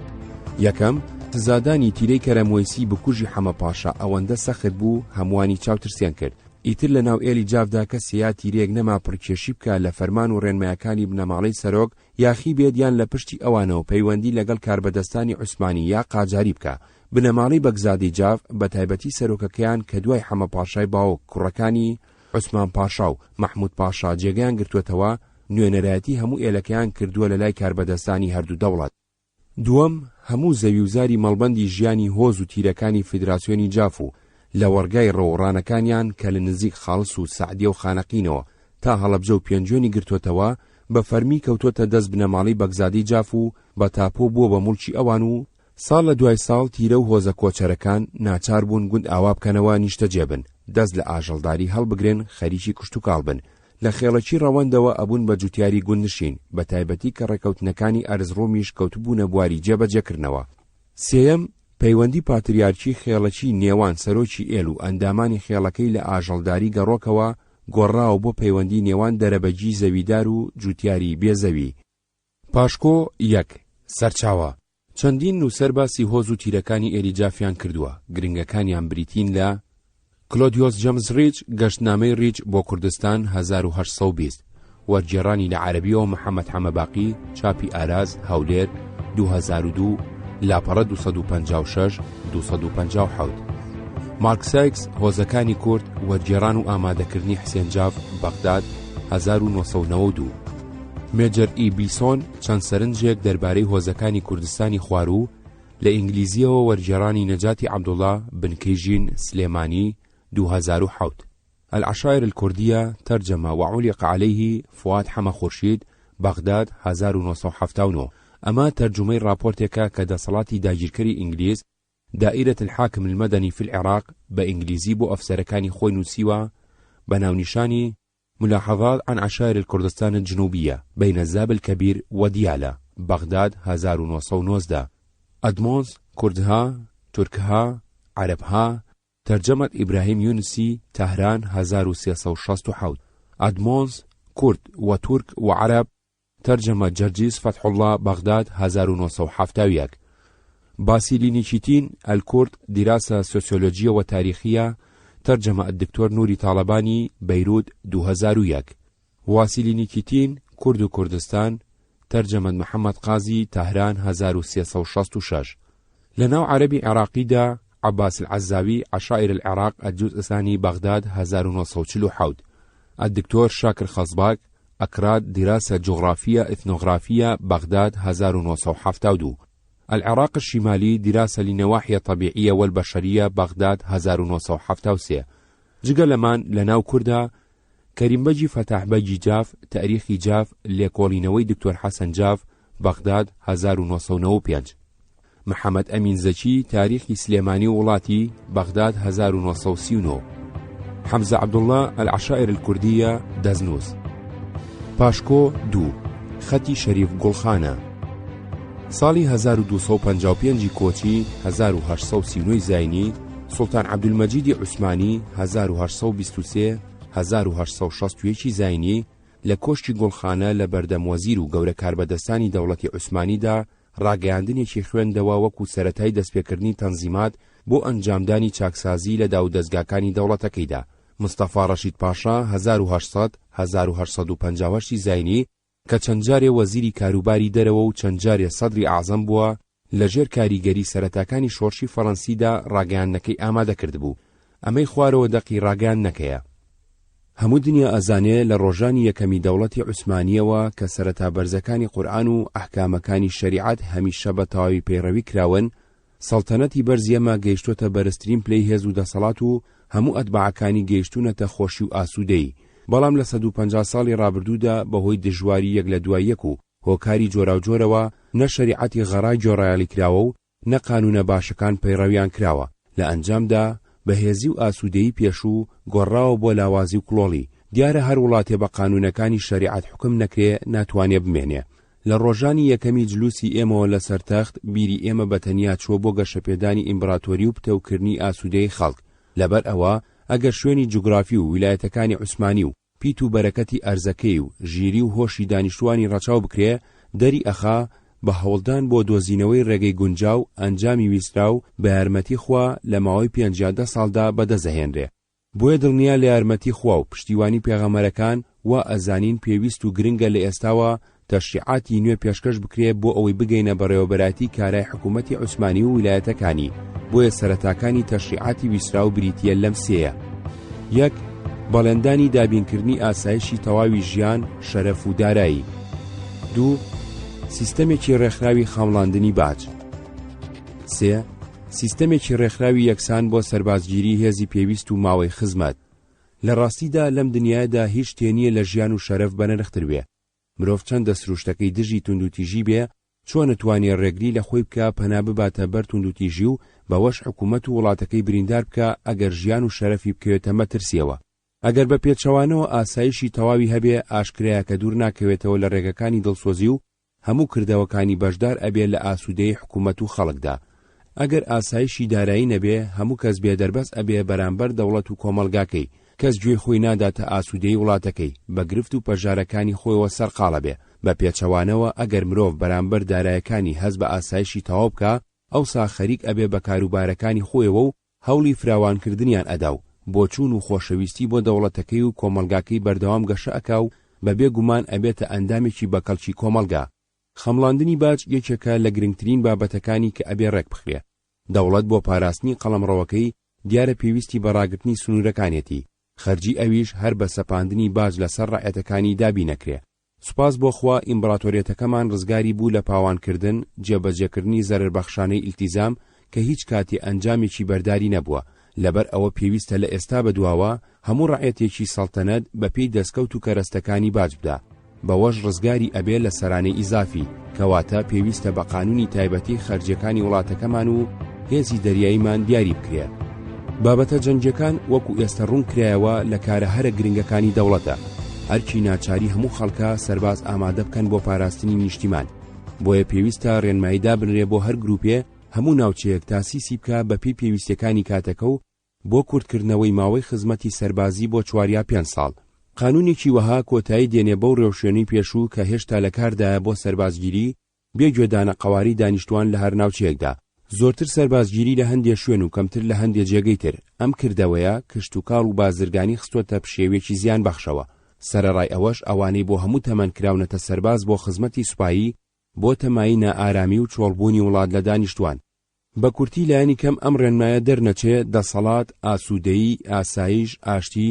یەکەم سزادانی تیرەی کەرەمویسی بکوژی حەمە پاشا ئەوەندە سەخت بوو هەمووانی چاوترسیان کرد. ئیتر لە ناو ئێلی جافدا کەسێیا تیرێک نەما پڕکێشی بکە لە فەرمان و ڕێنمایەکانی بنەماڵەی سەرۆک یاخی بێدیان لە پشتی ئەوانەوە پەیوەندی لەگەڵ کاربەدەستانی عوسمانی یا قاجاری بکە. بنەماڵەی بەگزادی جاف بە تایبەتی سەرۆکەکەیان کە دوای حەمە پاشای باوک کوڕەکانی عوسمان پاشا و مەحموود پاشا جێگەیان گرتووەتەوە، نوێنەرایەتی هەموو ئێلەکەیان کردووە لە لای کاربەدەستانی هەردوو دەوڵەت. دووەم هەموو زەویوزاری مەڵبەندی ژیانی هۆز و تیرەکانی فیدراسیۆنی جاف و لە وەرگای ڕۆوڕانەکانیان کە لە نزیک خاڵس و سعدیە و خانەقینەوە تا هەڵەبجە و پێنجۆنی گرتوۆتەوە، بە فەرمی کەوتۆتە دەست بنەماڵی بەگزادی جاف و بە تاپۆ بووە بە موڵکی ئەوان و ساڵ لە دوای ساڵ تیرە و هۆزە کۆچەرەکان ناچار بوون گوند ئاوا بکەنەوە نیشتە جێبن، دەست لە ئاژەڵداری هەڵبگرێن، خەریکی کشت و کاڵ بن. لە خێڵەکی ڕەوەندەوە ئەبوون بە جوتیاری گوندنشین، بە تایبەتی کە ڕێکەوتنەکانی ئەرزڕۆمیش کەوتبوونە بواری جێبەجێکردنەوە. سێیەم پەیوەندی پاتریارکی خێڵەکی نێوان سەرۆکی ئێل و ئەندامانی خێڵەکەی لە ئاژەڵداری گەڕۆکەوە گۆڕاوە بۆ پەیوەندی نێوان دەرەبەجی زەویدار و جوتیاری بێزەوی. پاشکۆ 1. سەرچاوە. چەندین نووسەر باسی هۆز و تیرەکانی ئێلی جافیان کردووە، گرنگەکانیان بریتین لە کلۆدیۆس جەمز ریچ، گەشتنامەی ریچ بۆ کوردستان 1820، وەرگێڕانی لە عەرەبیەوە محەممەد حەمەباقی، چاپی ئاراز هەولێر 2002، لاپەڕە 256 257. مارک سایکس، هۆزەکانی کورد، وەرگێڕان و ئامادەکردنی حسێن جاف، بەغداد 1992. مێجەر ئی بیسۆن، چەند سەرنجێک دەربارەی هۆزەکانی کوردستانی خوارو، لە ئینگلیزیەوە وەرگێڕانی نەجاتی عەبدوڵڵا بنکەیژین سلێمانی 2007. العشائر الكردية ترجمة وعلق عليه فؤاد حما خورشيد، بغداد 1979. أما ترجمي رابورتك كدا صلاتي داجيركري إنجليز دائرة الحاكم المدني في العراق بإنجليزي بو أفسركاني خوي نوسيوا بناونشاني ملاحظات عن عشائر الكردستان الجنوبية بين الزاب الكبير وديالى، بغداد 1919. أدمونز، كردها، تركها، عربها، ترجمة إبراهيم يونسي، تهران 1367. أدمونز، كرد وترك وعرب، ترجمة جرجيس فتح الله، بغداد 1970. باسيلي نيشيتين، الكرد، دراسة سوسيولوجية وتاريخية، ترجمة الدكتور نوري طالباني، بيروت 2001. واسيلي نيشيتين، كرد وكردستان، ترجمة محمد قاضي، تهران 1366. لناو عربي عراقي دا عباس العزاوي، عشائر العراق الجزء الثاني، بغداد 1947. الدكتور شاكر خصباك، أكراد، دراسة جغرافية إثنوغرافية، بغداد 1972. العراق الشمالي، دراسة لنواحي الطبيعية والبشرية، بغداد 1973. جگە لەمان لەناو کووردا کەریمبەجی فەتاحبەگی جاف تاریخی جاف لێکۆڵینەوەی دکتۆر حەسەن جاف بەغداد 1995 محەممەد ئەمین زەکی تاریخی سلێمانی وڵاتی بەغداد 1939 حەمزە عەبدوڵڵا العەشائر الکوردیە دەزنووس پاشکۆ 2 خەتی شەریف گوڵخانە ساڵی 1255 کۆچی 1839 زاینی سوڵتان عەبدولمەجیدی عوسمانی 1823 1861 زاینی لە کۆشتی گوڵخانە لە بەردەم وەزیر و گەورە کاربەدەستانی دەوڵەتی عوسمانیدا ڕاگەیاندنێکی خوێندەوە وەکو سەرەتای دەستپێکردنی تەنزیمات بۆ ئەنجامدانی چاکسازی لە داودەستگاکانی دەوڵەتەکەیدا. مستەفا ڕەشید پاشا 1800-1950 زاینی کە چەند جارێ وەزیری کاروباری دەرەوە و چەند جارێ سەدری ئاعزەم بووە لەژێر کاریگەری سەرەتاکانی شۆرشی فەڕەنسیدا ڕاگەیاندنەکەی ئامادە کردبوو. ئەمەی خوارەوە دەقی ڕاگەیاندنەکەیە. هەموو دنیا ئەزانێ لە ڕۆژانی یەکەمی دەوڵەتی عوسمانیەوە کە سەرەتا بەرزەکانی قورئان و ئەحکامەکانی شەریعەت هەمیشە بە تەواوی پەیڕەوی کراون، سەڵتەنەتی بەرزیەمە گەیشتۆتە بەرزترین پلەی هێز و دەسەڵات و هەموو ئەتباعەکانی گەیشتونەتە خۆشی و ئاسوودەی. بەڵام لە 150 ساڵی ڕابردوودا بەهۆی دژواری یەک لە دوای یەک و هۆکاری جۆراوجۆرەوە نە شەریعەتی غەڕای جۆڕایالی کراوە و نە قانونە باشەکان پەیڕەویان کراوە. لە ئەنجامدا بەهێزی و ئاسوودەیی پێشوو گۆڕاوە بۆ لاوازی و کڵۆڵی. دیارە هەر وڵاتێ بە قانونەکانی شەریعەت حکم نەکرێ ناتوانێ بمێنێ. لە ڕۆژانی یەکەمی جلوسی ئێمەوە لەسەر تەخت بیری ئێمە بەتەنیا چوە بۆ گەشەپێدانی ئیمپراتۆری و پتەوکردنی ئاسوودەی خەڵک. لەبەر ئەوە ئەگەر شوێنی جوگرافی و ویلایەتەکانی عوسمانی و پیت و بەرەکەتی ئەرزەکەی و ژیری و هۆشی دانیشتوانی ڕەچاو بکرێ دەری ئەخا بە هەوڵدان بۆ دۆزینەوەی ڕێگەی گونجاو ئەنجامی ویسترا و بە یارمەتی خوا لە ماوەی 5 ساڵدا بەدەستهێنرێ. بۆیە دڵنیا لە یارمەتی خوا و پشتیوانی پێغەمبەرەکان وا ئەزانین پێویست و گرنگە لە ئێستاوە تەشریعاتی نوێ پێشکەش بکرێ بۆ ئەوەی بگەینە بەڕێوەبەراتی کارای حکوومەتی عوسمانی و ویلایەتەکانی. بۆیە سەرەتاکانی تەشریعاتی ویسترا و بریتیە لەم سێیە: 1. بەڵێندانی دابینکردنی ئاسایشی تەواوی ژیان، شەرەف و دارایی. 2. سیستەمێکی ڕێکخراوی خەمڵاندنی باج. 3. سیستەمێکی ڕێکخراوی یەکسان بۆ سەربازگیری هێزی پێویست و ماوەی خزمەت. لە ڕاستیدا لەم دنیادا هیچ تێنیە لە ژیان و شەرەف بەنرختر بێ. مرۆڤ چەندە سروشتەکەی دژی توندوتیژی بێ، چۆن نتوانێ ڕێگری لە خۆی بکە پەنا بباتە بەر توندوتیژی و بەوەش حکوومەت و وڵاتەکەی بریندار بکە ئەگەر ژیان و شەرەفی بکەوێتە مەترسیەوە. ئەگەر بە پێچەوانەوە ئاسایشی تەواوی هەبێ ئاشکرایە کە دوور ناکەوێتەوە لە ڕێگەکانی دڵسۆزی و هەموو کردەوەکانی بەشدار ئەبێ لە ئاسوودەی حکوومەت و خەڵکدا. ئەگەر ئاسایشی دارایی نەبێ هەموو کەس بێدەربەست ئەبێ بەرامبەر دەوڵەت و کۆمەلگاکەی، کەس گوێی خۆی ناداتە ئاسوودەی وڵاتەکەی، بە گرفت و پەژارەکانی خۆیەوە سەرقاڵە بێ. بە پێچەوانەوە ئەگەر مرۆڤ بەرامبەر دارایەکانی هەز بە ئاسایشی تەواو بکە، ئەوسا خەریک ئەبێ بە کاروبارەکانی خۆیەوە و هەوڵی فراوانکردنیان ئەدا و بۆچوون و خۆشەویستی بۆ دەوڵەتەکەی و کۆمەلگاکەی بەردەوام گەشە ئەکا و بەبێ گومان ئەبێتە ئەندامێکی بەکەڵکی کۆمەلگا. خەمڵاندنی باج یەکێکە لە گرنگترین بابەتەکانی کە ئەبێ ڕێک بخرێ. دەوڵەت بۆ پاراستنی قەڵەمڕەوەکەی دیارە پێویستی بە ڕاگرتنی سنوورەکانێتی، خەرجی ئەویش هەر بە سەپاندنی باج لەسەر ڕائەتەکانی دابی نەکرێ. سوپاس بۆ خوا ئیمپراتۆریەتەکەمان ڕزگاری بوو لە پاوانکردن، جێبەجێکردنی زەرەربەخشانەی ئیلتیزام کە هیچ کاتی ئەنجامێکی بەرداری نەبووە. لەبەر ئەوە پێویستە لە ئێستا بەدواوە هەموو ڕائەتێکی سەڵتەنەت بەپێی دەستکەوت و کەرەستەکانی باج بدا. بەوەش ڕزگاری ئەبێ لە سەرانەی ئیزافی، کەواتە پێویستە بە قانونی تایبەتی خەرجیەکانی وڵاتەکەمان و هێزی دەریاییمان دیاری بکرێت. بابەتە جەنگیەکان وەکو ئێستا ڕوون کرایەوە لە کارە هەرە گرنگەکانی دەوڵەتە. هەرکی ناچاری هەموو خەڵکە سەرباز ئامادە بکەن بۆ پاراستنی نیشتیمان. بۆیە پێویستە ڕێنماییدا بنرێ بۆ هەر گروپێ هەموو ناوچەیەک تاسیسی بکە بەپێی پێویستیەکانی کاتەکە و بۆ کورتکردنەوەی ماوەی خزمەتی سەربازی بۆ 4-5 ساڵ. قانونێکی وەها کۆتایی دێنێ بەو ڕێوشێنەی پێشوو کە هێشتا لە کاردایە بۆ سەربازگیری بێگوێدانە قەواری دانیشتوان لە هەر ناوچەیەکدا. زۆرتر سەربازگیری لە هەندێک شوێن و کەمتر لە هەندێک جێگەی تر. ئەم کردەوەیە کشتوکاڵ و بازرگانی خستۆتە پشێوێکی زیان بەخشەوە. سەرەڕای ئەوەش ئەوانەی بۆ هەموو تەمەن کراونەتە سەرباز بۆ خزمەتی سوپایی بۆ تەمایی نائارامی و چۆڵبوونی وڵات لە دانیشتوان. بە کورتی لایەنی کەم ئەم ڕێنمایە دەرنەچێ دەسەڵات، ئاسوودەیی، ئاسایش، ئاشتی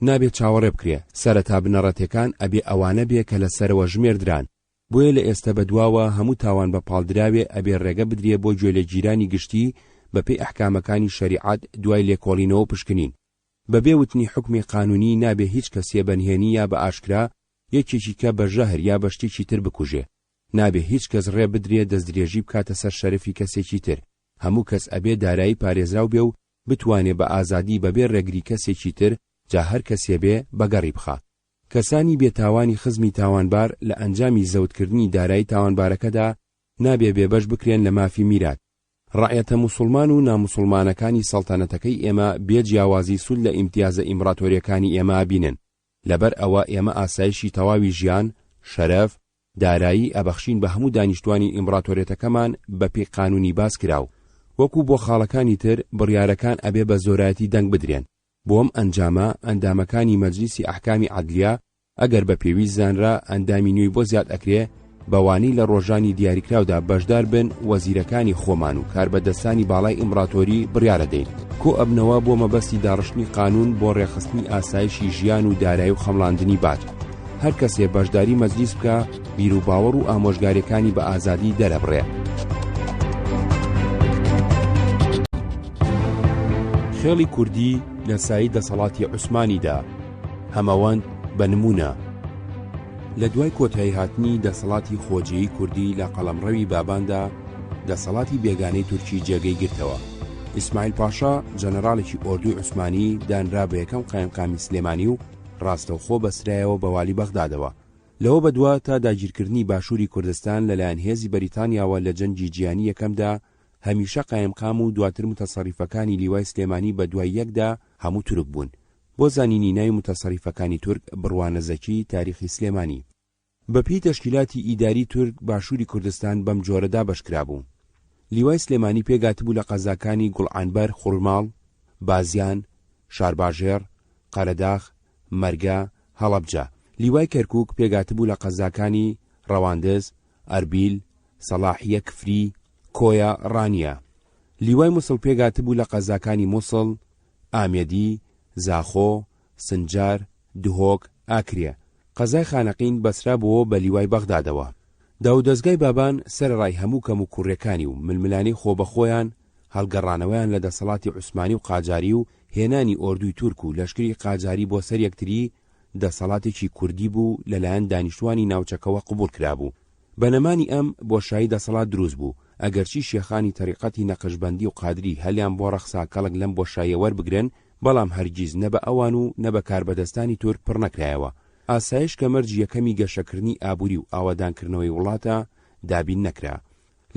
نابێت چاوەڕێ بکرێ. سەرەتا بنەڕەتەکان ئەبێ ئەوانە بێ کە لە سەرەوە ژمێردران. بۆیە لە ئێستا بەدواوە هەموو تاوان بە پاڵدراوێ ئەبێ ڕێگە بدرێ بۆ گوێ لە گیرانی گشتی بەپێی ئەحکامەکانی شەریعەت دوای لێکۆڵینەوە پشکنین. بەبێ وتنی حکمی قانونی نابێ هیچ کەسێ بەنهێنی یا بە ئاشکرا یەکێکی کە بە ژەهر یا بە شتێکی تر بکوژێ. نابێ هیچ کەس ڕێ بدرێ دەستدرێژی بکاتە سەر شەرەفی کەسێکی تر. هەموو کەس ئەبێ دارایی پارێزراو بێ و بتوانێ بە ئازادی بەبێ ڕێگری کەسێکی تر جا هەر کەسێ بێ بەگەڕی بخا. کەسانی بێتاوانی خزمی تاوانبار لە ئەنجامی زەوتکردنی دارایی تاوانبارەکەدا نابێ بێبەش بکرێن لە مافی میرات. ڕائەتە موسڵمان و ناموسڵمانەکانی سەڵتەنەتەکەی ئێمە بێجیاوازی سود لە ئیمتیازە ئیمپراتۆریەکانی ئێمە بینن. لەبەر ئەوە ئێمە ئاسایشی تەواوی ژیان، شەرەف، دارایی ئەبەخشین بە هەموو دانیشتوانی ئیمپراتۆریەتەکەمان بە پێی قانونی باس کراو. وەکو بۆ خاڵەکانی تر بڕیارەکان ئەبێ بە زۆرایەتی دەنگ بدرێن. بۆم ئەنجامە ئەندامەکانی مەجلیسی ئەحکامی عەدلیە ئەگەر بە پێویست زانرا ئەندامی نوێی بۆ زیاد ئەکرێ بەوانەی لە ڕۆژانی دیاریکراودا بەشدار بن وەزیرەکانی خۆمان و کاربەدەستانی باڵای ئیمپراتۆری بڕیارە دەین. کۆ ئەبنەوە بۆ مەبەستی داڕشتنی قانون بۆ ڕێخستنی ئاسایشی ژیان و دارایی و خەمڵاندنی باج. هەر کەسێ بەشداری مەجلیس بکە بیر و باوەڕ و ئامۆژگاریەکانی بە ئازادی دەرەبڕێ. خێڵی کوردی لە سایی دەسەڵاتی عوسمانیدا هەمەوەند بە نمونە. لە دوای کۆتایی هاتنی دەسەڵاتی خۆجیی کوردی لە قەڵەمڕەوی باباندا دەسەڵاتی بێگانەی تورکی جێگەی گرتەوە. ئیسماعیل پاشا جەنەڕاڵێکی ئۆردوی عوسمانی دانرا بە یەکەم قایمقامی سلێمانی و ڕاستەوخۆ بەسرایەوە بە والی بەغدادەوە. لەوە بەدووە تا داگیرکردنی باشووری کوردستان لەلایەن هێزی بەریتانیاوە لە جەنگی جیهانی یەکەمدا هەمیشە قایمقام و دواتر متەسەڕیفەکانی لیوای سلێمانی بە دوای یەکدا هەموو تورک بوون. بۆ زانینی ناوی متەسەڕیفەکانی تورک بڕوانە زەکی تاریخی سلێمانی. بەپێی تەشکیلاتی ئیداری تورک باشووری کوردستان بەم جۆرەدا بەشکرا بوو. لیوای سلێمانی پێگاتبوو لە قەزاکانی گوڵعانبەر، خوڕماڵ، بازیان، شارباژێر، قەرەداخ، مەرگە، هەڵەبجە. لیوای کەرکووک پێگاتبوو لە قەزاکانی ڕەواندز، ئەربیل، سەلاحیە کفری، کۆیا، ڕانیە. لیوای مووسڵ پێگاتبوو لە قەزاکانی مووسڵ، ئامێدی، زاخۆ، سنجار، دهۆک، ئاکرێ. قەزای خانەقین بەسرا بووە بە لیوای بەغدادەوە. داودەزگای بابان سەرڕای هەموو کەم و کوڕەکانی و ململانی خۆبەخۆیان هەڵگەڕانەوەیان لە دەسەڵاتی عوسمانی و قاجاری و هێنانی ئۆردوی تورک و لەشکری قاجاری بۆ سەر یەکتری دەسەڵاتێکی کوردی بوو لەلایەن دانیشتوانی ناوچەکەوە قبول کرابوو. بەنەمانی ئەم بۆشایی دەسەڵات دروست بوو. ئەگەرچی شێخانی تەریقەتی نەقشبەندی و قادری هەلیان بۆ ڕەخسا کەڵک لەم بۆشاییە وەربگرن، بەڵام هەرگیز نە بە ئەوان و نە بە کاربەدەستانی تورک پڕ نەکرایەوە. ئاسایش کە مەرجی یەکەمی گەشەکردنی ئابووری و ئاوادانکردنەوەی وڵاتە دابین نەکرا.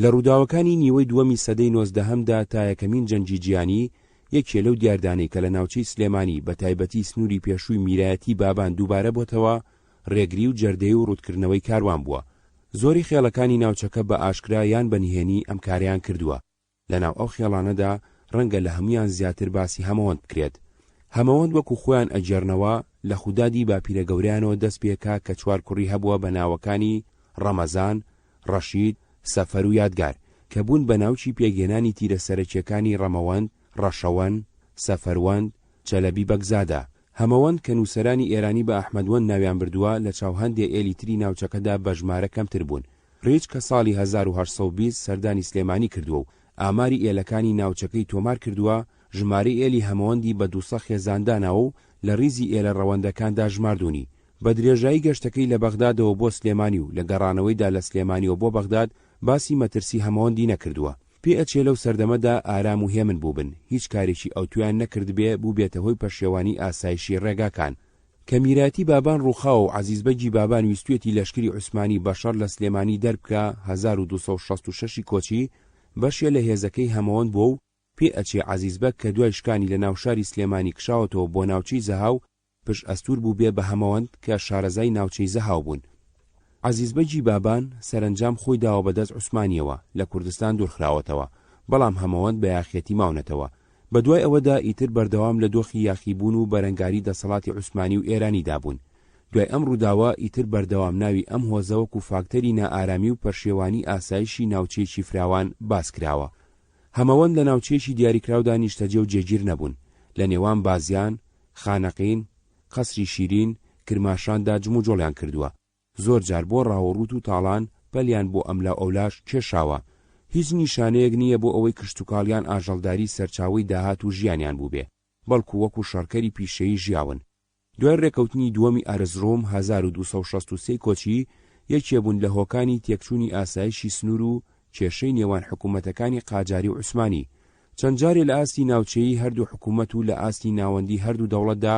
لە ڕووداوەکانی نیوەی دووەمی سەدەی 19هەمدا تا یەکەمین جەنگی جیهانی یەکێ لەو دیاردانەی کە لە ناوچەی سلێمانی بە تایبەتی سنووری پێشووی میرایەتی بابان دووبارە بۆتەوە ڕێگری و جەردەی و ڕوودکردنەوەی کاروان بووە. زۆری خێڵەکانی ناوچەکە بە ئاشکرا یان بەنهێنی ئەم کاریان کردووە. لەناو ئەو خێڵانەدا ڕەنگە لە هەمویان زیاتر باسی هەمەوەند بکرێت. هەمەوەند وەکو خۆیان ئەجێڕنەوە لە خودادی باپیرە گەوریانەوە دەست پێکا کە 4 کوڕی هەبووە بە ناوەکانی ڕەمەزان، ڕەشید، سەفەر و یادگار کە بوون بە ناوچی پێگێنانی تیرە سەرەکیەکانی ڕەمەوەند، ڕەشەوەند، سەفەروەند، چەلەبی بەگزادا. هەمەوەند کە نووسەرانی ئێرانی بە ئەحمەدوەند ناویان بردووە لە چاو هەندێ ئێلی تری ناوچەکەدا بە ژمارە کەمتر بوون. ڕێچ کە ساڵی 1820 سەردانی سلێمانی کردووە و ئاماری ئێلەکانی ناوچەکەی تۆمار کردووە، ژمارەی ئێلی هەمەوەندی بە 200 خێزاندانەوە و لە ریزی ئێلە ڕەوەندەکاندا ژماردوونی. بە درێژایی گەشتەکەی لە بەغدادەوە بۆ سلێمانی و لە گەڕانەوەیدا لە سلێمانیەوە بۆ بەغداد باسی مەترسی هەمەوەندی نەکردووە. پێ ئەچێ لەو سەردەمەدا ئارام و هێمن بووبن، هیچ کارێکی ئەوتویان نەکرد بێ بوو بێتە هۆی پەشێوانی ئاسایشی ڕێگاکان. کە میراتی بابان ڕووخاوە و عەزیزبەگی بابان ویستوێتی لەشکری عوسمانی بەشەڕ لە سلێمانی دەربکە 1266 کۆچی بەشێ لە هێزەکەی هەمەوەند بووە و پێ ئەچێ عەزیزبەگ کە دوای شکانی لە ناوشاری سلێمانی کشاوەتەوە بۆ ناوچەی زەهاو پشت ئەستور بوو بێ بە هەمەوەند کە شارەزای ناوچەی زەهاو بوون. عەزیزبەگی بابان سەرنجام خۆی داوە بەدەست عوسمانیەوە لە کوردستان دوورخراوەتەوە، بەڵام هەمەوەند بە یاخیەتی ماونەتەوە. بە دوای ئەوەدا ئیتر بەردەوام لە دۆخی یاخیبوون و بەرەنگاری دەسەڵاتی عوسمانی و ئێرانی دابوون. دوای ئەم ڕووداوە ئیتر بەردەوام ناوی ئەم هۆزەوەک و فاکتەری نائارامی و پەرشێوانی ئاسایشی ناوچەیەکی فراوان باس کراوە. هەمەوەند لە ناوچەیەکی دیاریکراودا نیشتەجێ و جێگیر نەبوون. لە نێوان بازیان، خانەقین، قەسری شیرین، کرماشاندا جم و جۆڵیان کردووە. زۆر جار بۆ ڕاوەڕوت و تاڵان پەلیان بۆ ئەملا ئەولاش کێشاوە. هیچ نیشانەیەک نییە بۆ ئەوەی کشتوکاڵیان ئاژەڵداری سەرچاوی داهات و ژیانیان بوو بێ. بەڵکو وەکو شەڕکەری پیشەیی ژیاون. دوای ڕێکەوتنی دووەمی ئەرزڕۆم 1263 کۆچی یەکێبوون لە هۆکانی تێکچوونی ئاسایشی سنوور و کێشەی نێوان حکوومەتەکانی قاجاری و عوسمانی. چەند جارێ لە ئاستی ناوچەیی هەردوو حکوومەت و لە ئاستی ناوەندی هەردوو دەوڵەتدا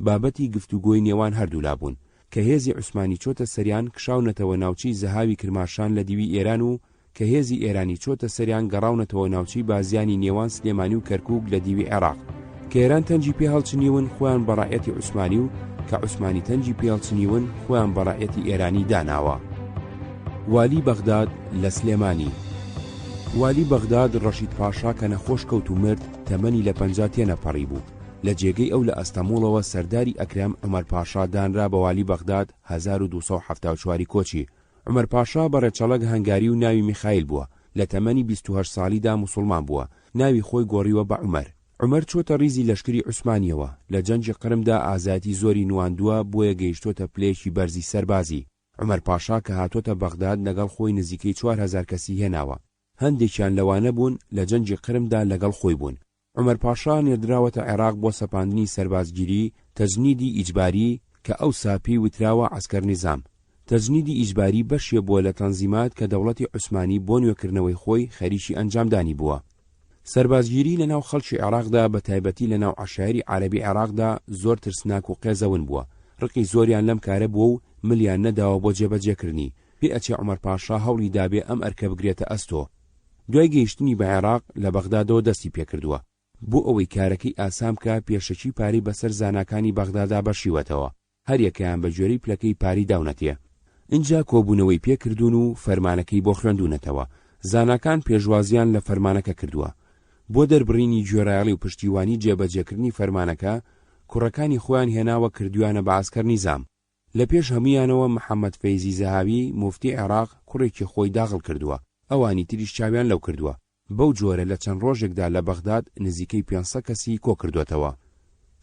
بابەتی گفتوگۆی نێوان هەردوو لابوون کە هێزی عوسمانی چۆتە سەریان کشاونەتەوە ناوچەی زەهاوی کرماشان لە دیوی ئێران و کە هێزی ئێرانی چۆتە سەریان گەڕاونەتەوە ناوچەی بازیانی نێوان سلێمانی و کەرکووک لە دیوی عێراق کە ئێران تەنجی پێ هەڵچنیون خۆیان بەڕایەتی عوسمانی و کە عوسمانی تەنجی پێ هەڵچنیون خۆیان بەڕایەتی ئێرانی داناوە. والی بەغداد لە سلێمانی. والی بەغداد ڕەشید پاشا کە نەخۆش کەوت و مرد تەمەنی لە 50 تێنەپەڕی بوو. لە جێگەی ئەو لە ئەستەموڵەوە سەرداری ئەکرام عومەر پاشا دانرا بە والی بەغداد 1274 کۆچی. عومەر پاشا بەڕێچەڵک هەنگاری و ناوی میخائیل بووە. لە تەمەنی 28 ساڵیدا موسڵمان بووە. ناوی خۆی گۆڕیوە بە عومەر. عومەر چۆتە ریزی لەشکری عوسمانیەوە. لە جەنجی قرمدا ئازادی زۆری نواندووە بۆیە گەیشتۆتە پلەیەکی بەرزی سەربازی. عومەر پاشا کە هاتۆتە بەغداد لەگەڵ خۆی نزیکەی 4000 کەسی هێناوە. هەندێکیان لەوانە بوون لە جەنجی قرمدا لەگەڵ خۆی بوون. عومەر پاشا نێردراوەتە عێراق بۆ سەپاندنی سەربازگیری تەجنیدی ئیجباری کە ئەو ساپی وتراوە عەسکەر نیزام. تەجنیدی ئیجباری بەشێ بووە لە تەنزیمات کە دەوڵەتی عوسمانی بۆ نوێکردنەوەی خۆی خەریکی ئەنجامدانی بووە. سەربازگیری لەناو خەڵکی عێراقدا بە تایبەتی لەناو عەشایری عەرەبی عێراقدا زۆر ترسناک و قێزەون بووە. ڕقی زۆریان لەم کارە بووە و ملیان نەداوە بۆ جێبەجێکردنی. پێ ئەچێ عومەر پاشا هەوڵی دابێ ئەم ئەرکە بگرێتە ئەستۆ. دوای گەیشتنی بە عێراق لە بەغدادەوە دەستی پێکردووە. بۆ ئەوەی کارەکەی ئاسام بکە پێشەکی پاری بەسەر زاناکانی بەغدادا بەشیوەتەوە. هەر یەکەیان بە جۆرەی پلەکەی پاری داونەتێ. اینجا کۆبوونەوەی پێکردوون و فەرمانەکەی بۆ خوێندوونەتەوە. زاناکان پێشوازیان لە فەرمانەکە کردووە. بۆ دەربڕینی گوێڕایەڵی و پشتیوانی جێبەجێکردنی فەرمانەکە کوڕەکانی خۆیان هێناوە کردویانە بە عەسکەر نیزام. لە پێش هەمویانەوە محەممەد فەیزی زەهاوی موفتی عێراق کوڕێکی خۆی داغڵ کردووە. ئەوانی تریش چاویان لەو کردووە. بەو جۆرە لە چەند ڕۆژێکدا لە بەغداد نزیکەی 500 کەسی کۆ کردوێتەوە.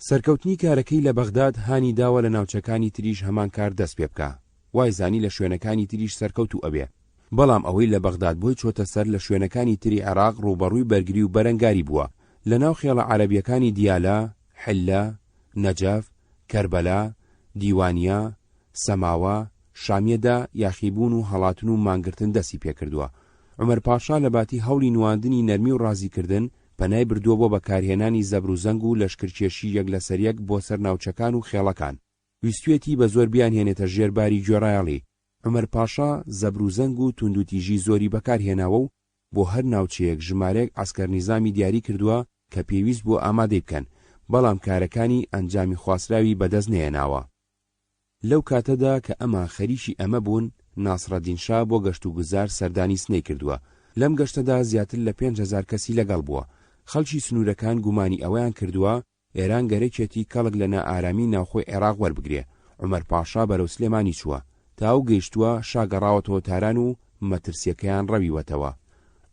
سەرکەوتنی کارەکەی لە بەغداد هانی داوە لە ناوچەکانی تریش هەمان کار دەست پێ بکە. وای زانی لە شوێنەکانی تریش سەرکەوت و ئەبێ. بەڵام ئەوەی لە بەغداد بۆی چۆتە سەر لە شوێنەکانی تری عێراق ڕوبەڕووی بەرگری و بەرەنگاری بووە. لە ناو خێڵە عەرەبیەکانی دیالە، حلە، نەجەف، کەربەلا، دیوانیا، سەماوە، شامیەدا یاخیبوون و هەڵاتن و مانگرتن دەستی پێکردووە. عومەر پاشا لە باتی هەوڵی نواندنی نەرمی و ڕازیکردن پەنای بردووە بۆ بەکارهێنانی زەبر و زەنگ و لەشکرکێشی یەک لەسەر یەک بۆ سەر ناوچەکان و خێڵەکان. ویستوێتی بە زۆر بیان هێنێتە ژێرباری گوێڕایەڵی. عومەر پاشا زەبر و زەنگ و توندوتیژی زۆری بەکارهێناوە و بۆ هەر ناوچەیەک ژمارەیەک عەسکەر نیزامی دیاری کردووە کە پێویست بۆ ئامادەی بکەن، بەڵام کارەکانی ئەنجامی خواستراوی بەدەست نێناوە. لەو کاتەدا کە ئەمە خەریکی ئەمە بوون، ناسڕەدین شا بۆ گەشت و گوزار سەردانی سنەی کردووە. لەم گەشتەدا زیاتر لە 5000 کەسی لەگەڵ بووە. خەڵکی سنوورەکان گومانی ئەوەیان کردووە ئێران گەرەکێتی کەڵک لە نائارامی ناوخۆی عێراق وەربگرێ. عومەر پاشا بەرەو سلێمانی چووە. تاو گەیشتووە شاگەڕاوەتەوە تاران و مەترسیەکەیان ڕەویوەتەوە.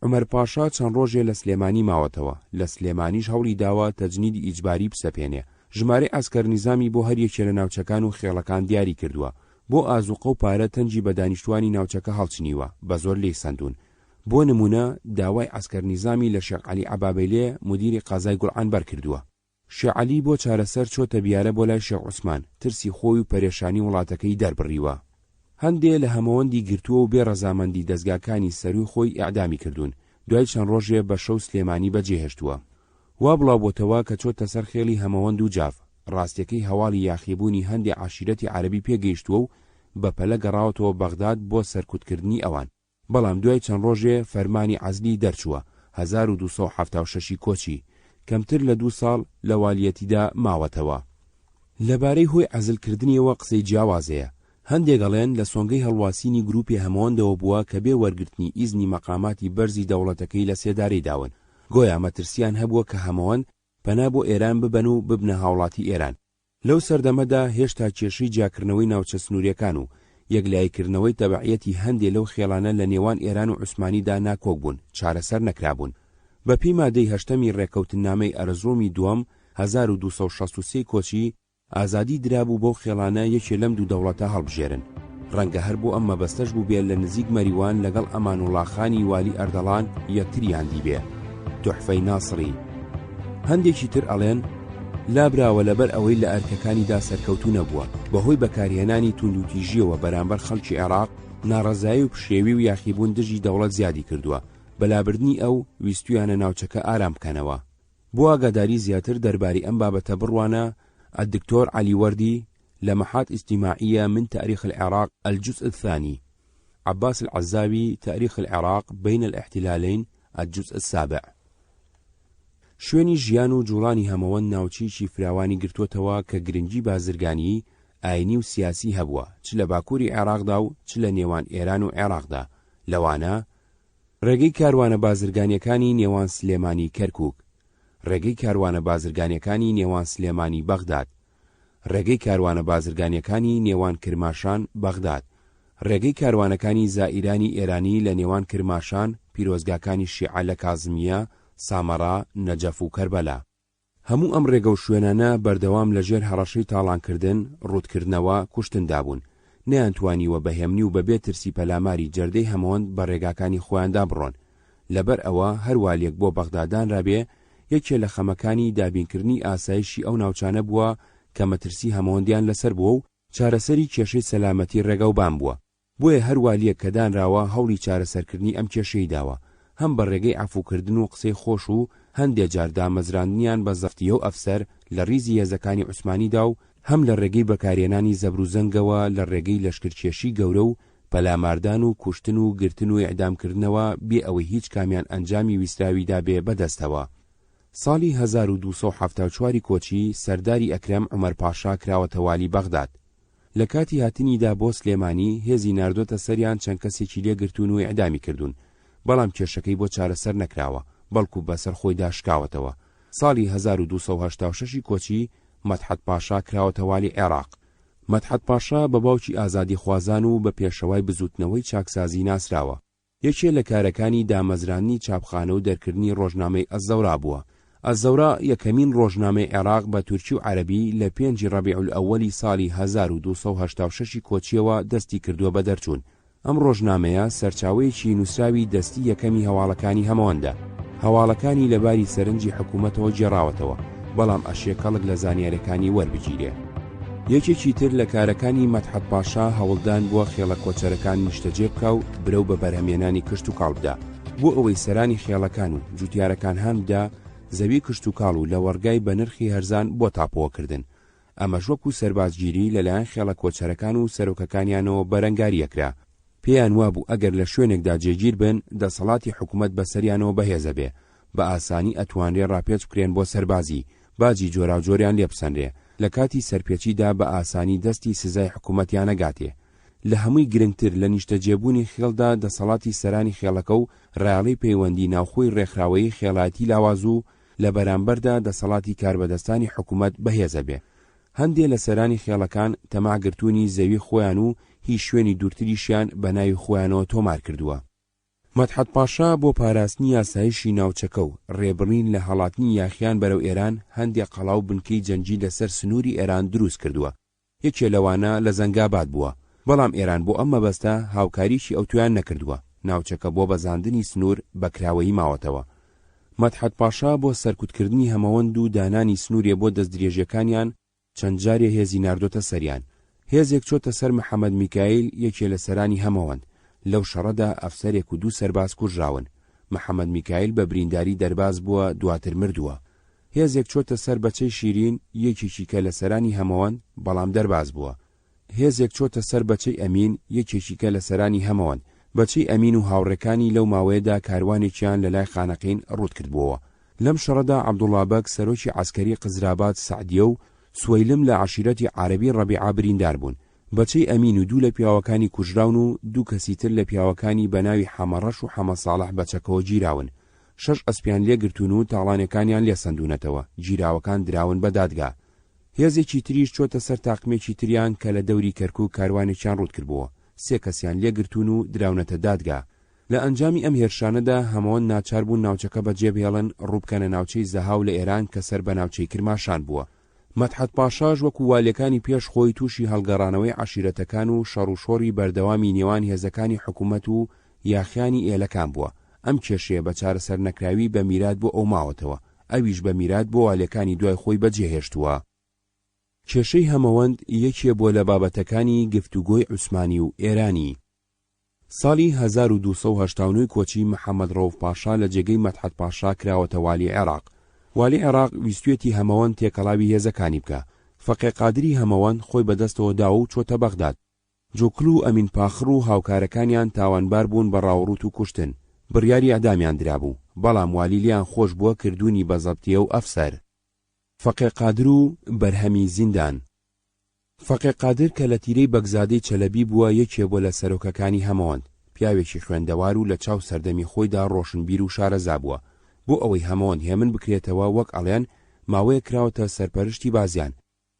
عومەر پاشا چەند ڕۆژێ لە سلێمانی ماوەتەوە. لە سلێمانیش هەوڵی داوە تەجنیدی ئیجباری بسەپێنێ. ژمارەی عەسکەر نیزامی بۆ هەر یەکێ لە ناوچەکان و خێڵەکان دیاری کردووە. بۆ ئازوقە و پارە تەنجی بە دانیشتوانی ناوچەکە هەڵچنیوە، بە زۆر لێی سەندون. بۆ نمونە داوای عەسکەر نیزامی لە شێخ عەلی عەبابەیلێ مدیری قازای گوڵعانبەر کردووە. شێخ عەلی بۆ چارەسەر چۆتە بیارە بۆ لای شێخ عوسمان، ترسی خۆی و پەرێشانی وڵاتەکەی دەربڕیوە. هەندێ لە هەمەوەندی گرتووە و بێ ڕەزامەندی دەستگاکانی سەروی خۆی ئیعدامی کردوون. دوای چەند ڕۆژێ بە شەو سلێمانی بەجێهێشتووە. وا بڵاوبۆتەوە کە چۆتە سەر خێڵی هەمەوەند و جاف. ڕاستیەکەی هەواڵی یاخیبوونی هەندێک عەشیرەتی عەرەبی پێگەیشتووە و بە پەلە گەڕاوەتەوە بەغداد بۆ سەرکوتکردنی ئەوان. بەڵام دوای چەند ڕۆژێ فەرمانی عەزلی دەرچووە 1276 کۆچی، کەمتر لە 2 ساڵ لە والیەتیدا ماوەتەوە. لەبارەی هۆی عەزلکردنیەوە قسەی جیاوازەیە. هەندێک گەڵێن لە سۆنگەی هەڵواسینی گروپی هەمەوەندەوە بووە کە بێ وەرگرتنی ئیزنی مەقاماتی بەرزی دەوڵەتەکەی لە سێدارەی داون. گۆیا مەترسیان هەبووە کە هەمەوەند پەنا بۆ ئێران ببەن و ببنە هاوڵاتی ئێران. لەو سەردەمەدا هێشتا کێشەی جاکردنەوەی ناوچە سنووریەکان و یەکلایکردنەوەی تەبعیەتی هەندێک لەو خێڵانە لە نێوان ئێران و عوسمانیدا ناکۆک بوون، چارەسەر نەکرابوون. بەپی مادەی 8 ڕێکەوتنامەی ئەرزڕۆمی دووەم 1263 کۆچی ئازادی درابوو بۆ خێڵانە یەکێ لەم دوو دەوڵەتە هەڵبژێرن. ڕەنگە هەر بۆ ئەمە بەستەش بوو بێت لە نزیک مەریوان لەگەڵ ئەمانوڵاخانی والی ئەردەڵان یەکتریان دیبێ. تحفەی ناسری. هەندێکی تر ئەڵێن لابراوە لەبەر ئەوەی لە ئەرکەکانیدا سەرکەوتوو نەبووە بەهۆی بەکارهێنانی توندوتیژیەوە بەرامبەر خەڵکی عێراق ناڕەزایی و پشێوی و یاخیبوون دژی دەوڵەت زیادی کردووە بەلابردنی ئەو ویستویانە ناوچەکە ئارام بکەنەوە. بۆ ئاگاداری زیاتر دەرباری ئەم بابەتە بڕوانە الدکتۆر علی وەردی لە مەحات اجتماعية من تاريخ العراق الجزء الثاني، عباس العزاوي تاريخ العراق بين الاحتلالين الجزء السابع. شوێنی ژیان و جوڵانی هەمەوەند ناوچیکی فراوانی گرتووەتەوە کە گرنگی بازرگانی ئاینی و سیاسی هەبووە چ لە باکووری عێراقدا و چ لە نێوان ئێران و عێراقدا. لەوانە ڕێگەی کاروانە بازرگانیەکانی نێوان سلێمانی کەرکووک، ڕێگەی کاروانە بازرگانیەکانی نێوان سلێمانی بەغداد، ڕێگەی کاروانە بازرگانیەکانی نێوان کرماشان بەغداد، ڕێگەی کاروانەکانی زائیرانی ئێرانی لە نێوان کرماشان، پیرۆزگاکانی شیعە لە کازمیە، سامەڕا، نەجەف و کەربەلا. هەموو ئەم ڕێگە و شوێنانە بەردەوام لەژێر هەڕەشەی تاڵانکردن، ڕوودکردنەوە، کوشتندا بوون. نەیانتوانیوە بەهێمنی و بەبێ ترسی پەلاماری جەردەی هەمەوەند بە ڕێگاکانی خۆیاندا بڕۆن. لەبەر ئەوە هەروالێک بۆ بەغدادان رابێ یەکێ لە خەمەکانی دابینکردنی ئاسایشی ئەو ناوچانە بووە کە مەترسی هەمەوەندیان لەسەر بووە و چارەسەری کێشەی سەلامەتی ڕێگە و بام بووە. بۆیە هەروالێک کە دانراوە هەوڵی چارەسەرکردنی ئەم کێشەی داوە، هەم بە ڕێگەی عەفوکردن و قسەی خۆش و هەندێک جار دامەزراندنیان بە زەفتیە و ئەفسەر لە ریزی هێزەکانی عوسمانیدا و هەم لە ڕێگەی بەکارهێنانی زەبر و زەنگەوە لە ڕێگەی لەشکرکێشی گەورە و پەلاماردان و کوشتن و گرتن و ئیعدامکردنەوە بێ ئەوەی هیچ کامیان ئەنجامی ویستراویدا بێ بەدەستەوە. ساڵی 1274 کۆچی سەرداری ئەکرەم عومەر پاشا کراوەتە والی بەغداد. لە کاتی هاتنیدا بۆ سلێمانی هێزی ناردۆتە سەریان چەند کەسێکی لێگرتوون و ئیعدامی کردوون، بەڵام کێشەکەی بۆ چارەسەر نەکراوە بەڵکو بەسەر خۆیدا شکاوەتەوە. ساڵی 1286 کۆچی مەدحەت پاشا کراوەتە والی عێراق. مەدحەت پاشا بە باوکی ئازادی خوازان و بە پێشەوای بزوتنەوەی چاکسازی ناسراوە. یەکێ لە کارەکانی دامەزرانی چاپخانە و دەرکردنی ڕۆژنامەی ئەزەورا بووە. ئەزەورا یەکەمین ڕۆژنامەی عێراق بە تورکی و عەرەبی لە 5 ڕەبیع الئەوەلی ساڵی 1286 کۆچیەوە دەستی کردووە بە دەرچوون. ئەم ڕۆژنامەیە سەرچاوەیەکی نووسراوی دەستی یەکەمی هەواڵەکانی هەمەوەندە. هەواڵەکانی لەباری سەرنجی حکوومەتەوە جێڕاوەتەوە، بەڵام ئەشێکەڵک لە زانیاریەکانی وەربگیرێ. یەکێکی تر لە کارەکانی مەدحەت پاشا هەوڵدان بووە خێڵە کۆچەرەکان نیشتەجێ بکا و برەو بە بەرهەمێنانی کشت و کاڵبدا، بۆ ئەوەی سەرانی خێڵەکان و جوتیارەکان هەمدا زەوی کشت و کاڵ و لە وەرگای بە نرخی هەرزان بۆ تاپۆکردن. ئەمەش وەکو سەربازگیری لەلایەن خێڵە کۆچەرەکان و سەرۆکەکانیانەوە بەرەنگاریەکرا. پێیان وابوو ئەگەر لە شوێنێکدا جێگیر بن دەسەڵاتی حکوومەت بەسەریانەوە بەهێزە بێ، بە ئاسانی ئەتوانرێ ڕاپێچ بکرێن بۆ سەربازی، باجی جۆراوجۆریان لێبسەنرێ، لە کاتی سەرپێچیدا بە ئاسانی دەستی سزای حکوومەتیان نەگاتێ. لە هەمووی گرنگتر لە نیشتەجێبوونی خێڵدا دەسەڵاتی سەرانی خێڵەکە و ڕێڵەی پەیوەندی ناوخۆی ڕێکخراوەیی خێڵاتی لاوازوو لە بەرامبەردا دەسەڵاتی کاربەدەستانی حکوومەت بەهێزە بێ. هەندێ لە سەرانی خێڵەکان تەماگرتوونی زەوی خۆیان و هیچ شوێنی دوورتریشیان بە ناوی خۆیانەوە تۆمار کردووە. مەدحەت پاشا بۆ پاراستنی یاسایشی ناوچەکە و ڕێبڕین لە هەڵاتنی یاخیان بەرەو ئێران هەندێک قەڵاو بنکەی جەنگی لەسەر سنووری ئێران دروست کردووە. یەکێ لەوانە لە زەنگاباد بووە، بەڵام ئێران بۆ ئەم مەبەستە هاوکاریشی ئەوتویان نەکردووە. ناوچەکە بۆ بەزاندنی سنوور بەکراوەیی ماوەتەوە. مەدحەت پاشا بۆ سەرکوتکردنی هەمەوەند و دانانی سنوورێ بۆ دەستدرێژەکانیان چەند جارێ هێزی ناردۆتە سەریان. هێزێک چۆتە سەر محەممەد میکایل، یەکێ لە سەرانی هەمەوەند. لەو شەڕەدا ئەفسەرێک و 2 سەرباز کوژراون. محەممەد میکایل بە برینداری دەرباز بووە، دواتر مردووە. هێزێک چۆتە سەر بەچەی شیرین، یەکێکی کە لە سەرانی هەمەوەند بەڵام دەرباز بووە. هێزێک چۆتە سەر بەچەی ئەمین، یەکێکی کە لە سەرانی هەمەوەند. بەچەی ئەمین و هاوڕێکانی لەو ماوەیەدا کاروانێکیان لە لای خانەقین ڕوود کردبووە. لەم شەڕەدا عەبدوڵڵابەک سەرۆکی عەسکەری قزراباد سەعدیە و سوەیلم لە عەشیرەتی عەرەبی ڕەبیعە بریندار بوون. بەچەی ئەمین و 2 لە پیاوەکانی کوژراون و 2 کەسی تر لە پیاوەکانی بەناوی حەمەڕەش و حەمەساڵح بەچەکەوە گیراون. 6 ئەسپیان لێگرتوون و تاڵانەکانیان لێسەندوونەتەوە. گیراوەکان دراون بە دادگا. هێزێکی تریش چۆتە سەر تاقمێکی تریان کە لە دەوری کەرکووک کاروانێکیان ڕوود کردبووە. 3 کەسیان لێگرتوون و دراونەتە دادگا. لە ئەنجامی ئەم هێرشانەدا هەمەوەند ناچار بوون ناوچەکە بەجێبهێڵن ڕووبکەنە ناوچەی زەهاو لە ئێران کە سەر بە ناوچەی کرماشان بووە. مەدحەت پاشاش وەکو والیەکانی پێش خۆی تووشی هەڵگەڕانەوەی عەشیرەتەکان و شەڕوشۆڕی بەردەوامی نێوان هێزەکانی حکوومەت و یاخیانی ئێلەکان بووە. ئەم کێشەیە بە چارەسەر نەکراوی بە میرات بۆ ئەو ماوەتەوە. ئەویش بە میرات بۆ والیەکانی دوای خۆی بەجێهێشتووە. کێشەی هەمەوەند یەکێ بۆ لە بابەتەکانی گفتوگۆی عوسمانی و ئێرانی. ساڵی 1289 کۆچی محەممەد ڕەوف پاشا لە جێگەی مەدحەت پاشا کراوەتە والی عێراق. والی عێراق ویستوێتی هەمەوەند تێکەڵاوی هێزەکانی بکە. فەقێ قادری هەمەوەند خۆی بەدەستەوە دا و چۆتە بەغداد. جوکل و ئەمین پاخڕ و هاوکارەکانیان تاوانبار بوون بە ڕاوڕوت و کوشتن. بڕیاری ئەدامیان درابوو، بەڵام والی لیان خۆش بووە کردوونی بەزەبتیە و ئەفسەر. فەقێ قادر و بەرهەمی زیندان. فەقێ قادر کە لە تیرەی بەگزادەی چەلەبی بووە یەکێ بۆ لە سەرۆکەکانی هەمەوەند، پیاوێکی خوێندەوار و لە چاو سەردەمی خۆیدا ڕۆشنبیر و شارەزا بووە. بۆ ئەوەی هەمەوەند هێمن بکرێتەوە وەک ئەڵێن ماوەیە کراوەتە سەرپەرشتی بازیان.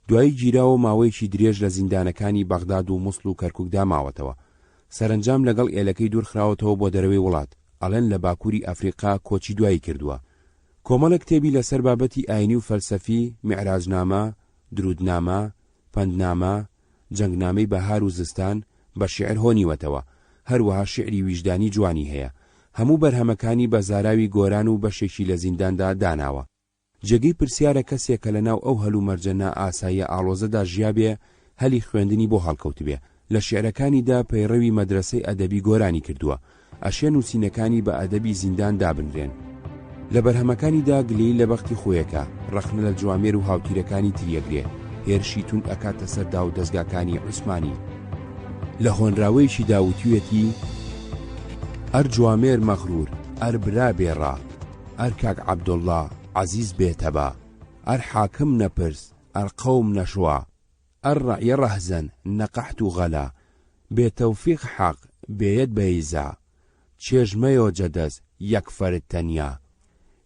دوایی گیراوە ماوەیەکی درێژ لە زیندانەکانی بەغداد و موسڵ و کەرکووکدا ماوەتەوە. سەرنجام لەگەڵ ئێلەکەی دوورخراوەتەوە بۆ دەرەوەی وڵات، ئەڵێن لە باکووری ئەفریقا کۆچی دوایی کردووە. کۆمەڵە کتێبی لەسەر بابەتی ئاینی و فەلسەفی، میعراجنامە، درودنامە، پەندنامە، جەنگنامەی بەهار و زستان بە شیعر هۆنیوەتەوە. هەروەها شیعری ویژدانی جوانی هەیە. هەموو بەرهەمەکانی بە زاراوی گۆران و بەشێکی لە زینداندا داناوە. جێگەی پرسیارە کەسێکە لەناو ئەو هەلو مەرجەنە ئاساییە ئاڵۆزەدا ژیابێ هەلی خوێندنی بۆ هەڵکەوتبێ. لە شیعرەکانیدا پەیڕەوی مەدرسەی ئەدەبی گۆرانی کردووە. ئەشێن و سینەکانی بە ئەدەبی زیندان دابنرێن. لە بەرهەمەکانیدا گلەی لە بەختی خۆیەکە، ڕەخنە لە جوامێر و هاوتیرەکانی تریەگرێ، هێرشی تون ئەکاتە سەردا و دەستگاکانی عوسمانی. لە هۆنراوەیەکی داوتوێتی ئەر جوامێر مەغرور، ئەر برا بێڕا، ئەر کاک عەبدوڵڵا عەزیز بێتەبا، ئەر حاکم نەپرس، ئەر قەوم نەشوا، ئەر ڕەعیە ڕەهزەن نەقەحت و غەلا، بێتەوفیق حەق بێیەد بەیزا، چێژمەیۆ جەدەز یەک فەرد تەنیا،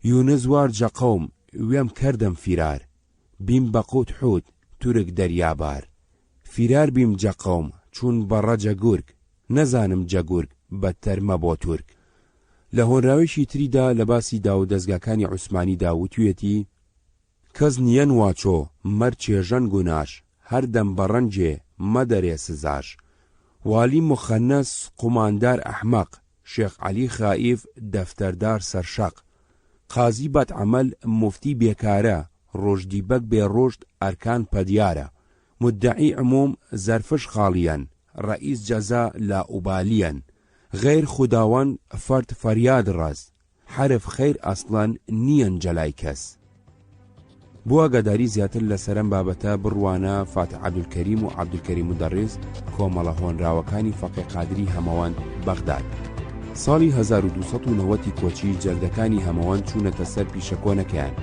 یونس وارجە قەوم وێم کردم فیرار، بیم بەقوت حوت تورک دەریابار، فیرار بیم جە قەوم چون بەڕە جەگورگ، نەزانم جەگورگ بەتەر مەبۆ تورک. لە هۆنراوێکی تریدا لە باسی دا و دەستگاکانی عوسمانی داوتوێتی کەس نیەن واچۆ مەر چێژەن گوناش، هەردەم بەڕەنجێ مەدەرێ سزاش، والی مخەنەس قوماندار ئەحمەق، شێخ عەلی خائیف دەفتەردار سەرشەق، قازی بەدعەمەل موفتی بێکارە، ڕۆژدیبەک بێڕۆژد ئەرکان پەدیارە، مدعی عموم زەرفش خاڵیەن، ڕئیس جەزا لاوبالیەن، غیر خوداوەن فەرد فەریاد ڕەز، حرف خەیر ئەسڵەن نیەن جەلای کەس. بۆ ئاگاداری زیاتر لە سەرەم بابەتە بڕوانە فاتح عەبدولکەریم و عەبدولکەریم مدەڕیس کۆمەڵە هۆنراوەکانی فەقێ قادری هەمەوەند بەغداد. ساڵی 1290 کۆچی جەردەکانی هەمەوەند چوونەتە سەر پیشەکۆنەکەیان.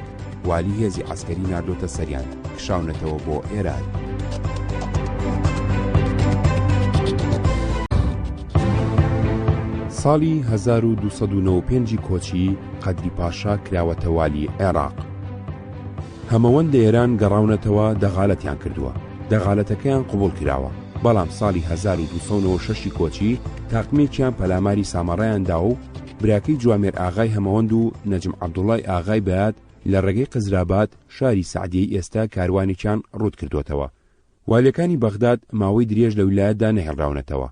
والی هێزی عەسکەری ناردۆتە سەریان، کشاونەتەوە بۆ ئێران. ساڵی 1295 کۆچی قەدری پاشا کراوەتە والی عێراق. هەمەوەند لە ئێران گەڕاونەتەوە دەغالەتیان کردووە. دەغالەتەکەیان قبوڵ کراوە، بەڵام ساڵی 1296 کۆچی تاقمێکیان پەلاماری سامەڕایاندا و براکەی جوامێر ئاغای هەمەوەند و نەجم عەبدوڵڵای ئاغای بەیاد لە ڕێگەی قزراباد شاری سەعدیەی ئێستا کاروانێکیان ڕوود کردوتەوە. والیەکانی بەغداد ماوەی درێژ لە ویلایەتدا نەهێڵراونەتەوە.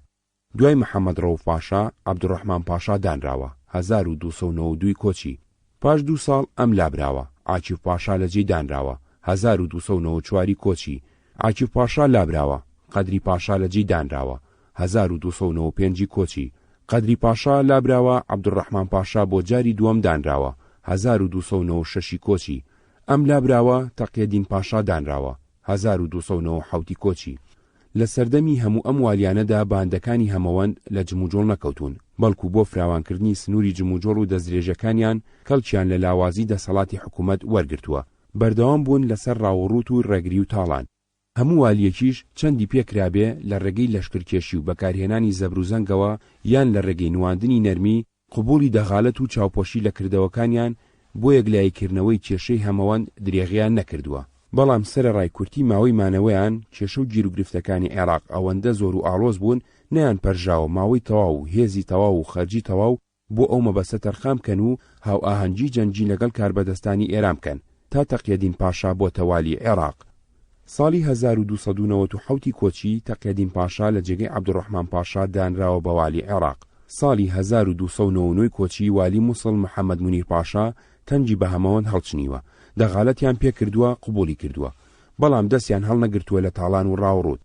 دوای محەممەد ڕەوف پاشا عەبدوڕەحمان پاشا دانراوە 1292 کۆچی. پاش 2 ساڵ ئەم لابراوە. عاچیف پاشا لە جێی دانراوە 1294 کۆچی. عاچیف پاشا لابراوە. قەدری پاشا لە جێی دانراوە 1295 کۆچی. قەدری پاشا لابراوە. عەبدوڕەحمان پاشا بۆ جاری دووەم دانراوە 1296 کۆچی. ئەم لابراوە تەقیەدین پاشا دانراوە 1297 کۆچی. لە سەردەمی هەموو ئەم والیانەدا باندەکانی هەمەوەند لە جموجۆڵ نەکەوتون، بەڵکو بۆ فراوانکردنی سنووری جموجۆڵ و دەستدرێژەکانیان کەڵکیان لە لاوازی دەسەڵاتی حکوومەت وەرگرتووە. بەردەوام بوون لەسەر ڕاوەڕوت و ڕێگری و تاڵان. هەموو والیەکیش چەندی پێکرابێ لە ڕێگەی لەشکرکێشی و بەکارهێنانی زەبروزەنگەوە یان لە ڕێگەی نواندنی نەرمی قبوڵی دەغالەت و چاوپۆشی لە کردەوەکانیان بۆ یەکلایەکردنەوەی کێشەی هەمەوەند درێغیان نەکردووە. بەڵام سەرەڕای کورتی ماوەی مانەوەیان کێشە و گیرروگرفتەکانی عێراق ئەوەندە زۆر و ئاڵۆز بوون نەیان پەرژاوە ماوەی تەواو و هێزی تەواو و خەرجی تەواو بۆ ئەو مەبەستە تەرخام بکەن و هاو ئاهەنگی جەنگی لەگەڵ کاربەدەستانی ئێران بکەن تا تەقیەدین پاشا بۆتە والی عێراق. ساڵی 1297 کۆچی تەقیەدین پاشا لە جێگەی عەبدوڕەحمان پاشا دانراوە بە والی عێراق. ساڵی 1299 کۆچی والی مووسڵ محەممەد مونیر پاشا تەنجی بە هەمەوەند هەڵچنیوە، دەغالەتیان پێ کردووە قبولی کردووە، بەڵام دەستیان هەڵ نەگرتووە لە تاڵان و ڕاوڕوت.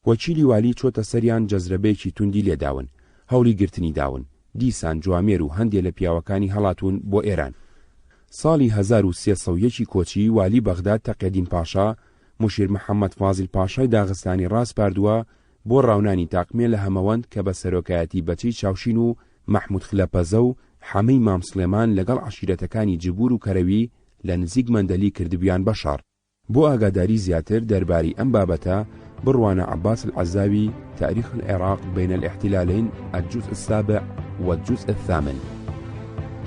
وەکیلی والی چۆتە سەریان جەزرەبەیەکی توندی لێداون، هەوڵی گرتنی داون. دیسان جوامێر و هەندێک لە پیاوەکانی هەڵاتون بۆ ئێران. ساڵی 1301 کۆچی والی بەغداد تەقیەدین پاشا موشیر محەممەد فازیل پاشای داغستانی ڕاست پاردووە بۆ ڕاونانی تاقمێ لە هەمەوەند کە بە سەرۆکایەتی بەچەی چاوشین و مەحموود خلەپەزە و حەمەی مام سلێمان لەگەڵ عەشیرەتەکانی جبور و کەرەوی لە نزیک مەندەلی کردبیان بەشار. بۆ ئاگاداری زیاتر دەرباری ئەم بابەتە بڕوانە عەباس العەزاوی تاریخ العێراق بین الاحتلالین الجزء السابع والجزء الثامن.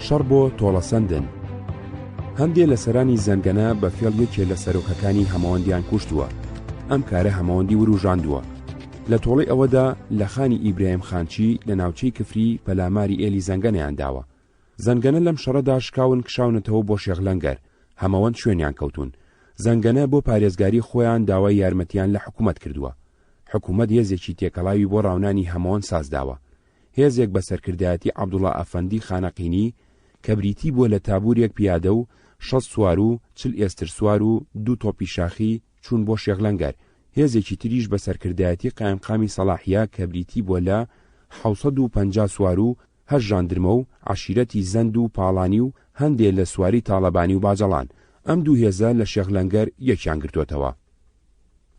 شەڕ بۆ تۆڵەسەندن. هەندێک لە سەرانی زەنگەنە بە فێڵ یەکێ لە سەرۆکەکانی هەمەوەندیان کوشتووە. ئەم کارە هەمەوەندی وروژاندووە. لە تۆڵی ئەوەدا لە خانی ئیبراهیم خانچی لە ناوچەی کفری پەلاماری ئێلی زەنگەنەیان داوە. زەنگەنە لەم شەڕەدا شکاون کشاونەتەوە بۆ شێغلەنگەر، هەمەوەند شوێنیان کەوتون. زەنگەنە بۆ پارێزگاری خۆیان داوای یارمەتیان لە حکوومەت کردووە. حکوومەت هێزێکی تێکەڵاوی بۆ ڕاونانی هەمەوەند سازداوە. هێزێک بە سەرکردایەتی عەبدوڵڵا ئەفەندی خانەقینی کە بریتی بووە لە تابورێک پیادە و 6 سوار و 40 ئێستر سوار و 2 تۆپی شاخی چوون بۆ شێغلەنگەر. هێزێکی تریش بە سەرکردایەتی قایمقامی سەلاحیا کە بریتی بووە لە 750 سوار و 8 ژاندرمە و عەشیرەتی زەند و پاڵانی و هەندێک لە سواری تاڵەبانی و باجەڵان. ئەم دوو هێزە لە شێغلەنگەر یەکیان گرتوتەوە.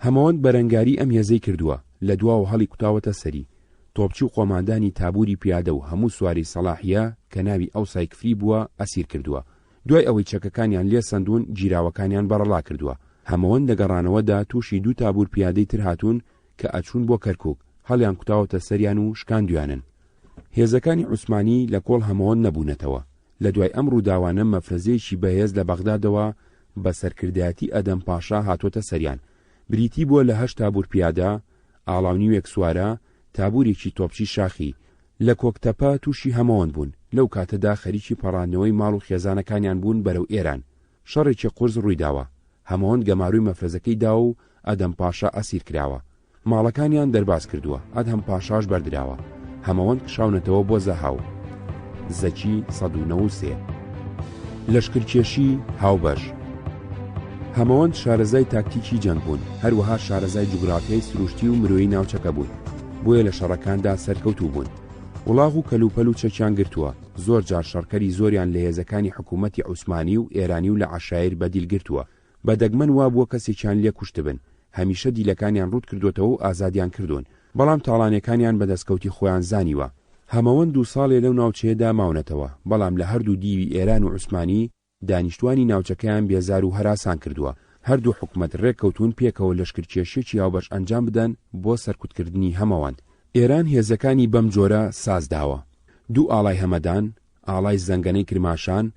هەمەوەند بەرەنگاری ئەم هێزەی کردووە، لە دواوە هەڵی کوتاوەتە سەری. تۆپچی و قۆماندانی تابوری پیادە و هەموو سواری سەلاحیا کە ناوی ئەوسای کفری بووە ئەسیر کردووە. دوای ئەوەی چەکەکانیان لێ سندون گیراوەکانیان بەڕەڵا کردووە. هەمەوەند لە گەڕانەوەدا تووشی 2 تابور پیادەی تر هاتوون کە ئەچوون بۆ کەرکووک، هەڵیان کوتاوەتە سەریان و شکاندویانن. هێزەکانی عوسمانی لە کۆڵ هەمەوەند نەبوونەتەوە. لە دوای ئەم ڕووداوانە مەفرەزەیەکی بەهێز لە بەغدادەوە بە سەرکردایەتی ئەدەم پاشا هاتوۆتە سەریان. بریتی بووە لە 8 تابور پیادە، ئاڵاونیوێک سوارە، تابورێکی تۆپچی شاخی. لە کۆکتەپە تووشی هەمەوەند بوون. لەو کاتەدا خەریکی پەڕاندنەوەی ماڵ و خێزانەکانیان بوون بەرەو ئێران. شەڕێکی قورس ڕوویداوە. هەمەوەند گەماروی مەفرەزەکەی دا و ئەدەم پاشا ئەسیر کراوە. ماڵەکانیان دەرباز کردووە، ئەدەم پاشاش بەردراوە. هەمەوەند کشاونەتەوە بۆ زەهاو. زەکی 193. لەشکرکێشی هاوبەش. هەمەوەند شارەزای تاکتیکی جەنگ بوون، هەروەها شارەزای جوگرافیای سروشتی و مرۆیی ناوچەکە بوون، بۆیە لە شەڕەکاندا سەرکەوتوو بوون. وڵاغ و کەلوپەل و چەکیان گرتووە. زۆر جار شەڕکەری زۆریان لە هێزەکانی حکوومەتی عوسمانی و ئێرانی و لە عەشایر بەدیل گرتووە. بە دەگمەن وا بووە کەسێکیان لێ کوشتبن. هەمیشە دیلەکانیان ڕوود کردوتەوە و ئازادیان کردوون، بەڵام تاڵانەکانیان بەدەستکەوتی خۆیان زانیوە. هەمەوەند 2 ساڵێ لەو ناوچەیەدا ماونەتەوە، بەڵام لە هەردوو دیوی ئێران و عوسمانی دانیشتوانی ناوچەکەیان بێزار و هەراسان کردووە. هەردوو حکومەت ڕێککەوتون پێکەوە لەشکرکێشێکی هاوبەش ئەنجام بدەن بۆ سەرکوتکردنی هەمەوەند. ئێران هێزەکانی بەم جۆرە سازداوە. 2 ئاڵای هەمەدان، ئاڵای زەنگەنەی کرماشان،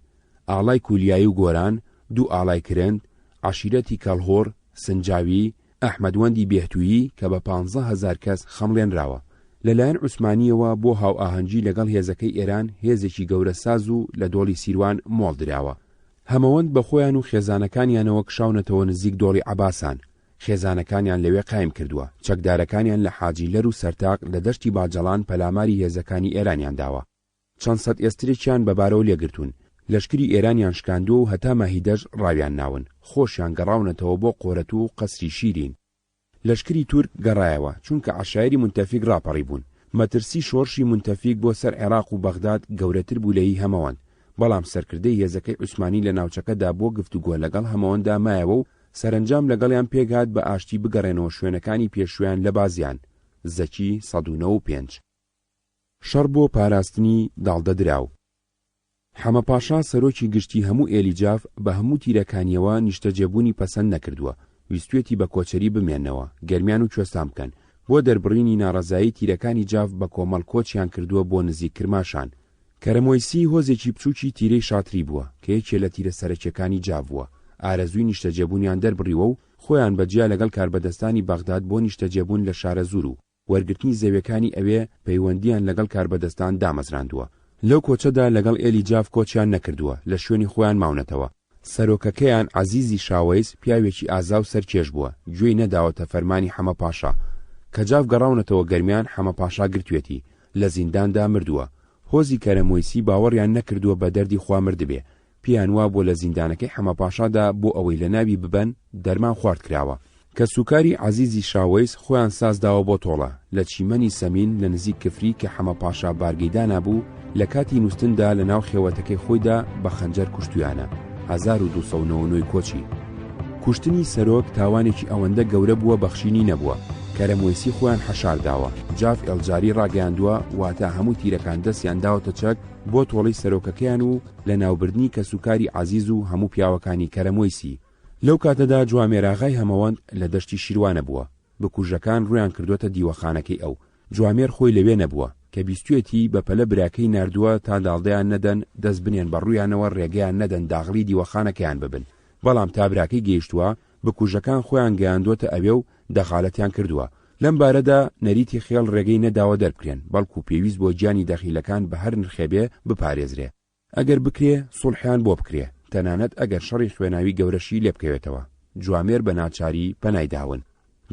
ئاڵای کولیایی و گۆران، 2 ئاڵای کرند، عەشیرەتی کەڵهۆر، سنجاوی، ئەحمەدوەندی بێهتوویی کە بە 15,000 کەس خەمڵێنراوە. لەلایەن عوسمانیەوە بۆ هاو ئاهەنگی لەگەڵ هێزەکەی ئێران هێزێکی گەورە ساز و لە دۆڵی سیروان مۆڵ دراوە. هەمەوەند بە خۆیان و خێزانەکانیانەوە کشاونەتەوە نزیک دۆڵی عەباسان. خێزانەکانیان لەوێ قایم کردووە. چەکدارەکانیان لە حاجی لەر و سەرتاق لە دەشتی باجەڵان پەلاماری هێزەکانی ئێرانیان داوە. چەند سەد ئێسترێکیان بەبارەوە لێگرتوون. لەشکری ئێرانیان شکاندووە و هەتا ماهیدەژ ڕاویان ناون. خۆشیان گەڕاونەتەوە بۆ قۆرەت و قەسری شیرین. لەشکری تورک گەڕایەوە چونکە عەشایری مونتەفیق ڕاپەڕی بوون. مەترسی شۆڕشی مونتەفیق بۆ سەر عێراق و بەغداد گەورەتر بوو لەی هەمەوەند. بەڵام سەرکردەی هێزەکەی عوسمانی لە ناوچەکەدا بۆ گفتوگۆ لەگەڵ هەمەوەندا مایەوە و سەرنجام لەگەڵیان پێکهات بە ئاشتی بگەڕێنەوە شوێنەکانی پێشویان لە بازیان. زەکی 195. شەڕ بۆ پاراستنی داڵدەدراو. حەمە پاشا سەرۆکی گشتی هەموو ئێلیجاف بە هەموو تیرەکانیەوە نیشتەجێبوونی پەسەند نەکردووە. ویستوێتی بە کۆچەری بمێننەوە، گەرمیان و کوێستان بکەن. بۆ دەربڕینی ناڕەزایی تیرەکانی جاف بە کۆمەڵ کۆچیان کردووە بۆ نزیک کرماشان. کەرەمۆیسی هۆزێکی بچووکی تیرەی شاتری بووە کە یەکێ لە تیرە سەرەکیەکانی جاف بووە. ئارەزووی نیشتەجێبوونیان دەربڕیوە و خۆیان بەجیا لەگەڵ کاربەدەستانی بەغداد بۆ نیشتەجێبوون لە شارە زور و وەرگرتنی زەویەکانی ئەوێ پەیوەندیان لەگەڵ کاربەدەستان دامەزراندووە. لەو کۆچەدا لەگەڵ ئێلی جاف کۆچیان نەکردووە، لە شوێنی خۆیان ماونەتەوە. سەرۆکەکەیان عەزیزی شاوەیز پیاوێکی ئازا و سەرکێش بووە، گوێی نەداوەتە فەرمانی حەمە پاشا. کە جاف گەڕاونەتەوە گەرمیان حەمە پاشا گرتوێتی، لە زینداندا مردووە. هۆزی کەرەمۆیسی باوەڕیان نەکردووە بە دەردی خوا مردبێ، پیانوا بۆ لە زیندانەکەی حەمەپاشادا بۆ ئەوەی لە ناوی ببەن دەرمان خوارد کراوە کە سوکاری عەزیزی شاوەیس خۆیان سازداوە بۆ تۆڵە لە چیمەنی سەمین لە نزیک کفری کە حەمەپاشا بارگەیدانا بوو لە کاتی نووسندا لە ناو خێوەتەکەی خۆیدا بە خەنجەر کوشتویانە 1299 کۆچی. کوشتنی سەرۆک تاوانێکی ئەوەندە گەورە بووە بەخشینی نەبووە کەرەمویسی خۆیان حەشارداوە. جاف ئەلجاری ڕاگەیاندووە واتە هەموو تیرەکان دەستیان داوەتە چەک بۆ تۆڵەی سەرۆکەکەیان و لە ناوبردنی کە سوکاری عەزیز و هەموو پیاوەکانی کەرەمویسی. لەو کاتەدا جوامێراغای هەمەوەند لە دەشتی شیروانە بووە. بکوژەکان ڕویان کردوتە دیوەخانەکەی ئەو. جوامێر خۆی لەوێ نەبووە کە بیستوێتی بە پەلە براکەی ناردووە تا داڵدەیان نەدەن دەست بنێن بە ڕوویانەوە ڕێگەیان نەدەن داغڵی دیوەخانەکەیان ببن. بەڵام تا براکەی گەیشتووە بکوژەکان خۆیان گەیاندوتە ئەوێ و دەخالەتیان کردووە. لەم بارەدا نەریتی خێڵ ڕێگەی نەداوە دەربکرێن بەڵکو پێویست بۆ گیانی دەخیلەکان بە هەر نرخێبێ بپارێزرێ. ئەگەر بکرێ سوڵحیان بۆ بکرێ تەنانەت ئەگەر شەڕی خوێناوی گەورەشی لێ بکەوێتەوە. جوامێر بە ناچاری پەنایداون.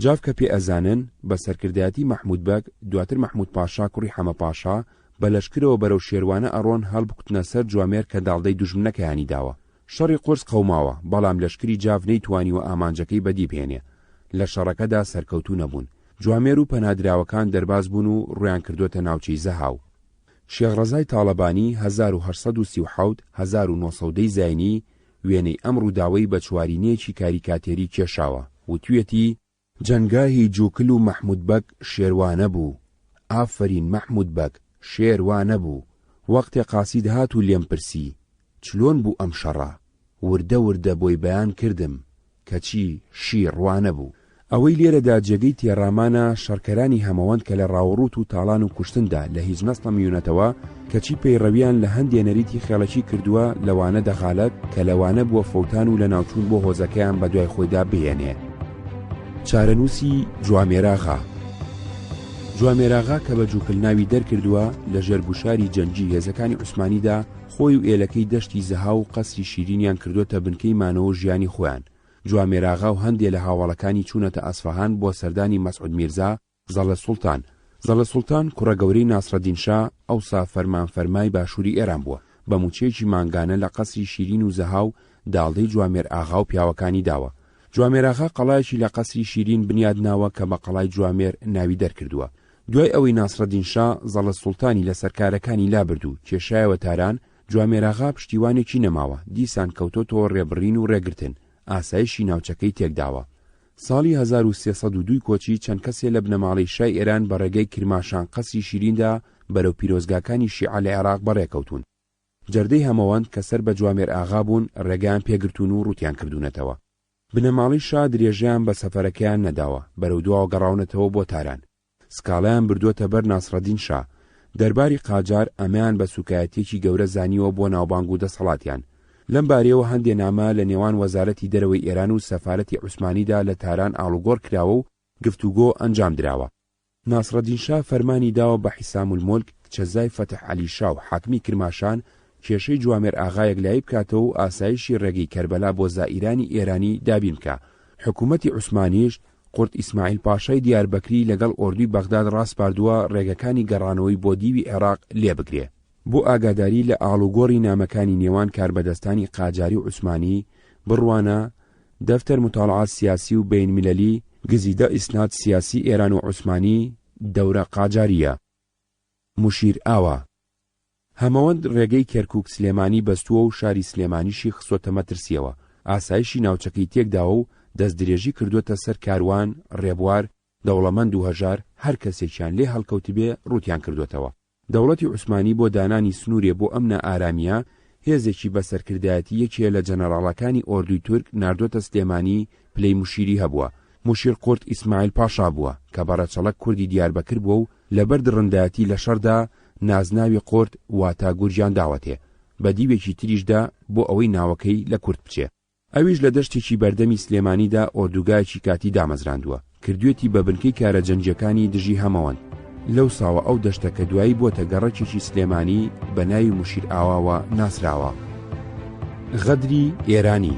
جاف کە پێ ئەزانن بە سەرکردایەتی مەحموود بەگ دواتر مەحموود پاشا کوڕی حەمە پاشا بە لەشکرەوە بەرەو شێروانە ئەڕۆن هەڵبکوتنە سەر جوامێر کە داڵدەی دوژمنەکەیانی داوە. شەڕی قورس قەوماوە بەڵام لەشکری جاف نەیتوانیوە ئامانجەکەی بەدی بهێنێ. لە شەڕەکەدا سەرکەوتوو نەبوون. جوامێر و پەنادراوەکان دەرباز بوون و ڕویان کردوتە ناوچەی زەهاو. شێغڕەزای تاڵەبانی 1837-1910 زاینی وێنەی ئەم ڕووداوەی بە چوارینەیەکی کاریکاتێری کێشاوە و توێتی جەنگاهی جووکل و مەحموود بەگ شێروانە بوو. ئافرین مەحموود بەگ شێروانە بوو. وەختێ قاسید هات و لێم پرسی چلۆن بوو ئەم شەڕە وردە وردە بۆی بەیان کردم کەچی شیڕوانە بوو. ئەوەی لێرەدا جێگەی تێڕامانە شەڕکەرانی هەمەوەند کە لە ڕاوەڕوت و تاڵان و کوشتندا لە هیچ نەستە میونەتەوە کەچی پەیڕەویان لە هەندێ نەریتی خێڵەکی کردووە لەوانە دەخالەت کە لەوانە بووە فەوتان و لە ناوچوون بۆ هۆزەکەیان بە دوای خۆیدا بهێنێ. چارەنووسی جوامێراغا. جوامێراغا کە بە جووکل ناوی دەرکردووە لە ژێرگوشاری جەنگی هێزەکانی عوسمانیدا خۆی و ئێلەکەی دەشتی زەها و قەسری شیرینیان کردوتە بنکەی مانەوە ژیانی خۆیان. جوامێراغا و هەندێ لە هاوڵەکانی چوونەتە ئەسفەهان بۆ سەردانی مەسعود میرزا زەڵە سوڵتان. زەڵە سوڵتان کوڕە گەورەی ناسرەدین شا ئەوسا فەرمانفەرمای باشووری ئێران بووە. بە موچەیەکی مانگانە لە قەسری شیرین و زەها و داڵدەی جوامێر ئاغا و پیاوەکانی داوە. جوامێراغا قەڵایەکی لە قەسری شیرین بنیاد ناوە کە بە قەڵای جوامێر ناوی دەرکردووە. دوای ئەوەی ناسرەدین شا زەڵە سوڵتانی لە سەرکارەکانی لابردوو کێشایەوە تاران جوامێراغا پشتیوانێکی نەماوە دیسان کەوتۆتەوە ڕێبڕین و ڕێگرتن ئاسایشی ناوچەکەی تێکداوە. ساڵی 1302 کۆچی چەند کەسێ لە بنەماڵەی شای ئێران بە ڕێگەی کرماشان قەسری شیریندا بەرەو پیرۆزگاکانی شیعە لە عێراق بەڕێکەوتون. جەردەی هەمەوەند کە سەر بە جوامێر ئاغا بوون ڕێگەیان پێگرتون و ڕوتیان کردوونەتەوە. بنەماڵی شا درێژیان بە سەفەرەکەیان نەداوە بەرەو دواوە گەڕاونەتەوە بۆ تاران. سکاڵایان بردووەتە بەر ناسرەدین شا. دەرباری قاجار ئەمەیان بە سوکایەتێکی گەورە زانیوە بۆ ناوبانگ و دەسەڵاتیان. لەم بارەیەوە هەندێ نامە لە نێوان وەزارەتی دەرەوەی ئێران و سەفارەتی عوسمانیدا لە تاران ئاڵوگۆڕ کراوە و گفتوگۆ ئەنجام دراوە. ناسرەدین شا فەرمانی داوە بە حیسام المولک چەزای فەتح عەلی شا و حاکمی کرماشان کێشەی جوامێر ئاغایەک لای بکاتەوە و ئاسایشی ڕێگەی کەربەلا بۆ زائیرانی ئێرانی دابین بکە. حکوومەتی عوسمانیش قورت ئیسماعیل پاشای دیاربەکری لەگەڵ ئۆردوی بەغداد ڕاستپاردووە ڕێگەکانی گەڕانەوەی بۆ دیوی عێراق لێ بگرێ. بۆ ئاگاداری لە ئاڵوگۆڕی نامەکانی نێوان کاربەدەستانی قاجاری و عوسمانی بڕوانە دەفتەر مطالعات سیاسی و بینمیلەلی گزیدە ئیسناد سیاسی ئێران و عوسمانی دەورە قاجاریە. مشیر ئاوە هەمەوەند ڕێگەی کێرکوک سلێمانی بەستووە و شاری سلێمانیشی خسۆتە مەترسیەوە. ئاسایشی ناوچەکەی تێکداوە و دەستدرێژی کردوتە سەر کاروان ڕێبوار دەوڵەمەند و هەژار هەر کەسێکیان لێ هەڵکەوتبێ ڕوتیان کردوتەوە. دەوڵەتی عوسمانی بۆ دانانی سنوورێ بۆ ئەمنە ئارامیە هێزێکی بەسەرکردایەتی یەکێ لە جەنەڕاڵەکانی ئۆردوی تورک ناردۆتە سلێمانی پلەی مشیری هەبووە. مشیر قورت ئیسماعیل پاشا بووە کە بەڕەچەڵەک کوردی دیاربەکر بووە و لەبەر دڕندایەتی لە شەردا نازناوی قورت واتە گورجیان داوەتێ بە دیوێکی تریشدا بۆ ئەوەی ناوەکەی لە کورد بچێ. ئەویش لە دەشتێکی بەردەمی سلێمانیدا ئۆردوگایەکی کاتی دامەزراندووە کردوێتی بە بنکەی کارە جەنجەکانی دژی هەمەوەند. لەو ساوە ئەو دەشتە کە دوایی بۆتە گەڕەکێکی سلێمانی بە ناوی مشیر ئاواوە ناسراوە. غەدری ئێرانی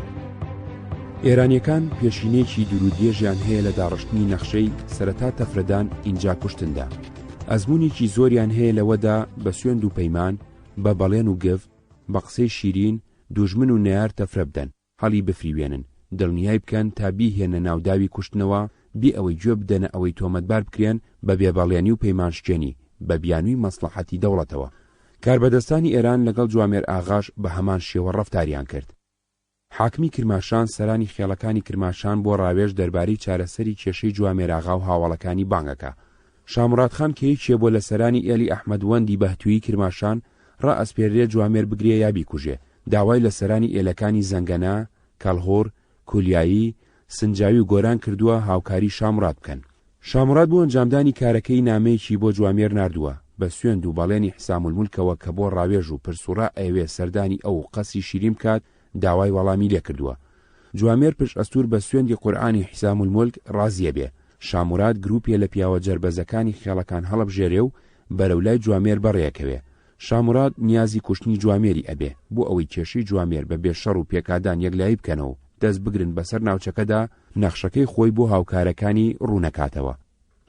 ئێرانیەکان پێشینێکی دوورودێژیان هەیە لە داڕشتنی نەخشەی سەرەتا تەفرەدان ئینجا کوشتندا. ئەزمونێکی زۆریان هەیە لەوەدا بە سوێند و پەیمان بە بەڵێن و گەف بە قسەی شیرین دوژمن و نەیار تەفرە بدەن، هەڵی بفریوێنن، دڵنیای بکەن تا بیهێنە ناوداوی کوشتنەوە، بێ ئەوەی گوێ بدەنە ئەوەی تۆمەتبار بکرێن بە بێبەڵێنی و پەیمانشکێنی بە بیانووی مەسلحەتی دەوڵەتەوە. کاربەدەستانی ئێران لەگەڵ جوامێر ئاغاش بە هەمان شێوە ڕەفتاریان کرد. حاکمی کرماشان سەرانی خێڵەکانی کرماشان بۆ ڕاوێژ دەربارەی چارەسەری کێشەی جوامێر ئاغا و هاوڵەکانی بانگەکە. شامڕات خان کە یەکێ بۆ لە سەرانی ئێلی ئەحمەدوەندی بەهتووی کرماشان ڕائەسپێرێ جوامێر بگرێ یا بیکوژێ، داوای لە سەرانی ئێلەکانی زەنگەنا، کەڵهۆر، کولیایی، سنجاوی و گۆران کردووە هاوکاری شامڕات بکەن. شامڕات بۆ ئەنجامدانی کارەکەی نامەیەکی بۆ جوامێر ناردووە بە سوێند و بەڵێنی حسام المولکەوە کە بۆ ڕاوێژ و پرسوڕا ئەوێ سەردانی ئەو قەسی شیرین بکات، داوای وەڵامی لێ کردووە. جوامێر پشت ئەستور بە سوێندی قورئانی حسام المولک ڕازیە بێ. شامڕات گروپێ لە پیاوە جەربەزەکانی خێڵەکان هەڵەبژێرێ و بەرەولای جوامێر بەڕێکەوێ. شامڕات نیازی کوشتنی جوامێری ئەبێ بۆ ئەوەی کێشەی جوامێر بە بێشەڕ و پێکادان یەکلایی بکەنەوە، دەست بگرن بەسەر ناوچەکەدا نەخشەکەی خۆی بۆ هاوکارەکانی ڕوونەکاتەوە.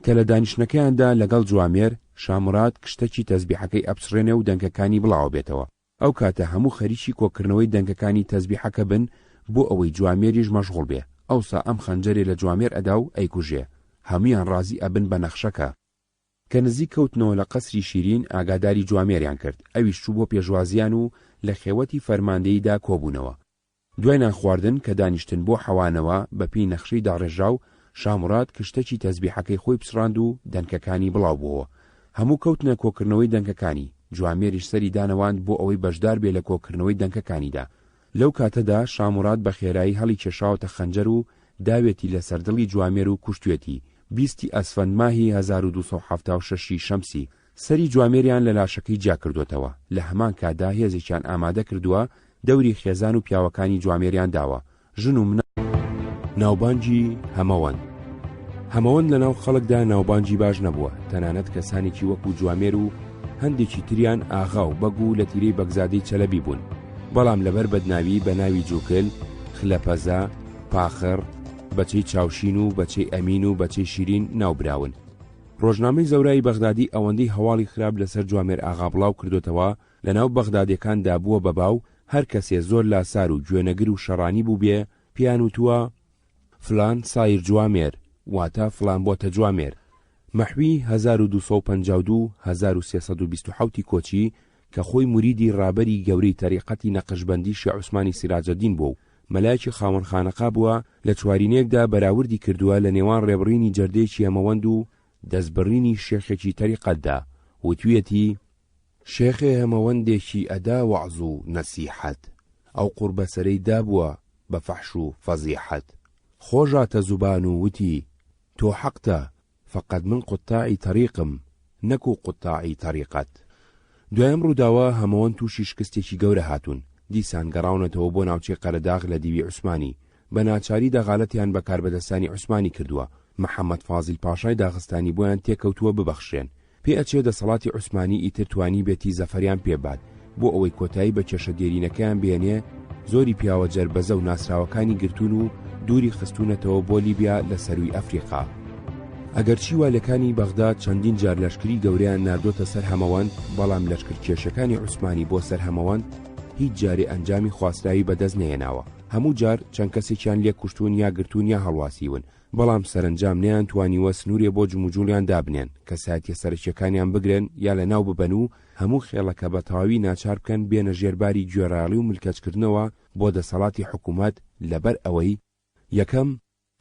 کە لە دانیشتەکەیاندا لەگەڵ جوامێر، شامڕات کشتەکی تەزبیحەکەی ئەپسڕێنێ و دەنگەکانی بڵاو بێتەوە. ئەو کاتە هەموو خەریکی کۆکردنەوەی دەنگەکانی تەزبیحەکە بن بۆ ئەوەی جوامێریش مەشغوڵ بێ. ئەوسا ئەم خەنجەرێ لە جوامێر ئەدا و ئەیکوژێ. هەمویان ڕازی ئەبن بە نەخشەکە. کە نزیک کەوتنەوە لە قەسری شیرین، ئاگاداری جوامێریان کرد. ئەویش چوو بۆ پێشوازیان و لە خێوەتی فەرماندەییدا کۆبوونەوە. دوای نان خواردن کە دانیشتن بۆ حەوانەوە بە پێی نەخشەی داڕێژاو، شامڕات کشتەکی تەزبیحەکەی خۆی پسڕاند و دەنگەکانی بڵاو بووەوە. هەموو کەوتنە کۆکردنەوەی دەنگەکانی. جوامێریش سەری دانەواند بۆ ئەوەی بەشدار بێ لە کۆکردنەوەی دەنگەکانیدا. لەو کاتەدا شامڕات بە خێرایی هەڵی کێشاوەتە خەنجەر و داوێتی لە سەردڵی جوامێر و کوشتوێتی. 20 ئەسفەند ماهی 1276 شەمسی سەری جوامێریان لە لاشەکەی جیا کردوتەوە. لە هەمان کاتدا هێزێکیان ئامادە کردووە، دەوری خێزان و پیاوەکانی جوامێریان داوە. ژن و منە ناوبانجی هەمەوەند. هەمەوەند لە ناو خەڵکدا ناوبانجی باش نەبووە، تەنانەت کەسانێکی وەکو جوامێر و هەندێکی تریان ئاغا و بەگ و لە تیرەی بەگزادەی چەلەبی بوون. بەڵام لەبەر بەدناوی بە ناوی جوکل، خلەپەزا، پاخر، بەچەی چاوشین و بەچەی ئەمین و بەچەی شیرین ناوبراون. ڕۆژنامەی زەورایی بەغدادی ئەوەندەی هەواڵی خراپ لەسەر جوامێر ئاغا بڵاو کردوتەوە لە ناو بەغدادیەکاندا بووە بەباو هەر کەسێ زۆر لاسار و گوێنەگر و شەڕانی بوو بێ، پیان وتووە فلان سایر جوامێر، واتە فلان بۆتە جوامێر. مەحوی 1252-1327 کۆچی کە خۆی موریدی ڕابەری گەورەی تەریقەتی نەقشبەندی شیع عوسمانی سیراجەدین بوو و مەلایەکی خاوەنخانەقا بووە، لە چوارینەیەکدا بەراوردی کردووە لە نێوان ڕێبڕینی جەردەیەکی هەمەوەند و دەستبڕینی شێخێکی تەریقەتدا. وتویەتی شێخێ هەمەوەندێکی ئەدا وەعز و نەسیحەت، ئەو قوربەسەرەی دابووە بە فەحش و فەزیحەت. خۆژاتە زوبان و وتی تۆ حەقتە، فەقەت من قوتاعی تەریقم، نەکو قوتاعی تەریقەت. دوایەم ڕووداوە هەمەوەند تووشی شکستێکی گەورە هاتوون. دیسان گەڕاونەتەوە بۆ ناوچەی قەرەداغ لە دیوی عوسمانی. بە ناچاری دەغالەتیان بە کاربەدەستانی عوسمانی کردووە. محەممەد فازیل پاشای داغستانی بۆیان تێکەوتووە ببەخشێن. پێ ئەچێ دەسەڵاتی عوسمانی ئیتر توانی بێتی زەفەریان پێبات بۆ ئەوەی کۆتایی بە کێشە دێرینەکەیان بێنێ. زۆری پیاوە جەربەزە و ناسراوەکانی گرتون و دووری خستونەتەوە بۆ لیبیا لە سەروی ئەفریقا. ئەگەرچی والەکانی بەغداد چەندین جار لەشکری گەورەیان ناردۆتە سەر هەمەوەند، بەڵام لەشکر کێشەکانی عوسمانی بۆ سەر هەمەوەند هیچ جارێ ئەنجامی خواستایی بەدەست نێناوە. هەموو جار چەند کەسێکیان لێ کوشتون یا گرتون یا هەڵواسیون، بەڵام سەرنجام نەیان توانیوە سنوورێ بۆ جموجوڵیان دابنێن کە ساتیە سەرچیەکانیان بگرن یا لە ناو ببەن و هەموو خێڵەکە بە تەواوی ناچار بکەن بێنە ژێرباری گوێڕاڵی و ملکەچکردنەوە بۆ دەسەڵاتی حکوومەت. لەبەر ئەوەی یەکەم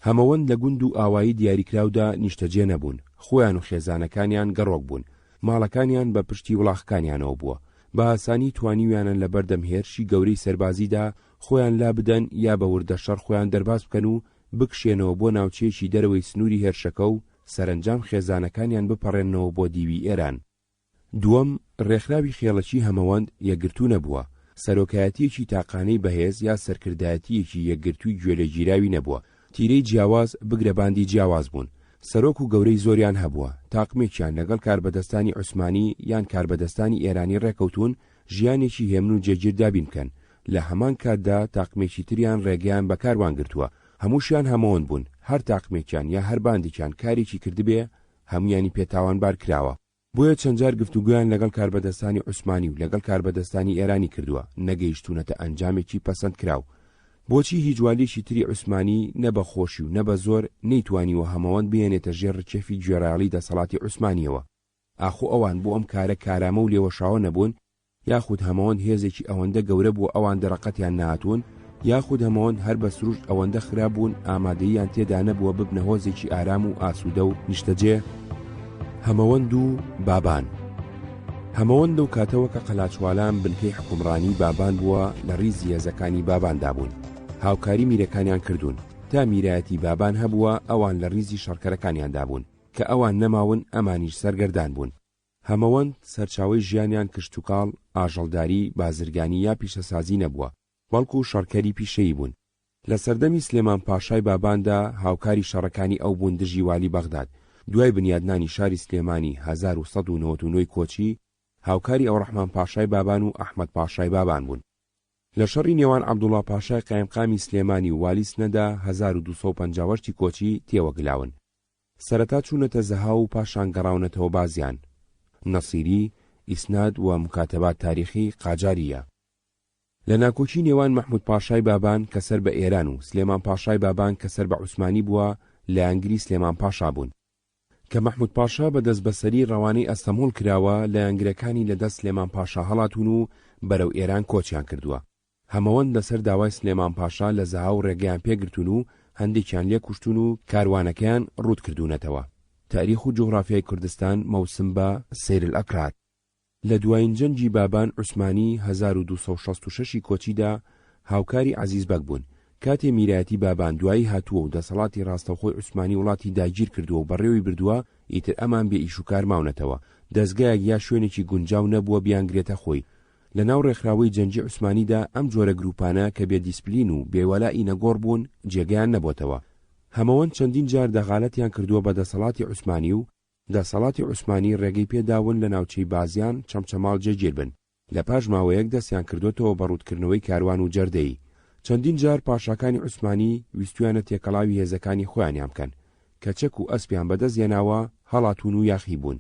هەمەوەند لە گوند و ئاوایی دیاریکراودا نیشتەجێ نەبوون، خۆیان و خێزانەکانیان گەڕۆک بوون، ماڵەکانیان بە پشتی وڵاخەکانیانەوە بووە. بە ئاسانی توانیویانن لە بەردەم هێرشی گەورەی سەربازیدا خۆیان لا بدەن یا بە وردە شەڕ خۆیان دەرباز بکەن و بکشێنەوە بۆ ناوچەیەکی دەرەوەی سنووری هێرشەکە و سەرنجام خێزانەکانیان بپەڕێنەوە بۆ دیوی ئێران. دووەم ڕێکخراوی خێڵەکی هەمەوەند یەکگرتوو نەبووە. سەرۆکایەتیەکی تاقانەی بەهێز یا سەرکردایەتیەکی یەکگرتووی گوێلەگیراوی نەبووە. تیرەی جیاواز بگرەباندی جیاواز بوون. سەرۆک و گەورەی زۆریان هەبووە. تاقمێکیان لەگەڵ کاربەدەستانی عوسمانی یان کاربەدەستانی ئێرانی ڕێکەوتون ژیانێکی هێمن و جێگیر دابین بکەن. لە هەمان کاتدا تاقمێکی تریان ڕێگەیان بەکاروان گرتووە. هەمووشیان هەمەوەند بوون. هەر تاقمێکیان یا هەر باندێکیان کارێکی کردبێ هەمویانی پێتاوانبار کراوە. بۆیە چەند جار گفتوگویان لەگەڵ کاربەدەستانی عوسمانی و لەگەڵ کاربەدەستانی ئێرانی کردووە، نەگەیشتونەتە ئەنجامێکی پەسەند کراو. بۆچی هیچ والیشی تری عوسمانی نە بە خۆشی و نە بە زۆر نەیتوانیوە هەمەوەند بێنێتە ژێر ڕکێفی گوێڕایەڵی دەسەڵاتی عوسمانیەوە؟ ئاخۆ ئەوان بۆ ئەم کارە کارامە و لێوەشاوە نەبوون، یاخود هەمەوەند هێزێکی ئەوەندە گەورە بوو ئەوان دەرەقەتیان نهاتوون، یاخود هەمەوەند هەر بە سروش ئەوەندە خراببوون ئامادەییان تێدا نەبووە ببنە هۆزێکی ئارام و ئاسوودە و نیشتەجێ. هەمەوەند و بابان. هەمەوەند و کاتەوە کە قەلاچوالان بنکەی حکومڕانی بابان بووە لە ڕیزی هێزەکانی باباندا بوون، هاوکاری میرەکانیان کردوون. تا میرایەتی بابان هەبووە ئەوان لە ڕیزی شەڕکەرەکانیاندا بوون کە ئەوان نەماون ئەمانیش سەرگەردان بوون. هەمەوەند سەرچاوەی ژیانیان کشتوکاڵ، ئاژەڵداری، بازرگانی یا پیشەسازی نەبووە، بەڵکو شەڕکەری پیشەیی بوون. لە سەردەمی سلێمان پاشای باباندا هاوکاری شەڕەکانی ئەو بوون دژی والی بەغداد. دوای بنیادنانی شاری سلێمانی 1199 کۆچی هاوکاری ئەوڕەحمان پاشای بابان و ئەحمەد پاشای بابان بوون. لە شەڕی نێوان عەبدوڵڵا پاشای قایمقامی سلێمانی و والی سنەدا 1258 کۆچی تێوەگلاون. سەرەتا چوونەتە زەها و پاشان گەڕاونەتەوە بازیان. نەسیری، ئیسناد و مکاتەبات تاریخی قاجاریە. لە ناکۆچی نێوان مەحموود پاشای بابان کە سەر بە ئێران و سلێمان پاشای بابان کە سەر بە عوسمانی بووە لە یانگری سلێمان پاشا بوون کە مەحموود پاشا بە دەستبەسەری ڕەوانەی ئەستەمۆڵ کراوە لە یانگرەکانی لەدەست سلێمان پاشا هەڵاتون و بەرەو ئێران کۆچیان کردووە. هەمەوەند لەسەر داوای سلێمان پاشا لە زەها و ڕێگەیان پێگرتون و هەندێکیان لێ کوشتون و کاروانەکەیان ڕوود کردوونەتەوە. تاریخ و جوغرافیای کوردستان موسم بە سیر الأکراد. لە دوایین جەنگی بابان عوسمانی 1266 کۆچیدا هاوکاری عەزیزبەک بوون. کاتێ میرایەتی بابان دوایی هاتووە و دەسەڵاتی ڕاستەوخۆی عوسمانی وڵاتی داگیر کردووە و بەڕێوەی بردووە، ئیتر ئەمان بێ ئیش و کار ماونەتەوە. دەستگایەک یا شوێنێکی گونجاو نەبووە بیانگرێتە خۆی. لە ناو ڕێکخراوەی جەنگی عوسمانیدا ئەم جۆرە گروپانە کە بێ دیسپلین و بێوەلائی نەگۆڕ بوون جێگەیان نەبووتەوە. هەمەوەند چەندین جار دەغالەتیان کردووە بە دەسەڵاتی عوسمانی و دەسەڵاتی عوسمانی ڕێگەی پێداون لە ناوچەی بازیان چەمچەماڵ جێگیر بن. لە پاش ماوەیەک دەستیان کردوتەوە بە ڕوودکردنەوەی کاروان و جەردەی. چەندین جار پاشاکانی عوسمانی ویستویانە تێکەڵاوی هێزەکانی خۆیانیان بکەن کە چەک و ئەسپیان بەدەستێناوە هەڵاتون و یاخی بوون.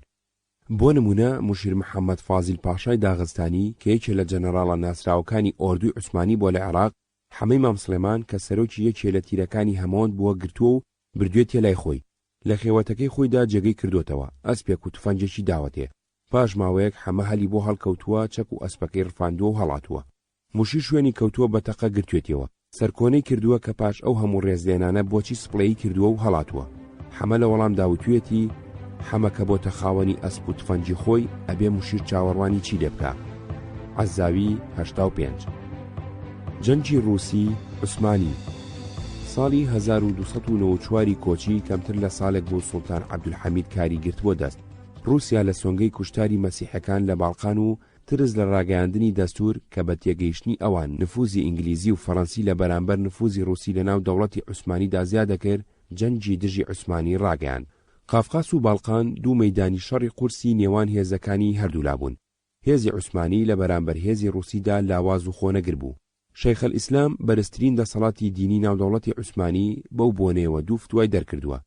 بۆ نمونە موشیر محەممەد فازیل پاشای داغستانی کە یەکێ لە جەنەراڵە ناسراوەکانی ئۆردوی عوسمانی بۆ لە عێراق، حەمەی مام سلێمان کە سەرۆکی یەکێ لە تیرەکانی هەمەوەند بووە گرتووە و بردوێتە لای خۆی. لە خێوەتەکەی خۆیدا جێگەی کردوتەوە، ئەسپێک و توفەنجێکی داوەتێ. پاش ماوەیەک حەمە هەلی بۆ هەڵکەوتووە، چەک و ئەسپەکەی ڕفاندووە و هەڵاتووە. موشیر شوێنی کەوتووە بە تەقە گرتوێتەوە. سەرکۆنەی کردووە کە پاش ئەو هەموو ڕێزلێنانە بۆچی سپڵەیی کردووە و هەڵاتووە. حەمە لە وەڵام داوتوێتی حەمە کە بۆتە خاوەنی ئەسپ و تفەنجی خۆی ئەبێ موشیر چاوەڕوانی چی لێ بکە. عەزاوی 85. جەنگی ڕووسی عوسمانی ساڵی 1294 کۆچی کەمتر لە ساڵێک بۆ سوڵتان عەبدولحەمید کاری گرت بۆ دەست. رووسیا لە سۆنگەی کوشتاری مەسیحەکان لە باڵقان و ترس لە ڕاگەیاندنی دەستور کە بە تێگەیشتنی ئەوان نفوزی ئینگلیزی و فەڕەنسی لە بەرامبەر نفوزی ڕووسی لە ناو دەوڵەتی عوسمانیدا زیادە کرد، جەنگی دژی عوسمانی ڕاگەیاند. قافقاس و باڵقان دوو مەیدانی شەڕی قورسی نێوان هێزەکانی هەردوولا بوون. هێزی عوسمانی لە بەرامبەر هێزی ڕووسیدا لاواز و خۆنەگر بوو. شەیخ الئیسلام بەرزترین دەسەڵاتی دینی ناودەوڵەتی عوسمانی بەو بۆنەیەوە دوو فتوای دەرکردووە.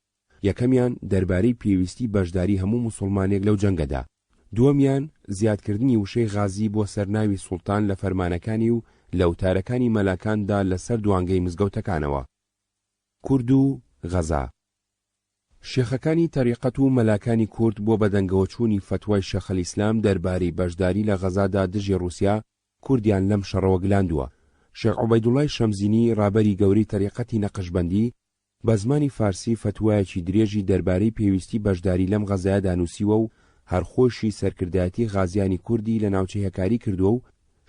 یەکەمیان دەربارەی پێویستی بەشداری هەموو موسڵمانێک لەو جەنگەدا. دووەمیان زیادکردنی وشەی غازی بۆ سەرناوی سوڵتان لە فەرمانەکانی و لە وتارەکانی مەلاکاندا لەسەر دوانگەی مزگەوتەکانەوە. کورد و غەزا. شێخەکانی تەریقەت و مەلاکانی کورد بۆ بەدەنگەوە چوونی فتوای شەیخ الئیسلام دەربارەی بەشداری لە غەزادا دژی رووسیا کوردیان لەم شەڕەوە گلاندووە. شێخ عوبەیدوڵای شەمزینی ڕابەری گەورەی تەریقەتی نەقشبەندی بە زمانی فارسی فتوایەکی درێژی دەربارەی پێویستی بەشداری لەم غەزایەدا نووسیوە و هەرخۆشی سەرکردایەتی غازیانی کوردی لە ناوچەی هەکاری کردووە و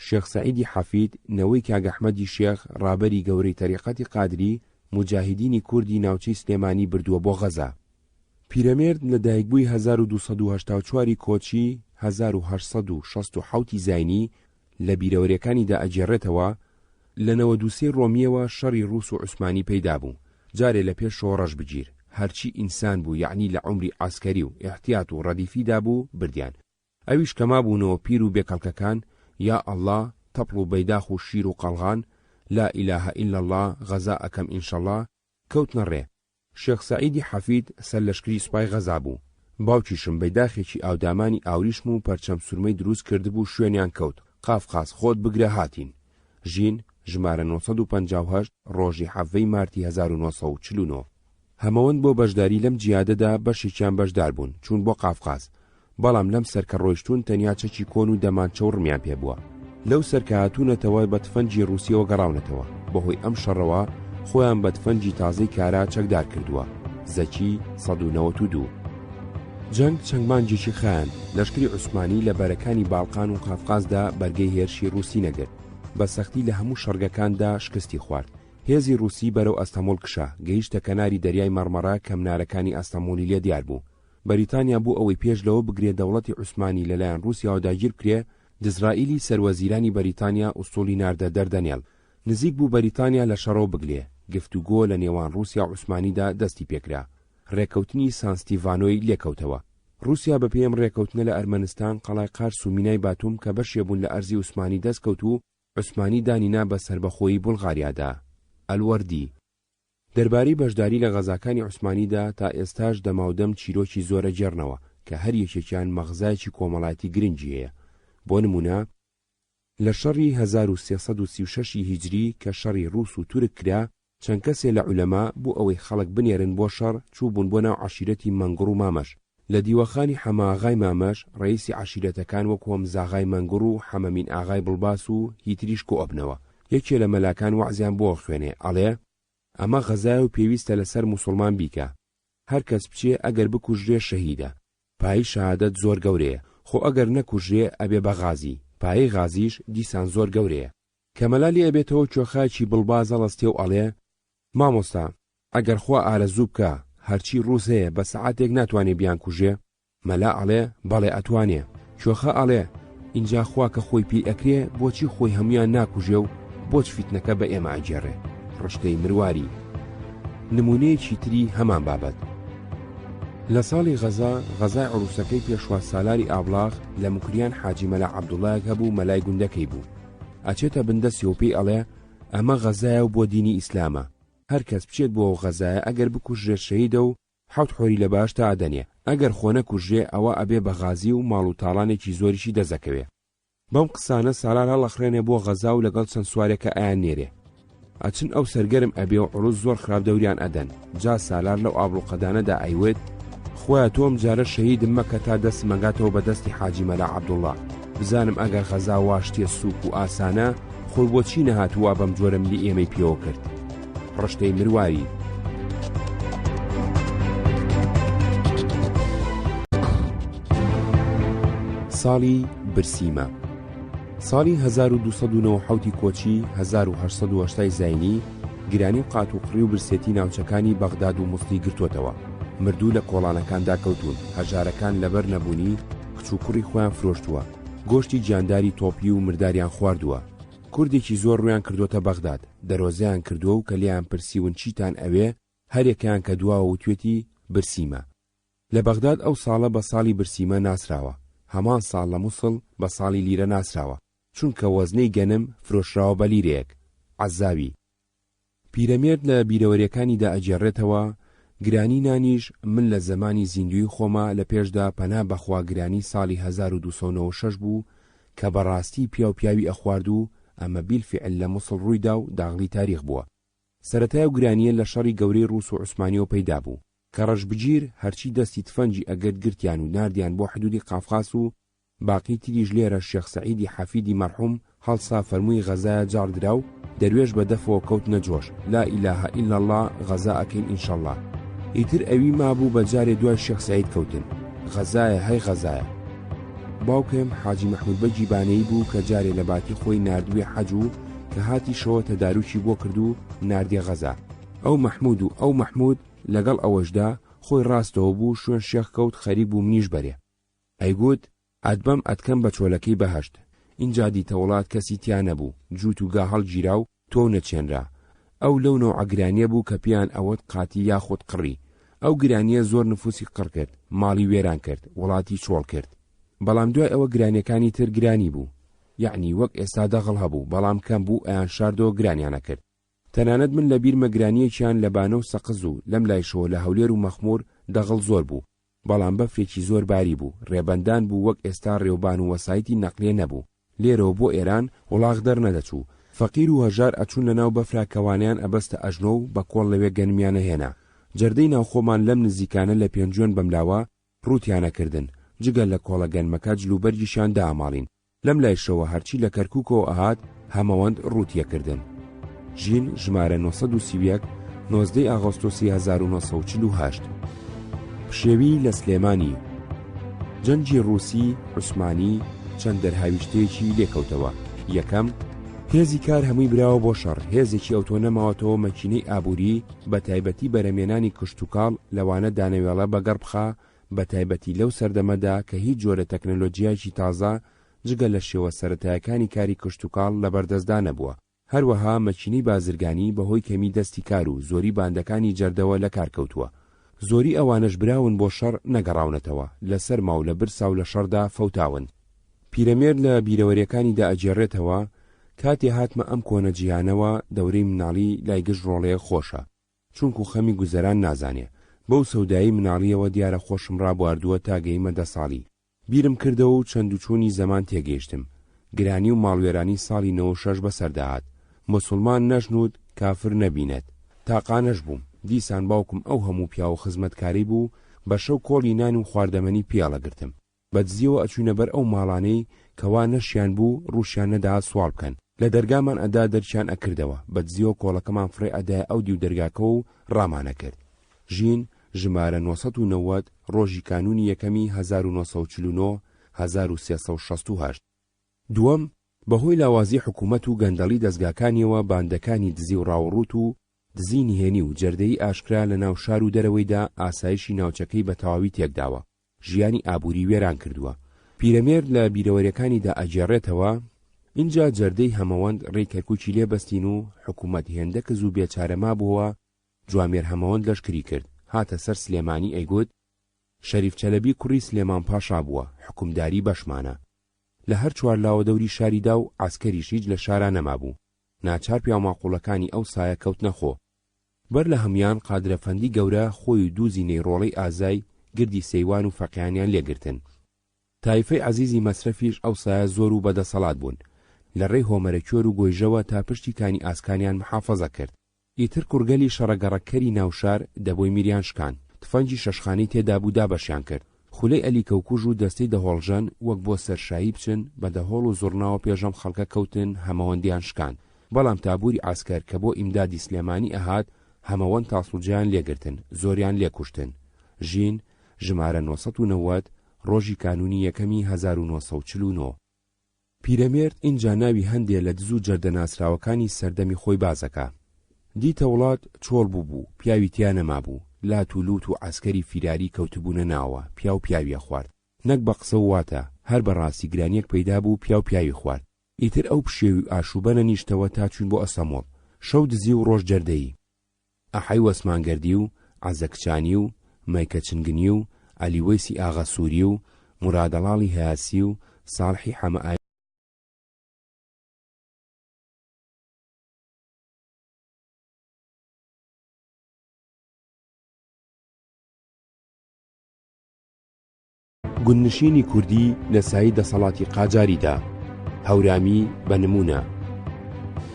شێخ سەعیدی حەفید نەوەی کاگەحمەدی شێخ ڕابەری گەورەی تەریقەتی قادری مجاهدینی کوردی ناوچەی سلێمانی بردووە بۆ غەزا. پیرەمێرد لە دایکبووی 1284 کۆچی 1867 زاینی لە بیرەوەریەکانیدا ئەجێڕێتەوە. لە 93 ڕۆمیەوە شەڕی ڕووس و عوسمانی پەیدا بوو. جارێ لە پێش شۆڕەش بگیر، هەرچی ئینسان بوو یعنی لە عمری ئاسکەری و احتیاط و ڕەدیفیدا بوو بردیان. ئەویش کەما بوونەوە پیر و بێکەڵکەکان، یا ئەڵڵا تەپڵ و بەیداخ و شیر و قەڵغان، لا ئیلاهە ئیلا الله غەزا ئەکەم ئینشەڵڵا، کەوتنە ڕێ. شێخ سەعیدی حەفید سەرلەشکری سوپای غەزا بوو. باوکیشم بەیداخێکی ئاودامانی ئاوریشم و پەرچەم سورمەی دروست کردبوو شوێنیان کەوت. قافقاز خۆت بگرە هاتین. ژین ژمارە 958 ڕۆژی 7 مارتی 1949. هەمەوەند بۆ بەشداری لەم جیادەدا بەشێکیان بەشدار بوون چوون بۆ قافقاز، بەڵام لەم سەرکە ڕۆیشتون تەنیا چەکی کۆن و دەمانچە و ڕمیان پێبووە. لەو سەرکە هاتوونەتەوە بە تفەنجی رووسیەوە گەڕاونەتەوە، بەهۆی ئەم شەڕەوە خۆیان بە تفەنجی تازەی کارا چەکدار کردووە. زەکی 192. جەنگ چەنگمانجێکی خایاند. لەشکری عوسمانی لە بەرەکانی باڵقان و قافقازدا بەرگەی هێرشی رووسی نەگرت، بە سەختی لە هەموو شەڕگەکاندا شکستی خوارد. هێزی رووسی بەرەو ئەستەمۆڵ کشا، گەیشتە کەناری دەریای مەرمەرا کە منارەکانی ئەستەمۆلی لێ دیار بوو. بەریتانیا بوو ئەوەی پێش لەوە بگرێ دەوڵەتی عوسمانی لەلایەن رووسیاوە داگیر بکرێ، دزرائیلی سەروەزیرانی بەریتانیا ئوستولی ناردە دەردەنێڵ. نزیک بوو بەریتانیا لە شەڕەوە بگلێ. گفتوگۆ لە نێوان رووسیا و عوسمانیدا دەستی پێکرا. ڕێکەوتنی سان ستیڤانۆی لێکەوتەوە. رووسیا بە پێم ڕێکەوتنە لە ئەرمەنستان قەڵای قارس و مینای باتوم کە بەشێبوون لە ئەرزی عوسمانی دەستکەوت و عوسمانی دانینا بە سربەخۆیی بولغاریادا. ئەلوەردی دەربارەی بەشداری لە غەزاکانی عوسمانیدا تا ئێستاش دەماودەم چیرۆکی زۆرە جێڕنەوە کە هەر یەکێکیان مەغزایکی کۆمەڵایەتی گرنگی هەیە. بۆ نمونە لە شەڕی 1336 هیجری کە شەڕی رووس و تورک کرا، چەند کەسێ لە عولەما بوو ئەوەی خەڵک بنێرن بۆ شەڕ چوو بوون بۆ ناو عەشیرەتی مەنگڕ و مامەش. لە دیوەخانی حەماغای مامەش ڕئیسی عەشیرەتەکان وەکو هەمزاغای مەنگڕ و حەمەمین ئاغای بڵباس و هیتریش کۆ ئەبنەوە. یەکێ لە مەلاکان وەعزیان بۆ خوێنێ، ئەڵێ ئەمە غەزایە و پێویستە لەسەر موسڵمان بیکە. هەر کەس بچێ ئەگەر بکوژرێ شەهیدە. پایی شەهادەت زۆر گەورەیە، خۆ ئەگەر نەکوژرێ ئەبێ بە غازی. پایەی غازیش دیسان زۆر گەورەیە. کەمەلالی ئەبێتەوە کۆخایکی بڵباز هەڵەستێ و ئەڵێ مامۆستا ئەگەر خوا ئارەزوو بکە هەرچی ڕووس هەیە بە سەعاتێک ناتوانێ بیان کوژێ؟ مەلا ئەڵێ بەڵێ ئەتوانێ. کۆخە ئەڵێ ئینجا خوا کە خۆی پێی ئەکرێ بۆچی خۆی هەمویان ناکوژێ و بۆچ فیتنەکە بە ئێمە ئەجێڕێ؟ ڕشتەی مرواری. نمونەیەکی تری هەمان بابەت. لە ساڵی غەزای عروسەکەی پێشوا سالاری ئابلاغ لە مکریان حاجی مەلا عەبدوڵایەک هەبوو، مەلای گوندەکەی بوو. ئەچێتە بندەسی و پێی ئەڵێ ئەمە غەزایە و بۆ دینی ئیسلامە. هەر کەس بچێت بۆ غەزایە ئەگەر بکوژرێت شەهیدە و 7 حۆری لە باشتا ئەدەنێ. ئەگەر خۆ نەکوژرێ ئەوە ئەبێ بە غازی و ماڵ و تاڵانێکی زۆریشی دەزەکەوێ. بەم قسانە سالار هەڵەخڕێنێ بۆ غەزا و لەگەڵ چەند سوارێکە ئایان نێرێ. ئەچن ئەو سەرگەرم ئەبێ و عروس زۆر خراپ دەوریان ئەدەن. جا سالار لەو ئابڕوقەدانەدا ئەیوێت خۆیان تۆم جارە شەهیدم مەکە تا دەست مەگاتەوە بە دەستی حاجی مەلا عەبدوڵڵا. بزانم ئەگەر غەزا واشتیە سووک و ئاسانە خۆی بۆچی نەهاتووە بەم جۆرە ملی ئێمەی پێوە کرد. ڕشتەی مرواری. ساڵی برسیمە. ساڵی 1297 کۆچی 1880 زاینی گرانی و قات و قڕی و برسێتی ناوچەکانی بەغداد و موسڵی گرتوتەوە. مردوو لە کۆڵانەکاندا کەوتون، هەژارەکان لەبەر نەبوونی کچ و کوڕی خۆیان فرۆشتووە، گۆشتی جانداری تۆپی و مرداریان خواردووە. کوردێکی زۆر ڕویان کردوتە بەغداد، دەرۆزیان کردووە و کە لیان پرسیون چیتان ئەوێ، هەرێکیان کە دواوە وتوێتی برسیمە. لە بەغداد ئەو ساڵە بە ساڵی برسیمە ناسراوە، هەمان ساڵ لە مووسڵ بە ساڵی لیرە ناسراوە، چونکە وەزنەی گەنم فرۆشراوە بە لیرەیەک. عەزاوی پیرەمێرد لە بیرەوەریەکانیدا ئەجێڕێتەوە، گرانی نانیش من لە زمانی زیندوی خۆما لە پێشدا پەنا بەخوا گرانی ساڵی 1296 بوو کە بەڕاستی پیا و پیاوی ئەخوارد و ئەمە بیلفعل لە مووسڵ ڕوویدا و داغڵی تاریخ بووە. سەرەتای و گرانیە لە شەڕی گەورەی ڕووس و عوسمانیەوە پەیدا بوو کە ڕەشبگیر هەرچی دەستی تفەنجی ئەگەت گرتیان و ناردیان بۆ حدودی قافقاس و باقی تریش لێرە شێخ سەعیدی حەفیدی مەرحوم هەڵسا فەرمووی غەزایە جاڕدرا و دەروێش بە دەفەوە کەوت نەجۆش، لا ئیلاهە ئیلا الله غەزا ئەکەین ئینشەڵڵا. ئیتر ئەوی مابوو بە جارێ دوای شێخ سەعید کەوتن، غەزایە هەی غەزایە. باوکم حاجی مەحموود بە جیبانەی بوو کە جارێ لە باتی خۆی نردوێ حەج و کە هاتی شەوە تەداروکی بۆ کرد و ناردێ غەزا. ئەو مەحموود لەگەڵ ئەوەشدا خۆی ڕاستەوە بوو شوێن شێخ کەوت خەریک بوو منیش بەرێ. ئەیگوت ئەدبەم ئەتکەم بە چۆلەکەی بەهەشت. اینجا دیتە وڵات کەسی تیا نەبوو، جووت و گا هەڵگیرا و تۆ نەچێنرا. ئەو لەو نەوع گرانیە بوو کە پیان ئەوەت قاتی یاخود قڕی. ئەو گرانیە زۆر نفوسی قڕ کرد، ماڵی وێران کرد، وڵاتی چۆڵ کرد. بەڵام دوای ئەوە گرانیەکانی تر گرانی بوو، یعنی وەک ئێستا دەغڵ هەبوو بەڵام کەم بوو ئەیان شاردەوە گرانیانە کرد. تەنانەت من لە بیرمە گرانیەکیان لە بانە و سەقز و لەم لایشەوە لە هەولێر و مەخموور دەغڵ زۆر بوو. بەڵام بەفرێکی زۆر باری بوو، ڕێبەندان بوو وەک ئێستا ڕێوبان و وەسایتی نەقلیە نەبوو. لێرەوە بۆ ئێران وڵاغ دەرنەدەچوو، فەقیر و هەژار ئەچوون لەناو بەفرا کەوانیان ئەبەستە ئەژنۆ و بە کۆڵ لەوێ گەنمیانە هێنا. جەردەی ناوخۆمان لەم نزیکانە لە پێنجوێن بەملاوە ڕوتیانەکردن، جگەل لە کۆڵە گەنمەکە جلوبەرگیشیان داماڵین. لەم لایشەوە هەرچی لە کەرکووکەوە ئەهات هەمەوەند ڕوتیەکردن. ژین ژمارە 931 19 ئاغۆستۆسی 1948. پشێوی لە سلێمانی. جەنگی ڕووسی عوسمانی چەند دەرهاویشتەیەکی لێکەوتەوە. یەکەم، هێزی کار هەمووی براوە بۆ شەڕ. هێزێکی ئەوتۆ نەماوەتەوە مەکینەی ئابووری بە تایبەتی بەرەمێنانی کشتوکاڵ لەوانە دانەوێڵە بەگەڕ بخا، بە تایبەتی لەو سەردەمەدا کە هیچ جۆرە تەکنەلۆجیایکی تازە جگە لە شێوە سەرەتایەکانی کاری کشتوکاڵ لەبەردەستدا نەبووە. هەروەها مەکینەی بازرگانی بەهۆی کەمی دەستی کار و زۆری باندەکانی جەردەوە لە کارکەوتووە. زۆری ئەوانش براون بۆ شەڕ نەگەڕاونەتەوە، لەسەر ماو لە برسا و لە شەڕدا فەوتاون. پیرەمێرد لە بیرەوەریەکانیدا ئەجێڕێتەوە، کاتێ هاتمە ئەم کۆنە جیهانەوە دەورەی مناڵی لای گشت ڕۆڵەیە خۆشە، چونکو خەمی گوزەران نازانێ. بەو سەودایی مناڵیەوە دیارە خۆشم ڕابواردووە تا گەیمە 10 ساڵی. بیرم کردەوە و چەند و چوونی زەمان تێگەیشتم. گرانی و ماڵوێرانی ساڵی 96 بەسەرداهات. موسڵمان نەژنود کافر نەبینێت. تاقانەش بووم. دیسان باوکم ئەو هەموو پیا و خزمەتکاری بوو، بە شەو کۆڵی نان و خواردەمەنی پیاڵەگرتم. بەدزیەوە ئەچوونە بەر ئەو ماڵانەی کەوا نەشیان بوو ڕووشیان نەدا سوال بکەن. لە دەرگامان ئەدا دەرچیان ئەکردەوە. بەدزیەوە کۆڵەکەمان فڕێ ئەدای ئەو دیو دەرگاکەوە و ڕامانە کرد. ژین ژمارە 990 ڕۆژی کانونی یەکەمی 1949 1368. دووەم، بەهۆی لاوازی حکوومەت و گەندەڵی دەستگاکانیەوە باندەکانی دزی و ڕاوڕوت و دزی نهێنی و جەردەی ئاشکرا لە ناو شار و دەرەوەیدا ئاسایشی ناوچەکەی بە تەواوی تێکداوە. ژیانی ئابووری وێران کردووە. پیرەمێرد لە بیرەوەریەکانیدا ئەجێڕێتەوە، اینجا جەردەی هەمەوەند ڕێی کەرکووکی لێبەستین و حکوومەت هێندە کەز و بێچارەما بووە. جوامێر هەمەوەند لەشکری کرد، هاتە سەر سلێمانی ئەیگوت شەریف چەلەبی کوڕی سلێمان پاشا بووە، حکومداری بەشمانە. لە هەر چوارلاوە دەوری شاریدا و عسکەریش هیچ لە شارا نەمابوو. ناچار پیاماقوڵەکانی ئەو سایە کەوت نەخۆ. بەر لە هەمیان قادرەفەندی گەورە خۆی و دوو زینەی ڕۆڵەی ئازای گردی سەیوان و فەقیانیان لێگرتن. تایفەی عەزیزی مەسرەفیش ئەو سایە زۆر و بەدەسەڵات بوون. لە ڕێی هۆمەرەکیۆر و گۆیژەوە تا پشتی کانی ئاسکانیان محافەزە کرد. ئیتر کوڕگەلی شەڕەگەڕەکەری ناوشار دەبۆی میریان شکان. تفەنگی شەشخانەی تێدا بوو دابەشیان کرد. خولەی ئەلی کەوکوژ و دەستەی دەهۆڵژەن وەک بۆ سەرشایی بچن بە دەهۆڵ و زوڕناوە پێشەم خەڵکە کەوتن هەمەوەندیان شکان. بەڵام تابووری ئاسکەر کە بۆ ئیمدادی سلێمانی ئەهات هەمەوەند تاسوجیان لێگرتن، زۆریان لێکوشتن. ژین ژمارە 990 ڕۆژی کانونی یەکەمی 1949. پیرەمێرد اینجا ناوی هەندێک لە دز و جەردەناسراوەکانی سەردەمی خۆی بازەکە. دیتە وڵات چۆڵ بوو، پیاوی تیا نەمابوو. لات و لوت و عسکەری فیراری کەوتبوونە ناوە، پیا و پیاویە خوارد. نەک بە قسە واتە، هەر بەڕاستی گرانیەک پەیدا بوو پیا و پیاوی خوارد. ئیتر ئەو پشێوی ئاشوبەنە نیشتەوە تا چوون بۆ ئەسەمۆڵ. شەو دزی و ڕۆژ جەردەیی. ئەحەی وەسمانگەردی و عەزەکچانی و مەیکە چنگنی و ئەلیوەیسی ئاغا سووری و مرادەڵاڵی هەیاسی و ساڵحی حەمەئای گوندنشینی کوردی لە سایی دەسەڵاتی قاجاریدا. هەورامی بە نمونە.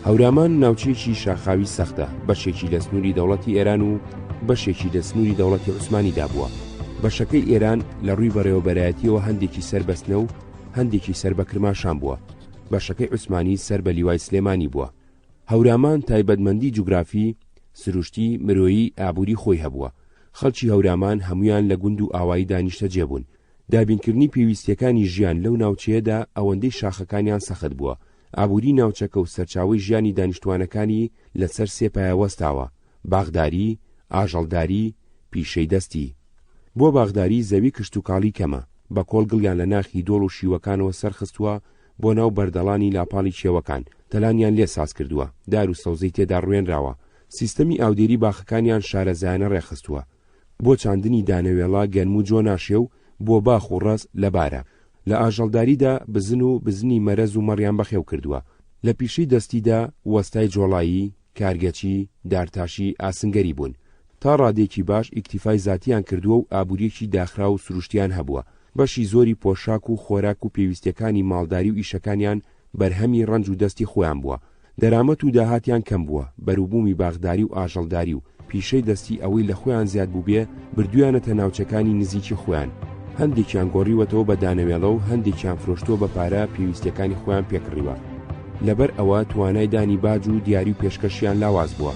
هەورامان ناوچەیەکی شاخاوی سەختە، بەشێکی لە سنووری دەوڵەتی ئێران و بەشێکی لە سنووری دەوڵەتی عوسمانیدا بووە. بەشەکەی ئێران لە ڕووی بەڕێوەبەرایەتیەوە هەندێکی سەربەستنە و هەندێکی سەر بە کرماشان بووە. بەشەکەی عوسمانی سەر بە لیوای سلێمانی بووە. هەورامان تایبەتمەندی جوگرافی، سروشتی، مرۆیی، ئابووری خۆی هەبووە. خەڵکی هەورامان هەمویان لە گوند و ئاوایی دانیشتە جێبوون. دابینکردنی پێویستیەکانی ژیان لەو ناوچەیەدا ئەوەندەی شاخەکانیان سەخت بووە. ئابووری ناوچەکە و سەرچاوی ژیانی دانیشتوانەکانی لەسەر سێ پایە وەستاوە: باغداری، ئاژەڵداری، پیشەی دەستی. بۆ باغداری زەوی کشتوکاڵی کەمە، بە کۆڵگڵیان لە ناخی دۆڵ و شیوەکانەوە سەرخستووە بۆ ناو بەردەڵانی لاپاڵی کێوەکان. تەلانیان لێ ساز کردووە، دار و سەوزەی تێدا ڕوێنراوە. سیستەمی ئاودێری باخەکانیان شارەزایانە ڕێخستووە. بۆ چاندنی دانەوێڵا گەنم و جۆ ناشێ و بۆ باخ و ڕەز لەبارە. لە ئاژەڵداریدا بزن و بزنی مەرەز و مەڕیان بەخێو کردووە. لە پیشەی دەستیدا وەستای جۆڵایی، کارگەچی، دارتاشی، ئاسنگەری بوون. تا ڕادێکی باش ئیکتیفای زاتیان کردووە و ئابووریەکی داخرا و سروشتیان هەبووە. بەشی زۆری پۆشاک و خۆراک و پێویستیەکانی ماڵداری و ئیشەکانیان بەرهەمی ڕەنج و دەستی خۆیان بووە. دەرامەت و داهاتیان کەم بووە، بەروبوومی باغداری و ئاژەڵداری و پیشەی دەستی ئەوەی لە خۆیان زیاد بوو بێ بردویانەتە ناوچەکانی نزیکی خۆیان. هەندێکیان گۆڕیوەتەوە بە دانەوێڵە و هەندێکیان فرۆشتۆ بە پارە پێویستیەکانی خۆیان پێکڕیوە. لەبەر ئەوە توانای دانی باج و دیاری و پێشکەشیان لاواز بووە.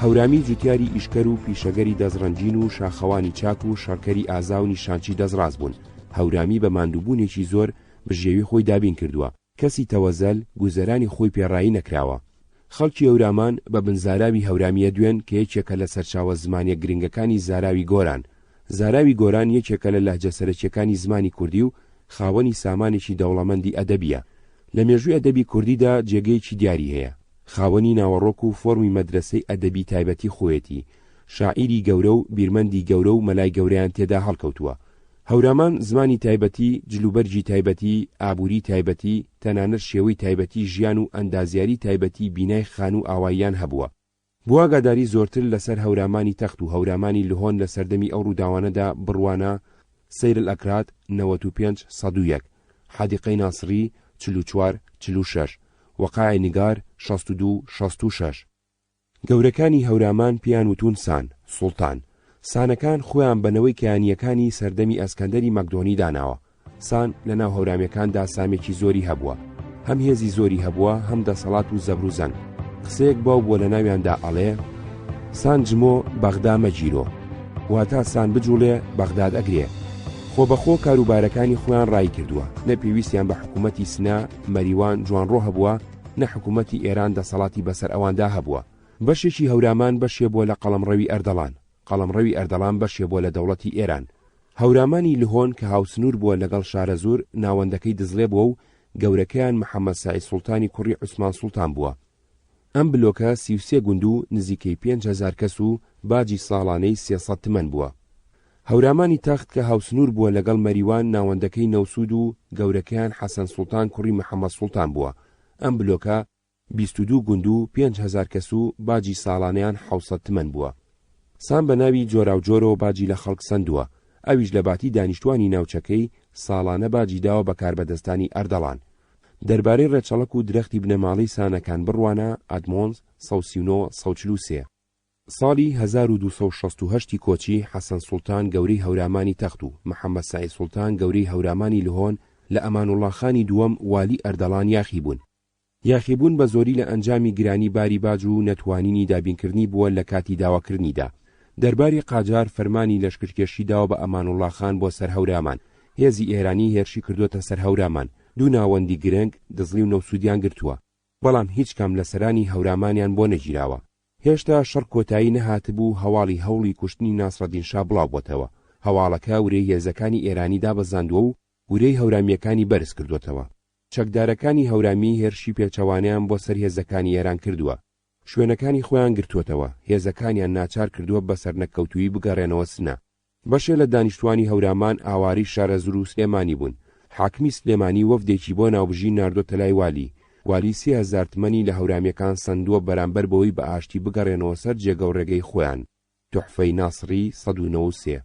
هەورامی جوتیاری ئیشکەر و پیشەگەری دەزڕەنجین و شاخەوانی چاک و شەڕکەری ئازا و نیشانچی دەزڕاز بوون. هەورامی بە ماندووبوونێکی زۆر بژێوی خۆی دابین کردووە. کەسی تەوەزەل گوزەرانی خۆی پێڕایی نەکراوە. خەڵکی هەورامان بە بنزاراوی هەورامیە دوێن کە یەکێکە لە سەرچاوە زمانیە گرنگەکانی زاراوی گۆران. زاراوی گۆران یەکێکە لە لەهجە سەرەکیەکانی زمانی کوردی و خاوەنی سامانێکی دەوڵەمەندی ئەدەبیە. لە مێژووی ئەدەبی کوردیدا جێگەیەکی دیاری هەیە. خاوەنی ناوەڕۆک و فۆرمی مەدرسەی ئەدەبی تایبەتی خۆیەتی، شاعیری گەورە و بیرمەندی گەورە و مەلای گەورەیان تێدا هەڵکەوتووە. هەورامان زمانی تایبەتی، جلوبەرجی تایبەتی، ئابووری تایبەتی، تەنانەت شێوەی تایبەتی ژیان و ئەندازیاری تایبەتی بینای خان و ئاواییان هەبووە. بۆ ئاگاداری زۆرتر لەسەر هەورامانی تەخت و هەورامانی لهۆن لە سەردەمی ئەو ڕووداوانەدا بڕوانە سەیر الئەکراد 95 101، حەدیقەی ناسری 44 46، وەقای نیگار 62 66. گەورەکانی هەورامان پیان وتون سان، سوڵتان. سانەکان خۆیان بنەوەی کیانیەکانی سەردەمی ئەسکەندەری مەکدۆنی داناوە. سان لەناو هەورامەکاندا سامێکی زۆری هەبووە، هەم هێزی زۆری هەبووە، هەم دەسەڵات و زەبر و زەنگ. قسەیەک باو بۆ لە ناویاندا ئەڵێ سان جمۆ بەغدا مەگیرۆ، واتە سان بجوڵێ بەغداد ئەگرێ. خۆبەخۆ کاروبارەکانی خۆیان ڕای کردووە، نە پێویستیان بە حکوومەتی سنا مەریوان جوانڕۆ هەبووە، نە حکوومەتی ئێران دەسەڵاتی بەسەر ئەواندا هەبووە. بەشێکی هەورامان بەشێ بۆ لە قەڵەمڕەوی ئەردەڵان، قەڵەمڕەوی ئەردەڵان بەشێ بۆ لە دەوڵەتی ئێران. هەورامانی لهۆن کە هاوسنوور بووە لەگەڵ شارەزور ناوەندەکەی دزڵێ بووە و گەورەکەیان محەممەد ساعید سوڵتانی کوڕی عوسمان سوڵتان بووە. ئەم بلۆکە 33 گوند و نزیکەی 5000 کەس و باجی ساڵانەی 300 تمەن بووە. هەورامانی تەخت کە هاوسنوور بووە لەگەڵ مەریوان ناوەندەکەی نەوسود و گەورەکەیان حەسەن سوڵتان کوڕی محەممەد سوڵتان بووە. ئەم بلۆکە 22 گوند و 5000 کەس و باجی ساڵانیان 700 تمەن بووە. سام بە ناوی جۆرا و جۆرەوە باجی لە خەڵک سندووە، ئەویش لە باتی دانیشتوانی ناوچەکەی ساڵانە باجی داوە بە کاربەدەستانی ئەردەڵان. دەربارەی ڕێچەڵک و درەختی بنەماڵی سانەکان بڕوانە ئەدمۆنز 1943. ساڵی 1268 کۆچی حەسەن سوڵتان گەورەی هەورامانی تەخت و محەممەد ساعید سوڵتان گەورەی هەورامانی لهۆن لە ئەمانوڵڵا خانی دووەم والی ئەردەڵان یاخیبوون. یاخیبوون بە زۆری لە ئەنجامی گرانی باری باج و نەتوانینی دابینکردنی بووە لە کاتی داواکردنیدا. دەرباری قاجار فەرمانی لەشکرکێشی داوە بە ئەمانوڵڵا خان بۆ سەر هەورامان. هێزی ئێرانی هێرشی کردوتە سەر هەورامان. دوو ناوەندی گرنگ دزڵی و نەوسودیان گرتووە، بەڵام هیچ کام لە سەرانی هەورامانیان بۆ نەگیراوە. هێشتا شەڕ کۆتایی نەهاتبوو هەواڵی هەوڵی کوشتنی ناسڕەدین شا بڵاو بۆتەوە. هەواڵەکە ورەی هێزەکانی ئێرانی دابەزاندووە و ورەی هەورامیەکانی بەرز کردوتەوە. چەکدارەکانی هەورامی هێرشی پێچەوانیان بۆ سەر هێزەکانی ئێران کردووە. شوێنەکانی خۆیان گرتوتەوە، هێزەکانیان ناچار کردووە بە سەرنەکەوتووی بگەڕێنەوە سنە. بەشێ لە دانیشتوانی هەورامان ئاواری شارەزور و سلێمانی بوون. حاکمی سلێمانی وەفدێکی بۆ ناوبژی ناردۆتە لای والی 30,000 تمەنی لە هەورامیەکان سندووە بەرامبەر بەوەی بە ئاشتی بگەڕێنەوە سەر جێگە و ڕێگەی خۆیان. تحفەی ناسری 193.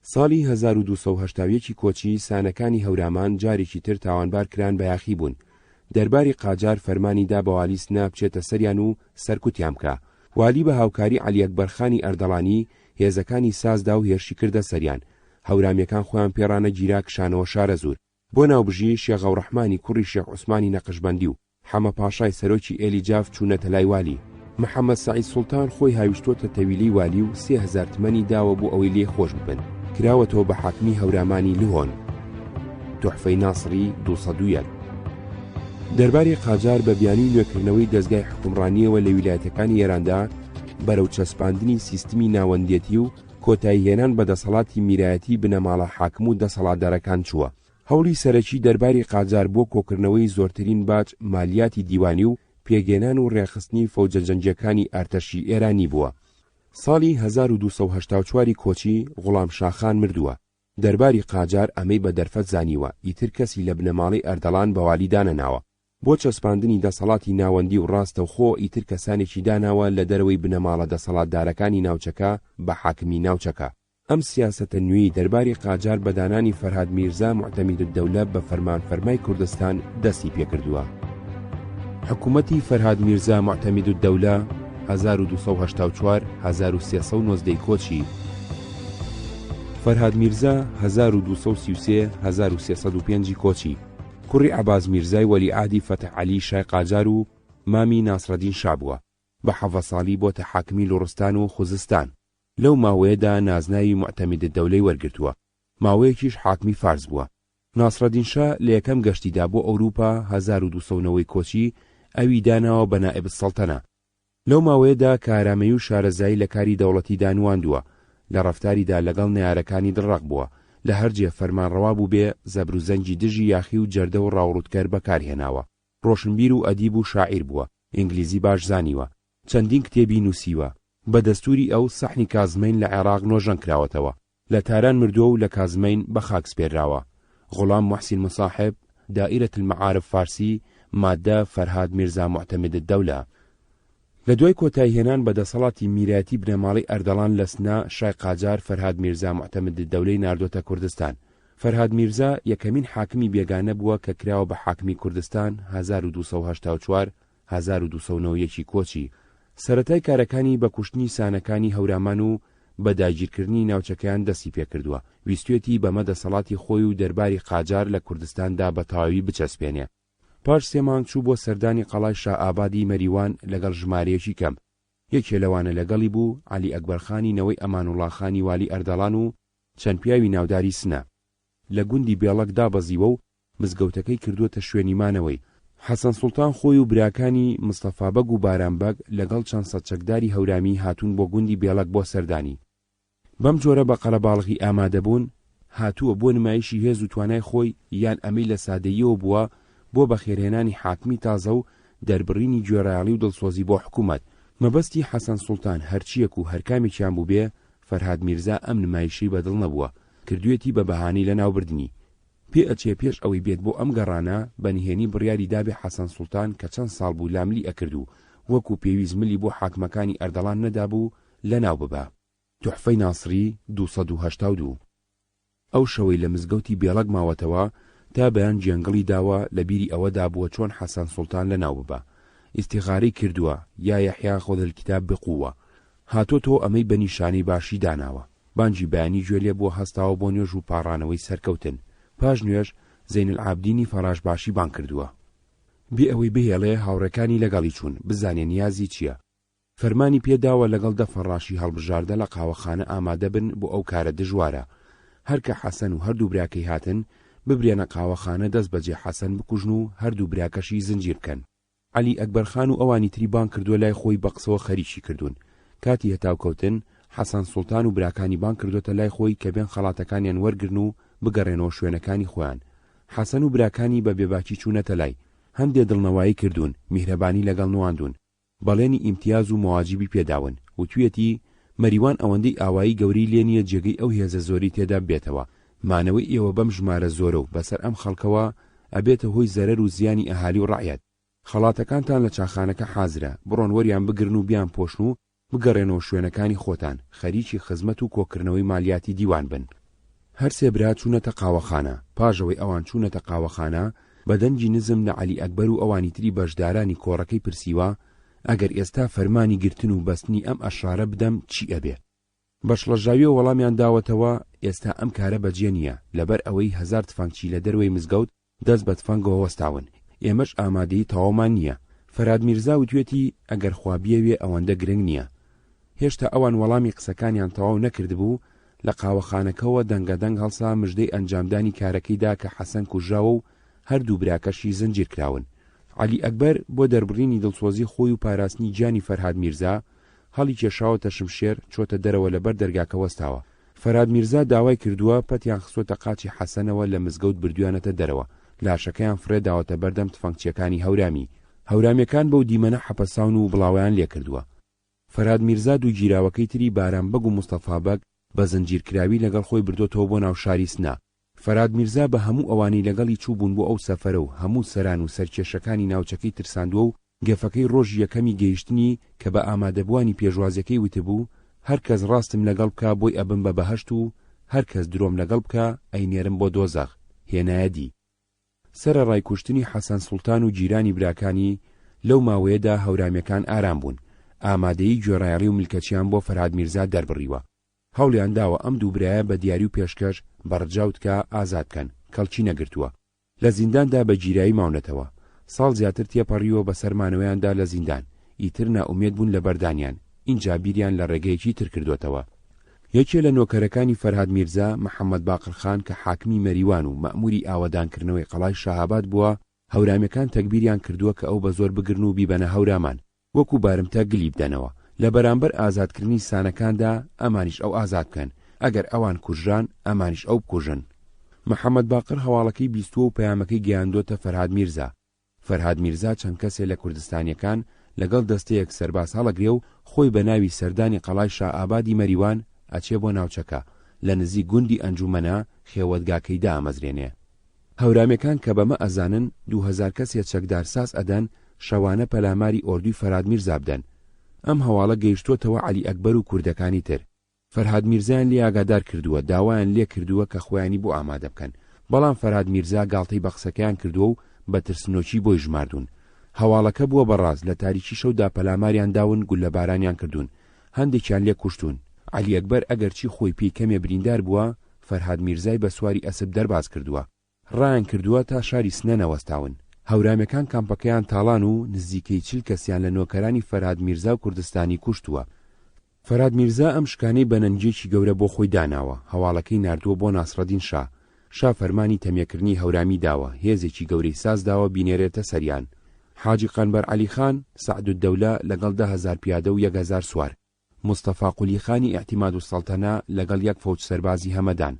ساڵی 1280 کۆچی سانەکانی هەورامان جارێکی تر تاوانبار کران بە یاخی بوون. دەرباری قاجار فەرمانیدا بە والی سنا بچێتە سەریان و سەرکوتیان بکە. والی بە هاوکاری عەلی ئەکبەرخانی ئەردەڵانی هێزەکانی سازدا و هێرشی کردە سەریان. هەورامیەکان خۆیان پێڕانە گیرا کشانەوە شارەزور. بۆ ناوبژی شێخ غەوڕەحمانی کوڕی شێخ عوسمانی نەقشبەندی و حەمە پاشای سەرۆکی ئێلیجاف چوونەتە لای والی. محەممەد ساعید سوڵتان خۆی هاویشتۆتە تەویلی والی و 3000 تمەنی داوە بۆ ئەوەی لێ خۆش ببن. کراوەتەوە بە حاکمی هەورامانی لهۆن. تحفەی ناسری 201. دەرباری قاجار بە بیانی نوێکردنەوەی دەستگای حکومڕانیەوە لە ویلایەتەکانی ئێراندا بەرەو چەسپاندنی سیستمی ناوەندێتی و کۆتاییهێنان بە دەسەڵاتی میرایەتی بنەماڵە حاکم و دەسەڵاتدارەکان چووە. هەوڵی سەرەکی دەرباری قاجار بۆ کۆکردنەوەی زۆرترین باج مالیاتی دیوانی و پێگێنان و ڕێخستنی فەوجە جەنگیەکانی ئارتەشی ئێرانی بووە. ساڵی 1284 کۆچی غوڵام شاخان مردووە. دەرباری قاجار ئەمەی بە دەرفەت زانیوە، ئیتر کەسی لە بنەماڵی ئەردەڵان بەوالی دانەناوە. بۆ چەسپاندنی دەسەڵاتی ناوەندی و ڕاستەوخۆ ئیتر کەسانێکی داناوە لە دەرەوەی بنەماڵە دەسەڵاتدارەکانی ناوچەکە بە حاکمی ناوچەکە. ئەم سیاسەتە نوێی دەرباری قاجار بەدانانی فەرهاد میرزا موعتەمیدالدەولە بە فەرمانفەرمای کوردستان دەستی پێکردووە. حکوومەتی فەرهاد میرزا موعتەمیدالدەولە 1284-1390 کۆچی، فەرهاد میرزا 1233-1305 کۆچی، کوڕی عەباس میرزای وەلیعادی فەتح عەلی شای قاجار و مامی ناسرەدین شا بووە. بە 7 ساڵی بۆتە حاکمی لوڕستان و خوزستان. لەو ماوەیەدا نازناوی موعتەمیدالدەولەی وەرگرتووە. ماوەیەکیش حاکمی فارس بووە. ناسرەدین شا لە یەکەم گەشتیدا بۆ ئەوروپا 1200 کۆچی ئەوی داناوە بە نائب السەڵتەنە. لەو ماوەیەدا کارامەی و شارەزایی لە کاری دەوڵەتی دانواندووە. لە ڕەفتاریدا لەگەڵ نەیارەکانی دڵڕەق بووە. لە هەرجێ فەرمانڕەوا بوو بێ زەبر و زەنگی دژی یاخی و جەردە و ڕاوڕوودکەر بەکارهێناوە. ڕۆشنبیر و ئەدیب و شاعیر بووە. ئینگلیزی باش زانیوە. چەندین کتێبی نووسیوە. بە دەستوری ئەو سەحنی کازمەین لە عێراق نۆژەن کراوەتەوە. لە تاران مردووە و لە کازمەین بە خاک سپێرراوە. غوڵام موحسین مصاحب، دائیرەت المعارف فارسی، مادە فەرهاد میرزا موعتەمیدالدەولە. لە دوای کۆتایهێنان بە دەسەڵاتی میراتی بنەماڵی ئەردەڵان لە سنا شای قاجار فەرهاد میرزا موعتەمیدالدەولەی ناردۆتە کوردستان. فەرهاد میرزا یەکەمین حاکمی بێگانە بووە کە کراوە بە حاکمی کوردستان 1284-1291 کۆچی. سەرەتای کارەکانی بە کوشتنی سانەکانی هەورامان و بە داگیرکردنی ناوچەکەیان دەستی پێکردووە. ویستوێتی بەمە دەسەڵاتی خۆی و دەرباری قاجار لە کوردستاندا بە تەواوی بچەسپێنێ. پاش 3 مانگ چوو بۆ سەردانی قەڵای شائابادی مەریوان لەگەڵ ژمارەیەکی کەم. یەکێ لەوانە لەگەڵی بوو عەلی ئەکبەرخانی نەوەی ئەمانوڵاخانی والی ئەردەڵان و چەند پیاوی ناوداری سنە. لە گوندی بێڵەک دابەزیوە و مزگەوتەکەی کردووەتە شوێنی مانەوەی. حەسەن سوڵتان خۆی و براکانی مستەفا بەگ و بارانبەگ لەگەڵ چەند سەد چەکداری هەورامی هاتوون بۆ گوندی بێڵەک بۆ سەردانی. بەم جۆرە بە قەلەباڵغی ئامادەبوون هاتووە بۆ نمایشی هێز و توانای خۆی یان ئەمەی لە سادەییەوە بووە بۆ بەخێرهێنانی حاکمی تازە و دەربڕینی گوێڕایەڵی و دڵسۆزی بۆ حکوومەت. مەبەستی حەسەن سوڵتان هەرچیەک و هەرکامێکیان بوو بێ فەرهاد میرزا ئەم نمایشی بەدڵ نەبووە، کردوێتی بە بەهانەی لە ناوبردننی. پێ ئەچێ پێش ئەوەی بێت بۆ ئەم گەڕانە بەنهێنی بڕیاری دابێ حەسەن سوڵتان کە چەند ساڵ بوو لاملی ئەکرد و وەکو پێویست ملی بۆ حاکمەکانی ئەردەڵان نەدابوو لە ناو ببا. توحفەی ناسری 282. ئەو شەوەی لە مزگەوتی بێڵەک ماوەتەوە تا بەیان جێنگڵی داوە لە بیری ئەوەدا بووە چۆن حەسەن سوڵتان لە ناو ببا. ئیستیخارەی کردووە یا یەحیا خۆذ الکتاب بقووە. هاتۆتۆ ئەمەی بە نیشانی باشی داناوە. بانجی بەیانی گوێ لێ بۆ هەستاوە بۆ نوێژ و پاڕانەوەی سەرکەوتن. پاش نوێژ زەین العابدینی فەراش باشی بان کردووە. بێ ئەوەی بهێڵێ هاوڕەکانی لەگەڵی چوون بزانێ نیازی چییە. فەرمانی پێداوە لەگەڵ دە فەڕاشی هەڵبژاردە لە قاوەخانە ئامادە بن بۆ ئەو کارە دژوارە. هەرکە حەسەن و هەردوو براکەی هاتن ببرێنە قاوەخانە دەست بەجێ حەسەن بکوژن و هەردوو براکەشی زنجیر بکەن. عەلی ئەکبەرخان و ئەوانی تری بان کردووە لای خۆی بە قسەوە خەریکی کردوون. کاتی هەتاوکەوتن حەسەن سوڵتان و براکانی بان کردوتە لای خۆی کە بێن خەڵاتەکانیان وەرگرن و بگەڕێنەوە شوێنەکانی خۆیان. حەسەن و براکانی بە بێباکی چوونەتە لای. هەندێ دڵنەوایی کردوون، میهرەبانی لەگەڵ نواندون. بەڵێنی ئیمتیاز و مواجیبی پێداون و توێتی مەریوان ئەوەندەی ئاوایی گەوری لێ نییە جێگەی ئەو هێزە زۆری تێدا بێتەوە. مانەوەی ئێوە بەم ژمارە زۆرە و بەسەر ئەم خەڵکەوە ئەبێتە هۆی زەرەر و زیانی ئەهالی و ڕەعیەت. خەڵاتەکانتان لە چاخانەکە حازرە، بڕۆن وەریان بگرن و بیان پۆشن و بگەڕێنەوە شوێنەکانی خۆتان، خەریکی خزمەت و کۆکردنەوەی مالیاتی دیوان بن. هەر سێ برا چوونەتە قاوەخانە. پاژەوەی ئەوان چوونەتە قاوەخانە بەدەنجی نزم لە عەلی ئەکبەر و ئەوانی تری بەشدارانی کۆڕەکەی پرسیوە ئەگەر ئێستا فەرمانی گرتن و بەستنی ئەم ئەشارە بدەم چی ئەبێ؟ بەشڵەژاویە وەڵامیان داوەتەوە ئێستا ئەم کارە بەجێ نییە لەبەر ئەوەی 1000 تفەنگچی لە دەروەی مزگەوت دەست بە تفەنگەوە وەستاون. ئێمەش ئامادەی تەواومان نییە. فەرهاد میرزا وتوێتی ئەگەر خوا بیەوێ ئەوەندە گرنگ نییە. هێشتا ئەوان وەڵامی قسەکانیان تەواو نەکردبوو لە قاوەخانەکەەوە دەنگەدەنگ هەڵسا مژدەی ئەنجامدانی کارەکەیدا کە حەسەن کوژراوە و هەردوو براکەشی زنجیر کراون. عەلی ئەکبەر بۆ دەربڕینی دڵسۆزی خۆی و پاراستنی گیانی فەرهاد میرزا هەڵی کێشاوەتە شمشێر چۆتە دەرەوە لەبەر دەرگاکە وەستاوە. فەرهاد میرزا داوای کردووە پەتیان خسۆتە قاچی حەسەنەوە لە مزگەوت بردویانەتە دەرەوە. لاشەکەیان فرێداوەتە بەردەم تفەنگچیەکانی هەورامیەکان بەو دیمەنە حەپەساون و بڵاویان لێ کردووە. فەرهاد میرزا دوو گیراوەکەی تری بارانبەگ و مستەفا بەگ بە زنجیرکراوی لەگەڵ خۆی بردۆتەوە بۆ ناو شاری سنا. فەرهاد میرزا بە هەموو ئەوانەی لەگەڵی چوو بوون بۆ ئەو سەفەرە و هەموو سەران و سەرکێشەکانی ناوچەکەی ترساندووە و گەفەکەی ڕۆژی یەکەمی گەیشتنی کە بە ئامادەبوانی پێشوازەکەی وتبوو هەر کەس ڕاستم لەگەڵ بکە بۆی ئەبم بە بەهەشت و هەر کەس درۆم لەگەڵ بکە ئەینێرم بۆ دۆزەخ هێنایەدی. سرە ڕایکوشتنی حەسەن سوڵتان و جیرانی براکانی لەو ماوەیەدا هەورامیەکان ئارام بوون. ئامادەیی گوێڕایەڵی و ملکەچیان بۆ فەرهاد میرزا دەربڕیوە. هەوڵیان داوە ئەم دوو برایە بە دیاری و پێشکەش بەڕجاوت کە ئازاد بکەن، کەڵکی نەگرتووە. لە زینداندا بە گیرایی ماونەتەوە. ساڵ زیاتر تێپەڕیوە بە سەرمانەوەیاندا لە زیندان. ئیتر نائومێد بوون لە بەردانیان. اینجا بیریان لە ڕێگەیەکی تر کردوتەوە. یەکێ لە نۆکەرەکانی فەرهاد میرزا محەممەد باقرخان کە حاکمی مەریوان و مەئموری ئاوەدانکردنەوەی قەڵای شاهاباد بووە، هەورامیەکان تەکبیریان کردووە کە ئەو بە زۆر بگرن و بیبەنە هەورامان، وەکو بارمتە گلی بدەنەوە. لە بەرامبەر ئازادکردنی سانەکاندا ئەمانیش ئەو ئازاد بکەن، ئەگەر ئەوان کوژران ئەمانیش ئەو بکوژن. محەممەد باقر هەواڵەکەی بیستووە و پەیامەکەی گەیاندۆتە فەرهاد میرزا. فەرهاد میرزا چەند کەسێ لە کوردستانیەکان لەگەڵ دەستەیەک سەرباز هەڵەگرێ و خۆی بە ناوی سەردانی قەڵای شائابادی مەریوان ئەچێ بۆ ناوچەکە لە نزیک گوندی ئەنجومەنە خێوەتگاکەیدا ئەمەزرێنێ. هەورامیەکان کە بەمە ئەزانن 2000 کەسێ چەکدار ساز ئەدەن شەوانە پەلاماری ئۆردوی فەرهاد میرزا بدەن. ئەم هەواڵە گەیشتوتەوە عەلی ئەکبەر و کوردەکانی تر. فەرهاد میرزایان لێ ئاگادار کردووە، داوایان لێ کردووە کە خۆیانی بۆ ئامادە بکەن، بەڵام فەرهاد میرزا گاڵتەی بە قسەکەیان کردووە و بە ترسنۆکی بۆی ژماردوون. هەواڵەکە بووە بەڕاست. لە تاریکی شەودا پەلاماریان داون، گول لە بارانیان کردوون، هەندێکیان لێ کوشتون. عەلی ئەکبەر ئەگەرچی خۆی پێی کەمێ بریندار بووە، فەرهاد میرزای بە سواری ئەسب دەرباز کردووە. ڕایان کردووە تا شاری سنە نەوەستاون. هەورامیەکان کامپەکەیان تاڵان و نزیکەی 40 کەسیان لە نۆکەرانی فەرهاد میرزا و کوردستانی کوشتووە. فەرهاد میرزا ئەم شکانەی بەنەنجێکی گەورە بۆ خۆی داناوە. هەواڵەکەی ناردووە بۆ ناسڕەدین شا فەرمانی تەمێکردنی هەورامی داوە، هێزێکی گەورەی ساز داوە بینێرێتە سەریان. حاجی قەنبەر عەلی خان سەعدودەولە لەگەڵ 10,000 پیادە و 1000 سوار، مستەفا قولیخانی ئیعتیماد و سەڵتەنە لەگەڵ 1 فەوج سەربازی هەمەدان،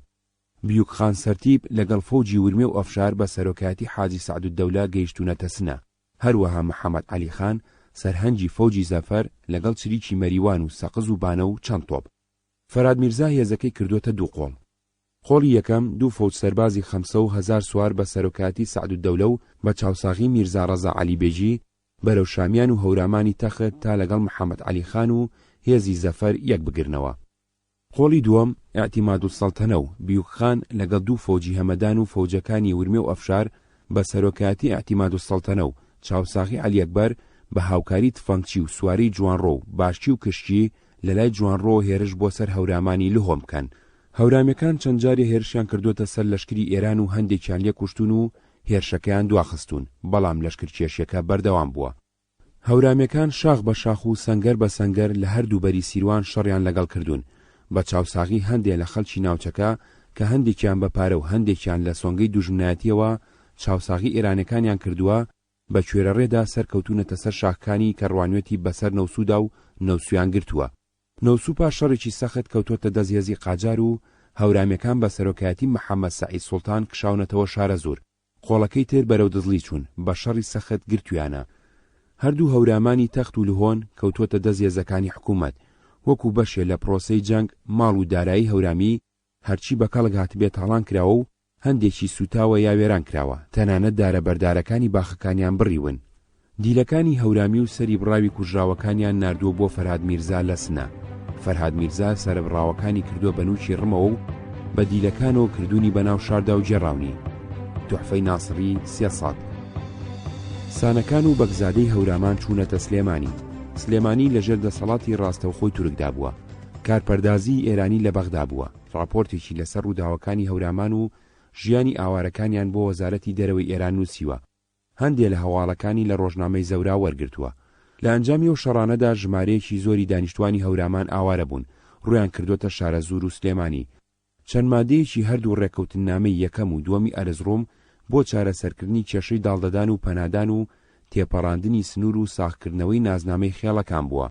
بیوک خان سەرتیب لەگەڵ فەوجی ورمێ و ئەفشار بە سەرۆکایەتی حاجی سەعدودەولە گەیشتونەتە سنە. هەروەها محەممەد عەلی خان سەرهەنجی فەوجی زەفەر لەگەڵ چریکی مەریوان و سەقز و بانە و چەند تۆپ. فەرهاد میرزا هێزەکەی کردوتە دوو قۆڵ. قۆڵی یەکەم 2 فەوج سەربازی 500,000 سوار بە سەرۆکایەتی سەعدودەولە و بە چاوساغی میرزا ڕەزا عەلیبێژی بەرەو شامیان و هەورامانی تەخت تا لەگەڵ محەممەد عەلی خان و هێزی زەفەر یەک بگرنەوە. قۆڵی دووەم ئیعتیماد و سەڵتەنە و بیوک خان لەگەڵ 2 فەوجی هەمەدان و فەوجەکانی ورمێ و ئەفشار بە سەرۆکایەتی ئیعتیماد و سەڵتەنە و چاوساغی عەلی ئەکبەر بە هاوکاری تفەنگچی و سواری جوانڕۆ و باشچی و کشتی لە لای جوانڕۆ هێرش بۆ سەر هەورامانی لهۆم بکەن. هەورامیەکان چەند جارێ هێرشیان کردوتە سەر لەشکری ئێران و هەندێکیان لێ کوشتون و هێرشەکەیان دواخستون، بەڵام لەشکرکێشیەکە بەردەوام بووە. هەورامیەکان شاخ بە شاخ و سەنگەر بە سەنگەر لە هەردوو بەری سیروان شەڕیان لەگەڵ کردوون. بە چاوساغی هەندێک لە خەڵکی ناوچەکە کە هەندێکیان بە پارە و هەندێکیان لە سۆنگەی دوژمنایەتیەوە چاوساغی ئێرانەکانیان کردووە، بە کوێرەڕێدا سەرکەوتونەتە سەر شاخەکانی کە ڕوانوێتی بەسەر نەوسوودا و نەوسویان گرتووە. نەوسوو پاش شەڕێکی سەخت کەوتۆتە دەست هێزی قاجار و هەورامیەکان بە سەرۆکایەتی محەممەد سەعید سوڵتان کشاونەتەوە شارە زۆر. قۆڵەکەی تر بەرەو دزلی چوون، بە شەڕی سەخت گرتویانە. هەردوو هەورامانی تەخت و لهۆن کەوتۆتە دەست هێزەکانی حکوومەت. وەکو بەشێ لە پرۆسەی جەنگ ماڵ و دارایی هەورامی هەرچی بە کەڵک هاتبێت تاڵان کراوە و هەندێکی سوتاوە یا وێران کراوە، تەنانەت دارە بەردارەکانی باخەکانیان بڕیون. دیلەکانی هەورامی و سەری بڕاوی کوژراوەکانیان ناردووە بۆ فەرهاد میرزا لە سنە. فەرهاد میرزا سەربڕاوەکانی کردووە بە نوچی ڕمەوە و بە دیلەکانەوە کردوونی بەناو شاردا و جێڕاونی. توحفەی ناسڕی 300. سانەکان و بەگزادەی هەورامان چوونەتە سلێمانی. سلێمانی لەژێر دەسەڵاتی ڕاستەوخۆی تورکدا بووە. کارپەردازی ئێرانی لە بەغدا بووە. ڕاپۆرتێکی لەسەر ڕووداوەکانی هەورامان و ژیانی ئاوارەکانیان بۆ وەزارەتی دەرەوەی ئێران نووسیوە. هەندێک لە هەواڵەکانی لە ڕۆژنامەی زەورا وەرگرتووە. لە ئەنجامی و شەڕانەدا ژمارەیەکی زۆری دانیشتوانی هەورامان ئاوارە بوون، ڕویان کردوتە شارە زور و سلێمانی. چەند مادەیەکی هەردوو ڕێکەوتنامەی یەکەم و دووەمی ئەرزڕۆم بۆ چارەسەرکردنی کێشەی داڵدەدان و پەنادان و تێپەڕاندنی سنوور و ساختکردنەوەی نازنامەی خێڵەکان بووە.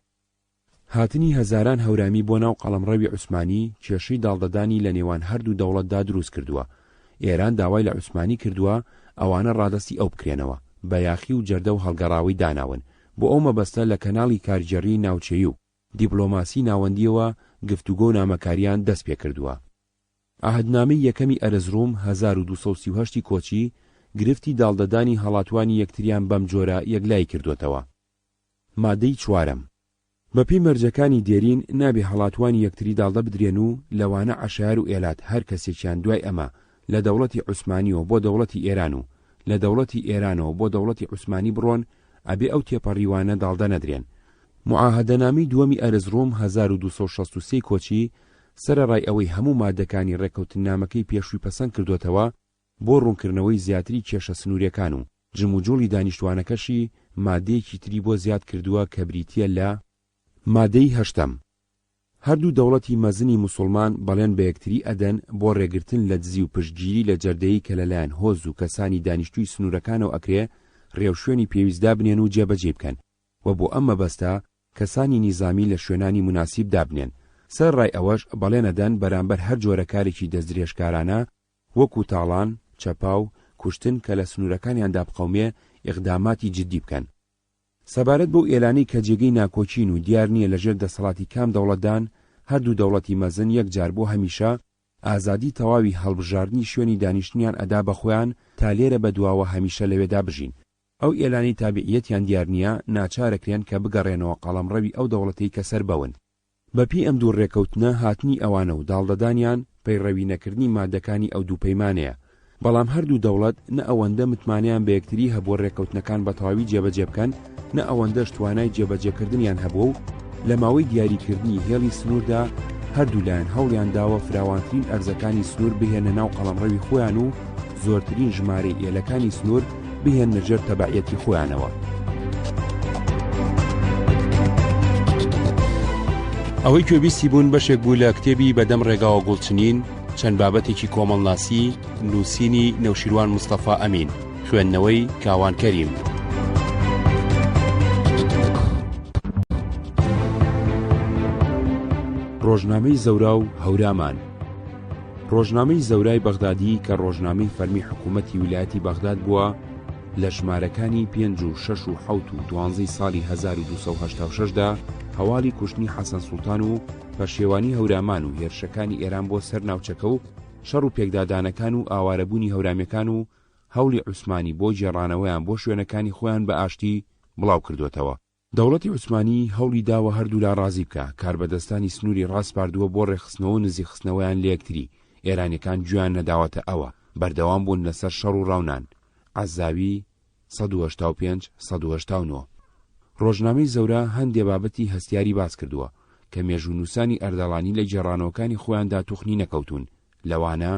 هاتنی هەزاران هەورامی بۆ ناو قەڵەمڕەوی عوسمانی کێشەی داڵدەدانی لە نێوان هەردوو دەوڵەتدا دروست کردووە. ئێران داوای لە عوسمانی کردووە ئەوانە ڕادەستی ئەو بکرێنەوە، بە یاخی و جەردە و هەڵگەڕاوی داناون بۆ ئەو مەبەستە لە کەناڵی کارگەڕی ناوچەیی و دیپلۆماسی ناوەندیەوە گفتوگۆ و نامەکاریان دەست پێ کردووە. ئاهەدنامەی یەکەمی ئەرزڕوم 1238 کۆچی گرفتی داڵدەدانی هەڵاتوانی یەکتریان بەم جۆرە یەکلای کردوتەوە. مادەی چوارەم بەپێی مەرجەکانی دێرین نابێ هەڵاتوانی یەکتری داڵدە بدرێن و لەوانە عەشایەر و ئێلات هەر کەسێکیان دوای ئەمە لە دەوڵەتی عوسمانیەوە بۆ دەوڵەتی ئێران و لە دەوڵەتی ئێرانەوە بۆ دەوڵەتی عوسمانی بڕۆن ئەبێ ئەو تێپەڕیوانە داڵدە نەدرێن. معاهەدەنامەی دووەمی ئەرزڕوم 1263 کۆچی سەرەڕای ئەوەی هەموو مادەکانی ڕێکەوتنامەکەی پێشووی پەسەند کردوتەوە بۆ ڕوونکردنەوەی زیاتری کێشە سنوورەکان و جموجوڵی دانیشتوانەکەشی مادەیەکی تری بۆ زیاد کردووە کە بریتیە لە مادەی هەشتەم. هەردوو دەوڵەتی مەزنی موسڵمان بەڵێن بە یەکتری ئەدەن بۆ ڕێگرتن لە دزی و پشتگیری لە جەردەیی کە لەلایەن هۆز و کەسانی دانیشتووی سنوورەکانەوە ئەکرێ ڕێوشوێنی پێویستدا بنێن و جێبەجێ بکەن و بۆ ئەم مەبەستە کەسانی نیزامی لە شوێنانی مناسیب دابنێن. سەرڕای ئەوەش بەڵێنەدەن بەرامبەر هەر جۆرە کارێکی دەستدرێژکارانە وەکو تاڵان، چەپاو، کوشتن کە لە سنوورەکانیاندا بقەومێ ئیقداماتی جدی بکەن. سەبارەت بۆ ئێلانەی کە جێگەی ناکۆچین و دیار نییە لەژێر دەسەڵاتی کام دەوڵەتدان هەردوو دەوڵەتی مەزن یەکجار بۆ هەمیشە ئازادی تەواوی هەڵبژاردنی شوێنی دانیشتنیان ئەدا بە خۆیان تا لێرە بەدواوە هەمیشە لەوێدا بژین. ئەو ئێلانی تابعیەتیان دیار نییە ناچارەکرێن کە بگەڕێنەوە قەڵەمڕەوی ئەو دەوڵەتەی کە سەر بەون. بەپی ئەم دوو ڕێکەوتنە هاتنی ئەوانە و داڵدەدانیان پەیڕەوی نەکردنی مادەکانی ئەو دوو پەیمانەیە. بەڵام هەردوو دەوڵەت نە ئەوەندە متمانیان بە یەکتری هەبووە ڕێکەوتنەکان بە تەواوی جێبەجێ بکەن نە ئەوەندەش توانای جێبەجێکردنیان هەبووە و لە ماوەی دیاریکردنی هێڵی سنووردا هەردوو لایەن هەوڵیان داوە فراوانترین ئەرزەکانی سنوور بهێنە ناو قەڵەمڕەوی خۆیان و زۆرترین ژمارەی ئێلەکانی سنوور بهێن لەژێر تەبعیەتی خۆیانەوە. ئەوەی کوێبیستی بوون بەشێک بوو لە کتێبی بەدەم ڕێگاوە گوڵچنین چەند بابەتێکی کۆمەڵناسی نووسینی نەوشیروان مستەفا ئەمین خوێندنەوەی کاوان کەریم. ڕۆژنامەی زەورا و هەورامان. ڕۆژنامەی زەورای بەغدادی کە ڕۆژنامەی فەرمی حکوومەتی ویلایەتی بەغداد بووە لە ژمارەکانی 5 و 6 و 7 و 12 ساڵی 1286دا هەواڵی کوشتنی حەسەن سوڵتان و پەشێوانی هەورامان و هێرشەکانی ئێران بۆ سەر ناوچەکە و شەڕ و پێکدادانەکان و ئاوارەبوونی هەورامیەکان و هەوڵی عوسمانی بۆ جێڕانەوەیان بۆ شوێنەکانی خۆیان بە ئاشتی بڵاو کردوێتەوە. دەوڵەتی عوسمانی هەوڵی داوە هەردوو لا ڕازی بکە کاربەدەستانی سنووری ڕاستپاردووە بۆ ڕێخستنەوە و نزی خستنەوەیان لە یەکتری. ئێرانیەکان گویان نەداوەتە ئەوە بەردەوام بوون لەسەر شەڕ و ڕاونان. عەزاوی 185-189. ڕۆژنامەی زەورا هەندێ بابەتی هەستیاری باس کردووە کە مێژوونووسانی ئەردەڵانی لە جێڕانەوەکانی خۆیاندا توخنی نەکەوتون. لەوانە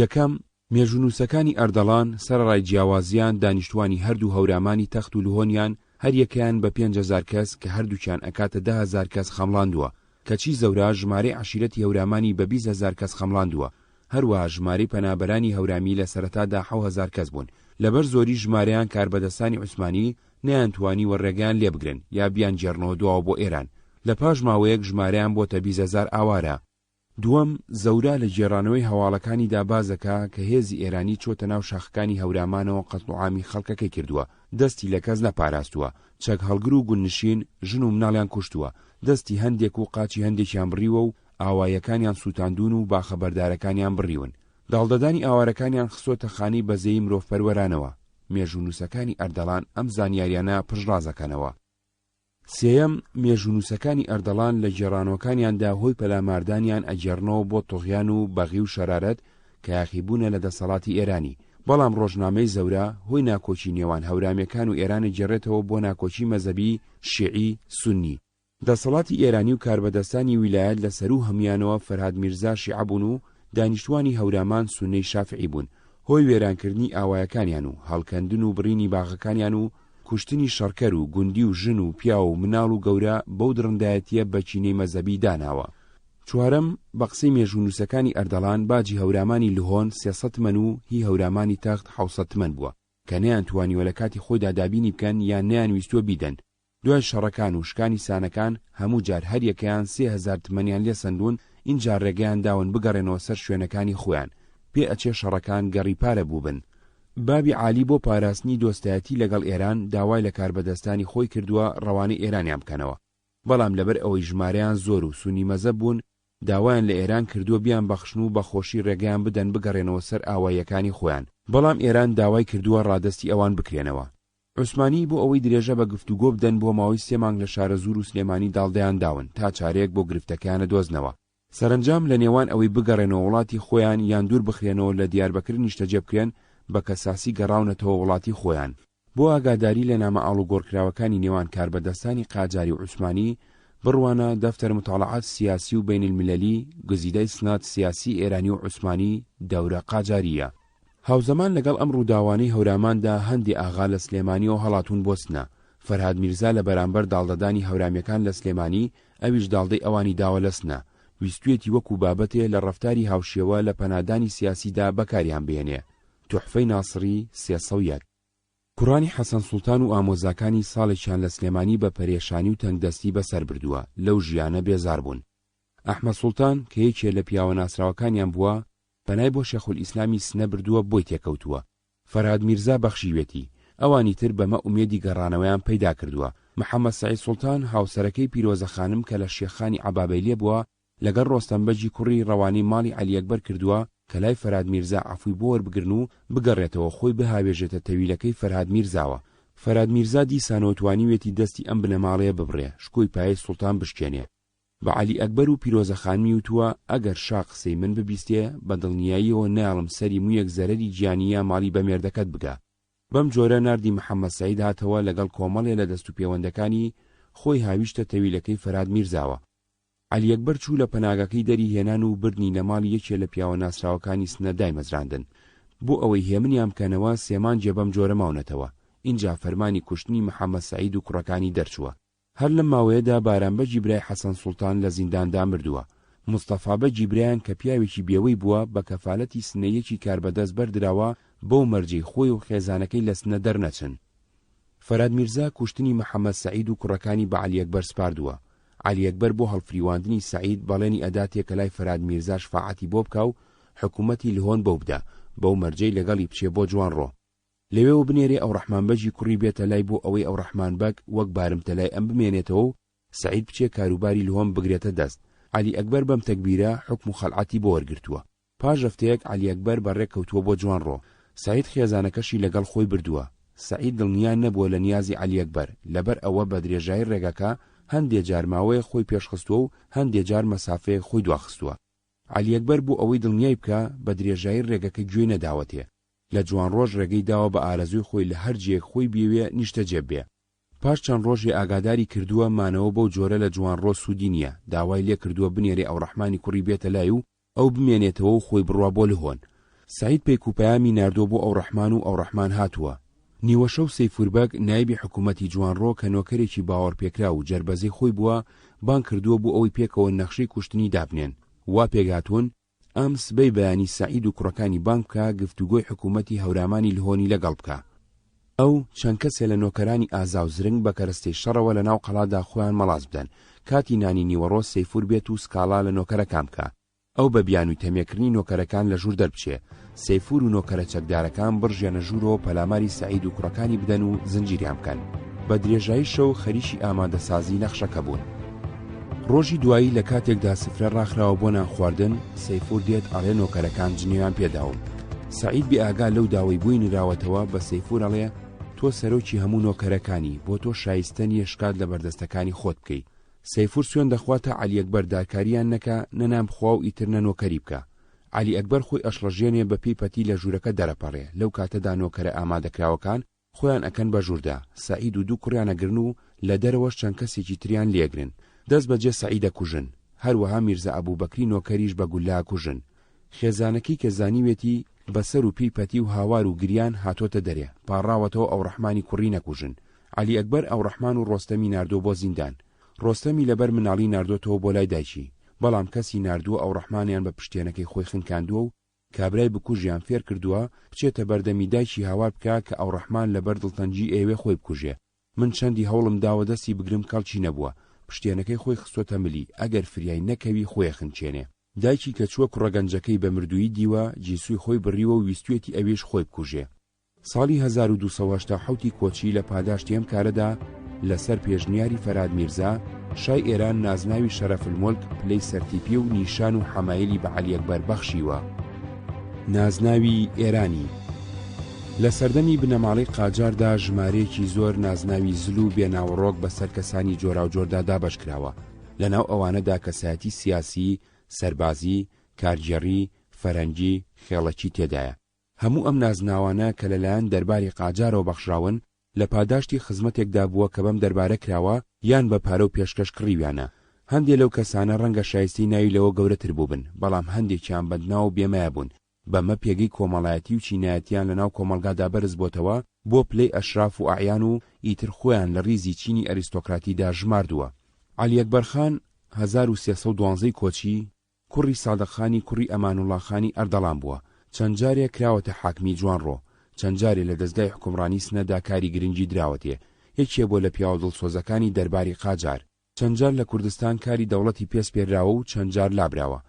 یەکەم مێژوونووسەکانی ئەردەڵان سەرڕای جیاوازیان دانیشتوانی هەردوو هەورامانی تەخت و لوهۆنیان هەر یەکەیان بە 5,000 کەس کە هەردووکیان ئەکاتە 10,000 کەس خەمڵاندووە. کەچی زەورا ژمارەی عەشیرەتی هەورامانی بە 20,000 کەس خەمڵاندووە. هەروەها ژمارەی پەنابەرانی هەورامی لە سەرەتادا 7,000 کەس بوون. لەبەر زۆری ژمارەیان کاربەدەستانی عوسمانی نەیانتوانی وەڕێگەیان لێ بگرن یا بیان جێڕنەوە دواوە بۆ ئێران. لە پاش ماوەیەک ژمارەیان بۆتە 20,000 ئاوارە. دووەم زەورا لە جێڕانەوەی هەواڵەکانی دابازەکە کە هێزی ئێرانی چۆتە ناو شاخەکانی هەورامانەوە قەتڵ و عامی خەڵکەکەی کردووە. دەستی لە کەس نەپاراستووە. چەک هەڵگر و گوننشین ژن و مناڵیان کوشتووە. دەستی هەندێک و قاچی هەندێکیان بڕیوە و ئاوایەکانیان سووتاندون و باخەبەردارەکانیان بڕیون. داڵدەدانی ئاوارەکانیان خستۆتە خانەی بەزەی مرۆڤپەروەرانەوە. مێژوونووسەکانی ئەردەڵان ئەم زانیاریانە پشڕازەکەنەوە. سێیەم مێژوونووسەکانی ئەردەڵان لە جێڕانەوەکانیاندا هۆی پەلاماردانیان ئەجێڕنەوە بۆ تۆغیان و بەغی و شەرارەت کە یاخیبوونە لە دەسەڵاتی ئێرانی. بەڵام ڕۆژنامەی زەورا هۆی ناکۆچی نێوان هەورامیەکان و ئێرانی جێڕێتەوە بۆ ناکۆچی مەزەبی شیعی سونی. دەسەڵاتی ئێرانی و کاربەدەستانی ویلایەت لە سەر و هەمویانەوە فەرهاد میرزا شیعە بوون و دانیشتوانی هەورامان سونەی شافعی بوون. هۆی وێرانکردنی ئاوایەکانیان و هەڵکەندن و بڕینی باغەکانیان و کوشتنی شەڕکەر و گوندی و ژن و پیا و مناڵ و گەورە بەو درڕندایەتیە بەچینەی مەزەبی داناوە. چوارەم بە قسەی مێژوونووسەکانی ئەردەڵان باجی هەورامانی لهۆن 300 من و هی هەورامانی تەخت 700 من بووە کە نەیانتوانیوە لە کاتی خۆیدا دابینی بکەن یان نەیانویستوە بیدەن. دوای شەڕەکان و شکانی سانەکان هەموو جار هەر یەکەیان 3,000 تمەنیان لێ سندون اینجا ڕێگەیان داون بگەڕێنەوە سەر شوێنەکانی خۆیان. پێ ئەچێ شەڕەکان گەڕی پارە بووبن. بابی عالی بۆ پاراستنی دۆستایەتی لەگەڵ ئێران داوای لە کاربەدەستانی خۆی کردووە ڕەوانەی ئێرانیان بکەنەوە. بەڵام لەبەر ئەوەی ژمارەیان زۆر و سونی مەزەب بوون داوایان لە ئێران کردووە بیان بەخشن و بەخۆشی ڕێگەیان بدەن بگەڕێنەوە سەر ئاواییەکانی خۆیان، بەڵام ئێران داوای کردووە ڕادستی ئەوان بکرێنەوە. عوسمانی بۆ ئەوەی درێژە بە گفتوگۆ بدەن بۆ ماوەی 3 مانگ لە شارە زور و سلێمانی داڵدەیان داون تا چارەیەک بۆ گرفتەکەیانە دۆزنەوە. سەرنجام لە نێوان ئەوەی بگەڕێنەوە وڵاتی خۆیان یان دوور بخرێنەوە لە دیاربەکر نیشتەجێ بکرێن بە کەساسی گەڕاونەتەوە وڵاتی خۆیان. بۆ ئاگاداری لە نامە ئاڵوگۆڕکراوەکانی نێوان کاربەدەستانی قاجاری و عوسمانی بڕوانە دەفتەر مطالعات سیاسی و بین المللی گزیدەی سنات سیاسی ئێرانی و عوسمانی دەورە قاجاریە. هاوزەمان لەگەڵ ئەم ڕووداوانەی هەوراماندا هەندی ئاغا لە سلێمانی و هەڵاتون بۆچنە. فەرهاد میرزا لە بەرامبەر داڵدەدانی هەورامیەکان لە سلێمانی ئەویش داڵدەی ئەوانی داوە لەسنە، ویستوێتی وەکو بابەتێ لە ڕەفتاری هاوشێوە لە پەنادانی سیاسیدا بەکاریان بێنێ. توحفەی ناسری 301. کوڕانی حەسەن سوڵتان و ئامۆزاکانی ساڵێکیان لە سلێمانی بە پەرێشانی و تەنگدەستی بەسەر بردووە، لەو ژیانە بێزار بوون. ئەحمەد سوڵتان کە یەکێ لە پیاوە ناسراوەکانیان بووە، پەنای بۆ شێخولئیسلامی سنە بردووە بۆی تێکەوتووە. فەرهاد میرزا بەخشیوێتی، ئەوانی تر بەمە ئومێدی گەڕانەوەیان پەیدا کردووە. محەممەد سەعید سوڵتان هاوسەرەکەی پیرۆزە خانم کە لە شێخانی عەبابەیلێ بووە لەگەڵ ڕۆستەمبەجی کوڕی ڕەوانی ماڵی عەلی ئەکبەر کردووە کە لای فەرهاد میرزا عەفوی بۆ وەربگرن و بگەڕێتەوە خۆی بهاوێژێتە تەویلەکەی فەرهاد میرزاوە. فەرهاد میرزا دیسانەوە توانیوێتی دەستی ئەم بنەماڵەیە ببڕێ، شکۆی پایەی سوڵتان بشکێنێ. بە عەلی ئەکبەر و پیرۆزە خانمی وتووە ئەگەر شا قسەی من ببیستێ بە دڵنیاییەوە نایڵم سەری مویەک زەرەری گیانیە ماڵی بەمێردەکەت بگە. بەم جۆرە ناردی محەممەد سەعید هاتەوە لەگەڵ کۆمەڵێ لە دەست و پەیوەندەکانی خۆی هاویشتە تەویلەکەی فەرهاد میرزاوە. عەلی ئەکبەر چوو لە پەناگەکەی دەری هێنان و بردنی لە ماڵی یەکێ لە پیاوە ناسراوەکانی سنە دایمەزراندن. بۆ ئەوەی هێمنیان بکەنەوە سێمان جێبەم جۆرە ماونەتەوە. اینجا فەرمانی کوشتنی محەممەد سەعید و کوڕەکانی دەرچووە. هەر لەم ماوەیەدا بارانبەجی برای حەسەن سوڵتان لە زینداندا مردووە. مستەفابەجی برایان کە پیاوێکی بێوەی بووە بە کەفالەتی سنەیەکی کاربەدەست بەردراوە بەو مەرجەی خۆی و خێزانەکەی لە سنە دەرنەچن. فەرهاد میرزا کوشتنی محەممەد سەعید و کوڕەکانی بە عەلی ئەکبەر سپاردووە. عەلی ئەکبەر بۆ هەڵفریواندنی سەعید بەڵێنی ئەداتێک کە لای فەرهاد میرزا شفاعەتی بۆ بکە و حکوومەتی لهۆن بەو بدە، بەو مەرجەی لەگەڵی بچێ بۆ جوانڕۆ. لەوێ بنێرێ ئەو ڕەحمانبەجی کوڕی بێتە لای بۆ ئەوەی ئەو ڕەحمانبەگ وەک بارمتە لای ئەم بمێنێتەوە و سەعید بچێ کاروباری لهۆن بگرێتە دەست. عەلی ئەکبەر بەم تەکبیرە حکم و خەلعەتی بۆ وەرگرتووە. پاش هەفتەیەک عەلی ئەکبەر بەڕێک کەوتووە بۆ جوانڕۆ. سەعید خێزانەکەشی لەگەڵ خۆی بردووە. سەعید دڵنیان نەبووە لە نیازی عەلی ئەکبەر، لەبەر ئەوە بە درێژایی ڕێگەکە هەندێک جار ماوەیە خۆی پێشخستووە و هەندێک جار مەسافەیە خۆی دواخستووە. عەلی ئەکبەر بوو ئەوەی دڵنیای بکە بە درێژایی ڕێگەکە گوێ نەداوەتێ. لە جوانڕۆژ ڕێگەی داوە بە ئارەزوی خۆی لە هەر جێک خۆی بیوێ نیشتەجێ بێ. پاش چەند ڕۆژێ ئاگاداری کردووە مانەوە بەو جۆرە لە جوانڕۆ سوودی نییە، داوای لێ کردووە بنێرێ ئەو ڕەحمانی کوڕی بێتە لای و ئەو بمێنێتەوە و خۆی بڕوا بۆ لهۆن. سەعید پێک و پەیامی ناردۆ بۆ ئەو ڕەحمان و ئەو ڕەحمان هاتووە. نیوەشە و سەیفوربەگ نایبی حکوومەتی جوانڕۆ کە نۆکەرێکی باوەڕپێکرا و جەربەزەی خۆی بووە بان کردووە بۆ ئەوەی پێکەوە نەخشەی کوشتنی دابنێن. وا پێگاتون ئەم سبەی بەیانی سەعید و کوڕەکانی بانک بکە گفتوگۆی حکوومەتی هەورامانی لهۆنی لەگەڵ بکە. ئەو چەند کەسێ لە نۆکەرانی ئازا و زرنگ بە کەرەستەی شەڕەوە لە ناو قەڵادا خۆیان مەڵاز بدەن، کاتی نانی نیوەڕۆ سەیفور بێت و سکاڵا لە نۆکەرەکان بکە. ئەو بە بیان و تەمێکردنی نۆکەرەکان لە ژوور دەربچێ. سەیفور و نۆکەرە چەکدارەکان بڕژێنە ژوورەوە پەلاماری سەعید و کوڕەکانی بدەن و زنجیریان بکەن. بە درێژایی شەو خەریکی ئامادەسازی نەخشەکە بوون. ڕۆژی دوایی لە کاتێکدا سفرە ڕاخراوە بۆ نان خواردن، سەیفور دێت ئەڵێ نۆکەرەکان جنێوان پێداون. سەعید بێئاگا لەو داوای بووی نراوەتەوە بە سەیفور ئەڵێ تۆ سەرۆکی هەموو نۆکەرەکانی، بۆ تۆ شایستە نییە شکات لە بەردەستەکانی خۆت بکەی. سەیفور سوێن دەخواتە عەلی ئەکبەر دارکاریان نەکە، نەنام بخوا و ئیتر نەنۆکەری بکە. عەلی ئەکبەر خۆی ئەشڵەژێنێ بە پێی پەتی لە ژوورەکە دەرەپەڕێ. لەو کاتەدا نۆکەرە ئامادەکراوەکان خۆیان ئەکەن بە ژووردا. سەعید و دوو کوڕیانەگرن و لە دەرەوەش چەند کەسێکی تریان لێگرن. دەست بەجێ سەعیدە کوژن. هەروەها میرزا ئەبوبەکری نۆکەریش بە گولا کوژن. خێزانەکەی کە زانیوێتی بەسەر و پێی پەتی و هاوار و گریان هاتۆتە دەرێ. پاڕاوەتەوە ئەو ڕەحمانی کوڕی نەکوژن. عەلی ئەکبەر ئەو ڕەحمان و ڕۆستەمی ناردۆ بۆ زیندان. ڕۆستەمی لەبەر مناڵی ناردۆتەوە بۆ لای دایکی، بەڵام کەسی ناردووە ئەو ڕەحمانیان بە پشتێنەکەی خۆی خنکاندووە و کابرای بکوژیان فێر کردووە بچێتە بەردەمی دایکی هاوار بکە کە ئەو ڕەحمان لەبەر دڵتەنجی ئێوێ خۆی بکوژێ. من چەندی هەوڵم داوە دەستی بگرم کەڵکی نەبووە. پشتێنەکەی خۆی خستۆتە ملی، ئەگەر فریای نەکەوی خۆی خنچێنێ. دایکی کە چووە کوڕەگەنجەکەی بە مردووی دیوە، جیسووی خۆی بڕیوە و ویستوێتی ئەوێش خۆی بکوژێ. ساڵی 1287 کۆچی لە پاداشتی ئەم کارەدا لەسەر پێشنیاری فەرهاد میرزا شای ئێران نازناوی شەرەف المولک پلەی سەرتیپی و نیشان و حەمایلی بە عەلی ئەکبەر بەخشیوە. نازناوی ئێرانی لە سەردەمی بنەماڵەی قاجاردا ژمارەیەکی زۆر نازناوی زل و بێناوەڕۆک بەسەر کەسانی جۆراوجۆردا دابەشکراوە. لەناو ئەوانەدا کەسایەتی سیاسی، سەربازی، کارگێڕی، فەرەنگی، خێڵەکی تێدایە. هەموو ئەم نازناوانە کە لەلایەن دەرباری قاجارەوە بەخشراون لە پاداشتی خزمەتێکدا بووە کە بەم دەربارە کراوە یان بە پارە و پێشکەش کڕیویانە. هەندێک لەو کەسانە ڕەنگە شایستی ناوی لەوە گەورەتر بووبن، بەڵام هەندێکیان بەدناو و بێمایە بوون. بەمە پێگەی کۆمەڵایەتی و چینایەتیان لەناو کۆمەلگادا بەرز بۆتەوە بۆ پلەی ئەشراف و ئەعیان و ئیتر خۆیان لە ڕیزی چینی ئەریستۆکراتیدا ژماردووە. عەلی ئەکبەرخان 1312 کۆچی کوڕی سادقخانی کوڕی ئەمانوڵڵاخانی ئەردەڵان بووە. چەند جارێک کراوەتە حاکمی جوانڕۆ، چەند جارێ لە دەستگای حکومڕانی سنەدا کاری گرنگی دراوەتێ، یەکێ بۆ لە پیاوە دڵسۆزەکانی دەرباری قاجار. چەند جار لە کوردستان کاری دەوڵەتی پێس پێراوە و چەند جار لابراوە.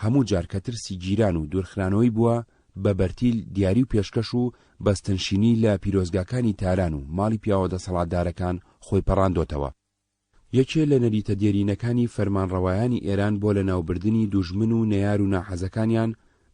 هەموو جار کە ترسی گیران و دوورخرانەوەی بووە بە بەرتیل دیاری و پێشکەش و بەستنشینی لە پیرۆزگاکانی تاران و ماڵی پیاوە دەسەڵاتدارەکان خۆی پەڕاندۆتەوە. یەکێ لە نەریتە دێرینەکانی فەرمانڕەوایانی ئێران بۆ لە ناوبردنی دوژمن و نەیار و ناحەزەکانیان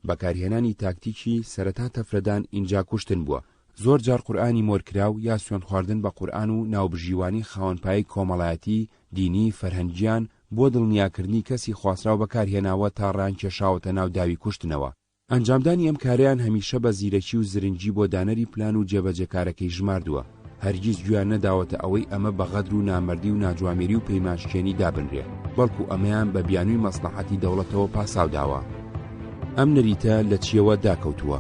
بەکارهێنانی تاکتیکی سەرەتا تەفرەدان ئینجا کوشتن بووە. زۆر جار قورئانی مۆرکراو یا سوێن خواردن بە قورئان و ناوبژیوانی خاوەنپایی کۆمەڵایەتی دینی فەرهەنگیان بۆ دڵنیاکردنی کەسی خواسراو بەکارهێناوە تا ڕانکێشاوەتە ناو داوی کوشتنەوە. ئەنجامدانی ئەم کاریان هەمیشە بە زیرەکی و زرنگی بۆ دانەری پلان و جێبەجێکارەکەی ژماردووە. هەرگیز گویان نەداوەتە ئەوەی ئەمە بە غەدر و نامەردی و ناجوامێری و پەیمانشکێنی دابنرێ، بەڵکو ئەمەیان بە بیانووی مەسلحەتی دەوڵەتەوە پاساوداوە. ئەم نەریتە لە چیەوە داکەوتووە.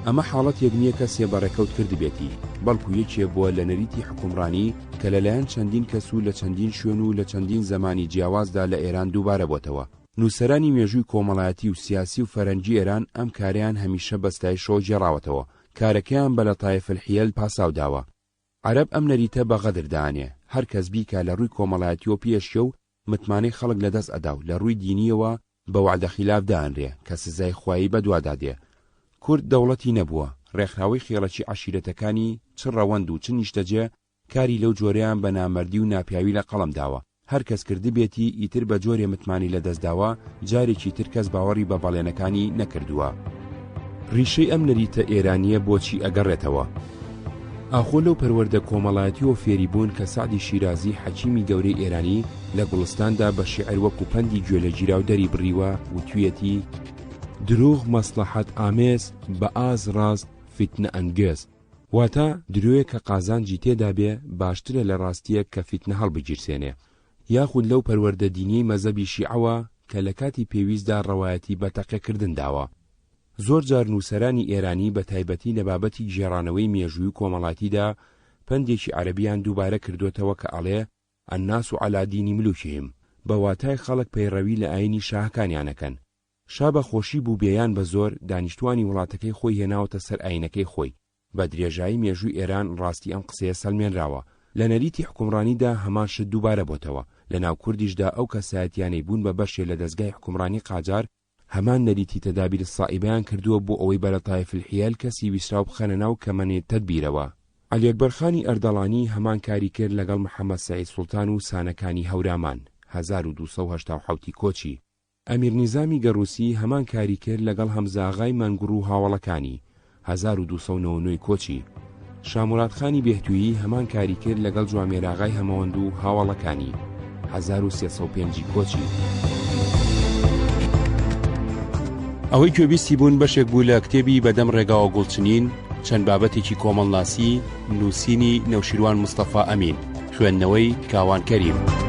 ئەمە حاڵەتێک نییە کە سێبەڕێکەوت کرد بێتی، بەڵکو یەکێ بووە لە نەریتی حکومڕانی کە لەلایەن چەندین کەس و لە چەندین شوێن و لە چەندین زەمانی جیاوازدا لە ئێران دووبارە بۆتەوە. نووسەرانی مێژووی کۆمەڵایەتی و سیاسی و فەرەنگی ئێران ئەم کاریان هەمیشە بەستایشەوە گێڕاوەتەوە، کارەکەیان بە لەتایف الحیەل پاساوداوە. عەرەب ئەم نەریتە بە غەدر دانێ، هەر کەس بیکە لە ڕووی کۆمەڵایەتیەوە پێشیە و متمانەی خەڵک لەدەست ئەدا و لە ڕووی دینیەوە بە وعدە خیلاف دائەنرێ کە سزای خوایی بەدوادادێ. کورد دەوڵەتی نەبووە، ڕێکخراوەی خێڵەکی عەشیرەتەکانی چ ڕەوەند و چ نیشتەجێ کاری لەو جۆرەیان بە نامەردی و ناپیاوی لە قەڵم داوە. هەر کەس کردی بێتی ئیتر بە جۆرێ متمانی لەدەستداوە، جارێکی تر کەس باوەڕی بە بەڵێنەکانی نەکردووە. ڕیشەی ئەم نەریتە ئێرانیە بۆچی ئەگەڕێتەوە؟ ئاخۆ لەو پەروەردە کۆمەڵایەتی و فێریبوون کە سعدی شیرازی حەکیمی گەورەی ئێرانی لە گوڵستاندا بە شیعر وەکو پەندی گوێ لە گیراو دەری بڕیوە و تویەتی دروغ مەسلحەت ئامێز بە ئاز ڕاست فیتنە ئەنگێز، واتە درۆیە کە قازانجی تێدا بێ باشترە لە ڕاستیە کە فیتنە هەڵبگیرسێنێ. یاخود لەو پەروەردە دینیی مەزەبی شیعەوە کە لە کاتی پێویستدا ڕەوایەتی بە تەقێکردن داوە. زۆر جار نووسەرانی ئێرانی بە تایبەتی لە بابەتی گێڕانەوەی مێژووی و کۆمەڵایەتیدا پندێکی عەرەبیان دووبارە کردوتەوە کە ئەڵێ ئەناس عەلا دینی ملوکیهم، بە واتای خەڵک پەیڕەوی لە ئاینی شاهەکانیانەکەن. شا بە خۆشی بوو بێیان بە زۆر دانیشتوانی وڵاتەکەی خۆی هێناوەتە سەر ئاینەکەی خۆی. بە درێژایی مێژووی ئێران ڕاستی ئەم قسەیە سەلمێنراوە. لە نەریتی حکومڕانیدا هەمان شت دووبارە بۆتەوە. لە ناو کوردیشدا ئەو کەسایەتیانەی بوون بە بەشێ لە دەستگای حکومڕانی قاجار هەمان نەریتی تەدابیر سائیبەیان کردووە بۆ ئەوەی بە لەتایف الحیەل کەسی ویسراو بخەنە ناو کەمەنێ تەدبیرەوە. عەلی ئەکبەرخانی ئەردەڵانی هەمان کاری کرد لەگەڵ محەممەد سەعید سوڵتان و سانەکانی هەورامان 1287 کۆچی. ئەمیر نیزامی گەڕووسی هەمان کاری کرد لەگەڵ هەمزاغای مەنگوڕ و هاوڵەکانی 1299 کۆچی. شاموڵاتخانی بێهتوویی هەمان کاری کرد لەگەڵ جوامێراغای هەمەوەند و هاوڵەکانی 1305 کۆچی. ئەوەی کوێبیستی بوون بەشێک بوو لە کتێبی بەدەم ڕێگاوە گوڵچنین، چەند بابەتێکی کۆمەڵناسی، نووسینی نەوشیروان مستەفا ئەمین، خوێندنەوەی کاوان کەریم.